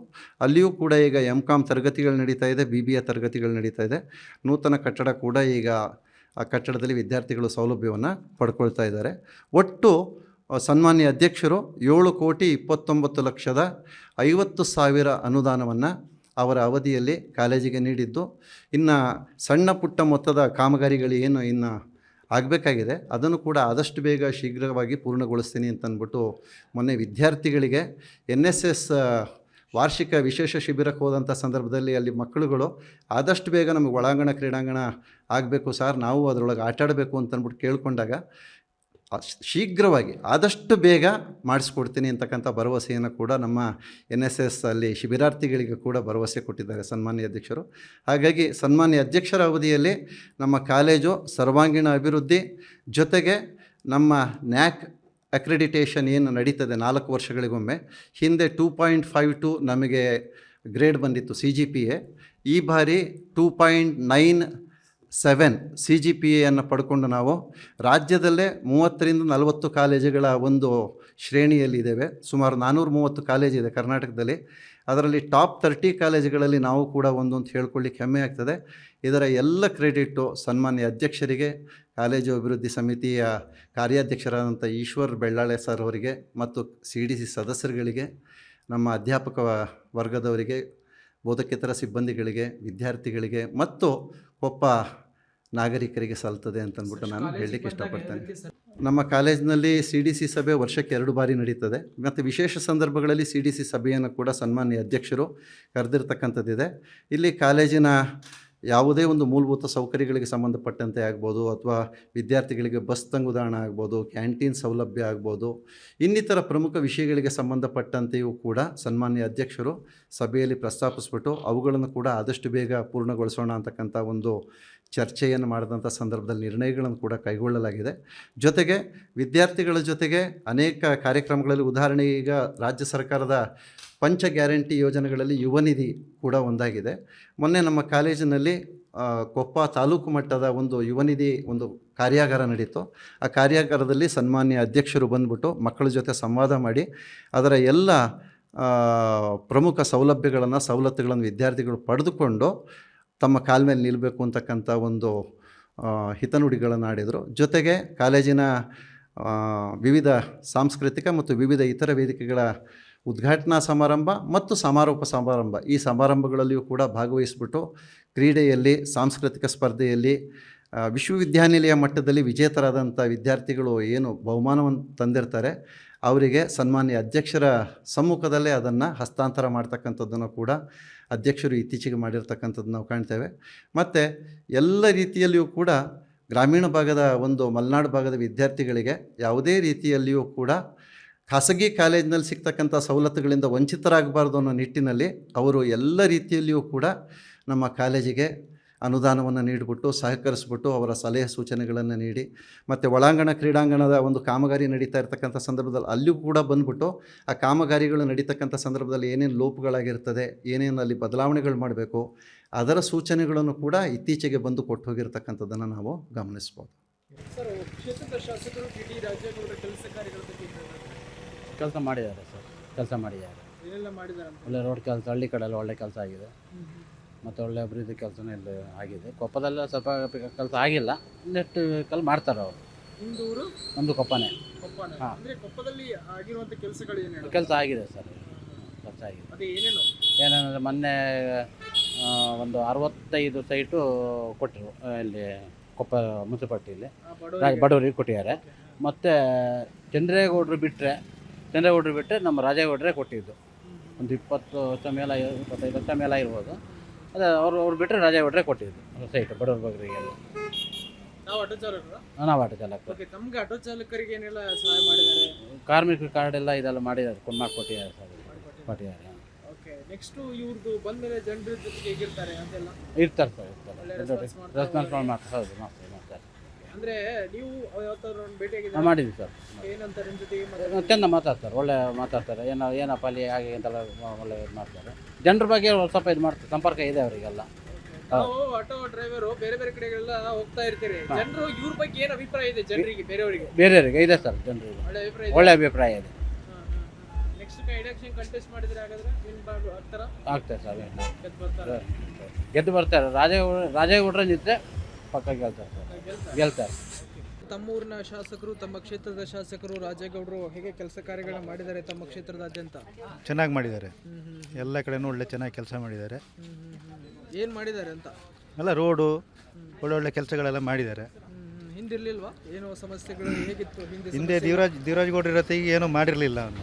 ಅಲ್ಲಿಯೂ ಕೂಡ ಈಗ MCOM ತರಗತಿಗಳು ನಡೀತಾ ಇದೆ, BBA ತರಗತಿಗಳು ನಡೀತಾ ಇದೆ. ನೂತನ ಕಟ್ಟಡ ಕೂಡ ಈಗ ಆ ಕಟ್ಟಡದಲ್ಲಿ ವಿದ್ಯಾರ್ಥಿಗಳು ಸೌಲಭ್ಯವನ್ನು ಪಡ್ಕೊಳ್ತಾ ಇದ್ದಾರೆ. ಒಟ್ಟು ಸನ್ಮಾನ್ಯ ಅಧ್ಯಕ್ಷರು 7,29,50,000 ಅನುದಾನವನ್ನು ಅವರ ಅವಧಿಯಲ್ಲಿ ಕಾಲೇಜಿಗೆ ನೀಡಿದ್ದು, ಇನ್ನು ಸಣ್ಣ ಪುಟ್ಟ ಮೊತ್ತದ ಕಾಮಗಾರಿಗಳು ಏನು ಇನ್ನು ಆಗಬೇಕಾಗಿದೆ ಅದನ್ನು ಕೂಡ ಆದಷ್ಟು ಬೇಗ ಶೀಘ್ರವಾಗಿ ಪೂರ್ಣಗೊಳಿಸ್ತೀನಿ ಅಂತಂದ್ಬಿಟ್ಟು ಮೊನ್ನೆ ವಿದ್ಯಾರ್ಥಿಗಳಿಗೆ NSS ವಾರ್ಷಿಕ ವಿಶೇಷ ಶಿಬಿರಕ್ಕೆ ಹೋದಂಥ ಸಂದರ್ಭದಲ್ಲಿ ಅಲ್ಲಿ ಮಕ್ಕಳುಗಳು ಆದಷ್ಟು ಬೇಗ ನಮಗೆ ಒಳಾಂಗಣ ಕ್ರೀಡಾಂಗಣ ಆಗಬೇಕು ಸರ್, ನಾವು ಅದರೊಳಗೆ ಆಟಾಡಬೇಕು ಅಂತಂದ್ಬಿಟ್ಟು ಕೇಳ್ಕೊಂಡಾಗ ಶೀಘ್ರವಾಗಿ ಆದಷ್ಟು ಬೇಗ ಮಾಡಿಸ್ಕೊಡ್ತೀನಿ ಅಂತಕ್ಕಂಥ ಭರವಸೆಯನ್ನು ಕೂಡ ನಮ್ಮ NSS ಅಲ್ಲಿ ಶಿಬಿರಾರ್ಥಿಗಳಿಗೆ ಕೂಡ ಭರವಸೆ ಕೊಟ್ಟಿದ್ದಾರೆ ಸನ್ಮಾನ್ಯ ಅಧ್ಯಕ್ಷರು. ಹಾಗಾಗಿ ಸನ್ಮಾನ್ಯ ಅಧ್ಯಕ್ಷರ ಅವಧಿಯಲ್ಲಿ ನಮ್ಮ ಕಾಲೇಜು ಸರ್ವಾಂಗೀಣ ಅಭಿವೃದ್ಧಿ ಜೊತೆಗೆ ನಮ್ಮ NAC ಅಕ್ರೆಡಿಟೇಷನ್ ಏನು ನಡೀತದೆ 4 ವರ್ಷಗಳಿಗೊಮ್ಮೆ, ಹಿಂದೆ 2.52 ನಮಗೆ ಗ್ರೇಡ್ ಬಂದಿತ್ತು CGPA, ಈ ಬಾರಿ 2.97 CGPAಯನ್ನು ಪಡ್ಕೊಂಡು ನಾವು ರಾಜ್ಯದಲ್ಲೇ 30-40 ಕಾಲೇಜುಗಳ ಒಂದು ಶ್ರೇಣಿಯಲ್ಲಿದ್ದೇವೆ. ಸುಮಾರು 430 ಕಾಲೇಜಿದೆ ಕರ್ನಾಟಕದಲ್ಲಿ. ಅದರಲ್ಲಿ ಟಾಪ್ 30 ಕಾಲೇಜುಗಳಲ್ಲಿ ನಾವು ಕೂಡ ಒಂದು ಅಂತ ಹೇಳ್ಕೊಳ್ಳಿಕ್ಕೆ ಹೆಮ್ಮೆ ಆಗ್ತದೆ. ಇದರ ಎಲ್ಲ ಕ್ರೆಡಿಟು ಸನ್ಮಾನ್ಯ ಅಧ್ಯಕ್ಷರಿಗೆ, ಕಾಲೇಜು ಅಭಿವೃದ್ಧಿ ಸಮಿತಿಯ ಕಾರ್ಯಾಧ್ಯಕ್ಷರಾದಂಥ ಈಶ್ವರ್ ಬೆಳ್ಳಾಳೆ ಸರ್ ಅವರಿಗೆ ಮತ್ತು CDC ಸದಸ್ಯರುಗಳಿಗೆ, ನಮ್ಮ ಅಧ್ಯಾಪಕ ವರ್ಗದವರಿಗೆ, ಬೋಧಕೇತರ ಸಿಬ್ಬಂದಿಗಳಿಗೆ, ವಿದ್ಯಾರ್ಥಿಗಳಿಗೆ ಮತ್ತು ಕೊಪ್ಪ ನಾಗರಿಕರಿಗೆ ಸಲ್ತದೆ ಅಂತಂದ್ಬಿಟ್ಟು ನಾನು ಹೇಳಲಿಕ್ಕೆ ಇಷ್ಟಪಡ್ತೇನೆ. ನಮ್ಮ ಕಾಲೇಜಿನಲ್ಲಿ CDC ಸಭೆ ವರ್ಷಕ್ಕೆ 2 ಬಾರಿ ನಡೀತದೆ ಮತ್ತು ವಿಶೇಷ ಸಂದರ್ಭಗಳಲ್ಲಿ CDC ಸಭೆಯನ್ನು ಕೂಡ ಸನ್ಮಾನ್ಯ ಅಧ್ಯಕ್ಷರು ಕರೆದಿರ್ತಕ್ಕಂಥದ್ದಿದೆ. ಇಲ್ಲಿ ಕಾಲೇಜಿನ ಯಾವುದೇ ಒಂದು ಮೂಲಭೂತ ಸೌಕರ್ಯಗಳಿಗೆ ಸಂಬಂಧಪಟ್ಟಂತೆ ಆಗ್ಬೋದು, ಅಥವಾ ವಿದ್ಯಾರ್ಥಿಗಳಿಗೆ ಬಸ್ ತಂಗುದಾಣ ಆಗ್ಬೋದು, ಕ್ಯಾಂಟೀನ್ ಸೌಲಭ್ಯ ಆಗ್ಬೋದು, ಇನ್ನಿತರ ಪ್ರಮುಖ ವಿಷಯಗಳಿಗೆ ಸಂಬಂಧಪಟ್ಟಂತೆಯೂ ಕೂಡ ಸನ್ಮಾನ್ಯ ಅಧ್ಯಕ್ಷರು ಸಭೆಯಲ್ಲಿ ಪ್ರಸ್ತಾಪಿಸ್ಬಿಟ್ಟು ಅವುಗಳನ್ನು ಕೂಡ ಆದಷ್ಟು ಬೇಗ ಪೂರ್ಣಗೊಳಿಸೋಣ ಅಂತಕ್ಕಂಥ ಒಂದು ಚರ್ಚೆಯನ್ನು ಮಾಡಿದಂಥ ಸಂದರ್ಭದಲ್ಲಿ ನಿರ್ಣಯಗಳನ್ನು ಕೂಡ ಕೈಗೊಳ್ಳಲಾಗಿದೆ. ಜೊತೆಗೆ ವಿದ್ಯಾರ್ಥಿಗಳ ಜೊತೆಗೆ ಅನೇಕ ಕಾರ್ಯಕ್ರಮಗಳಲ್ಲಿ, ಉದಾಹರಣೆಗೆ ಈಗ ರಾಜ್ಯ ಸರ್ಕಾರದ ಪಂಚ ಗ್ಯಾರಂಟಿ ಯೋಜನೆಗಳಲ್ಲಿ ಯುವ ನಿಧಿ ಕೂಡ ಒಂದಾಗಿದೆ. ಮೊನ್ನೆ ನಮ್ಮ ಕಾಲೇಜಿನಲ್ಲಿ ಕೊಪ್ಪ ತಾಲೂಕು ಮಟ್ಟದ ಒಂದು ಯುವ ನಿಧಿ ಒಂದು ಕಾರ್ಯಾಗಾರ ನಡೀತು. ಆ ಕಾರ್ಯಾಗಾರದಲ್ಲಿ ಸನ್ಮಾನ್ಯ ಅಧ್ಯಕ್ಷರು ಬಂದ್ಬಿಟ್ಟು ಮಕ್ಕಳ ಜೊತೆ ಸಂವಾದ ಮಾಡಿ ಅದರ ಎಲ್ಲ ಪ್ರಮುಖ ಸವಲತ್ತುಗಳನ್ನು ವಿದ್ಯಾರ್ಥಿಗಳು ಪಡೆದುಕೊಂಡು ತಮ್ಮ ಕಾಲ ಮೇಲೆ ನಿಲ್ಲಬೇಕು ಅಂತಕ್ಕಂಥ ಒಂದು ಹಿತನುಡಿಗಳನ್ನು ಆಡಿದರು. ಜೊತೆಗೆ ಕಾಲೇಜಿನ ವಿವಿಧ ಸಾಂಸ್ಕೃತಿಕ ಮತ್ತು ವಿವಿಧ ಇತರ ವೇದಿಕೆಗಳ ಉದ್ಘಾಟನಾ ಸಮಾರಂಭ ಮತ್ತು ಸಮಾರೋಪ ಸಮಾರಂಭ, ಈ ಸಮಾರಂಭಗಳಲ್ಲಿಯೂ ಕೂಡ ಭಾಗವಹಿಸಿಬಿಟ್ಟು ಕ್ರೀಡೆಯಲ್ಲಿ, ಸಾಂಸ್ಕೃತಿಕ ಸ್ಪರ್ಧೆಯಲ್ಲಿ ವಿಶ್ವವಿದ್ಯಾನಿಲಯ ಮಟ್ಟದಲ್ಲಿ ವಿಜೇತರಾದಂಥ ವಿದ್ಯಾರ್ಥಿಗಳು ಏನು ಬಹುಮಾನವನ್ನು ತಂದಿರ್ತಾರೆ ಅವರಿಗೆ ಸನ್ಮಾನ್ಯ ಅಧ್ಯಕ್ಷರ ಸಮ್ಮುಖದಲ್ಲೇ ಅದನ್ನು ಹಸ್ತಾಂತರ ಮಾಡ್ತಕ್ಕಂಥದ್ದನ್ನು ಕೂಡ ಅಧ್ಯಕ್ಷರು ಇತ್ತೀಚೆಗೆ ಮಾಡಿರ್ತಕ್ಕಂಥದ್ದು ನಾವು ಕಾಣ್ತೇವೆ. ಮತ್ತು ಎಲ್ಲ ರೀತಿಯಲ್ಲಿಯೂ ಕೂಡ ಗ್ರಾಮೀಣ ಭಾಗದ ಒಂದು ಮಲೆನಾಡು ಭಾಗದ ವಿದ್ಯಾರ್ಥಿಗಳಿಗೆ ಯಾವುದೇ ರೀತಿಯಲ್ಲಿಯೂ ಕೂಡ ಖಾಸಗಿ ಕಾಲೇಜಿನಲ್ಲಿ ಸಿಗ್ತಕ್ಕಂಥ ಸವಲತ್ತುಗಳಿಂದ ವಂಚಿತರಾಗಬಾರ್ದು ಅನ್ನೋ ನಿಟ್ಟಿನಲ್ಲಿ ಅವರು ಎಲ್ಲ ರೀತಿಯಲ್ಲಿಯೂ ಕೂಡ ನಮ್ಮ ಕಾಲೇಜಿಗೆ ಅನುದಾನವನ್ನು ನೀಡಿಬಿಟ್ಟು ಸಹಕರಿಸ್ಬಿಟ್ಟು ಅವರ ಸಲಹೆ ಸೂಚನೆಗಳನ್ನು ನೀಡಿ, ಮತ್ತು ಒಳಾಂಗಣ ಕ್ರೀಡಾಂಗಣದ ಒಂದು ಕಾಮಗಾರಿ ನಡೀತಾ ಇರ್ತಕ್ಕಂಥ ಸಂದರ್ಭದಲ್ಲಿ ಅಲ್ಲಿಯೂ ಕೂಡ ಬಂದುಬಿಟ್ಟು ಆ ಕಾಮಗಾರಿಗಳು ನಡೀತಕ್ಕಂಥ ಸಂದರ್ಭದಲ್ಲಿ ಏನೇನು ಲೋಪಗಳಾಗಿರ್ತದೆ, ಏನೇನು ಅಲ್ಲಿ ಬದಲಾವಣೆಗಳು ಮಾಡಬೇಕು, ಅದರ ಸೂಚನೆಗಳನ್ನು ಕೂಡ ಇತ್ತೀಚೆಗೆ ಬಂದು ಕೊಟ್ಟು ಹೋಗಿರ್ತಕ್ಕಂಥದ್ದನ್ನು ನಾವು ಗಮನಿಸ್ಬೋದು. ಸರ್, ಕ್ಷೇತ್ರದ ಶಾಸಕರು ಟಿ.ಟಿ. ರಾಜೇಗೌಡರ ಕೆಲಸ ಕಾರ್ಯಗಳ ಬಗ್ಗೆ ಕೆಲಸ ಮಾಡಿದ್ದಾರೆ ಸರ್, ಕೆಲಸ ಮಾಡಿದ್ದಾರೆ. ಏನೆಲ್ಲ ಮಾಡಿದ್ದಾರೆ? ಒಳ್ಳೆ ರೋಡ್ ಕೆಲಸ, ಹಳ್ಳಿ ಕಡೆಲ್ಲ ಒಳ್ಳೆ ಕೆಲಸ ಆಗಿದೆ, ಮತ್ತು ಒಳ್ಳೆ ಅಭಿವೃದ್ಧಿ ಕೆಲಸನೂ ಇಲ್ಲಿ ಆಗಿದೆ. ಕೊಪ್ಪದಲ್ಲ ಸ್ವಲ್ಪ ಕೆಲಸ ಆಗಿಲ್ಲ, ನೆಟ್ಟು ಕಲ್ ಮಾಡ್ತಾರೆ ಅವರು. ನಿಮ್ಮದು ಊರು? ನಮ್ಮದು ಕೊಪ್ಪನೇ. ಹಾಂ, ಅಂದರೆ ಕೊಪ್ಪದಲ್ಲಿ ಆಗಿರುವಂಥ ಕೆಲಸಗಳು ಏನೇನು? ಕೆಲಸ ಆಗಿದೆ ಸರ್, ಕೆಲಸ ಆಗಿದೆ. ಅದೇ ಏನೇನು? ಏನೇನಂದರೆ ಮೊನ್ನೆ ಒಂದು 65 ಸೈಟು ಕೊಟ್ಟರು ಇಲ್ಲಿ ಕೊಪ್ಪ ಮುನ್ಸಿಪಾಲ್ಟಿಯಲ್ಲಿ, ಬಡವರಿಗೆ ಕೊಟ್ಟಿದ್ದಾರೆ. ಮತ್ತು ಚಂದ್ರೇಗೌಡರು ಬಿಟ್ಟರೆ ನಮ್ಮ ರಾಜೇಗೌಡರೇ ಕೊಟ್ಟಿದ್ದು. ಒಂದು 20 ವರ್ಷ ಮೇಲೆ, 25 ವರ್ಷ ಮೇಲೆ ಇರ್ಬೋದು. ಅದೇ ಅವ್ರು ಬಿಟ್ಟರೆ ರಾಜೇಗೌಡರೇ ಕೊಟ್ಟಿದ್ದು ಸೈಟು ಬಡವ್ರ ಬಗ್ಗರಿಗೆಲ್ಲ. ನಾವು ಆಟೋ ಚಾಲಕರು? ನಾವು ಆಟೋ ಚಾಲಕರು. ಓಕೆ, ತಮಗೆ ಆಟೋ ಚಾಲಕರಿಗೆ ಏನೆಲ್ಲ ಸಹಾಯ ಮಾಡಿದ್ದಾರೆ? ಕಾರ್ಮಿಕ ಕಾರ್ಡ್ ಎಲ್ಲ ಇದೆಲ್ಲ ಮಾಡಿದ್ದಾರೆ, ಕೊಟ್ಟಿದ್ದಾರೆ ಸರ್, ಕೊಟ್ಟಿದ್ದಾರೆ. ಓಕೆ, ನೆಕ್ಸ್ಟು ಇವ್ರದ್ದು ಬಂದ ಮೇಲೆ ಜನರ ಜೊತೆಗೆ ಹೇಗಿರ್ತಾರೆ ಅಂತೆಲ್ಲ? ಇರ್ತಾರೆ ಸರ್, ಇರ್ತಾರೆ. ರೆಸ್ಪಾನ್ಸ್ ಮಾಡ್ತಾರೆ. ಹೌದು, ಮಾಡ್ತಾರೆ. ಅಂದರೆ ನೀವು ಯಾವತ್ತಾದ್ರು ಭೇಟಿಯಾಗಿದ್ದೀರಾ? ಮಾಡಿದ್ವಿ ಸರ್. ಏನಂತಾರೆ ನಿಮ್ಮ ಜೊತೆಗೆ? ಚೆಂದ ಮಾತಾಡ್ತಾರೆ, ಒಳ್ಳೆ ಮಾತಾಡ್ತಾರೆ. ಏನಪ್ಪ ಅಲ್ಲಿ ಹಾಗೆ ಅಂತೆಲ್ಲ ಒಳ್ಳೆ ಇದು ಮಾಡ್ತಾರೆ. ಜನರ ಬಗ್ಗೆ ಸ್ವಲ್ಪ ಇದು ಮಾಡ್ತಾರೆ, ಸಂಪರ್ಕ ಇದೆ ಅವರಿಗೆಲ್ಲ. ನಾವು ಆಟೋ ಡ್ರೈವರು ಬೇರೆ ಬೇರೆ ಕಡೆಗೆಲ್ಲ ಹೋಗ್ತಾ ಇರ್ತೀರಿ. ಜನರು ಇವ್ರ ಬಗ್ಗೆ ಏನು ಅಭಿಪ್ರಾಯ ಇದೆ ಜನರಿಗೆ, ಬೇರೆಯವರಿಗೆ ಇದೆ ಸರ್, ಜನರಿಗೆ ಒಳ್ಳೆ ಅಭಿಪ್ರಾಯ ಇದೆ. ನೆಕ್ಸ್ಟ್ ಎಲೆಕ್ಷನ್ ಕಂಟೆಸ್ಟ್ ಮಾಡಿದ್ರೆ ಹಾಗಾದ್ರೆ ಆಗ್ತಾರೆ ಸರ್, ಗೆದ್ದು ಬರ್ತಾರೆ. ರಾಜೇಗೌಡರ ನಿಂತರೆ ಪಕ್ಕ ಗೆಲ್ತಾರೆ. ತಮ್ಮೂರಿನ ಶಾಸಕರು, ತಮ್ಮ ಕ್ಷೇತ್ರದ ಶಾಸಕರು ರಾಜೇಗೌಡರು ಹೇಗೆ ಕೆಲಸ ಕಾರ್ಯಗಳನ್ನ ಮಾಡಿದ್ದಾರೆ ತಮ್ಮ ಕ್ಷೇತ್ರದಾದ್ಯಂತ? ಚೆನ್ನಾಗಿ ಮಾಡಿದ್ದಾರೆ, ಎಲ್ಲ ಕಡೆನೂ ಒಳ್ಳೆ ಚೆನ್ನಾಗಿ ಕೆಲಸ ಮಾಡಿದ್ದಾರೆ. ಏನು ಮಾಡಿದ್ದಾರೆ ಅಂತ? ಎಲ್ಲ ರೋಡು ಒಳ್ಳೊಳ್ಳೆ ಕೆಲಸಗಳೆಲ್ಲ ಮಾಡಿದ್ದಾರೆ. ಹಿಂದಿರ್ಲಿಲ್ವಾ ಏನೋ ಸಮಸ್ಯೆಗಳು ಹೇಗಿತ್ತು ಹಿಂದೆ? ದೇವರಾಜ್ ಗೌಡ್ರ ಜೊತೆಗೆ ಏನೂ ಮಾಡಿರಲಿಲ್ಲ ಅವನು.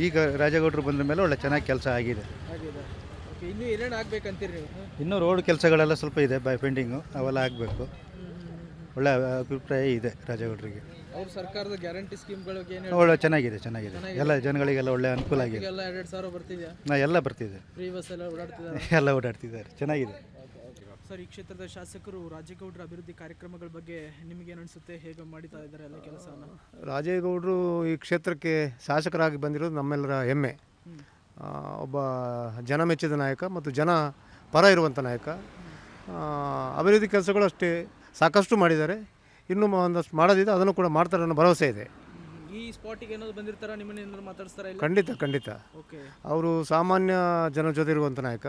ಈಗ ರಾಜೇಗೌಡರು ಬಂದ ಮೇಲೆ ಒಳ್ಳೆ ಚೆನ್ನಾಗಿ ಕೆಲಸ ಆಗಿದೆ. ಇನ್ನೂ ಏನೇನು ಆಗ್ಬೇಕಂತೀರಿ ನೀವು? ಇನ್ನೂ ರೋಡ್ ಕೆಲಸಗಳೆಲ್ಲ ಸ್ವಲ್ಪ ಇದೆ, ಪೆಂಡಿಂಗು, ಅವೆಲ್ಲ ಆಗಬೇಕು. ಒಳ್ಳೆ ಅಭಿಪ್ರಾಯ ಇದೆ ರಾಜೇಗೌಡರಿಗೆ. ಅವ್ರ ಸರ್ಕಾರದ ಗ್ಯಾರಂಟಿ ಸ್ಕೀಮ್ಗಳು ಒಳ್ಳೆ ಚೆನ್ನಾಗಿದೆ, ಎಲ್ಲ ಜನಗಳಿಗೆಲ್ಲ ಒಳ್ಳೆ ಅನುಕೂಲ ಆಗಿದೆ. 2,000 ಬರ್ತಿದೆಯಾ? ಎಲ್ಲ ಬರ್ತಿದೆ, ಫ್ರೀ ಬಸ್ ಎಲ್ಲ ಓಡಾಡ್ತಿದ್ದಾರೆ, ಎಲ್ಲ ಓಡಾಡ್ತಿದ್ದಾರೆ, ಚೆನ್ನಾಗಿದೆ. ಸರ್, ಈ ಕ್ಷೇತ್ರದ ಶಾಸಕರು ರಾಜೇಗೌಡರ ಅಭಿವೃದ್ಧಿ ಕಾರ್ಯಕ್ರಮಗಳ ಬಗ್ಗೆ ನಿಮಗೇನು ಅನಿಸುತ್ತೆ? ಹೇಗೆ ಮಾಡಿತಾ ಇದ್ದಾರೆ ಎಲ್ಲ ಕೆಲಸವನ್ನು? ರಾಜೇಗೌಡರು ಈ ಕ್ಷೇತ್ರಕ್ಕೆ ಶಾಸಕರಾಗಿ ಬಂದಿರೋದು ನಮ್ಮೆಲ್ಲರ ಹೆಮ್ಮೆ. ಒಬ್ಬ ಜನಮೆಚ್ಚಿದ ನಾಯಕ ಮತ್ತು ಜನ ಪರ ಇರುವಂಥ ನಾಯಕ. ಅಭಿವೃದ್ಧಿ ಕೆಲಸಗಳು ಅಷ್ಟೇ ಸಾಕಷ್ಟು ಮಾಡಿದ್ದಾರೆ, ಇನ್ನೂ ಒಂದಷ್ಟು ಮಾಡೋದಿದೆ, ಅದನ್ನು ಕೂಡ ಮಾಡ್ತಾರೆ ಅನ್ನೋ ಭರವಸೆ ಇದೆ. ಈ ಸ್ಪಾಟಿಗೆ ಏನಾದ್ರು ಬಂದಿರ್ತಾರ, ನಿಮ್ಮನ್ನ ಮಾತಾಡ್ತಾರ? ಖಂಡಿತ ಅವರು ಸಾಮಾನ್ಯ ಜನ ಜೊತೆ ಇರುವಂಥ ನಾಯಕ.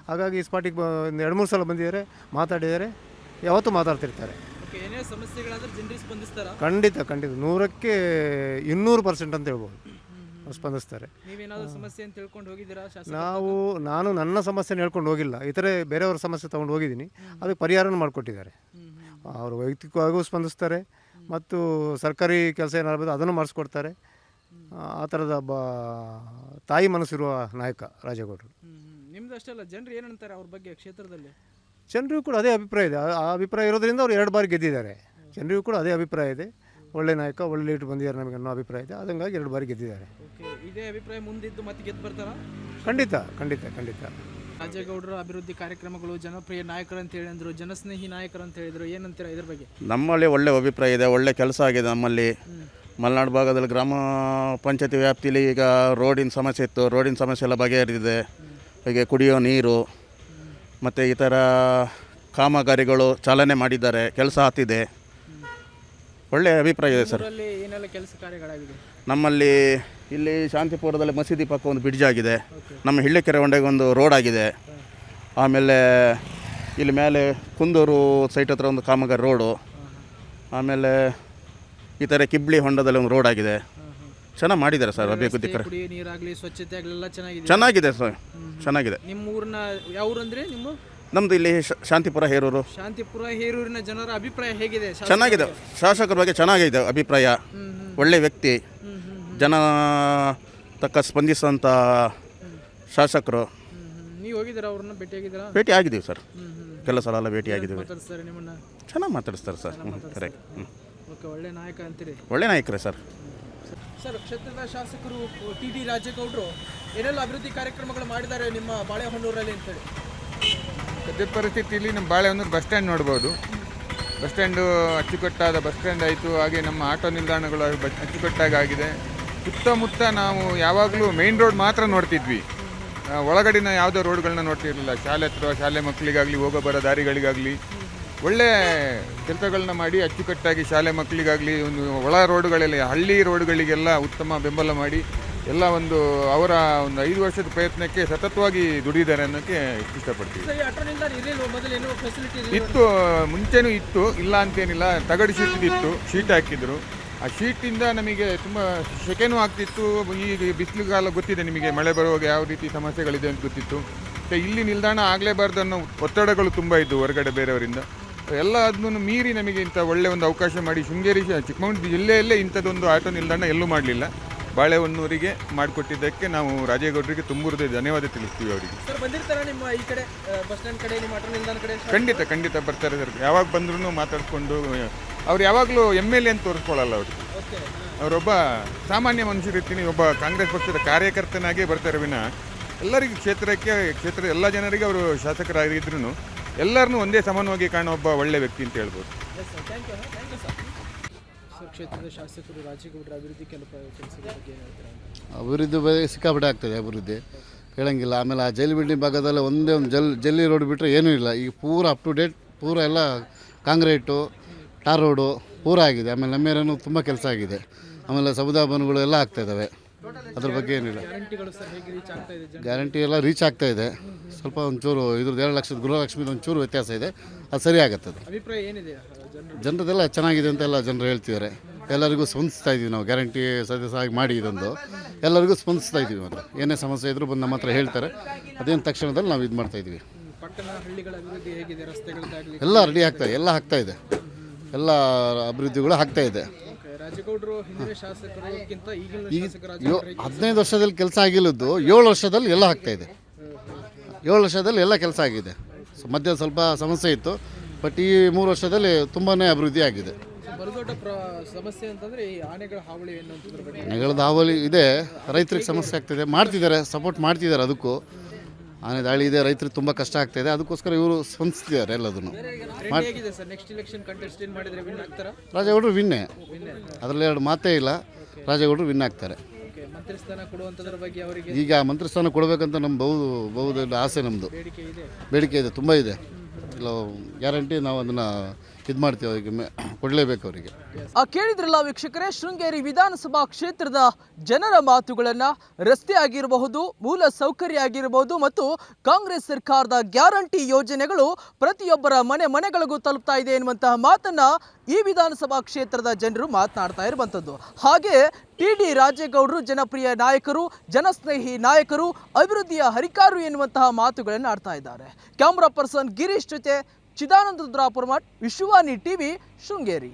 ಹಾಗಾಗಿ ಈ ಸ್ಪಾಟಿಗೆ 2-3 ಸಲ ಬಂದಿದ್ದಾರೆ, ಮಾತಾಡಿದ್ದಾರೆ, ಯಾವತ್ತೂ ಮಾತಾಡ್ತಿರ್ತಾರೆ. ಏನೇ ಸಮಸ್ಯೆಗಳಾದ್ರೆ ಜನರಿಗೆ ಸ್ಪಂದಿಸ್ತಾರ? ಖಂಡಿತ 100ಕ್ಕೆ 200% ಅಂತ ಹೇಳ್ಬೋದು, ಸ್ಪಂದಿಸ್ತಾರೆ. ನೀವೇನಾದರೂ ಸಮಸ್ಯೆ ಅಂತ ತಿಳ್ಕೊಂಡು ಹೋಗಿದ್ದೀರಾ? ನಾನು ನನ್ನ ಸಮಸ್ಯೆನ ಹೇಳ್ಕೊಂಡು ಹೋಗಿಲ್ಲ, ಇತರೆ ಬೇರೆಯವ್ರ ಸಮಸ್ಯೆ ತೊಗೊಂಡು ಹೋಗಿದ್ದೀನಿ, ಅದಕ್ಕೆ ಪರಿಹಾರನೂ ಮಾಡಿಕೊಟ್ಟಿದ್ದಾರೆ. ಅವರು ವೈಯಕ್ತಿಕವಾಗೂ ಸ್ಪಂದಿಸ್ತಾರೆ ಮತ್ತು ಸರ್ಕಾರಿ ಕೆಲಸ ಏನಾಗಬೇಕು ಅದನ್ನು ಮಾಡಿಸ್ಕೊಡ್ತಾರೆ. ಆ ಥರದ ತಾಯಿ ಮನಸ್ಸಿರುವ ನಾಯಕ ರಾಜೇಗೌಡರು. ನಿಮ್ದು ನಿಮ್ದು ಅಷ್ಟೇ ಅಲ್ಲ, ಜನರು ಏನಂತಾರೆ ಅವ್ರ ಬಗ್ಗೆ ಕ್ಷೇತ್ರದಲ್ಲಿ? ಜನರಿಗೂ ಕೂಡ ಅದೇ ಅಭಿಪ್ರಾಯ ಇದೆ. ಆ ಅಭಿಪ್ರಾಯ ಇರೋದ್ರಿಂದ ಅವ್ರು 2 ಬಾರಿ ಗೆದ್ದಿದ್ದಾರೆ. ಜನರಿಗೂ ಕೂಡ ಅದೇ ಅಭಿಪ್ರಾಯ ಇದೆ. ಒಳ್ಳೆ ನಾಯಕ, ಒಳ್ಳೆ ಲೀಡರ್ ಬಂದಿದ್ದಾರೆ ನಮಗೆ ಅನ್ನೋ ಅಭಿಪ್ರಾಯ ಇದೆ. ಅದಂಗಾಗಿ 2 ಬಾರಿ ಗೆದ್ದಿದ್ದಾರೆ. ಇದೇ ಅಭಿಪ್ರಾಯ ಮುಂದಿದ್ದು ಮತ್ತೆ ಗೆದ್ದು ಬರ್ತಾರಾ? ಖಂಡಿತ ಖಂಡಿತ ಖಂಡಿತ. ರಾಜೇಗೌಡರ ಅಭಿವೃದ್ಧಿ ಕಾರ್ಯಕ್ರಮಗಳು, ಜನಪ್ರಿಯ ನಾಯಕರು ಅಂತ ಹೇಳಿದ್ರು, ಜನಸ್ನೇಹಿ ನಾಯಕರು ಅಂತ ಹೇಳಿದ್ರು, ಏನಂತೀರಾ ಇದ್ರ ಬಗ್ಗೆ? ನಮ್ಮಲ್ಲಿ ಒಳ್ಳೆ ಅಭಿಪ್ರಾಯ ಇದೆ, ಒಳ್ಳೆ ಕೆಲಸ ಆಗಿದೆ ನಮ್ಮಲ್ಲಿ. ಮಲೆನಾಡು ಭಾಗದಲ್ಲಿ ಗ್ರಾಮ ಪಂಚಾಯತಿ ವ್ಯಾಪ್ತಿಯಲ್ಲಿ ಈಗ ರೋಡಿನ ಸಮಸ್ಯೆ ಇತ್ತು, ರೋಡಿನ ಸಮಸ್ಯೆ ಎಲ್ಲ ಬಗೆಹರಿದಿದೆ. ಹೀಗೆ ಕುಡಿಯೋ ನೀರು ಮತ್ತು ಈ ಥರ ಕಾಮಗಾರಿಗಳು ಚಾಲನೆ ಮಾಡಿದ್ದಾರೆ, ಕೆಲಸ ಆಗ್ತಿದೆ, ಒಳ್ಳೆಯ ಅಭಿಪ್ರಾಯ ಇದೆ ಸರ್. ಏನೆಲ್ಲ ಕೆಲಸ ಕಾರ್ಯಗಳಾಗಿದೆ? ನಮ್ಮಲ್ಲಿ ಇಲ್ಲಿ ಶಾಂತಿಪುರದಲ್ಲಿ ಮಸೀದಿ ಪಕ್ಕ ಒಂದು ಬ್ರಿಡ್ಜ್ ಆಗಿದೆ, ನಮ್ಮ ಹಿಳ್ಳೆಕೆರೆ ಹೊಂಡೆಗೆ ಒಂದು ರೋಡ್ ಆಗಿದೆ, ಆಮೇಲೆ ಇಲ್ಲಿ ಮೇಲೆ ಕುಂದೂರು ಸೈಟ್ ಹತ್ರ ಒಂದು ಕಾಮಗಾರಿ ರೋಡು, ಆಮೇಲೆ ಈ ಥರ ಕಿಬ್ಳಿ ಹೊಂಡದಲ್ಲಿ ಒಂದು ರೋಡ್ ಆಗಿದೆ. ಚೆನ್ನಾಗಿ ಮಾಡಿದ್ದಾರೆ ಸರ್ ಅಭಿವೃದ್ಧಿ. ಕುಡಿಯೋ ನೀರಾಗಲಿ, ಸ್ವಚ್ಛತೆ ಆಗಲಿ ಚೆನ್ನಾಗಿದೆ. ಚೆನ್ನಾಗಿದೆ ಸರ್, ಚೆನ್ನಾಗಿದೆ. ನಿಮ್ಮ ಊರಿನ ಯಾವ ಊರಂದ್ರೆ ನಿಮ್ಮ? ನಮ್ಮದು ಇಲ್ಲಿ ಶಾಂತಿಪುರ ಹೇರೂರು. ಶಾಂತಿಪುರ ಹೇರೂರಿನ ಜನರ ಅಭಿಪ್ರಾಯ ಹೇಗಿದೆ? ಚೆನ್ನಾಗಿದೆ, ಶಾಸಕರ ಬಗ್ಗೆ ಚೆನ್ನಾಗಿದೆ ಅಭಿಪ್ರಾಯ. ಒಳ್ಳೆ ವ್ಯಕ್ತಿ, ಜನ ತಕ್ಕ ಸ್ಪಂದಿಸೋಂಥ ಶಾಸಕರು. ನೀವು ಹೋಗಿದ್ದೀರಾ ಅವ್ರನ್ನ ಭೇಟಿಯಾಗಿದ್ದೀರಾ? ಭೇಟಿ ಆಗಿದ್ದೀವಿ ಸರ್, ಕೆಲವು ಸಲ ಎಲ್ಲ ಭೇಟಿ ಆಗಿದ್ದೀವಿ. ಮಾತಾಡ್ತಾರೆ ನಿಮ್ಮನ್ನ? ಚೆನ್ನಾಗಿ ಮಾತಾಡಿಸ್ತಾರೆ ಸರ್. ಕರೆಕ್ಟ್. ಓಕೆ, ಒಳ್ಳೆ ನಾಯಕ ಅಂತೀರಿ? ಒಳ್ಳೆ ನಾಯಕರೇ ಸರ್. ಸರ್, ಕ್ಷೇತ್ರದ ಶಾಸಕರು TD ರಾಜೇಗೌಡರು ಏನೆಲ್ಲ ಅಭಿವೃದ್ಧಿ ಕಾರ್ಯಕ್ರಮಗಳು ಮಾಡಿದ್ದಾರೆ ನಿಮ್ಮ ಬಾಳೆಹೊನ್ನೂರಲ್ಲಿ ಅಂತೇಳಿ? ಸದ್ಯ ಪರಿಸ್ಥಿತಿಯಲ್ಲಿ ನಮ್ಮ ಬಾಳೆಹೊನ್ನೂರು ಬಸ್ ಸ್ಟ್ಯಾಂಡ್ ನೋಡ್ಬೋದು. ಬಸ್ ಸ್ಟ್ಯಾಂಡು ಅಚ್ಚುಕಟ್ಟಾದ ಬಸ್ ಸ್ಟ್ಯಾಂಡ್ ಆಯಿತು. ಹಾಗೆ ನಮ್ಮ ಆಟೋ ನಿಲ್ದಾಣಗಳು ಅಚ್ಚುಕಟ್ಟಾಗಿ ಆಗಿದೆ. ಸುತ್ತಮುತ್ತ ನಾವು ಯಾವಾಗಲೂ ಮೇನ್ ರೋಡ್ ಮಾತ್ರ ನೋಡ್ತಿದ್ವಿ, ಒಳಗಡಿನ ಯಾವುದೋ ರೋಡ್ಗಳನ್ನ ನೋಡ್ತಿರಲಿಲ್ಲ. ಶಾಲೆ ಹತ್ರ, ಶಾಲೆ ಮಕ್ಕಳಿಗಾಗಲಿ, ಹೋಗೋ ಬರೋ ದಾರಿಗಳಿಗಾಗಲಿ ಒಳ್ಳೆ ಕೆಲಸಗಳನ್ನ ಮಾಡಿ ಅಚ್ಚುಕಟ್ಟಾಗಿ ಶಾಲೆ ಮಕ್ಕಳಿಗಾಗಲಿ, ಒಂದು ಒಳ ರೋಡ್ಗಳಲ್ಲಿ, ಹಳ್ಳಿ ರೋಡ್ಗಳಿಗೆಲ್ಲ ಉತ್ತಮ ಬೆಂಬಲ ಮಾಡಿ ಎಲ್ಲ ಒಂದು ಅವರ ಒಂದು 5 ವರ್ಷದ ಪ್ರಯತ್ನಕ್ಕೆ ಸತತವಾಗಿ ದುಡಿದ್ದಾರೆ ಅನ್ನೋಕ್ಕೆ ಇಷ್ಟಪಡ್ತೀವಿ. ಇತ್ತು, ಮುಂಚೆನೂ ಇತ್ತು, ಇಲ್ಲ ಅಂತೇನಿಲ್ಲ. ತಗಡು ಶೀಟಿದ್ದು ಶೀಟ್ ಹಾಕಿದ್ರು. ಆ ಶೀಟಿಂದ ನಮಗೆ ತುಂಬ ಸೆಕೆನೂ ಆಗ್ತಿತ್ತು. ಈಗ ಬಿಸಿಲು ಕಾಲ ಗೊತ್ತಿದೆ ನಿಮಗೆ, ಮಳೆ ಬರುವಾಗ ಯಾವ ರೀತಿ ಸಮಸ್ಯೆಗಳಿದೆ ಅಂತ ಗೊತ್ತಿತ್ತು. ಇಲ್ಲಿ ನಿಲ್ದಾಣ ಆಗಲೇಬಾರ್ದು ಅನ್ನೋ ಒತ್ತಡಗಳು ತುಂಬ ಇದ್ದವು ಹೊರಗಡೆ ಬೇರೆಯವರಿಂದ. ಎಲ್ಲ ಅದನ್ನು ಮೀರಿ ನಮಗೆ ಇಂಥ ಒಳ್ಳೆ ಒಂದು ಅವಕಾಶ ಮಾಡಿ ಶೃಂಗೇರಿ ಚಿಕ್ಕಮಗಳೂರು ಜಿಲ್ಲೆಯಲ್ಲೇ ಇಂಥದ್ದೊಂದು ಆಟೋ ನಿಲ್ದಾಣ ಎಲ್ಲೂ ಮಾಡಲಿಲ್ಲ. ಬಾಳೆಹೊನ್ನೂರಿಗೆ ಮಾಡಿಕೊಟ್ಟಿದ್ದಕ್ಕೆ ನಾವು ರಾಜೇಗೌಡರಿಗೆ ತುಂಬ ಧನ್ಯವಾದ ತಿಳಿಸ್ತೀವಿ ಅವರಿಗೆ. ಖಂಡಿತ ಖಂಡಿತ ಬರ್ತಾರೆ ಸರ್. ಯಾವಾಗ ಬಂದ್ರೂ ಮಾತಾಡಿಕೊಂಡು, ಅವ್ರು ಯಾವಾಗಲೂ MLA ಅಂತ ತೋರಿಸ್ಕೊಳ್ಳಲ್ಲ. ಅವರು ಅವರೊಬ್ಬ ಸಾಮಾನ್ಯ ಮನುಷ್ಯ ರೀತಿಯಲ್ಲಿ ಒಬ್ಬ ಕಾಂಗ್ರೆಸ್ ಪಕ್ಷದ ಕಾರ್ಯಕರ್ತನಾಗೇ ಬರ್ತಾರೆ ವಿನ ಎಲ್ಲರಿಗೂ ಕ್ಷೇತ್ರದ ಎಲ್ಲ ಜನರಿಗೆ ಅವರು ಶಾಸಕರಾಗಿದ್ರೂ ಎಲ್ಲರನ್ನೂ ಒಂದೇ ಸಮಾನವಾಗಿ ಕಾಣೋ ಒಬ್ಬ ಒಳ್ಳೆ ವ್ಯಕ್ತಿ ಅಂತ ಹೇಳ್ಬೋದು. ಕ್ಷೇತ್ರದ ಶಾಸಕರು ರಾಜೇಗೌಡರ ಅಭಿವೃದ್ಧಿ ಕೆಲಸದ ಬಗ್ಗೆ ಅಭಿವೃದ್ಧಿ ಬಗ್ಗೆ ಸಿಕ್ಕಾಪಟ್ಟೆ ಆಗ್ತದೆ ಅಭಿವೃದ್ಧಿ, ಹೇಳಂಗಿಲ್ಲ. ಆಮೇಲೆ ಆ ಜೈಲ್ ಬಿಲ್ಡಿಂಗ್ ಭಾಗದಲ್ಲಿ ಒಂದೇ ಒಂದು ಜಲ್ಲಿ ರೋಡ್ ಬಿಟ್ಟರೆ ಏನೂ ಇಲ್ಲ. ಈಗ ಪೂರ ಅಪ್ ಟು ಡೇಟ್, ಪೂರ ಎಲ್ಲ ಕಾಂಕ್ರೀಟು, ಟಾರ್ ರೋಡು ಪೂರ ಆಗಿದೆ. ಆಮೇಲೆ ನಮ್ಮೇರೇನು ತುಂಬ ಕೆಲಸ ಆಗಿದೆ. ಆಮೇಲೆ ಸಮುದಾಯ ಭವನಗಳು ಎಲ್ಲ ಆಗ್ತಾಯಿದ್ದಾವೆ, ಅದ್ರ ಬಗ್ಗೆ ಏನಿಲ್ಲ. ಗ್ಯಾರಂಟಿ ಎಲ್ಲ ರೀಚ್ ಆಗ್ತಾ ಇದೆ. ಸ್ವಲ್ಪ ಒಂಚೂರು ಇದ್ರದ್ದು 2 ಲಕ್ಷದ ಗೃಹಲಕ್ಷ್ಮಿದು ಒಂಚೂರು ವ್ಯತ್ಯಾಸ ಇದೆ, ಅದು ಸರಿ ಆಗುತ್ತದೆ. ಅಭಿಪ್ರಾಯ ಏನಿದೆ ಜನರದೆಲ್ಲ ಚೆನ್ನಾಗಿದೆ ಅಂತ ಎಲ್ಲ ಜನರು ಹೇಳ್ತಿದ್ದಾರೆ. ಎಲ್ಲರಿಗೂ ಸ್ಪಂದಿಸ್ತಾ ಇದ್ದೀವಿ ನಾವು, ಗ್ಯಾರಂಟಿ ಸದಸ್ಯರಾಗಿ ಮಾಡಿ ಇದೊಂದು ಎಲ್ಲರಿಗೂ ಸ್ಪಂದಿಸ್ತಾ ಇದ್ದೀವಿ. ಮಾತ್ರ ಏನೇ ಸಮಸ್ಯೆ ಇದ್ದರೂ ಬಂದು ನಮ್ಮ ಹತ್ರ ಹೇಳ್ತಾರೆ, ಅದೇನು ತಕ್ಷಣದಲ್ಲಿ ನಾವು ಇದು ಮಾಡ್ತಾಯಿದ್ವಿ. ಎಲ್ಲ ರೆಡಿ ಆಗ್ತಾಯಿದೆ, ಎಲ್ಲ ಆಗ್ತಾಯಿದೆ, ಎಲ್ಲ ಅಭಿವೃದ್ಧಿಗಳು ಆಗ್ತಾಯಿದೆ. ಈಗ 15 ವರ್ಷದಲ್ಲಿ ಕೆಲಸ ಆಗಿಲ್ಲದ್ದು 7 ವರ್ಷದಲ್ಲಿ ಎಲ್ಲ ಆಗ್ತಾಯಿದೆ. 7 ವರ್ಷದಲ್ಲಿ ಎಲ್ಲ ಕೆಲಸ ಆಗಿದೆ. ಮಧ್ಯ ಸ್ವಲ್ಪ ಸಮಸ್ಯೆ ಇತ್ತು, ಬಟ್ ಈ 3 ವರ್ಷದಲ್ಲಿ ತುಂಬಾ ಅಭಿವೃದ್ಧಿ ಆಗಿದೆ. ಸಮಸ್ಯೆ ಅಂತಂದ್ರೆ ಈ ಆನೆಗಳ ಹಾವಳಿ ಆನೆಗಳ ಹಾವಳಿ ಇದೆ, ರೈತರಿಗೆ ಸಮಸ್ಯೆ ಆಗ್ತಿದೆ. ಮಾಡ್ತಿದ್ದಾರೆ, ಸಪೋರ್ಟ್ ಮಾಡ್ತಿದ್ದಾರೆ. ಅದಕ್ಕೂ ಆನೆ ದಾಳಿ ಇದೆ, ರೈತರಿಗೆ ತುಂಬ ಕಷ್ಟ ಆಗ್ತಾಯಿದೆ. ಅದಕ್ಕೋಸ್ಕರ ಇವರು ಸ್ಪಂದಿಸ್ತಿದ್ದಾರೆ ಎಲ್ಲದನ್ನು. ರಾಜೇಗೌಡರು ವಿನ್ನೇ, ಅದರಲ್ಲಿ 2 ಮಾತೇ ಇಲ್ಲ. ರಾಜೇಗೌಡರು ವಿನ್ ಆಗ್ತಾರೆ. ಈಗ ಮಂತ್ರಿ ಸ್ಥಾನ ಕೊಡಬೇಕಂತ ನಮ್ಮ ಬಹುದೊಡ್ಡ ಆಸೆ, ನಮ್ಮದು ಬೇಡಿಕೆ ಇದೆ, ತುಂಬ ಇದೆ. ಇಲ್ಲ ಗ್ಯಾರಂಟಿ ನಾವು ಅದನ್ನು ಇದು ಮಾಡ್ತೀವಿ, ಅವರಿಗೆ ಕೊಡಲೇಬೇಕು ಅವರಿಗೆ. ಕೇಳಿದ್ರಲ್ಲ ವೀಕ್ಷಕರೇ, ಶೃಂಗೇರಿ ವಿಧಾನಸಭಾ ಕ್ಷೇತ್ರದ ಜನರ ಮಾತುಗಳನ್ನು. ರಸ್ತೆ ಆಗಿರಬಹುದು, ಮೂಲ ಸೌಕರ್ಯ ಆಗಿರಬಹುದು ಮತ್ತು ಕಾಂಗ್ರೆಸ್ ಸರ್ಕಾರದ ಗ್ಯಾರಂಟಿ ಯೋಜನೆಗಳು ಪ್ರತಿಯೊಬ್ಬರ ಮನೆಗಳಿಗೂ ತಲುಪ್ತಾ ಇದೆ ಎನ್ನುವಂತಹ ಮಾತನ್ನ ಈ ವಿಧಾನಸಭಾ ಕ್ಷೇತ್ರದ ಜನರು ಮಾತನಾಡ್ತಾ ಇರುವಂಥದ್ದು. ಹಾಗೆ TD ರಾಜೇಗೌಡರು ಜನಪ್ರಿಯ ನಾಯಕರು, ಜನಸ್ನೇಹಿ ನಾಯಕರು, ಅಭಿವೃದ್ಧಿಯ ಹರಿಕಾರು ಎನ್ನುವಂತಹ ಮಾತುಗಳನ್ನು ಆಡ್ತಾ ಇದ್ದಾರೆ. ಕ್ಯಾಮ್ರಾ ಪರ್ಸನ್ ಗಿರೀಶ್ ಜೊತೆ ಚಿದಾನಂದ ರುದ್ರಾಪುರ, ವಿಶ್ವಾನಿ TV, ಶೃಂಗೇರಿ.